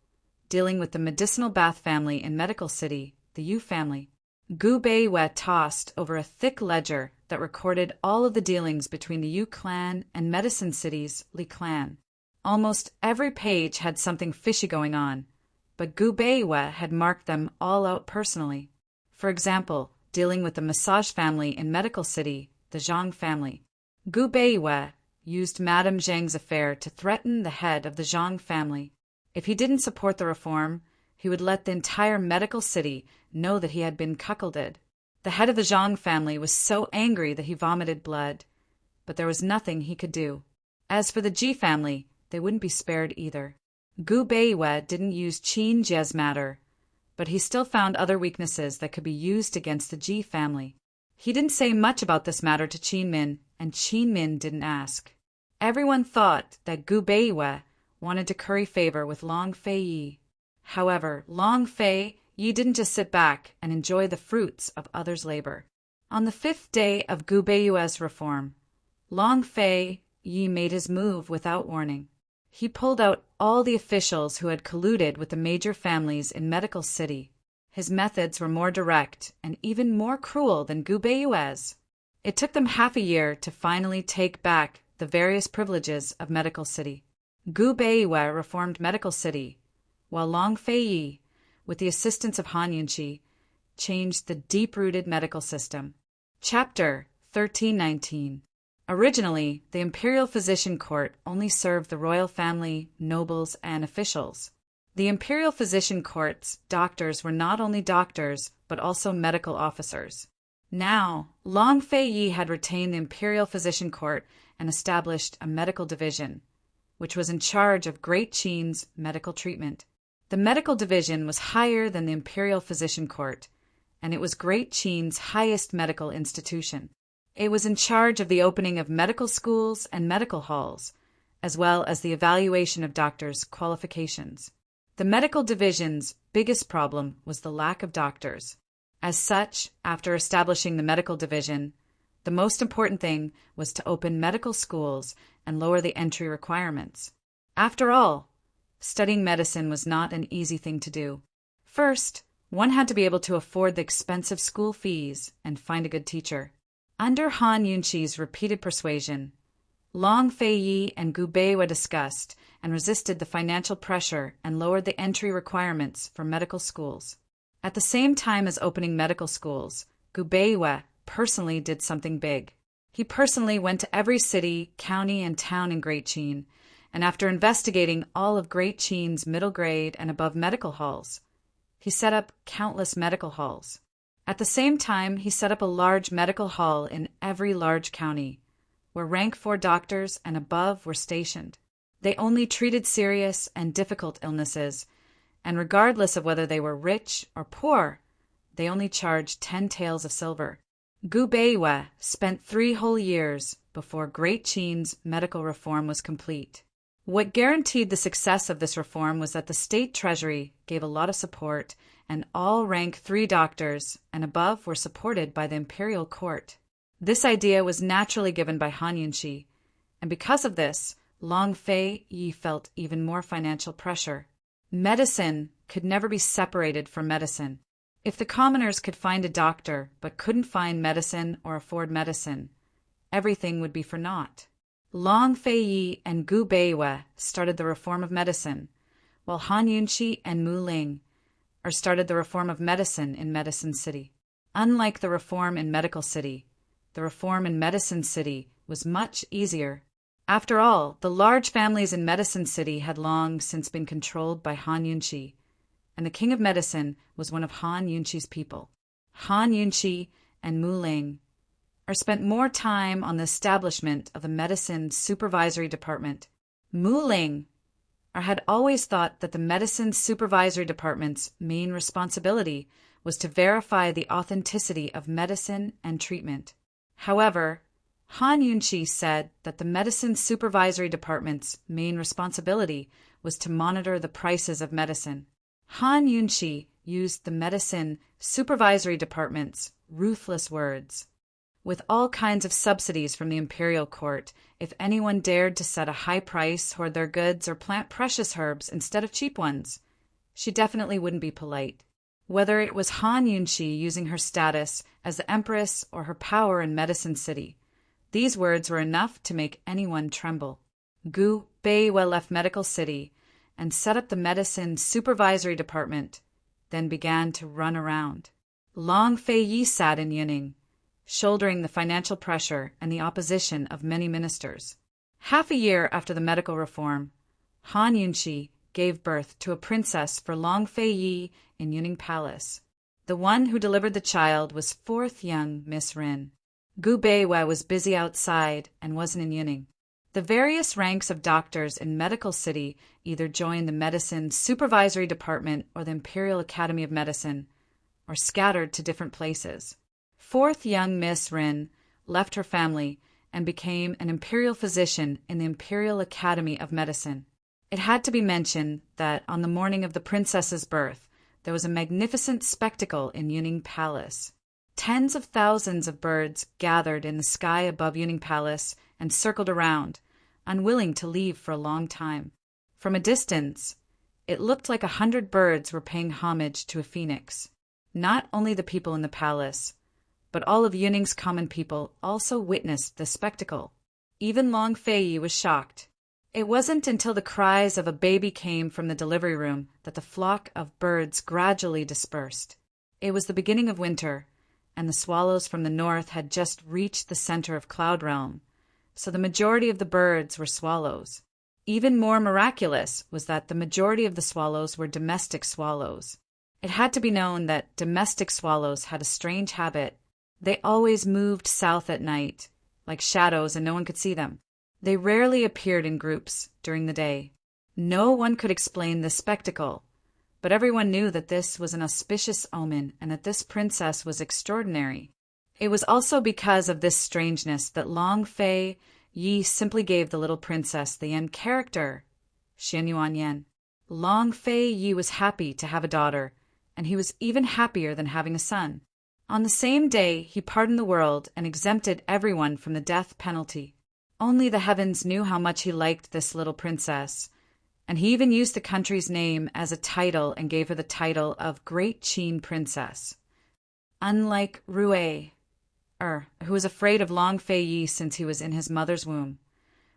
dealing with the medicinal bath family in Medical City, the Yu family. Gu Beiwa tossed over a thick ledger that recorded all of the dealings between the Yu clan and Medicine City's Li clan. Almost every page had something fishy going on, but Gu Beiwa had marked them all out personally. For example, dealing with the massage family in Medical City, the Zhang family. Gu Beiwa used Madame Zhang's affair to threaten the head of the Zhang family. If he didn't support the reform, He would let the entire medical city know that he had been cuckolded. The head of the Zhang family was so angry that he vomited blood, but there was nothing he could do. As for the Ji family, they wouldn't be spared either. Gu Beiwei didn't use Qin Jie's matter, but he still found other weaknesses that could be used against the Ji family. He didn't say much about this matter to Qin Min, and Qin Min didn't ask. Everyone thought that Gu Beiwei wanted to curry favor with Long Fei Yi. However, Long Fei Yi didn't just sit back and enjoy the fruits of others' labor. On the 5th day of Gu Beiwei's reform, Long Fei Yi made his move without warning. He pulled out all the officials who had colluded with the major families in Medical City. His methods were more direct and even more cruel than Gu Beiwei's. It took them half a year to finally take back the various privileges of Medical City. Gu Beiwei reformed Medical City, while Long Fei Yi, with the assistance of Han Yunqi, changed the deep-rooted medical system. Chapter 1319. Originally, the imperial physician court only served the royal family, nobles, and officials. The imperial physician court's doctors were not only doctors, but also medical officers. Now, Long Fei Yi had retained the imperial physician court and established a medical division, which was in charge of Great Qin's medical treatment. The medical division was higher than the imperial physician court, and it was Great Qin's highest medical institution. It was in charge of the opening of medical schools and medical halls, as well as the evaluation of doctors' qualifications. The medical division's biggest problem was the lack of doctors. As such, after establishing the medical division, the most important thing was to open medical schools and lower the entry requirements. After all, studying medicine was not an easy thing to do. First, one had to be able to afford the expensive school fees and find a good teacher. Under Han Yunqi's repeated persuasion, Long Fei Yi and Gu Beiwei discussed and resisted the financial pressure and lowered the entry requirements for medical schools. At the same time as opening medical schools, Gu Beiwei personally did something big. He personally went to every city, county, and town in Great Qin, and after investigating all of Great Qin's middle grade and above medical halls, he set up countless medical halls. At the same time, he set up a large medical hall in every large county, where rank 4 doctors and above were stationed. They only treated serious and difficult illnesses, and regardless of whether they were rich or poor, they only charged 10 taels of silver. Gu Beiwei spent 3 whole years before Great Qin's medical reform was complete. What guaranteed the success of this reform was that the state treasury gave a lot of support, and all rank 3 doctors and above were supported by the imperial court. This idea was naturally given by Han Yunqi, and because of this, Long Fei Yi felt even more financial pressure. Medicine could never be separated from medicine. If the commoners could find a doctor but couldn't find medicine or afford medicine, everything would be for naught. Long Fei Yi and Gu Beiwei started the reform of medicine, while Han Yunqi and Mu Ling started the reform of medicine in Medicine City. Unlike the reform in Medical City, the reform in Medicine City was much easier. After all, the large families in Medicine City had long since been controlled by Han Yunqi, and the King of Medicine was one of Han Yunqi's people. Han Yunqi and Mu Ling spent more time on the establishment of the Medicine Supervisory Department. Mu Ling had always thought that the Medicine Supervisory Department's main responsibility was to verify the authenticity of medicine and treatment. However, Han Yunqi said that the Medicine Supervisory Department's main responsibility was to monitor the prices of medicine. Han Yunqi used the Medicine Supervisory Department's ruthless words. With all kinds of subsidies from the imperial court, if anyone dared to set a high price, hoard their goods, or plant precious herbs instead of cheap ones, she definitely wouldn't be polite. Whether it was Han Yunqi using her status as the empress or her power in Medicine City, these words were enough to make anyone tremble. Gu Beiwei left Medical City and set up the Medicine Supervisory Department, then began to run around. Long Fei Yi sat in Yuning, shouldering the financial pressure and the opposition of many ministers. Half a year after the medical reform, Han Yunqi gave birth to a princess for Long Fei Yi in Yuning Palace. The one who delivered the child was fourth young Miss Rin. Gu Beiwei was busy outside and wasn't in Yuning. The various ranks of doctors in Medical City either joined the Medicine Supervisory Department or the Imperial Academy of Medicine, or scattered to different places. Fourth young Miss Rin left her family and became an imperial physician in the Imperial Academy of Medicine. It had to be mentioned that on the morning of the princess's birth, there was a magnificent spectacle in Yuning Palace. Tens of thousands of birds gathered in the sky above Yuning Palace and circled around, unwilling to leave for a long time. From a distance, it looked like 100 birds were paying homage to a phoenix. Not only the people in the palace, but all of Yuning's common people also witnessed the spectacle. Even Long Fei Yi was shocked. It wasn't until the cries of a baby came from the delivery room that the flock of birds gradually dispersed. It was the beginning of winter, and the swallows from the north had just reached the center of Cloud Realm, so the majority of the birds were swallows. Even more miraculous was that the majority of the swallows were domestic swallows. It had to be known that domestic swallows had a strange habit. They always moved south at night, like shadows, and no one could see them. They rarely appeared in groups during the day. No one could explain this spectacle, but everyone knew that this was an auspicious omen and that this princess was extraordinary. It was also because of this strangeness that Long Fei Yi simply gave the little princess the Yan character, Xian Yuan Yan. Long Fei Yi was happy to have a daughter, and he was even happier than having a son. On the same day, he pardoned the world and exempted everyone from the death penalty. Only the heavens knew how much he liked this little princess, and he even used the country's name as a title and gave her the title of Great Qin Princess. Unlike Rui, who was afraid of Long Fei Yi since he was in his mother's womb,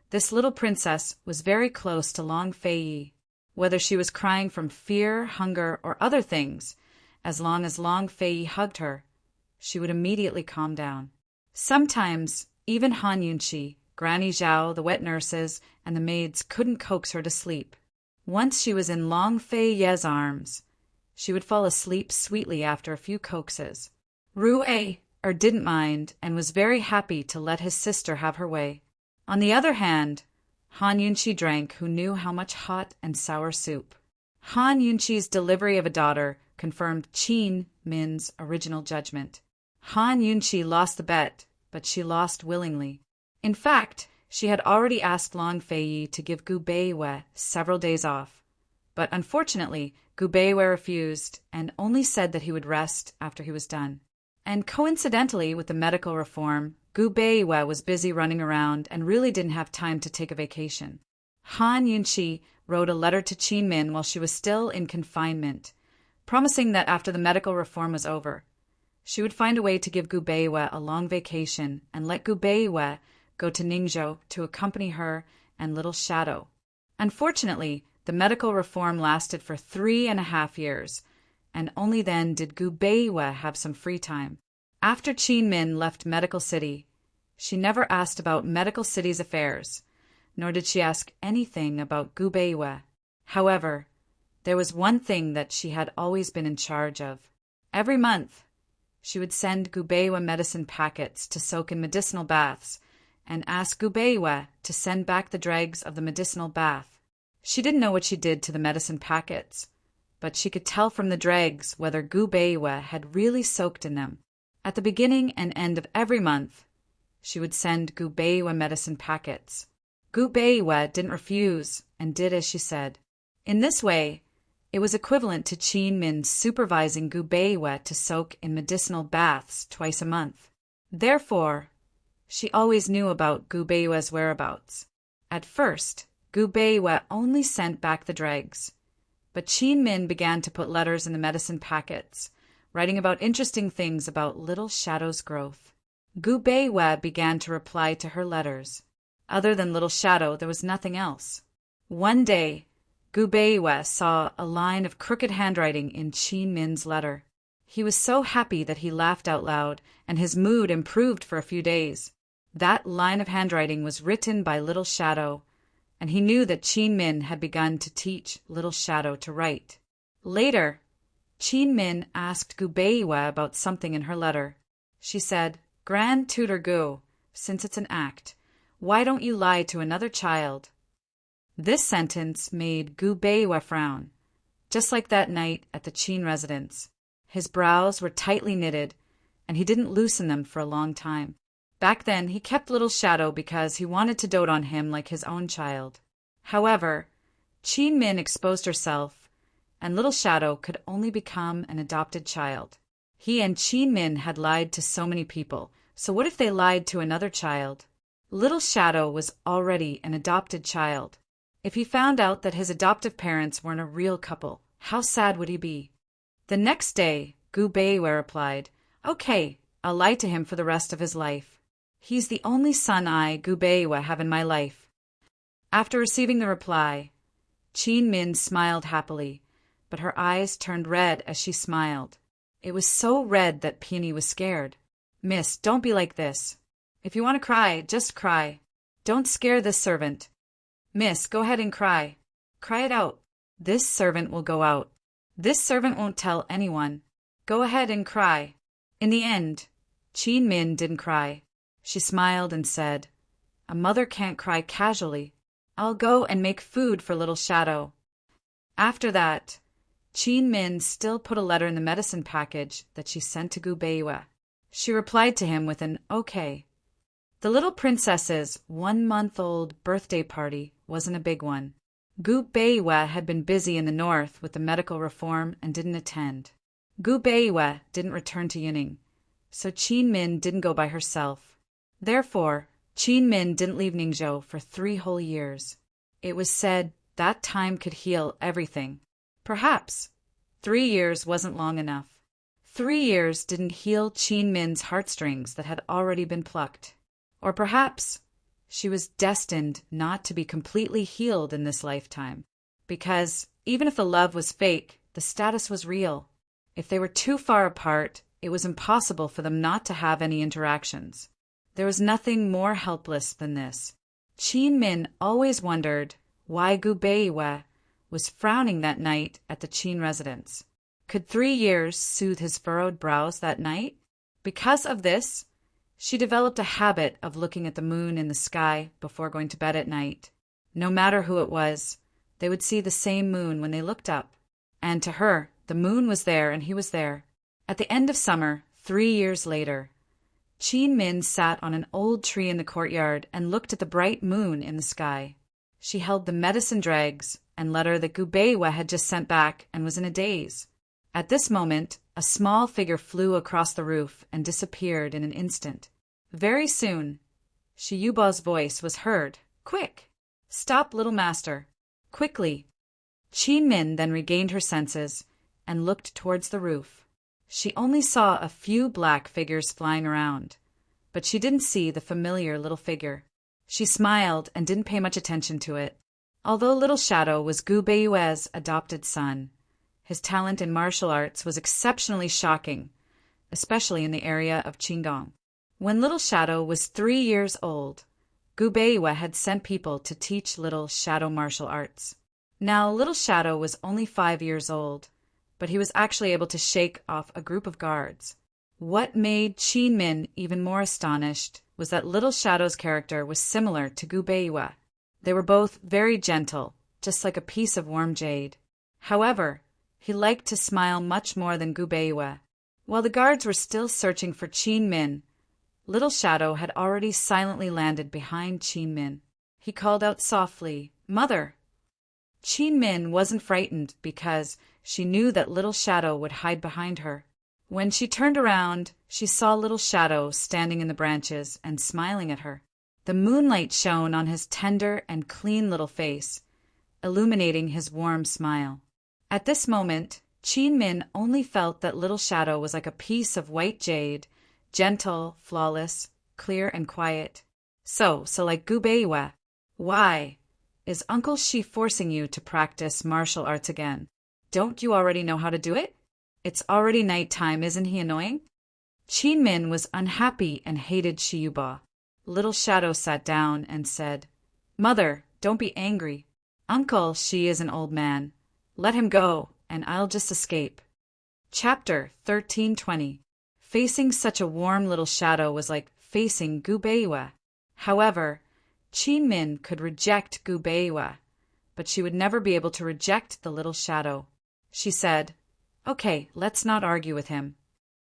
this little princess was very close to Long Fei Yi. Whether she was crying from fear, hunger, or other things, as long as Long Fei Yi hugged her, she would immediately calm down. Sometimes, even Han Yunqi, Granny Zhao, the wet nurses, and the maids couldn't coax her to sleep. Once she was in Long Fei Ye's arms, she would fall asleep sweetly after a few coaxes. Rui didn't mind and was very happy to let his sister have her way. On the other hand, Han Yunqi drank, who knew how much hot and sour soup. Han Yunqi's delivery of a daughter confirmed Qin Min's original judgment. Han Yunqi lost the bet, but she lost willingly. In fact, she had already asked Long Fei Yi to give Gu Beiwei several days off. But unfortunately, Gu Beiwei refused and only said that he would rest after he was done. And coincidentally with the medical reform, Gu Beiwei was busy running around and really didn't have time to take a vacation. Han Yunqi wrote a letter to Qin Min while she was still in confinement, promising that after the medical reform was over, she would find a way to give Gu Beiwei a long vacation and let Gu Beiwei go to Ningzhou to accompany her and Little Shadow. Unfortunately, the medical reform lasted for 3.5 years, and only then did Gu Beiwei have some free time. After Qin Min left Medical City, she never asked about Medical City's affairs, nor did she ask anything about Gu Beiwei. However, there was one thing that she had always been in charge of. Every month, she would send Gu Beiwei medicine packets to soak in medicinal baths and ask Gu Beiwei to send back the dregs of the medicinal bath. She didn't know what she did to the medicine packets, but she could tell from the dregs whether Gu Beiwei had really soaked in them. At the beginning and end of every month, she would send Gu Beiwei medicine packets. Gu Beiwei didn't refuse and did as she said. In this way, it was equivalent to Qin Min supervising Gu Beiwei to soak in medicinal baths twice a month. Therefore, she always knew about Gu Beiwei's whereabouts. At first, Gu Beiwei only sent back the dregs, but Qin Min began to put letters in the medicine packets, writing about interesting things about Little Shadow's growth. Gu Beiwei began to reply to her letters. Other than Little Shadow, there was nothing else. One day, Gu Beiwei saw a line of crooked handwriting in Qin Min's letter. He was so happy that he laughed out loud, and his mood improved for a few days. That line of handwriting was written by Little Shadow, and he knew that Qin Min had begun to teach little Shadow to write. Later, Qin Min asked Gu Beiwa about something in her letter. She said, "Grand Tutor Gu, since it's an act, why don't you lie to another child?" This sentence made Gu Beiwa frown, just like that night at the Qin residence. His brows were tightly knitted, and he didn't loosen them for a long time. Back then, he kept little Shadow because he wanted to dote on him like his own child. However, Qin Min exposed herself, and little Shadow could only become an adopted child. He and Qin Min had lied to so many people, so what if they lied to another child? Little Shadow was already an adopted child. If he found out that his adoptive parents weren't a real couple, how sad would he be? The next day, Gu Beiwa replied, "Okay, I'll lie to him for the rest of his life. He's the only son I, Gu Beiwa, have in my life." After receiving the reply, Qin Min smiled happily, but her eyes turned red as she smiled. It was so red that Peony was scared. "Miss, don't be like this. If you want to cry, just cry. Don't scare this servant. Miss, go ahead and cry. Cry it out. This servant will go out. This servant won't tell anyone. Go ahead and cry." In the end, Qin Min didn't cry. She smiled and said, "A mother can't cry casually. I'll go and make food for little Shadow." After that, Qin Min still put a letter in the medicine package that she sent to Gu Beiwa. She replied to him with an "okay." The little princess's 1-month-old birthday party wasn't a big one. Gu Beiwa had been busy in the north with the medical reform and didn't attend. Gu Beiwa didn't return to Yuning, so Qin Min didn't go by herself. Therefore, Qin Min didn't leave Ningzhou for 3 whole years. It was said that time could heal everything. Perhaps 3 years wasn't long enough. 3 years didn't heal Qin Min's heartstrings that had already been plucked. Or perhaps she was destined not to be completely healed in this lifetime, because even if the love was fake, the status was real. If they were too far apart, it was impossible for them not to have any interactions. There was nothing more helpless than this. Qin Min always wondered why Gu Beiwa was frowning that night at the Qin residence. Could 3 years soothe his furrowed brows that night? Because of this, she developed a habit of looking at the moon in the sky before going to bed at night. No matter who it was, they would see the same moon when they looked up. And to her, the moon was there and he was there. At the end of summer, 3 years later, Qin Min sat on an old tree in the courtyard and looked at the bright moon in the sky. She held the medicine dregs and letter that Gu Beiwa had just sent back and was in a daze. At this moment, a small figure flew across the roof and disappeared in an instant. Very soon, Shiyuba's voice was heard. "Quick! Stop, little master! Quickly!" Qin Min then regained her senses and looked towards the roof. She only saw a few black figures flying around, but she didn't see the familiar little figure. She smiled and didn't pay much attention to it. Although little Shadow was Gu Beiwa's adopted son, his talent in martial arts was exceptionally shocking, especially in the area of Qingdong. When little Shadow was 3 years old, Gu Beiwa had sent people to teach little Shadow martial arts. Now, little Shadow was only 5 years old, but he was actually able to shake off a group of guards. What made Qin Min even more astonished was that little Shadow's character was similar to Gu Beiwa. They were both very gentle, just like a piece of warm jade. However, he liked to smile much more than Gu Beiwa. While the guards were still searching for Qin Min, little Shadow had already silently landed behind Qin Min. He called out softly, "Mother!" Qin Min wasn't frightened because she knew that little Shadow would hide behind her. When she turned around, she saw little Shadow standing in the branches and smiling at her. The moonlight shone on his tender and clean little face, illuminating his warm smile. At this moment, Qin Min only felt that little Shadow was like a piece of white jade, gentle, flawless, clear, and quiet. So like Gu Beiwa. Why? Is Uncle Shi forcing you to practice martial arts again? Don't you already know how to do it? It's already nighttime, isn't he annoying? Qin Min was unhappy and hated Shiyuba. Little Shadow sat down and said, "Mother, Don't be angry. Uncle, she is an old man. Let him go, and I'll just escape. Chapter 1320. Facing such a warm little shadow was like facing Gubeiwa. However, Min could reject Gubeiwa, but she would never be able to reject the little shadow. She said, "Okay, let's not argue with him."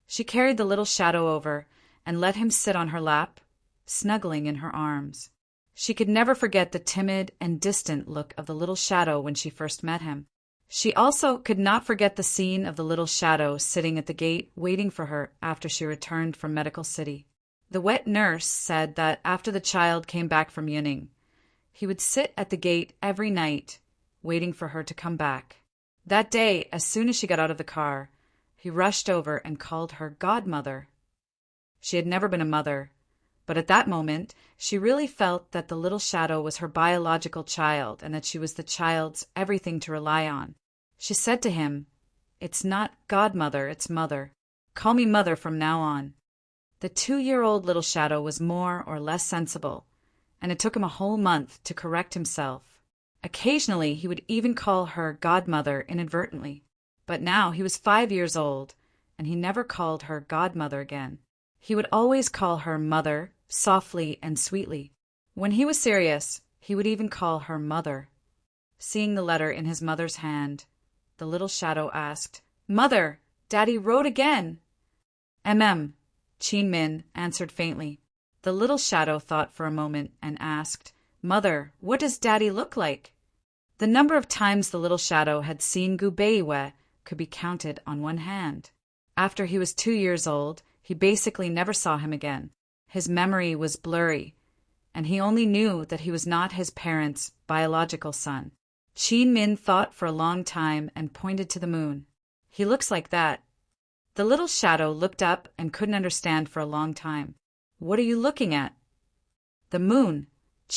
She carried the little shadow over and let him sit on her lap, snuggling in her arms. She could never forget the timid and distant look of the little shadow when she first met him. She also could not forget the scene of the little shadow sitting at the gate waiting for her after she returned from Medical City. The wet nurse said that after the child came back from Yuning, he would sit at the gate every night, waiting for her to come back. That day, as soon as she got out of the car, he rushed over and called her godmother. She had never been a mother, but at that moment, she really felt that the little shadow was her biological child and that she was the child's everything to rely on. She said to him, "It's not godmother, it's mother. Call me mother from now on." The 2-year-old little shadow was more or less sensible, and it took him a whole month to correct himself. Occasionally, he would even call her godmother inadvertently. But now he was 5 years old, and he never called her godmother again. He would always call her mother, softly and sweetly. When he was serious, he would even call her mother. Seeing the letter in his mother's hand, the little shadow asked, "Mother, Daddy wrote again." Min answered faintly. The little shadow thought for a moment and asked, "Mother, what does Daddy look like?" The number of times the little shadow had seen Gubeiwa could be counted on one hand. After he was 2 years old, he basically never saw him again. His memory was blurry, and he only knew that he was not his parents' biological son. Min thought for a long time and pointed to the moon. "He looks like that." The little shadow looked up and couldn't understand for a long time. "What are you looking at?" "The moon,"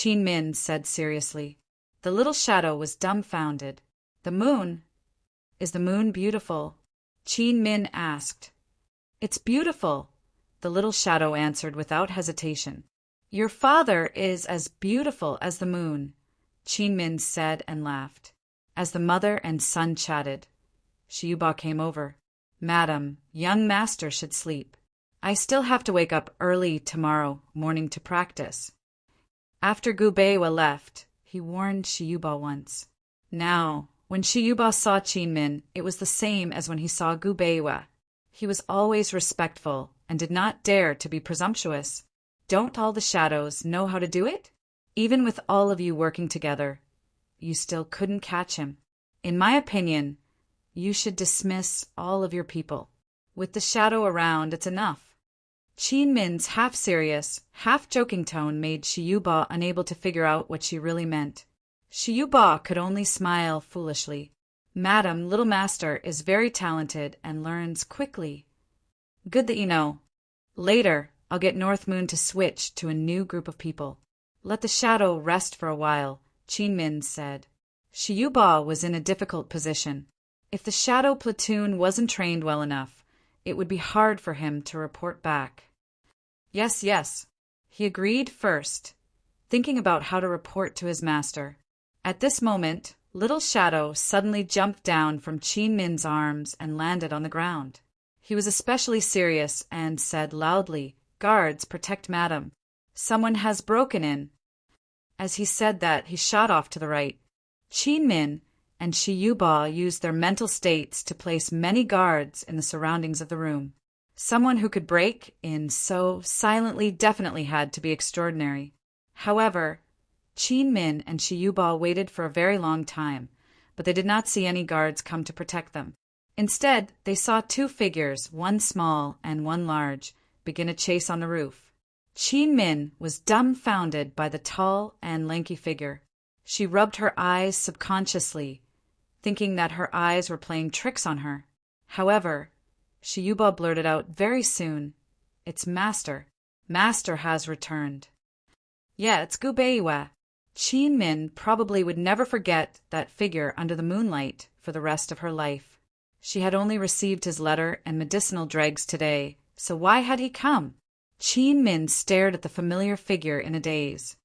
Min said seriously. The little shadow was dumbfounded. "The moon? Is the moon beautiful?" Min asked. "It's beautiful," the little shadow answered without hesitation. "Your father is as beautiful as the moon," Min said and laughed. As the mother and son chatted, Shiyuba came over. "Madam, young master should sleep. I still have to wake up early tomorrow morning to practice." After Gubeiwa left, he warned Shiyuba once. Now, when Shiyuba saw Min, it was the same as when he saw Gubeiwa. He was always respectful and did not dare to be presumptuous. Don't all the shadows know how to do it? Even with all of you working together, you still couldn't catch him. In my opinion, you should dismiss all of your people. With the shadow around, it's enough. Min's half-serious, half-joking tone made Shiyuba unable to figure out what she really meant. Shiyuba could only smile foolishly. "Madam, little master is very talented and learns quickly." "Good that you know. Later, I'll get North Moon to switch to a new group of people." "Let the shadow rest for a while," Min said. Shiyuba was in a difficult position. If the shadow platoon wasn't trained well enough, it would be hard for him to report back. Yes, he agreed first, thinking about how to report to his master. At this moment, little shadow suddenly jumped down from Min's arms and landed on the ground. He was especially serious and said loudly, "Guards, protect madam. Someone has broken in." As he said that, he shot off to the right. Min and Shiyuba used their mental states to place many guards in the surroundings of the room. Someone who could break in so silently definitely had to be extraordinary. However, Min and Shiyuba waited for a very long time, but they did not see any guards come to protect them. Instead, they saw 2 figures, one small and one large, begin a chase on the roof. Min was dumbfounded by the tall and lanky figure. She rubbed her eyes subconsciously, thinking that her eyes were playing tricks on her. However, Shiyuba blurted out very soon, "It's Master. Master has returned." "Yeah, it's Gubeiwa." Min probably would never forget that figure under the moonlight for the rest of her life. She had only received his letter and medicinal dregs today, so why had he come? Min stared at the familiar figure in a daze.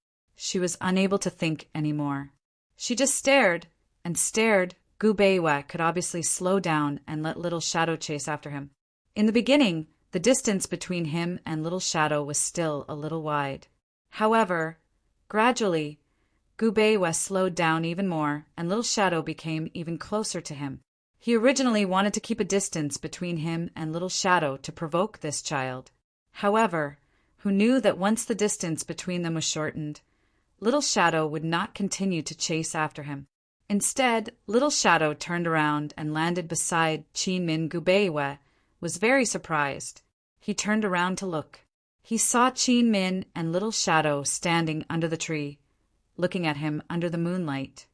She was unable to think anymore. She just stared and stared. Gubeiwa could obviously slow down and let Little Shadow chase after him. In the beginning, the distance between him and Little Shadow was still a little wide. However, gradually, Gubeiwa slowed down even more, and Little Shadow became even closer to him. He originally wanted to keep a distance between him and Little Shadow to provoke this child. However, who knew that once the distance between them was shortened, Little Shadow would not continue to chase after him. Instead, Little Shadow turned around and landed beside Chinmin. Gubeiwa was very surprised. He turned around to look. He saw Chinmin and Little Shadow standing under the tree, looking at him under the moonlight.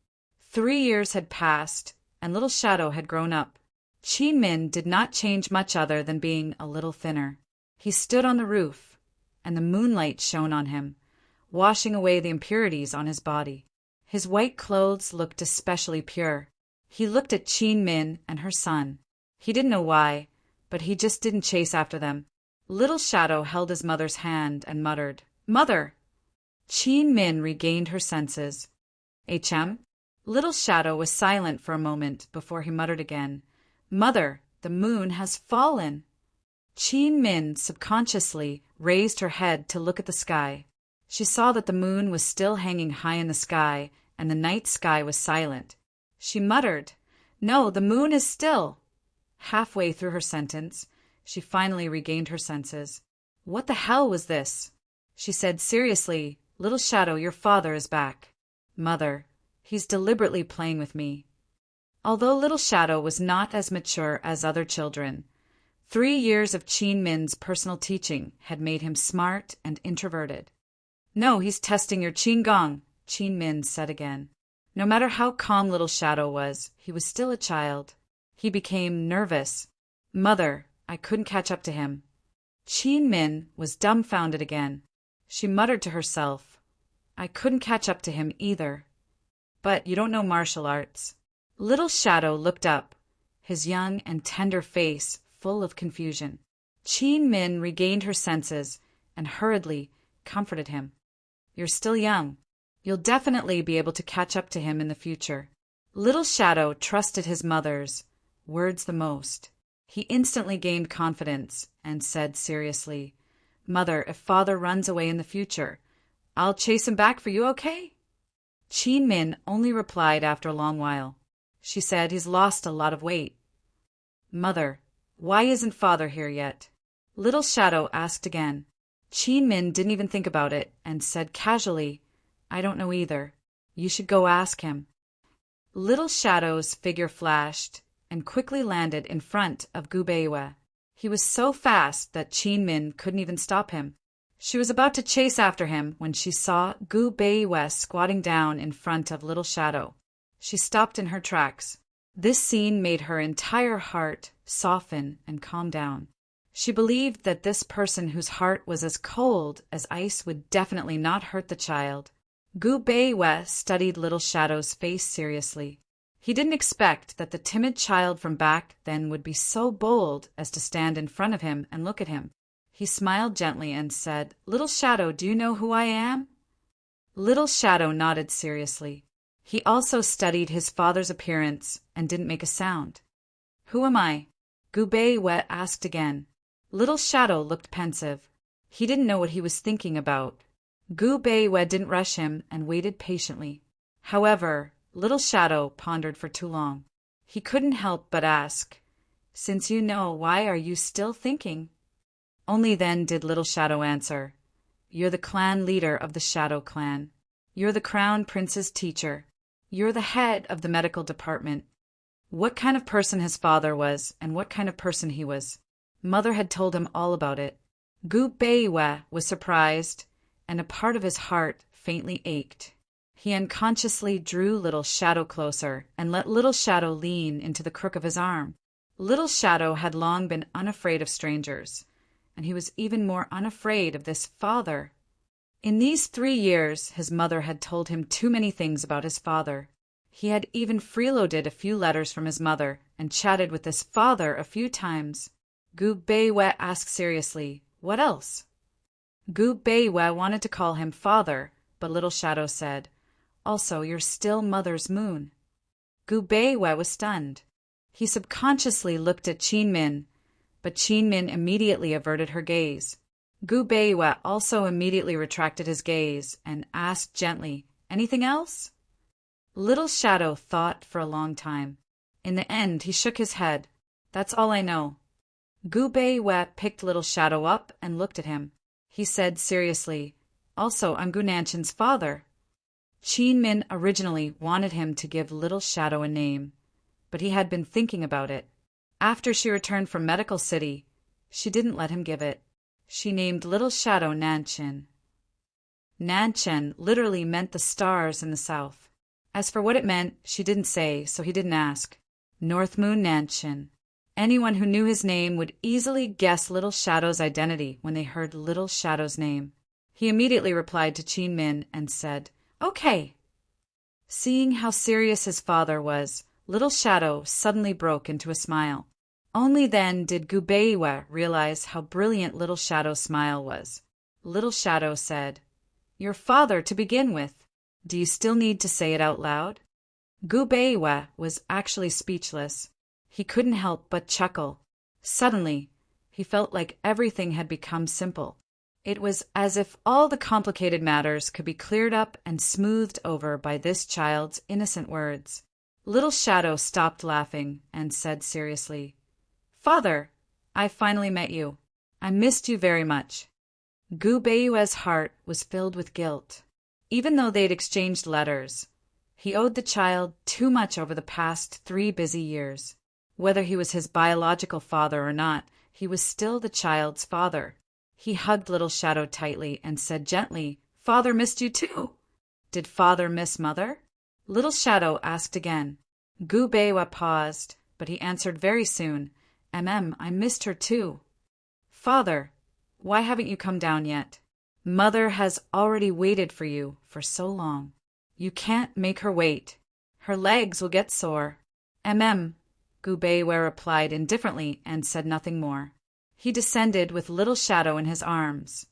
3 years had passed, and Little Shadow had grown up. Chinmin did not change much other than being a little thinner. He stood on the roof, and the moonlight shone on him, washing away the impurities on his body. His white clothes looked especially pure. He looked at Chinmin and her son. He didn't know why, but he just didn't chase after them. Little Shadow held his mother's hand and muttered, "Mother!" Chinmin regained her senses. "Hm?" Little Shadow was silent for a moment before he muttered again, "Mother, the moon has fallen." Chinmin subconsciously raised her head to look at the sky. She saw that the moon was still hanging high in the sky, and the night sky was silent. She muttered, "No, the moon is still." Halfway through her sentence, she finally regained her senses. "What the hell was this?" She said seriously, "Little Shadow, your father is back." "Mother, he's deliberately playing with me." Although Little Shadow was not as mature as other children, 3 years of Chinmin's personal teaching had made him smart and introverted. "No, he's testing your Qigong," Chinmin said again. No matter how calm Little Shadow was, he was still a child. He became nervous. "Mother, I couldn't catch up to him." Chinmin was dumbfounded again. She muttered to herself, "I couldn't catch up to him either." "But you don't know martial arts." Little Shadow looked up, his young and tender face full of confusion. Chinmin regained her senses and hurriedly comforted him. "You're still young. You'll definitely be able to catch up to him in the future." Little Shadow trusted his mother's words the most. He instantly gained confidence and said seriously, "Mother, if father runs away in the future, I'll chase him back for you, okay?" Chinmin only replied after a long while. She said, "He's lost a lot of weight." "Mother, why isn't father here yet?" Little Shadow asked again. Chinmin didn't even think about it and said casually, "I don't know either. You should go ask him." Little Shadow's figure flashed and quickly landed in front of Gubeiwa. He was so fast that Chinmin couldn't even stop him. She was about to chase after him when she saw Gubeiwa squatting down in front of Little Shadow. She stopped in her tracks. This scene made her entire heart soften and calm down. She believed that this person whose heart was as cold as ice would definitely not hurt the child. Gubeiwa studied Little Shadow's face seriously. He didn't expect that the timid child from back then would be so bold as to stand in front of him and look at him. He smiled gently and said, "Little Shadow, do you know who I am?" Little Shadow nodded seriously. He also studied his father's appearance and didn't make a sound. "Who am I?" Gubeiwa asked again. Little Shadow looked pensive. He didn't know what he was thinking about. Gubeiwa didn't rush him and waited patiently. However, Little Shadow pondered for too long. He couldn't help but ask, "Since you know, why are you still thinking?" Only then did Little Shadow answer, "You're the clan leader of the Shadow clan. You're the Crown Prince's teacher. You're the head of the medical department." What kind of person his father was and what kind of person he was. Mother had told him all about it. Gubeiwa was surprised, and a part of his heart faintly ached. He unconsciously drew Little Shadow closer and let Little Shadow lean into the crook of his arm. Little Shadow had long been unafraid of strangers, and he was even more unafraid of this father. In these 3 years, his mother had told him too many things about his father. He had even freeloaded a few letters from his mother and chatted with his father a few times. Gubeiwa asked seriously, "What else?" Gubeiwa wanted to call him father, but Little Shadow said, "Also, you're still Mother's moon." Gu Beiwe was stunned. He subconsciously looked at Qin Min, but Qin Min immediately averted her gaze. Gu Beiwe also immediately retracted his gaze and asked gently, "Anything else?" Little Shadow thought for a long time. In the end, he shook his head. "That's all I know." Gu Beiwe picked Little Shadow up and looked at him. He said seriously, "Also, I'm Gu Nanshan's father." Qin Min originally wanted him to give Little Shadow a name, but he had been thinking about it. After she returned from Medical City, she didn't let him give it. She named Little Shadow Nanshan. Nanshan literally meant the stars in the south. As for what it meant, she didn't say, so he didn't ask. North Moon Nanshan. Anyone who knew his name would easily guess Little Shadow's identity when they heard Little Shadow's name. He immediately replied to Qin Min and said, "Okay." Seeing how serious his father was, Little Shadow suddenly broke into a smile. Only then did Gu Beiwe realize how brilliant Little Shadow's smile was. Little Shadow said, "Your father to begin with. Do you still need to say it out loud?" Gu Beiwe was actually speechless. He couldn't help but chuckle. Suddenly, he felt like everything had become simple. It was as if all the complicated matters could be cleared up and smoothed over by this child's innocent words. Little Shadow stopped laughing and said seriously, "Father, I finally met you. I missed you very much." Gu Beiwe's heart was filled with guilt. Even though they'd exchanged letters, he owed the child too much over the past 3 busy years. Whether he was his biological father or not, he was still the child's father. He hugged Little Shadow tightly and said gently, "Father missed you too." Did Father miss Mother? Little Shadow asked again. Gu Beiwe paused, but he answered very soon, I missed her too." "Father, why haven't you come down yet? Mother has already waited for you for so long. You can't make her wait. Her legs will get sore." Gu Beiwe replied indifferently and said nothing more. He descended with Little Shadow in his arms,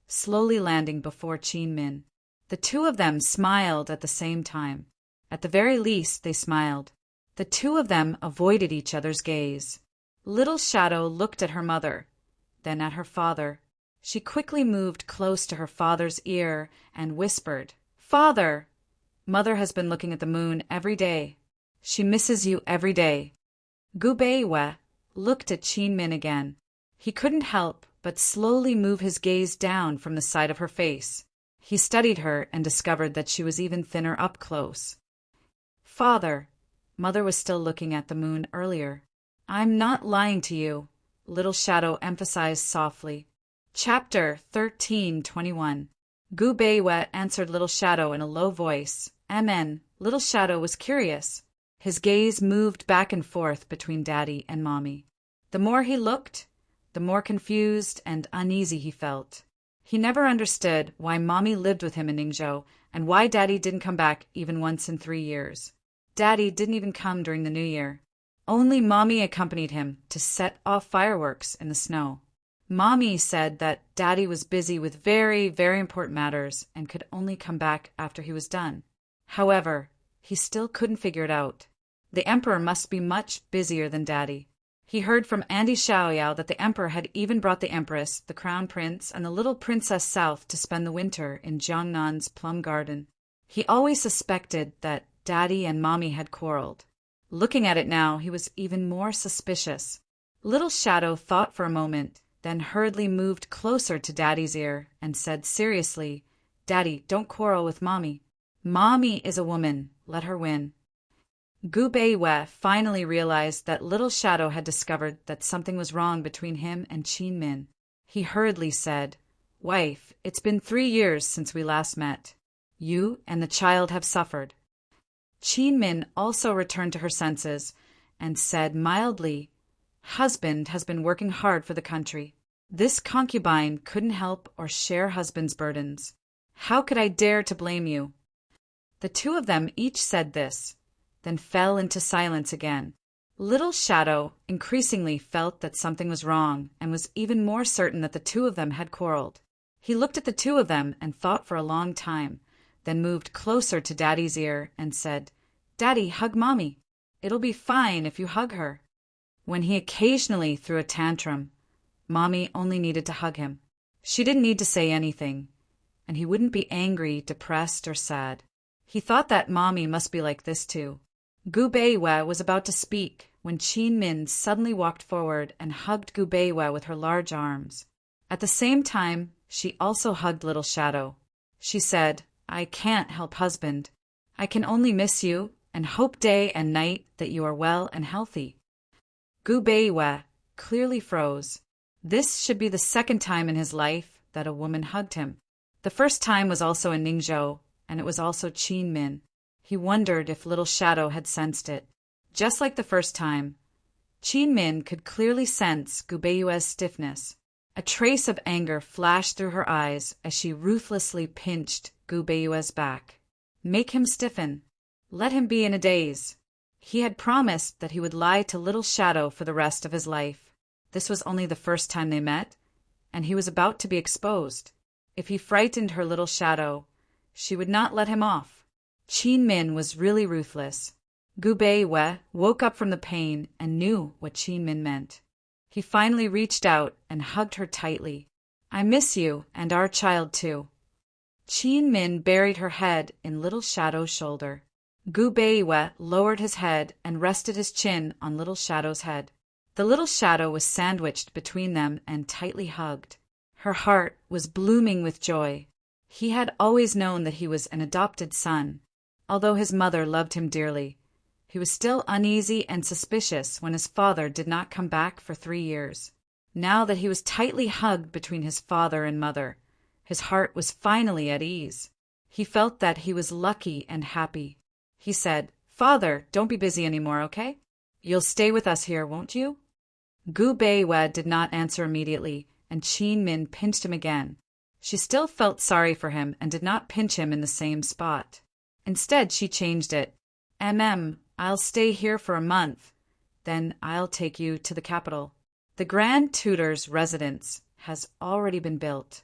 slowly landing before Qin Min. The two of them smiled at the same time. At the very least, they smiled. The two of them avoided each other's gaze. Little Shadow looked at her mother, then at her father. She quickly moved close to her father's ear and whispered, "Father, Mother has been looking at the moon every day. She misses you every day." Gu Beiwe looked at Qin Min again. He couldn't help but slowly move his gaze down from the side of her face. He studied her and discovered that she was even thinner up close. "Father," Mother was still looking at the moon earlier. "I'm not lying to you," Little Shadow emphasized softly. Chapter 13:21. Gu Beiwe answered Little Shadow in a low voice. Amen. Little Shadow was curious. His gaze moved back and forth between Daddy and Mommy. The more he looked, the more confused and uneasy he felt. He never understood why Mommy lived with him in Ningzhou and why Daddy didn't come back even once in 3 years. Daddy didn't even come during the New Year. Only Mommy accompanied him to set off fireworks in the snow. Mommy said that Daddy was busy with very, very important matters and could only come back after he was done. However, he still couldn't figure it out. The Emperor must be much busier than Daddy. He heard from Andy Xiaoyao that the Emperor had even brought the Empress, the Crown Prince, and the little Princess south to spend the winter in Jiangnan's plum garden. He always suspected that Daddy and Mommy had quarreled. Looking at it now, he was even more suspicious. Little Shadow thought for a moment, then hurriedly moved closer to Daddy's ear and said seriously, "Daddy, don't quarrel with Mommy. Mommy is a woman. Let her win." Gu Beiwe finally realized that Little Shadow had discovered that something was wrong between him and Qin Min. He hurriedly said, "Wife, it's been 3 years since we last met. You and the child have suffered." Qin Min also returned to her senses and said mildly, "Husband has been working hard for the country. This concubine couldn't help or share husband's burdens. How could I dare to blame you?" The two of them each said this, then fell into silence again. Little Shadow increasingly felt that something was wrong and was even more certain that the two of them had quarreled. He looked at the two of them and thought for a long time, then moved closer to Daddy's ear and said, "Daddy, hug Mommy. It'll be fine if you hug her." When he occasionally threw a tantrum, Mommy only needed to hug him. She didn't need to say anything, and he wouldn't be angry, depressed, or sad. He thought that Mommy must be like this too. Gu Beiwe was about to speak when Qin Min suddenly walked forward and hugged Gu Beiwe with her large arms. At the same time, she also hugged Little Shadow. She said, "I can't help husband. I can only miss you and hope day and night that you are well and healthy." Gu Beiwe clearly froze. This should be the second time in his life that a woman hugged him. The first time was also in Ningzhou, and it was also Qin Min. He wondered if Little Shadow had sensed it. Just like the first time, Qin Min could clearly sense Gu Beiwe's stiffness. A trace of anger flashed through her eyes as she ruthlessly pinched Gu Beiwe's back. Make him stiffen. Let him be in a daze. He had promised that he would lie to Little Shadow for the rest of his life. This was only the first time they met, and he was about to be exposed. If he frightened her Little Shadow, she would not let him off. Qin Min was really ruthless. Gu Beiwe woke up from the pain and knew what Qin Min meant. He finally reached out and hugged her tightly. "I miss you and our child too." Qin Min buried her head in Little Shadow's shoulder. Gu Beiwe lowered his head and rested his chin on Little Shadow's head. The Little Shadow was sandwiched between them and tightly hugged. Her heart was blooming with joy. He had always known that he was an adopted son. Although his mother loved him dearly, he was still uneasy and suspicious when his father did not come back for 3 years. Now that he was tightly hugged between his father and mother, his heart was finally at ease. He felt that he was lucky and happy. He said, "Father, don't be busy anymore, okay? You'll stay with us here, won't you?" Gu Beiwe did not answer immediately, and Qin Min pinched him again. She still felt sorry for him and did not pinch him in the same spot. Instead, she changed it. I'll stay here for a month. Then I'll take you to the capital. The Grand Tutor's residence has already been built."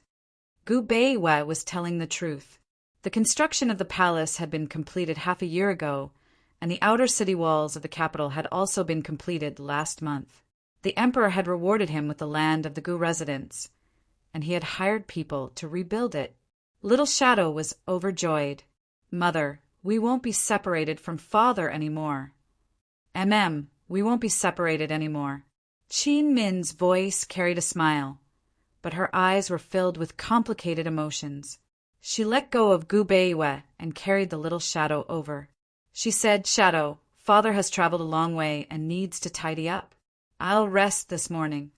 Gu Beiwe was telling the truth. The construction of the palace had been completed half a year ago, and the outer city walls of the capital had also been completed last month. The emperor had rewarded him with the land of the Gu residence, and he had hired people to rebuild it. Little Shadow was overjoyed. "Mother, we won't be separated from father anymore." We won't be separated anymore." Qin Min's voice carried a smile, but her eyes were filled with complicated emotions. She let go of Gu Beiwe and carried the Little Shadow over. She said, "Shadow, father has traveled a long way and needs to tidy up. I'll rest this morning."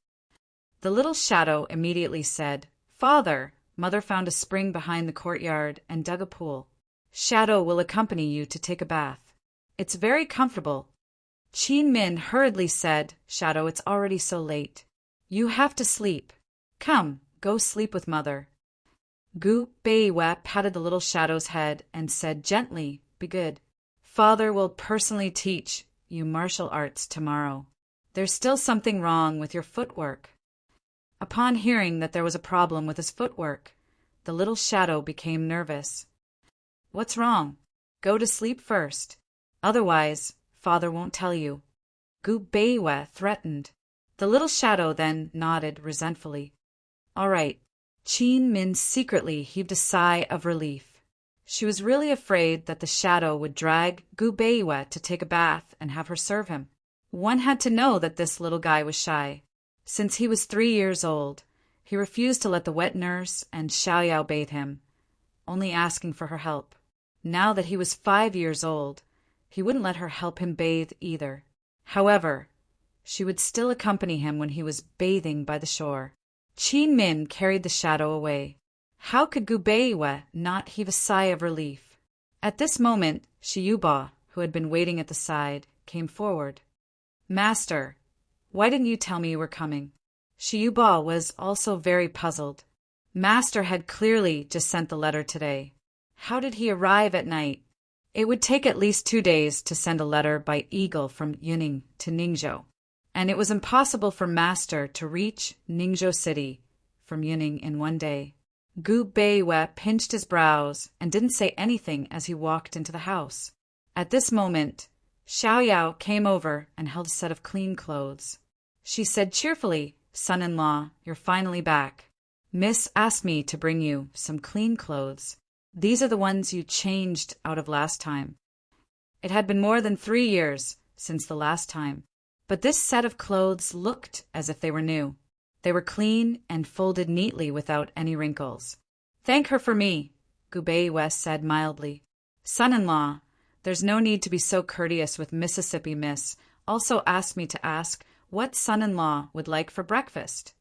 The Little Shadow immediately said, "Father, mother found a spring behind the courtyard and dug a pool. Shadow will accompany you to take a bath. It's very comfortable." Qin Min hurriedly said, "Shadow, it's already so late. You have to sleep. Come, go sleep with mother." Gu Beiwe patted the Little Shadow's head and said gently, "Be good. Father will personally teach you martial arts tomorrow. There's still something wrong with your footwork." Upon hearing that there was a problem with his footwork, the Little Shadow became nervous. "What's wrong? Go to sleep first. Otherwise, father won't tell you." Gu Beiwe threatened. The Little Shadow then nodded resentfully. "All right." Qin Min secretly heaved a sigh of relief. She was really afraid that the Shadow would drag Gu Beiwe to take a bath and have her serve him. One had to know that this little guy was shy. Since he was 3 years old, he refused to let the wet nurse and Xiaoyao bathe him, only asking for her help. Now that he was 5 years old, he wouldn't let her help him bathe either. However, she would still accompany him when he was bathing by the shore. Qin Min carried the Shadow away. How could Gu Beiwe not heave a sigh of relief? At this moment, Shiyuba, who had been waiting at the side, came forward. "Master, why didn't you tell me you were coming?" Shiyuba was also very puzzled. Master had clearly just sent the letter today. How did he arrive at night? It would take at least 2 days to send a letter by eagle from Yuning to Ningzhou, and it was impossible for Master to reach Ningzhou City from Yuning in 1 day. Gu Beiwe pinched his brows and didn't say anything as he walked into the house. At this moment, Xiaoyao came over and held a set of clean clothes. She said cheerfully, "Son-in-law, you're finally back. Miss asked me to bring you some clean clothes. These are the ones you changed out of last time." It had been more than 3 years since the last time, but this set of clothes looked as if they were new. They were clean and folded neatly without any wrinkles. "Thank her for me," Gu Beiwe said mildly. "Son-in-law, there's no need to be so courteous with Mississippi Miss. Also asked me to ask what son-in-law would like for breakfast."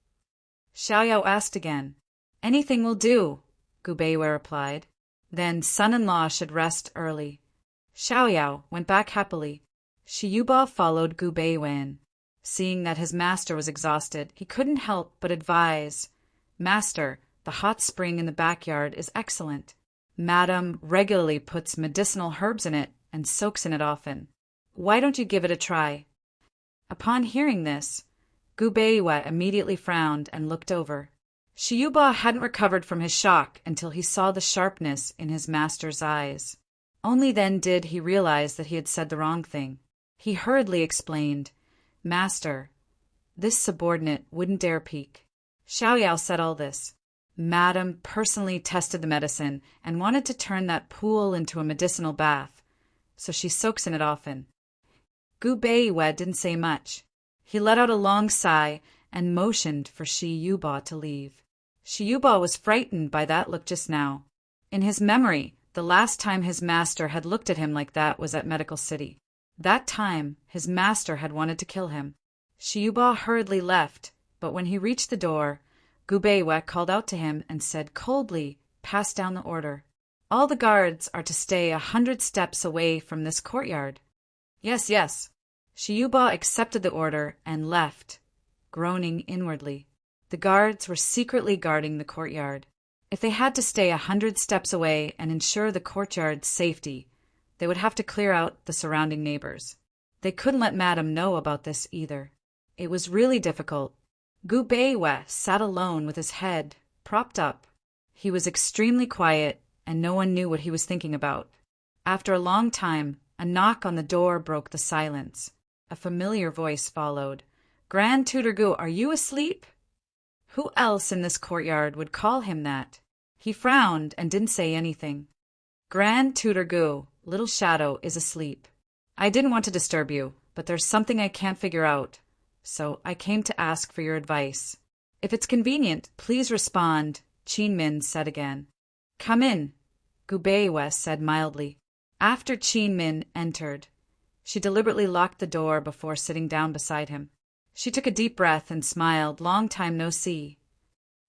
Xiaoyao asked again. "Anything will do," Gu Beiwe replied. "Then son-in-law should rest early." Xiaoyao went back happily. Shiyuba followed Gu Beiwe in. Seeing that his master was exhausted, he couldn't help but advise, "Master, the hot spring in the backyard is excellent. Madam regularly puts medicinal herbs in it and soaks in it often. Why don't you give it a try?" Upon hearing this, Gu Beiwe immediately frowned and looked over. Shiyuba hadn't recovered from his shock until he saw the sharpness in his master's eyes. Only then did he realize that he had said the wrong thing. He hurriedly explained, "Master, this subordinate wouldn't dare peek." Xiaoyao said all this. "Madam personally tested the medicine and wanted to turn that pool into a medicinal bath, so she soaks in it often." Gu Beiwe didn't say much. He let out a long sigh and motioned for Shiyuba to leave. Shiyuba was frightened by that look just now. In his memory, the last time his master had looked at him like that was at Medical City. That time, his master had wanted to kill him. Shiyuba hurriedly left, but when he reached the door, Gu Beiwe called out to him and said coldly, "Pass down the order. All the guards are to stay 100 steps away from this courtyard." "Yes, yes." Shiyuba accepted the order and left, groaning inwardly. The guards were secretly guarding the courtyard. If they had to stay 100 steps away and ensure the courtyard's safety, they would have to clear out the surrounding neighbors. They couldn't let Madam know about this either. It was really difficult. Gu Beiwe sat alone with his head propped up. He was extremely quiet, and no one knew what he was thinking about. After a long time, a knock on the door broke the silence. A familiar voice followed. "Grand Tutor Gu, are you asleep?" Who else in this courtyard would call him that? He frowned and didn't say anything. "Grand Tutor Gu, Little Shadow is asleep. I didn't want to disturb you, but there's something I can't figure out, so I came to ask for your advice. If it's convenient, please respond," Qin Min said again. "Come in," Gu Beiwe said mildly. After Qin Min entered, she deliberately locked the door before sitting down beside him. She took a deep breath and smiled, "Long time no see."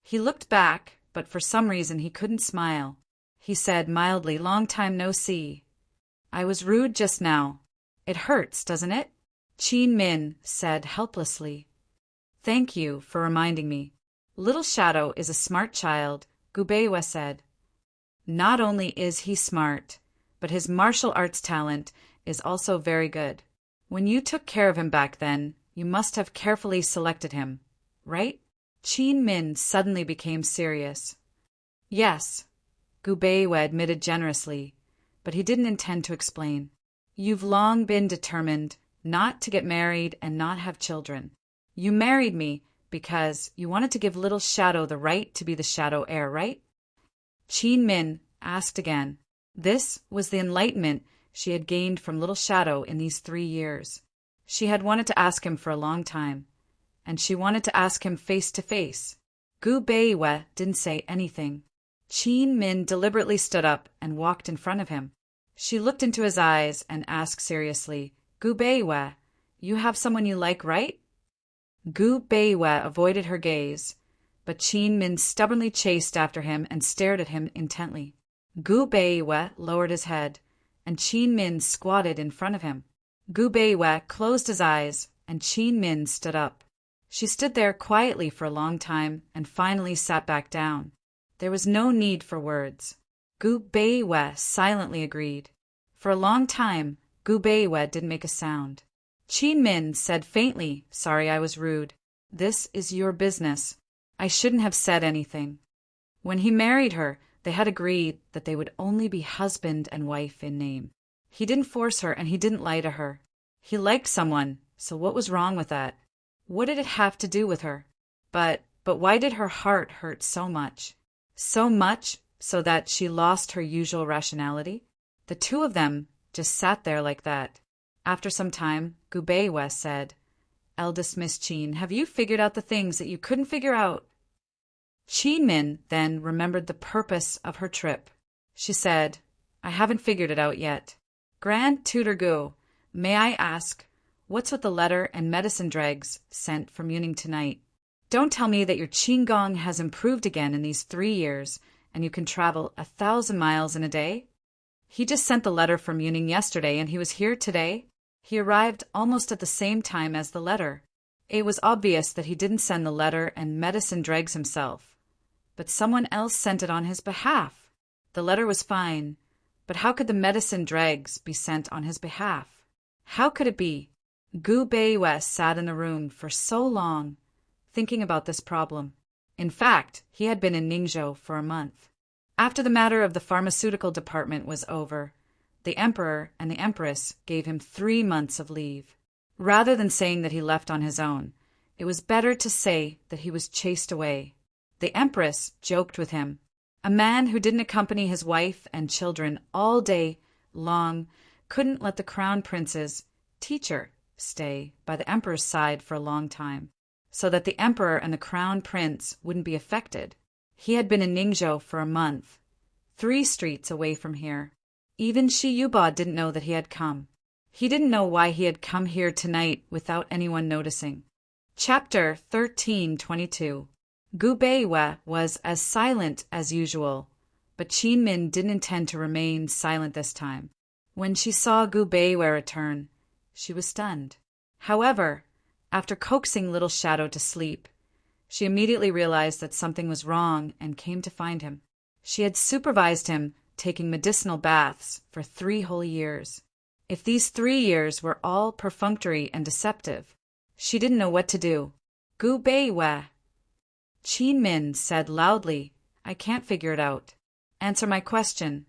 He looked back, but for some reason he couldn't smile. He said mildly, "Long time no see. I was rude just now. It hurts, doesn't it?" Qin Min said helplessly. "Thank you for reminding me. Little Shadow is a smart child," Gu Beiwe said. "Not only is he smart, but his martial arts talent is also very good. When you took care of him back then, you must have carefully selected him, right?" Qin Min suddenly became serious. "Yes," Gu Beiwe admitted generously, but he didn't intend to explain. "You've long been determined not to get married and not have children. You married me because you wanted to give Little Shadow the right to be the Shadow heir, right?" Qin Min asked again. This was the enlightenment she had gained from Little Shadow in these 3 years. She had wanted to ask him for a long time, and she wanted to ask him face to face. Gu Beiwe didn't say anything. Qin Min deliberately stood up and walked in front of him. She looked into his eyes and asked seriously, "Gu Beiwe, you have someone you like, right?" Gu Beiwe avoided her gaze, but Qin Min stubbornly chased after him and stared at him intently. Gu Beiwe lowered his head, and Qin Min squatted in front of him. Gu Beiwe closed his eyes, and Qin Min stood up. She stood there quietly for a long time and finally sat back down. There was no need for words. Gu Beiwe silently agreed. For a long time, Gu Beiwe didn't make a sound. Qin Min said faintly, "Sorry I was rude. This is your business. I shouldn't have said anything." When he married her, they had agreed that they would only be husband and wife in name. He didn't force her and he didn't lie to her. He liked someone, so what was wrong with that? What did it have to do with her? But why did her heart hurt so much? So much so that she lost her usual rationality? The two of them just sat there like that. After some time, Gubeiwa said, "Eldest Miss Chin, have you figured out the things that you couldn't figure out?" Min then remembered the purpose of her trip. She said, "I haven't figured it out yet. Grand Tutor Gu, may I ask, what's with the letter and medicine dregs sent from Yuning tonight? Don't tell me that your Qigong has improved again in these 3 years and you can travel 1,000 miles in a day? He just sent the letter from Yuning yesterday and he was here today. He arrived almost at the same time as the letter. It was obvious that he didn't send the letter and medicine dregs himself, but someone else sent it on his behalf. The letter was fine, but how could the medicine dregs be sent on his behalf? How could it be? Gu Beiwei sat in the room for so long, thinking about this problem. In fact, he had been in Ningzhou for a month. After the matter of the pharmaceutical department was over, the emperor and the empress gave him 3 months of leave. Rather than saying that he left on his own, it was better to say that he was chased away. The empress joked with him. A man who didn't accompany his wife and children all day long couldn't let the crown prince's teacher stay by the emperor's side for a long time, so that the emperor and the crown prince wouldn't be affected. He had been in Ningzhou for a month, 3 streets away from here. Even Shi Yuba didn't know that he had come. He didn't know why he had come here tonight without anyone noticing. Chapter 13:22. Gu Beiwei was as silent as usual, but Qin Min didn't intend to remain silent this time. When she saw Gu Beiwei return, she was stunned. However, after coaxing Little Shadow to sleep, she immediately realized that something was wrong and came to find him. She had supervised him taking medicinal baths for 3 whole years. If these 3 years were all perfunctory and deceptive, she didn't know what to do. Gu Beiwei. Qin Min said loudly, "I can't figure it out. Answer my question."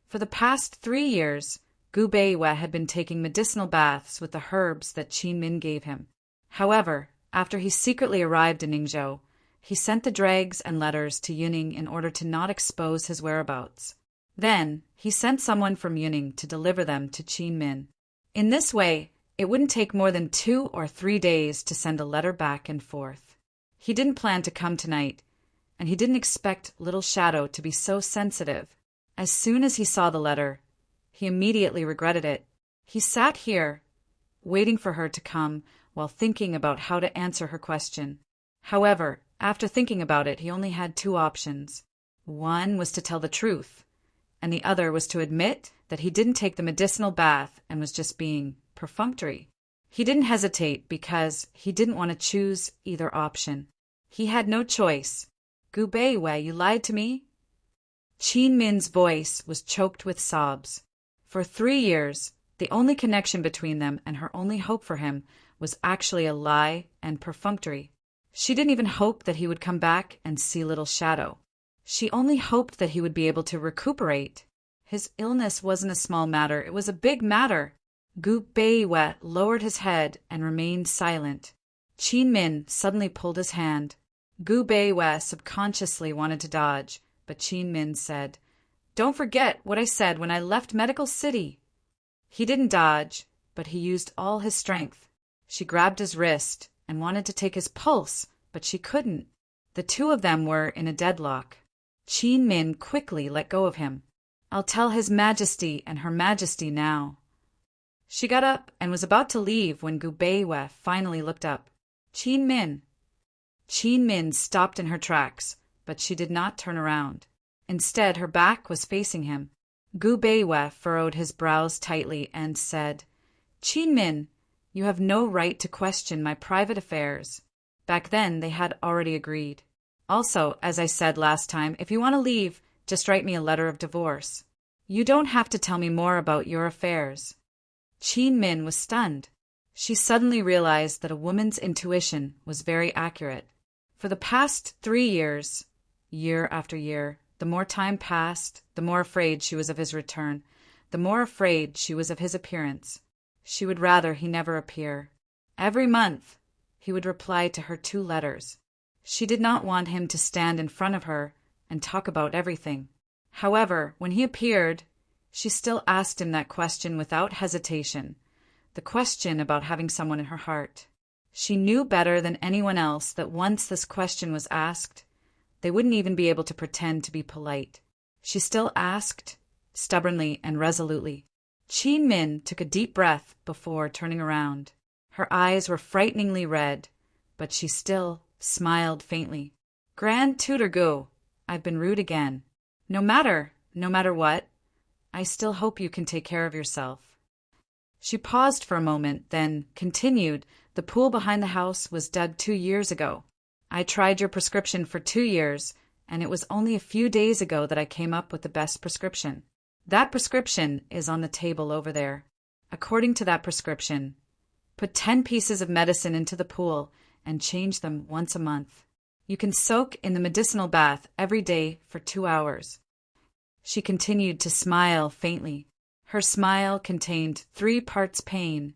For the past 3 years, Gu Beiwei had been taking medicinal baths with the herbs that Qin Min gave him. However, after he secretly arrived in Ningzhou, he sent the dregs and letters to Yuning in order to not expose his whereabouts. Then, he sent someone from Yuning to deliver them to Qin Min. In this way, it wouldn't take more than 2 or 3 days to send a letter back and forth. He didn't plan to come tonight, and he didn't expect Little Shadow to be so sensitive. As soon as he saw the letter, he immediately regretted it. He sat here, waiting for her to come while thinking about how to answer her question. However, after thinking about it, he only had 2 options. One was to tell the truth, and the other was to admit that he didn't take the medicinal bath and was just being perfunctory. He didn't hesitate because he didn't want to choose either option. He had no choice. "Gu Beiwei, you lied to me?" Qin Min's voice was choked with sobs. For 3 years, the only connection between them and her only hope for him was actually a lie and perfunctory. She didn't even hope that he would come back and see Little Shadow. She only hoped that he would be able to recuperate. His illness wasn't a small matter, it was a big matter. Gu Beiwei lowered his head and remained silent. Qin Min suddenly pulled his hand. Gu Beiwei subconsciously wanted to dodge, but Qin Min said, "Don't forget what I said when I left Medical City." He didn't dodge, but he used all his strength. She grabbed his wrist and wanted to take his pulse, but she couldn't. The 2 of them were in a deadlock. Qin Min quickly let go of him. "I'll tell His Majesty and Her Majesty now." She got up and was about to leave when Gu Beiwei finally looked up. "Qin Min." Qin Min stopped in her tracks, but she did not turn around. Instead, her back was facing him. Gu Beiwei furrowed his brows tightly and said, "Qin Min, you have no right to question my private affairs." Back then, they had already agreed. "Also, as I said last time, if you want to leave, just write me a letter of divorce. You don't have to tell me more about your affairs." Qin Min was stunned. She suddenly realized that a woman's intuition was very accurate. For the past 3 years, year after year. The more time passed, the more afraid she was of his return, the more afraid she was of his appearance. She would rather he never appear. Every month, he would reply to her 2 letters. She did not want him to stand in front of her and talk about everything. However, when he appeared, she still asked him that question without hesitation, the question about having someone in her heart. She knew better than anyone else that once this question was asked, they wouldn't even be able to pretend to be polite. She still asked, stubbornly and resolutely. Qin Min took a deep breath before turning around. Her eyes were frighteningly red, but she still smiled faintly. Grand Tutor Gu, I've been rude again. No matter what, I still hope you can take care of yourself. She paused for a moment, then continued, the pool behind the house was dug 2 years ago. I tried your prescription for 2 years, and it was only a few days ago that I came up with the best prescription. That prescription is on the table over there. According to that prescription, put 10 pieces of medicine into the pool and change them once a month. You can soak in the medicinal bath every day for 2 hours. She continued to smile faintly. Her smile contained 3 parts pain,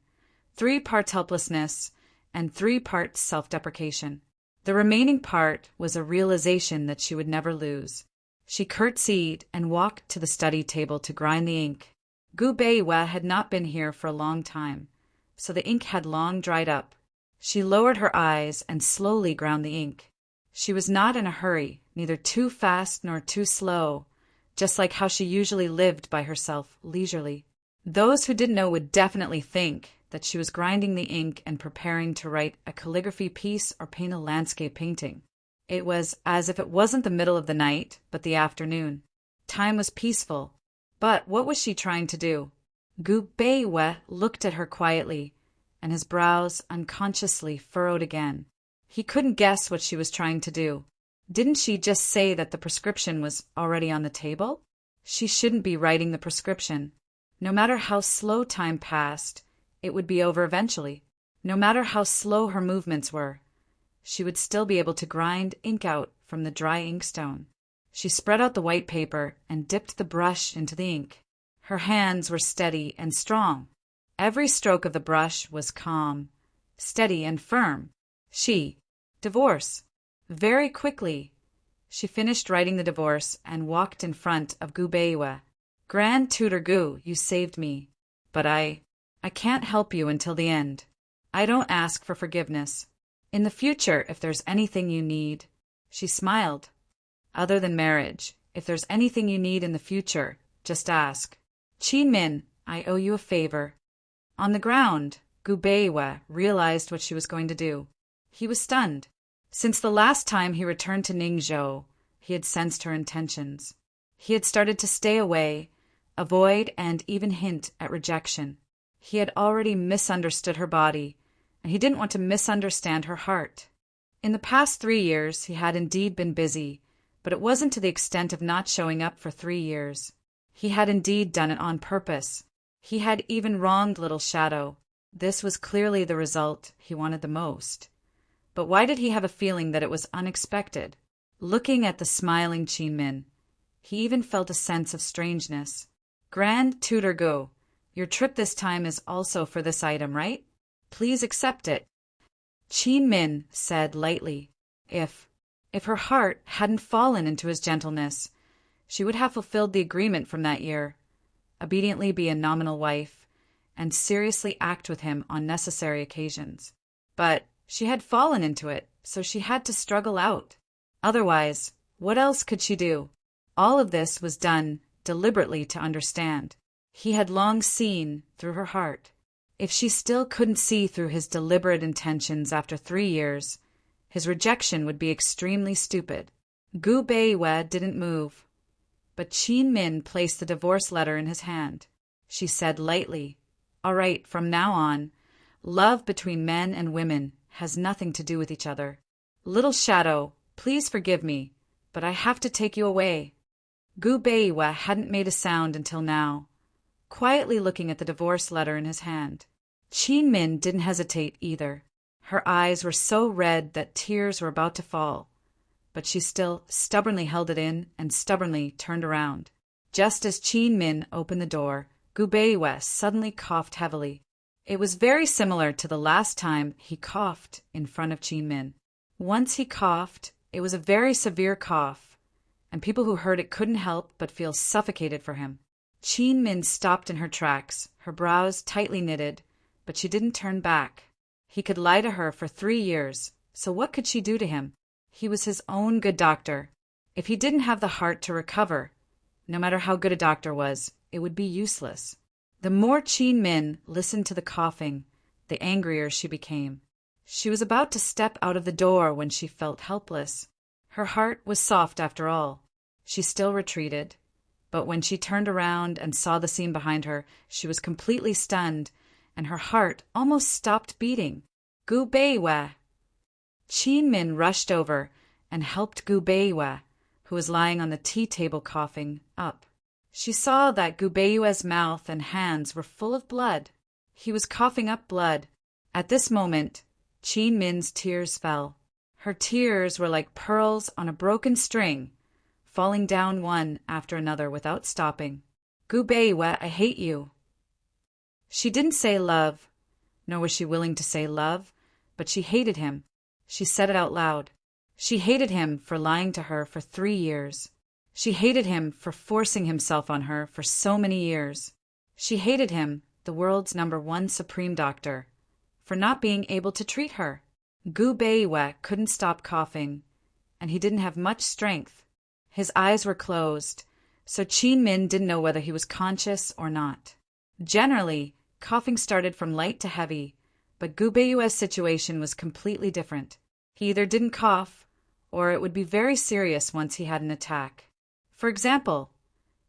3 parts helplessness, and 3 parts self-deprecation. The remaining part was a realization that she would never lose. She curtsied and walked to the study table to grind the ink. Gu Beiwa had not been here for a long time, so the ink had long dried up. She lowered her eyes and slowly ground the ink. She was not in a hurry, neither too fast nor too slow, just like how she usually lived by herself, leisurely. Those who didn't know would definitely think that she was grinding the ink and preparing to write a calligraphy piece or paint a landscape painting. It was as if it wasn't the middle of the night, but the afternoon. Time was peaceful. But what was she trying to do? Gu Beiwe looked at her quietly, and his brows unconsciously furrowed again. He couldn't guess what she was trying to do. Didn't she just say that the prescription was already on the table? She shouldn't be writing the prescription. No matter how slow time passed, it would be over eventually. No matter how slow her movements were, she would still be able to grind ink out from the dry inkstone. She spread out the white paper and dipped the brush into the ink. Her hands were steady and strong. Every stroke of the brush was calm, steady and firm. Divorce. Very quickly, she finished writing the divorce and walked in front of Gu Beiwe. Grand Tutor Gu, you saved me, but I can't help you until the end. I don't ask for forgiveness. In the future, if there's anything you need, she smiled. Other than marriage, if there's anything you need in the future, just ask. Qin Min, I owe you a favor. On the ground, Gu Beiwe realized what she was going to do. He was stunned. Since the last time he returned to Ningzhou, he had sensed her intentions. He had started to stay away, avoid, and even hint at rejection. He had already misunderstood her body, and he didn't want to misunderstand her heart. In the past 3 years, he had indeed been busy, but it wasn't to the extent of not showing up for 3 years. He had indeed done it on purpose. He had even wronged Little Shadow. This was clearly the result he wanted the most. But why did he have a feeling that it was unexpected? Looking at the smiling Qin Min, he even felt a sense of strangeness. Grand Tutor Gu, your trip this time is also for this item, right? Please accept it. Qin Min said lightly. If her heart hadn't fallen into his gentleness, she would have fulfilled the agreement from that year, obediently be a nominal wife, and seriously act with him on necessary occasions. But she had fallen into it, so she had to struggle out. Otherwise, what else could she do? All of this was done deliberately to understand. He had long seen through her heart. If she still couldn't see through his deliberate intentions after 3 years, his rejection would be extremely stupid. Gu Beiwe didn't move, but Qin Min placed the divorce letter in his hand. She said lightly, All right, from now on, love between men and women has nothing to do with each other. Little Shadow, please forgive me, but I have to take you away. Gu Beiwe hadn't made a sound until now, quietly looking at the divorce letter in his hand. Qin Min didn't hesitate either. Her eyes were so red that tears were about to fall, but she still stubbornly held it in and stubbornly turned around. Just as Qin Min opened the door, Gu Beiwei suddenly coughed heavily. It was very similar to the last time he coughed in front of Qin Min. Once he coughed, it was a very severe cough, and people who heard it couldn't help but feel suffocated for him. Qin Min stopped in her tracks, her brows tightly knitted, but she didn't turn back. He could lie to her for 3 years, so what could she do to him? He was his own good doctor. If he didn't have the heart to recover, no matter how good a doctor was, it would be useless. The more Qin Min listened to the coughing, the angrier she became. She was about to step out of the door when she felt helpless. Her heart was soft after all. She still retreated, but when she turned around and saw the scene behind her, she was completely stunned, and her heart almost stopped beating. Gu Beiwei! Qin Min rushed over and helped Gu Beiwei, who was lying on the tea table coughing, up. She saw that Gu Beiwei's mouth and hands were full of blood. He was coughing up blood. At this moment, Qin Min's tears fell. Her tears were like pearls on a broken string, falling down one after another without stopping. Gu Beiwei, I hate you. She didn't say love, nor was she willing to say love, but she hated him. She said it out loud. She hated him for lying to her for 3 years. She hated him for forcing himself on her for so many years. She hated him, the world's #1 supreme doctor, for not being able to treat her. Gu Beiwei couldn't stop coughing, and he didn't have much strength. His eyes were closed, so Qin Min didn't know whether he was conscious or not. Generally, coughing started from light to heavy, but Gu Beiwei's situation was completely different. He either didn't cough, or it would be very serious once he had an attack. For example,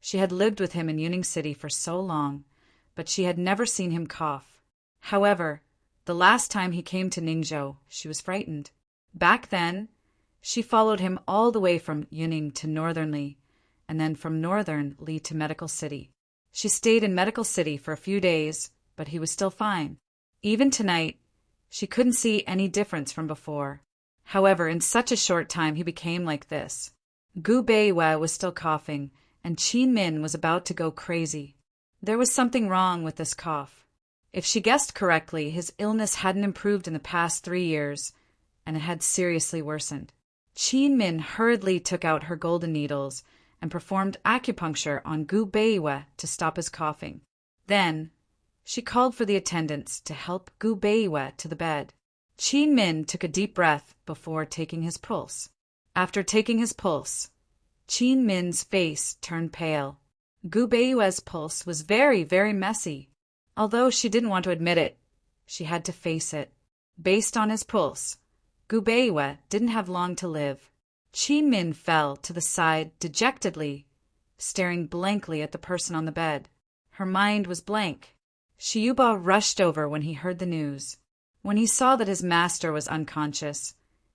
she had lived with him in Yuning City for so long, but she had never seen him cough. However, the last time he came to Ningzhou, she was frightened. Back then, she followed him all the way from Yuning to Northern Li, and then from Northern Li to Medical City. She stayed in Medical City for a few days, but he was still fine. Even tonight, she couldn't see any difference from before. However, in such a short time he became like this. Gu Beiwei was still coughing, and Qin Min was about to go crazy. There was something wrong with this cough. If she guessed correctly, his illness hadn't improved in the past 3 years, and it had seriously worsened. Qin Min hurriedly took out her golden needles and performed acupuncture on Gu Beiwei to stop his coughing. Then, she called for the attendants to help Gu Beiwei to the bed. Qin Min took a deep breath before taking his pulse. After taking his pulse, Qin Min's face turned pale. Gu Beiwei's pulse was very, very messy. Although she didn't want to admit it, she had to face it. Based on his pulse, Gu Beiwei didn't have long to live. Qin Min fell to the side dejectedly, staring blankly at the person on the bed. Her mind was blank. Shiyuba rushed over when he heard the news. When he saw that his master was unconscious,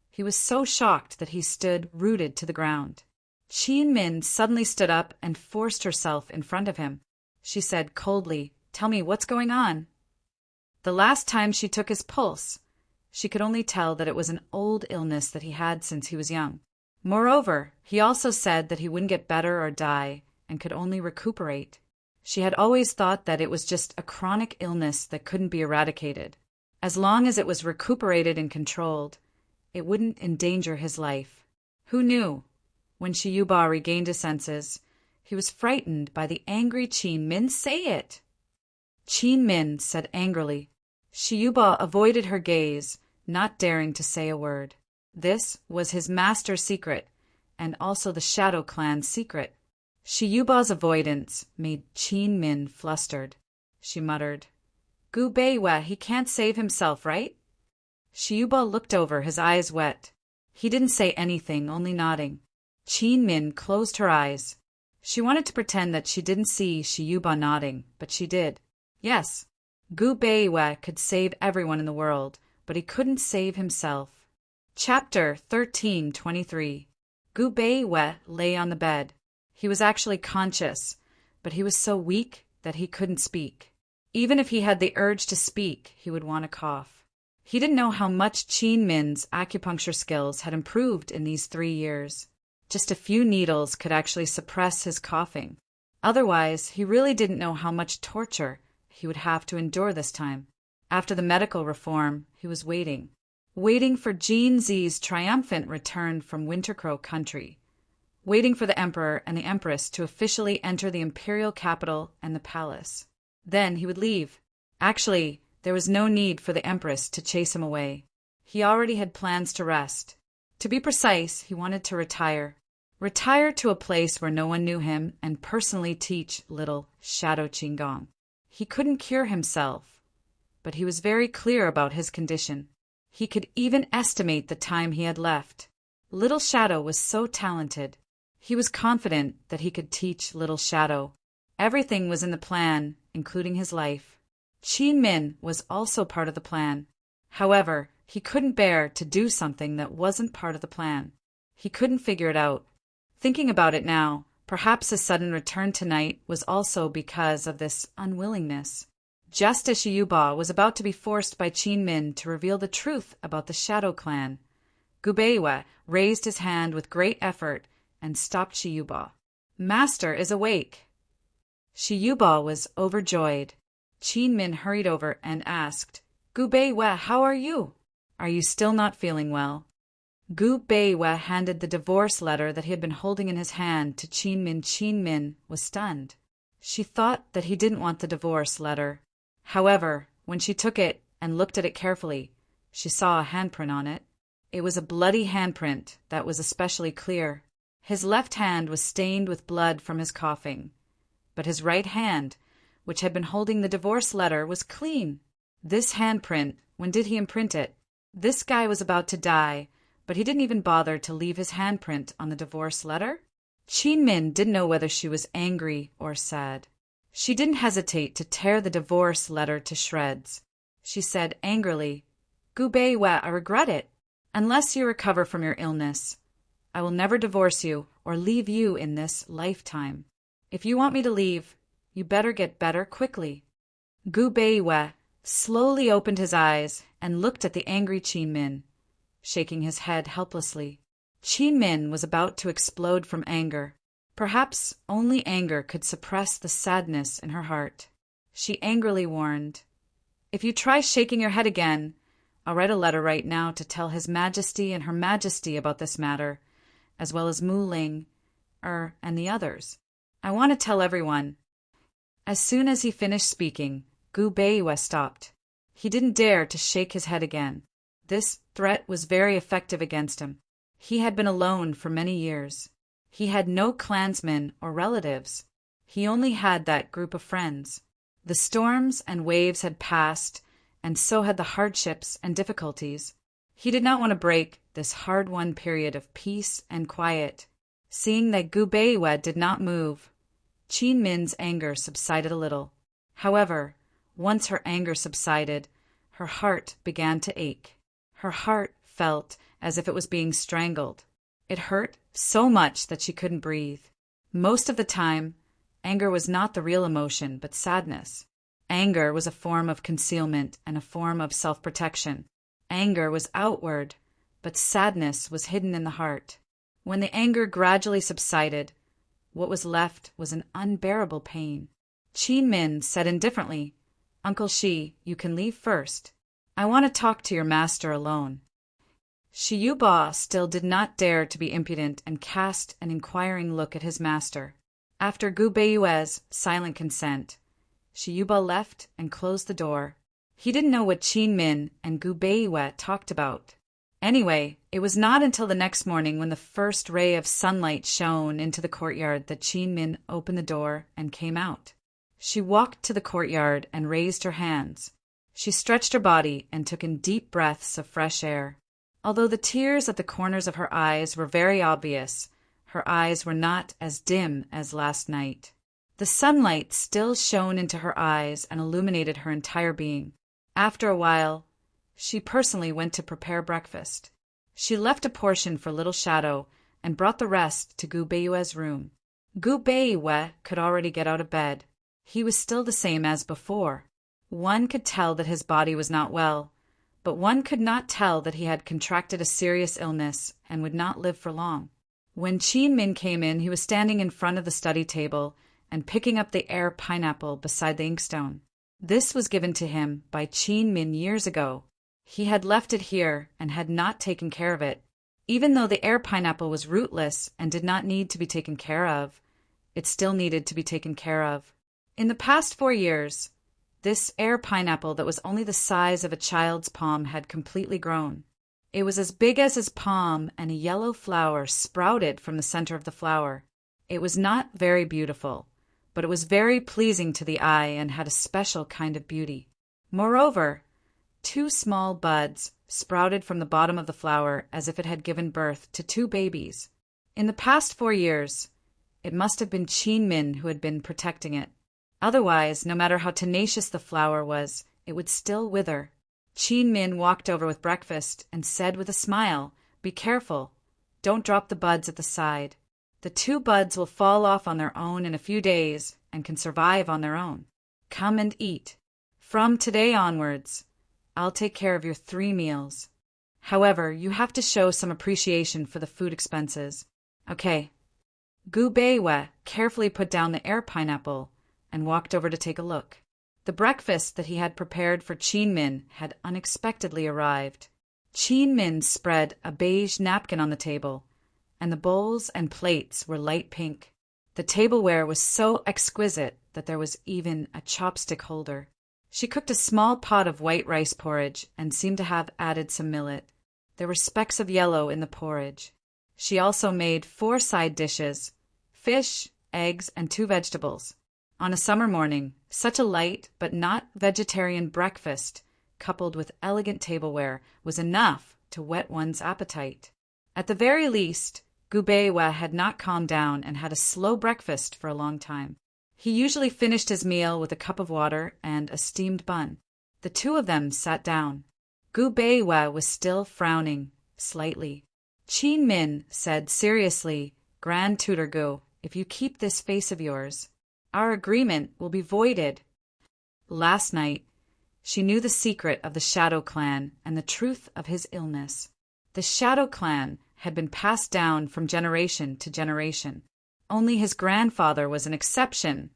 he was so shocked that he stood rooted to the ground. Qin Min suddenly stood up and forced herself in front of him. She said coldly, "Tell me what's going on." The last time she took his pulse, she could only tell that it was an old illness that he had since he was young. Moreover, he also said that he wouldn't get better or die and could only recuperate. She had always thought that it was just a chronic illness that couldn't be eradicated. As long as it was recuperated and controlled, it wouldn't endanger his life. Who knew? When Shiyuba regained his senses, he was frightened by the angry Qin Min. "Say it!" Qin Min said angrily. Shiyuba avoided her gaze, not daring to say a word. This was his master's secret, and also the Shadow Clan's secret. Shiyuba's avoidance made Qin Min flustered. She muttered, "Gu Beiwei, he can't save himself, right?" Shiyuba looked over, his eyes wet. He didn't say anything, only nodding. Qin Min closed her eyes. She wanted to pretend that she didn't see Shiyuba nodding, but she did. Yes, Gu Beiwei could save everyone in the world, but he couldn't save himself. Chapter 13:23. Gu Beiwei lay on the bed. He was actually conscious, but he was so weak that he couldn't speak. Even if he had the urge to speak, he would want to cough. He didn't know how much Qin Min's acupuncture skills had improved in these 3 years. Just a few needles could actually suppress his coughing. Otherwise, he really didn't know how much torture he would have to endure this time. After the medical reform, he was waiting for Jin Zi's triumphant return from Wintercrow country, waiting for the emperor and the empress to officially enter the imperial capital and the palace. Then he would leave. Actually, there was no need for the empress to chase him away. He already had plans to rest. To be precise, he wanted to retire. Retire to a place where no one knew him and personally teach little Shadow Qigong. He couldn't cure himself, but he was very clear about his condition. He could even estimate the time he had left. Little Shadow was so talented. He was confident that he could teach Little Shadow. Everything was in the plan, including his life. Qin Min was also part of the plan. However, he couldn't bear to do something that wasn't part of the plan. He couldn't figure it out. Thinking about it now, perhaps his sudden return tonight was also because of this unwillingness. Just as Shiyuba was about to be forced by Qin Min to reveal the truth about the Shadow Clan, Gubeiwa raised his hand with great effort and stopped Shiyuba. "Master is awake." Shiyuba was overjoyed. Qin Min hurried over and asked, "Gubeiwa, how are you? Are you still not feeling well?" Gubeiwa handed the divorce letter that he had been holding in his hand to Qin Min. Qin Min was stunned. She thought that he didn't want the divorce letter. However, when she took it and looked at it carefully, she saw a handprint on it. It was a bloody handprint that was especially clear. His left hand was stained with blood from his coughing, but his right hand, which had been holding the divorce letter, was clean. This handprint, when did he imprint it? This guy was about to die, but he didn't even bother to leave his handprint on the divorce letter? Qin Min didn't know whether she was angry or sad. She didn't hesitate to tear the divorce letter to shreds. She said angrily, "Gubeiwa, I regret it. Unless you recover from your illness, I will never divorce you or leave you in this lifetime. If you want me to leave, you better get better quickly." Gubeiwa slowly opened his eyes and looked at the angry Qin Min, shaking his head helplessly. Qin Min was about to explode from anger. Perhaps only anger could suppress the sadness in her heart. She angrily warned, "If you try shaking your head again, I'll write a letter right now to tell His Majesty and Her Majesty about this matter, as well as Mu Ling, and the others. I want to tell everyone." As soon as he finished speaking, Gubeiwa stopped. He didn't dare to shake his head again. This threat was very effective against him. He had been alone for many years. He had no clansmen or relatives. He only had that group of friends. The storms and waves had passed, and so had the hardships and difficulties. He did not want to break this hard-won period of peace and quiet. Seeing that Gubeiwa did not move, Qin Min's anger subsided a little. However, once her anger subsided, her heart began to ache. Her heart felt as if it was being strangled. It hurt so much that she couldn't breathe. Most of the time, anger was not the real emotion, but sadness. Anger was a form of concealment and a form of self-protection. Anger was outward, but sadness was hidden in the heart. When the anger gradually subsided, what was left was an unbearable pain. Qin Min said indifferently, "Uncle Shi, you can leave first. I want to talk to your master alone." Shiyuba still did not dare to be impudent and cast an inquiring look at his master. After Gubeiwa's silent consent, Shiyuba left and closed the door. He didn't know what Qin Min and Gubeiwa talked about. Anyway, it was not until the next morning when the first ray of sunlight shone into the courtyard that Qin Min opened the door and came out. She walked to the courtyard and raised her hands. She stretched her body and took in deep breaths of fresh air. Although the tears at the corners of her eyes were very obvious, her eyes were not as dim as last night. The sunlight still shone into her eyes and illuminated her entire being. After a while, she personally went to prepare breakfast. She left a portion for Little Shadow and brought the rest to Gubeiwa's room. Gubeiwa could already get out of bed. He was still the same as before. One could tell that his body was not well, but one could not tell that he had contracted a serious illness and would not live for long. When Qin Min came in, he was standing in front of the study table and picking up the air pineapple beside the inkstone. This was given to him by Qin Min years ago. He had left it here and had not taken care of it. Even though the air pineapple was rootless and did not need to be taken care of, it still needed to be taken care of. In the past 4 years, this air pineapple that was only the size of a child's palm had completely grown. It was as big as his palm, and a yellow flower sprouted from the center of the flower. It was not very beautiful, but it was very pleasing to the eye and had a special kind of beauty. Moreover, 2 small buds sprouted from the bottom of the flower as if it had given birth to 2 babies. In the past 4 years, it must have been Qin Min who had been protecting it. Otherwise, no matter how tenacious the flower was, it would still wither. Qin Min walked over with breakfast and said with a smile, "Be careful. Don't drop the buds at the side. The 2 buds will fall off on their own in a few days and can survive on their own. Come and eat. From today onwards, I'll take care of your 3 meals. However, you have to show some appreciation for the food expenses. Okay." Gu Beiwe carefully put down the air pineapple and walked over to take a look. The breakfast that he had prepared for Qin Min had unexpectedly arrived. Qin Min spread a beige napkin on the table, and the bowls and plates were light pink. The tableware was so exquisite that there was even a chopstick holder. She cooked a small pot of white rice porridge and seemed to have added some millet. There were specks of yellow in the porridge. She also made 4 side dishes: fish, eggs, and 2 vegetables. On a summer morning, such a light but not vegetarian breakfast, coupled with elegant tableware, was enough to whet one's appetite. At the very least, Gu Beiwe had not calmed down and had a slow breakfast for a long time. He usually finished his meal with a cup of water and a steamed bun. The 2 of them sat down. Gu Beiwe was still frowning, slightly. Qin Min said seriously, "Grand Tutor Gu, if you keep this face of yours, our agreement will be voided." Last night, she knew the secret of the Shadow Clan and the truth of his illness. The Shadow Clan had been passed down from generation to generation. Only his grandfather was an exception,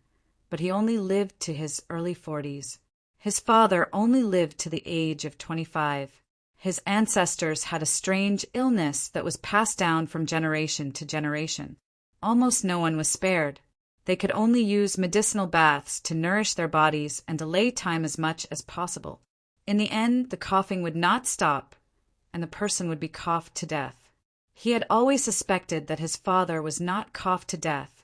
but he only lived to his early 40s. His father only lived to the age of 25. His ancestors had a strange illness that was passed down from generation to generation. Almost no one was spared. They could only use medicinal baths to nourish their bodies and delay time as much as possible. In the end, the coughing would not stop, and the person would be coughed to death. He had always suspected that his father was not coughed to death,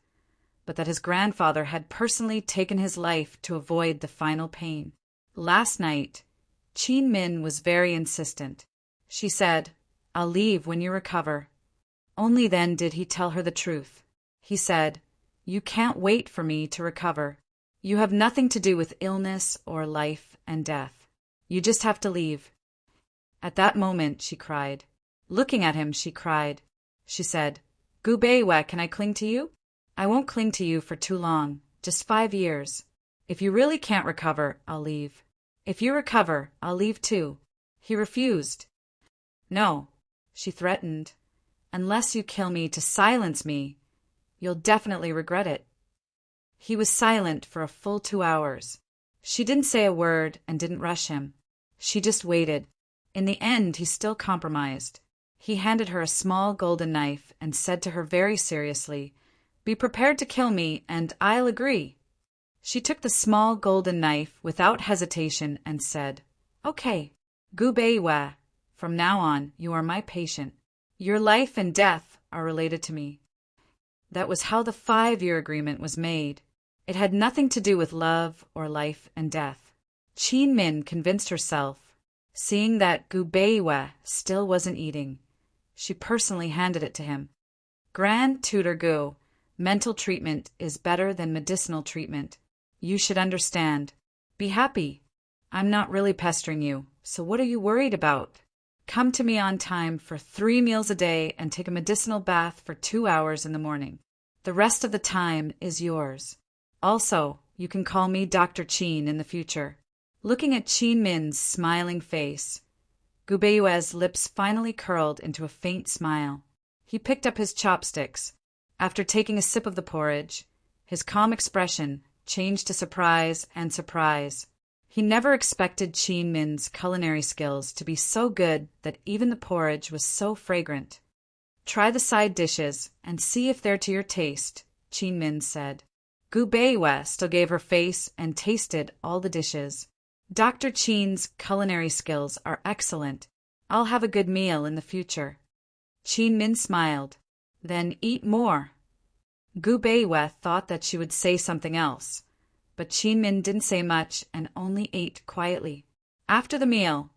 but that his grandfather had personally taken his life to avoid the final pain. Last night, Qin Min was very insistent. She said, "I'll leave when you recover." Only then did he tell her the truth. He said, "You can't wait for me to recover. You have nothing to do with illness or life and death. You just have to leave." At that moment, she cried. Looking at him, she cried. She said, "Gu Beiwe, can I cling to you? I won't cling to you for too long, just 5 years. If you really can't recover, I'll leave. If you recover, I'll leave too." He refused. "No," she threatened. "Unless you kill me to silence me, you'll definitely regret it." He was silent for a full 2 hours. She didn't say a word and didn't rush him. She just waited. In the end, he still compromised. He handed her a small golden knife and said to her very seriously, "Be prepared to kill me, and I'll agree." She took the small golden knife without hesitation and said, "Okay, Gu Beiwe, from now on you are my patient. Your life and death are related to me." That was how the 5-year agreement was made. It had nothing to do with love or life and death. Qin Min convinced herself. Seeing that Gu Beiwe still wasn't eating, she personally handed it to him. "Grand Tutor Gu, mental treatment is better than medicinal treatment. You should understand. Be happy. I'm not really pestering you, so what are you worried about? Come to me on time for 3 meals a day and take a medicinal bath for 2 hours in the morning. The rest of the time is yours. Also, you can call me Dr. Qin in the future." Looking at Qin Min's smiling face, Gubeyue's lips finally curled into a faint smile. He picked up his chopsticks. After taking a sip of the porridge, his calm expression changed to surprise and surprise. He never expected Qin Min's culinary skills to be so good that even the porridge was so fragrant. "Try the side dishes and see if they're to your taste," Qin Min said. Gubeyue still gave her face and tasted all the dishes. "Dr. Qin's culinary skills are excellent. I'll have a good meal in the future." Qin Min smiled. "Then eat more." Gubeyue thought that she would say something else, but Qin Min didn't say much and only ate quietly. After the meal,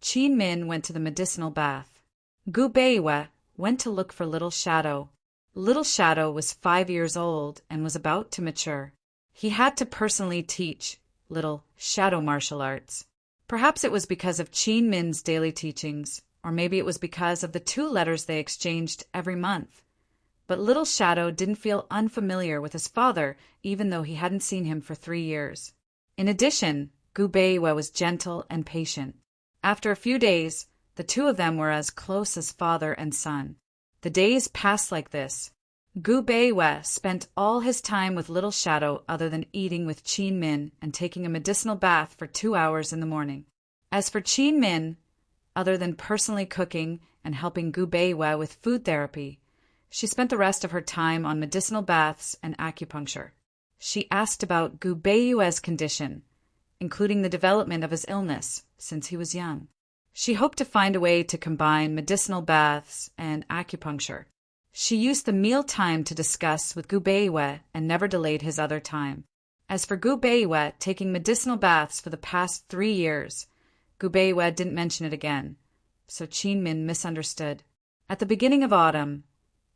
Qin Min went to the medicinal bath. Gubeyue went to look for Little Shadow. Little Shadow was 5 years old and was about to mature. He had to personally teach Little Shadow martial arts. Perhaps it was because of Qin Min's daily teachings, or maybe it was because of the 2 letters they exchanged every month. But Little Shadow didn't feel unfamiliar with his father, even though he hadn't seen him for 3 years. In addition, Gubeyue was gentle and patient. After a few days, the 2 of them were as close as father and son. The days passed like this. Gubeyue spent all his time with Little Shadow other than eating with Qin Min and taking a medicinal bath for 2 hours in the morning. As for Qin Min, other than personally cooking and helping Gubeyue with food therapy, she spent the rest of her time on medicinal baths and acupuncture. She asked about Gubeyue's condition, including the development of his illness since he was young. She hoped to find a way to combine medicinal baths and acupuncture. She used the meal time to discuss with Gubeyue and never delayed his other time. As for Gubeyue taking medicinal baths for the past 3 years, Gubeyue didn't mention it again, so Qin Min misunderstood. At the beginning of autumn,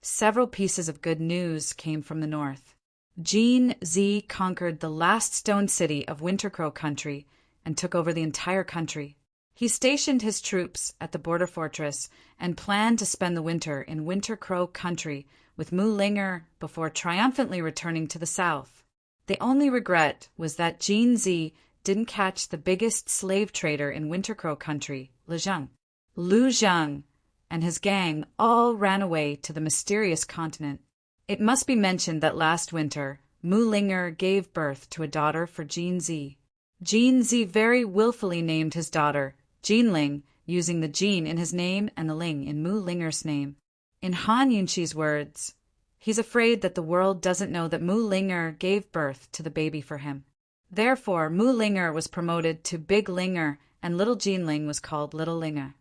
several pieces of good news came from the north. Jin Zi conquered the last stone city of Wintercrow country and took over the entire country. He stationed his troops at the border fortress and planned to spend the winter in Wintercrow country with Mu Linger before triumphantly returning to the south. The only regret was that Jin Zi didn't catch the biggest slave trader in Wintercrow country, Lu Zheng. Lu Zheng and his gang all ran away to the mysterious continent. It must be mentioned that last winter, Mu Linger gave birth to a daughter for Jin Zi. Jin Zi very willfully named his daughter Jinling, using the Jin in his name and the Ling in Mu Linger's name. In Han Yunqi's words, he's afraid that the world doesn't know that Mu Linger gave birth to the baby for him. Therefore, Mu Linger was promoted to Big Linger and little Jinling was called Little Linger.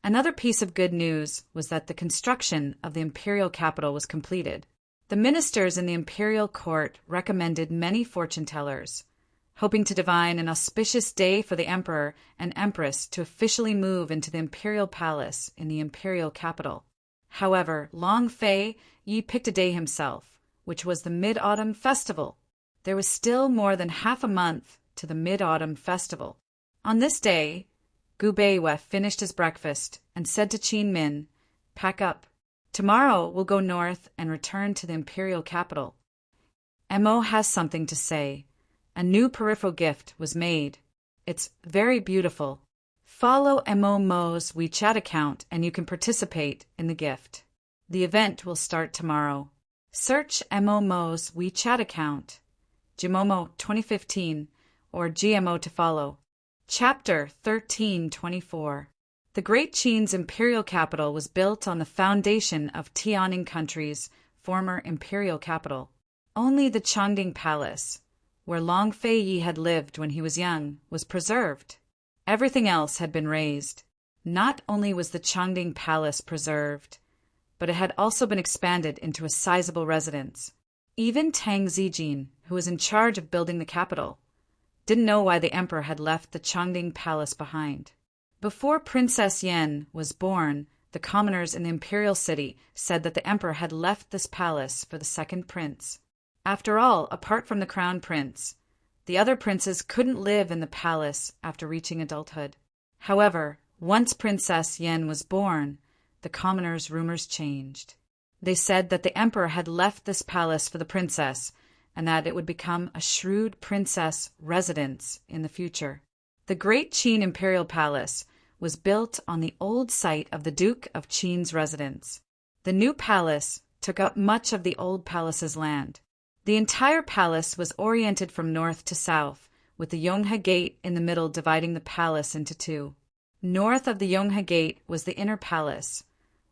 Another piece of good news was that the construction of the imperial capital was completed. The ministers in the imperial court recommended many fortune-tellers, hoping to divine an auspicious day for the emperor and empress to officially move into the imperial palace in the imperial capital. However, Long Fei Yi picked a day himself, which was the Mid-Autumn Festival. There was still more than half a month to the Mid-Autumn Festival. On this day, Gubeyue finished his breakfast and said to Qin Min, "Pack up. Tomorrow we'll go north and return to the imperial capital. Mo has something to say. A new peripheral gift was made. It's very beautiful. Follow Mo's WeChat account and you can participate in the gift. The event will start tomorrow. Search Mo's WeChat account, Jimomo 2015, or GMO to follow. Chapter 1324. The Great Qin's imperial capital was built on the foundation of Tianing country's former imperial capital. Only the Changding Palace, where Long Fei Yi had lived when he was young, was preserved. Everything else had been razed. Not only was the Changding Palace preserved, but it had also been expanded into a sizable residence. Even Tang Zijin, who was in charge of building the capital, didn't know why the emperor had left the Changding Palace behind. Before Princess Yan was born, the commoners in the imperial city said that the emperor had left this palace for the second prince. After all, apart from the crown prince, the other princes couldn't live in the palace after reaching adulthood. However, once Princess Yan was born, the commoners' rumors changed. They said that the emperor had left this palace for the princess, and that it would become a shrewd princess residence in the future. The Great Qin Imperial Palace was built on the old site of the Duke of Qin's residence. The new palace took up much of the old palace's land. The entire palace was oriented from north to south, with the Yonghe Gate in the middle dividing the palace into two. North of the Yonghe Gate was the inner palace,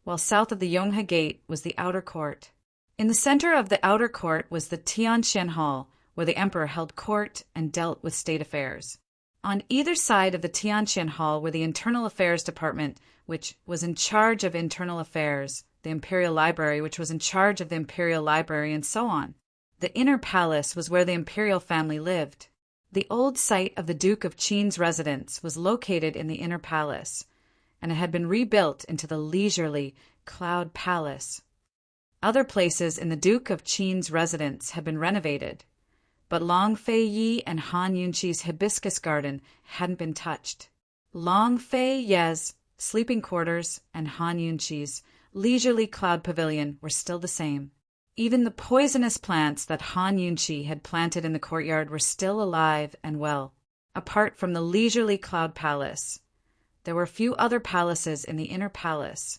while south of the Yonghe Gate was the outer court. In the center of the outer court was the Tianxian Hall, where the emperor held court and dealt with state affairs. On either side of the Tianxian Hall were the Internal Affairs Department, which was in charge of internal affairs, the Imperial Library, which was in charge of the Imperial Library, and so on. The inner palace was where the imperial family lived. The old site of the Duke of Qin's residence was located in the inner palace, and it had been rebuilt into the leisurely Cloud Palace. Other places in the Duke of Qin's residence had been renovated, but Long Fei Yi and Han Yunqi's hibiscus garden hadn't been touched. Long Fei Ye's sleeping quarters and Han Yunqi's leisurely cloud pavilion were still the same. Even the poisonous plants that Han Yunqi had planted in the courtyard were still alive and well. Apart from the leisurely cloud palace, there were a few other palaces in the inner palace,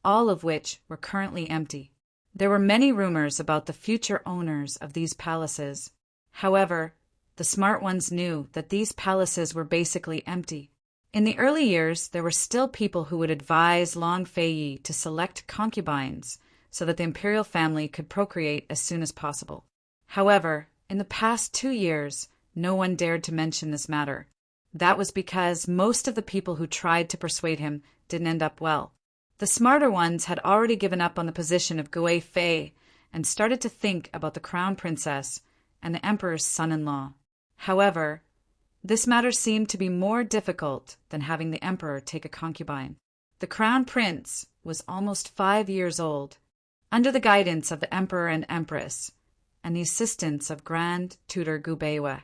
all of which were currently empty. There were many rumors about the future owners of these palaces. However, the smart ones knew that these palaces were basically empty. In the early years, there were still people who would advise Long Fei Yi to select concubines so that the imperial family could procreate as soon as possible. However, in the past 2 years, no one dared to mention this matter. That was because most of the people who tried to persuade him didn't end up well. The smarter ones had already given up on the position of Gui Fei and started to think about the crown princess and the emperor's son-in-law. However, this matter seemed to be more difficult than having the emperor take a concubine. The crown prince was almost 5 years old. Under the guidance of the emperor and empress, and the assistance of Grand Tutor Gu Beiwei,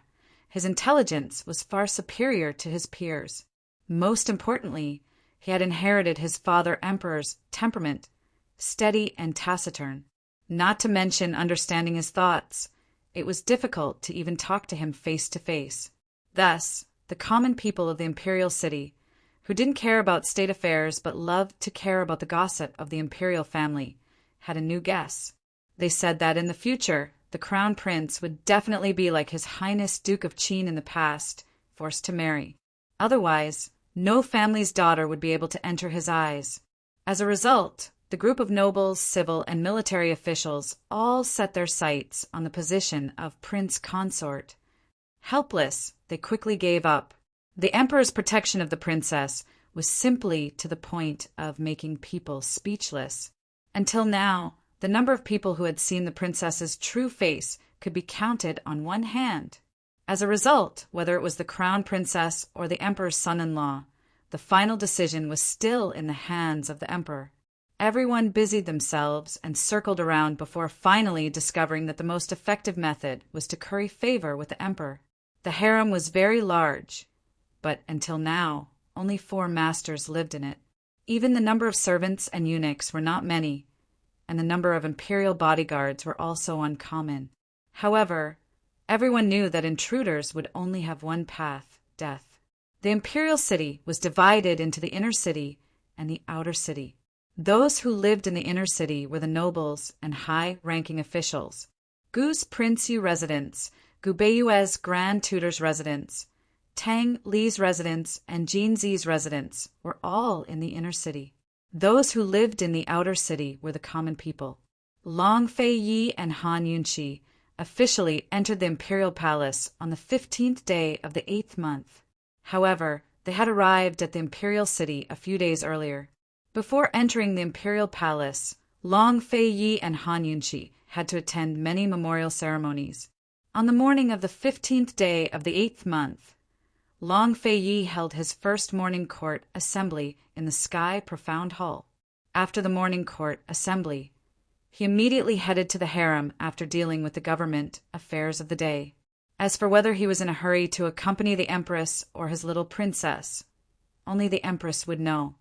his intelligence was far superior to his peers. Most importantly, he had inherited his father emperor's temperament, steady and taciturn. Not to mention understanding his thoughts, it was difficult to even talk to him face to face. Thus, the common people of the imperial city, who didn't care about state affairs but loved to care about the gossip of the imperial family, had a new guess. They said that in the future, the crown prince would definitely be like His Highness Duke of Qin in the past, forced to marry. Otherwise, no family's daughter would be able to enter his eyes. As a result, the group of nobles, civil, and military officials all set their sights on the position of Prince Consort. Helpless, they quickly gave up. The emperor's protection of the princess was simply to the point of making people speechless. Until now, the number of people who had seen the princess's true face could be counted on one hand. As a result, whether it was the crown princess or the emperor's son-in-law, the final decision was still in the hands of the emperor. Everyone busied themselves and circled around before finally discovering that the most effective method was to curry favor with the emperor. The harem was very large, but until now, only 4 masters lived in it. Even the number of servants and eunuchs were not many, and the number of imperial bodyguards were also uncommon. However, everyone knew that intruders would only have one path, death. The imperial city was divided into the inner city and the outer city. Those who lived in the inner city were the nobles and high-ranking officials. Gu's Prince Yu residence, Gu Beiyue's Grand Tutor's residence, Tang Li's residence, and Jin Zi's residence were all in the inner city. Those who lived in the outer city were the common people. Long Fei Yi and Han Yunqi officially entered the imperial palace on the 15th day of the 8th month. However, they had arrived at the imperial city a few days earlier. Before entering the imperial palace, Long Fei Yi and Han Yunqi had to attend many memorial ceremonies. On the morning of the 15th day of the 8th month, Long Fei Yi held his first morning court assembly in the Sky Profound Hall. After the morning court assembly, he immediately headed to the harem after dealing with the government affairs of the day. As for whether he was in a hurry to accompany the empress or his little princess, only the empress would know.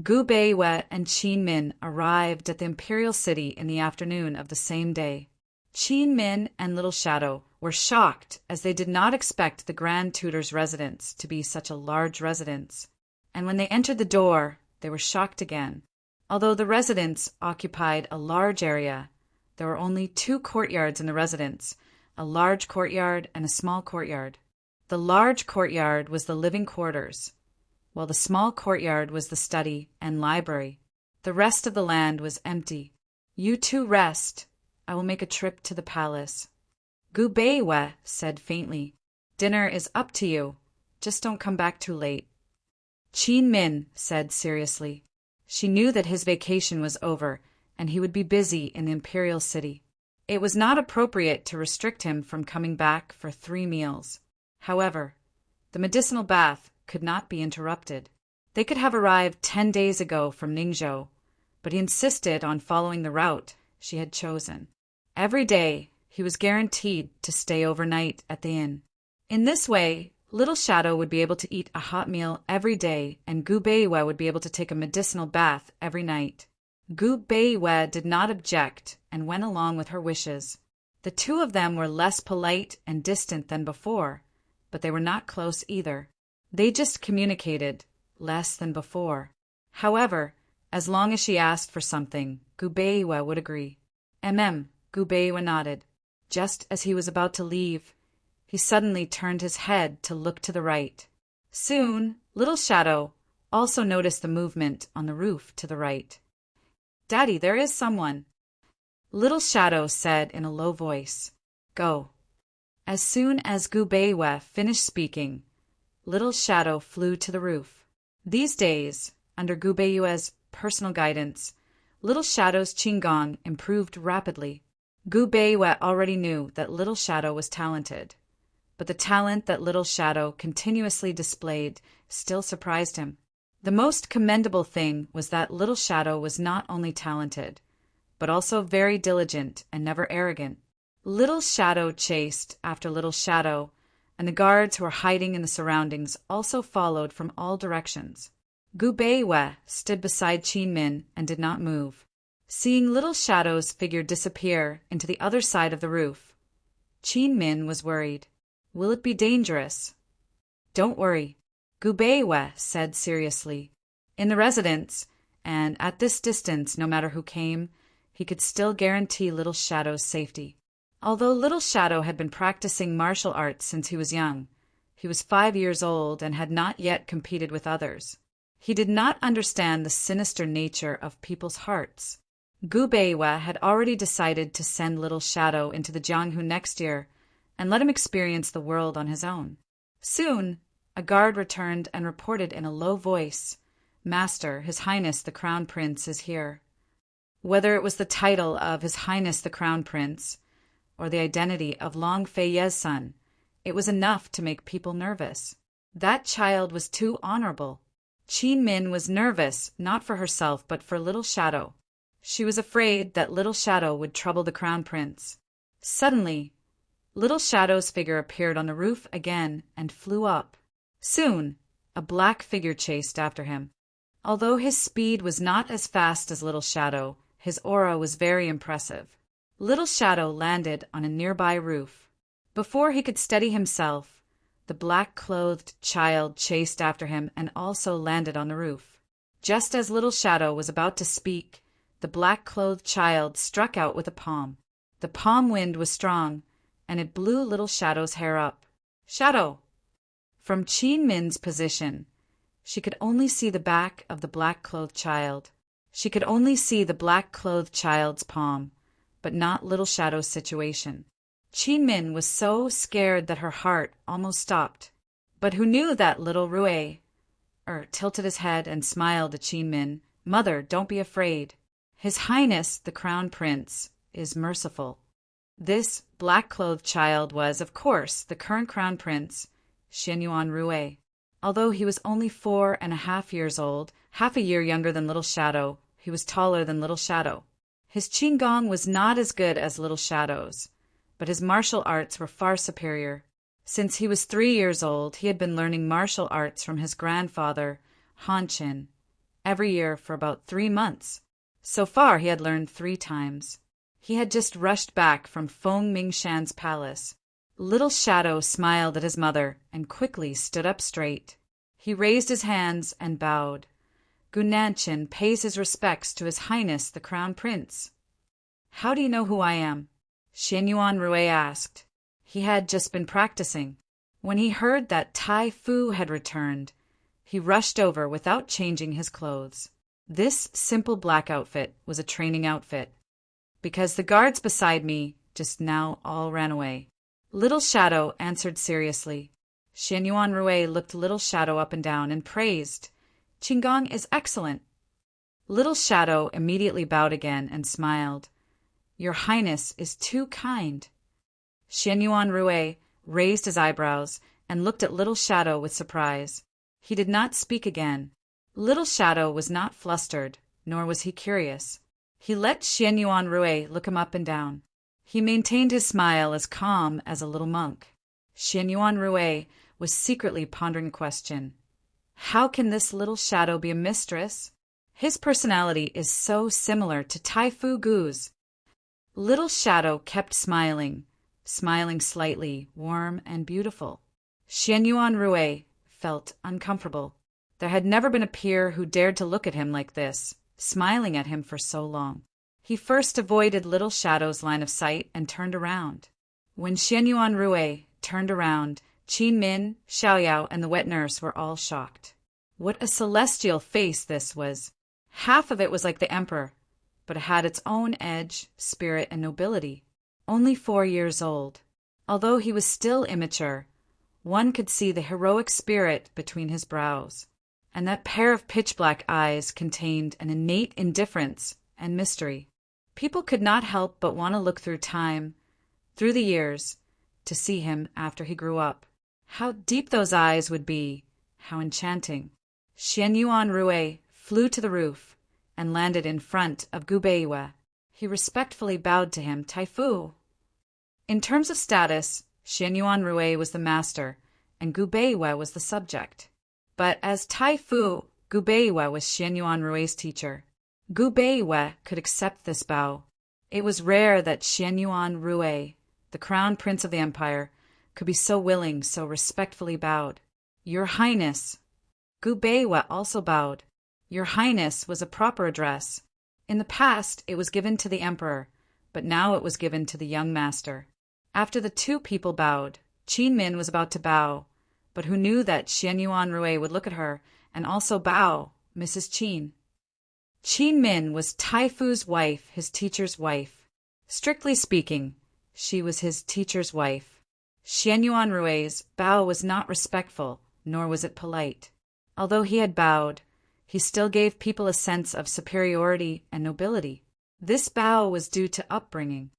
Gu Beiwei and Qin Min arrived at the imperial city in the afternoon of the same day. Qin Min and Little Shadow were shocked as they did not expect the Grand Tutor's residence to be such a large residence. and when they entered the door, they were shocked again. Although the residence occupied a large area, there were only 2 courtyards in the residence, a large courtyard and a small courtyard. The large courtyard was the living quarters, while the small courtyard was the study and library. The rest of the land was empty. "You two rest. I will make a trip to the palace." Gubeiwe said faintly, "Dinner is up to you. Just don't come back too late." Qin Min said seriously. She knew that his vacation was over, and he would be busy in the imperial city. It was not appropriate to restrict him from coming back for 3 meals. However, the medicinal bath could not be interrupted. They could have arrived 10 days ago from Ningzhou, but he insisted on following the route she had chosen. Every day, he was guaranteed to stay overnight at the inn. In this way, Little Shadow would be able to eat a hot meal every day, and Gubeiwe would be able to take a medicinal bath every night. Gubeiwe did not object and went along with her wishes. The 2 of them were less polite and distant than before, but they were not close either. They just communicated less than before. However, as long as she asked for something, Gubeiwe would agree. Gubeiwe nodded. Just as he was about to leave, he suddenly turned his head to look to the right. Soon, Little Shadow also noticed the movement on the roof to the right. "Daddy, there is someone," Little Shadow said in a low voice. "Go." As soon as Gubeiwe finished speaking, Little Shadow flew to the roof. These days, under Gubeiwe's personal guidance, Little Shadow's Qigong improved rapidly. Gubeiwe already knew that Little Shadow was talented, but the talent that Little Shadow continuously displayed still surprised him. The most commendable thing was that Little Shadow was not only talented, but also very diligent and never arrogant. Little Shadow chased after Little Shadow, and the guards who were hiding in the surroundings also followed from all directions. Gubeiwe stood beside Qin Min and did not move. Seeing Little Shadow's figure disappear into the other side of the roof, Qin Min was worried. Will it be dangerous? Don't worry, Gubeiwe said seriously. In the residence, and at this distance no matter who came, he could still guarantee Little Shadow's safety. Although Little Shadow had been practicing martial arts since he was young, he was 5 years old and had not yet competed with others. He did not understand the sinister nature of people's hearts. Gubeiwe had already decided to send Little Shadow into the Jianghu next year and let him experience the world on his own. Soon, a guard returned and reported in a low voice, "Master, His Highness the Crown Prince is here." Whether it was the title of His Highness the Crown Prince or the identity of Long Feiye's son, it was enough to make people nervous. That child was too honorable. Qin Min was nervous, not for herself, but for Little Shadow. She was afraid that Little Shadow would trouble the Crown Prince. Suddenly, Little Shadow's figure appeared on the roof again and flew up. Soon, a black figure chased after him. Although his speed was not as fast as Little Shadow, his aura was very impressive. Little Shadow landed on a nearby roof. Before he could steady himself, the black-clothed child chased after him and also landed on the roof. Just as Little Shadow was about to speak, the black-clothed child struck out with a palm. The palm wind was strong, and it blew Little Shadow's hair up. "Shadow!" From Qin Min's position, she could only see the back of the black-clothed child. She could only see the black-clothed child's palm, but not Little Shadow's situation. Qin Min was so scared that her heart almost stopped. But who knew that little Rue tilted his head and smiled at Qin Min. "Mother, don't be afraid. His Highness the Crown Prince is merciful." This black-clothed child was, of course, the current Crown Prince, Xianyuan Rue. Although he was only 4.5 years old, half a year younger than Little Shadow, he was taller than Little Shadow. His Qigong was not as good as Little Shadow's, but his martial arts were far superior. Since he was 3 years old, he had been learning martial arts from his grandfather, Han Qin, every year for about 3 months. So far, he had learned 3 times. He had just rushed back from Feng Mingshan's palace. Little Shadow smiled at his mother and quickly stood up straight. He raised his hands and bowed. Gu Nanshan pays his respects to His Highness the Crown Prince. How do you know who I am? Xian Yuan Rui asked. He had just been practicing. When he heard that Tai Fu had returned, he rushed over without changing his clothes. This simple black outfit was a training outfit, because the guards beside me just now all ran away. Little Shadow answered seriously. Xian Yuan Rui looked Little Shadow up and down and praised. Qigong is excellent. Little Shadow immediately bowed again and smiled. Your Highness is too kind. Xian Yuan Rui raised his eyebrows and looked at Little Shadow with surprise. He did not speak again. Little Shadow was not flustered, nor was he curious. He let Xian Yuan Rui look him up and down. He maintained his smile as calm as a little monk. Xian Yuan Rui was secretly pondering a question. How can this Little Shadow be a mistress? His personality is so similar to Tai Fu Gu's. Little Shadow kept smiling slightly, warm and beautiful. Xian Yuan Rui felt uncomfortable. There had never been a peer who dared to look at him like this, smiling at him for so long. He first avoided Little Shadow's line of sight and turned around. When Xian Yuan Rui turned around, Qin Min, Xiaoyao, and the wet nurse were all shocked. What a celestial face this was! Half of it was like the emperor, but it had its own edge, spirit, and nobility. Only 4 years old. Although he was still immature, one could see the heroic spirit between his brows, and that pair of pitch-black eyes contained an innate indifference and mystery. People could not help but want to look through time, through the years, to see him after he grew up. How deep those eyes would be, how enchanting. Xian Yuan Rui flew to the roof and landed in front of Gu Beiwe. He respectfully bowed to him. Tai Fu. In terms of status, Xian Yuan Rui was the master, and Gu Beiwe was the subject. But as Tai Fu, Gu Beiwe was Xian Yuan Rui's teacher. Gu Beiwe could accept this bow. It was rare that Xian Yuan Rui, the crown prince of the empire, could be so willing, so respectfully bowed. Your Highness. Gu Beiwe also bowed. Your Highness was a proper address. In the past, it was given to the emperor, but now it was given to the young master. After the two people bowed, Qin Min was about to bow, but who knew that Xian Yuan Rui would look at her and also bow, Mrs. Qin. Qin Min was Tai Fu's wife, his teacher's wife. Strictly speaking, she was his teacher's wife. Xian Yuan Rui's bow was not respectful, nor was it polite. Although he had bowed, he still gave people a sense of superiority and nobility. This bow was due to upbringing.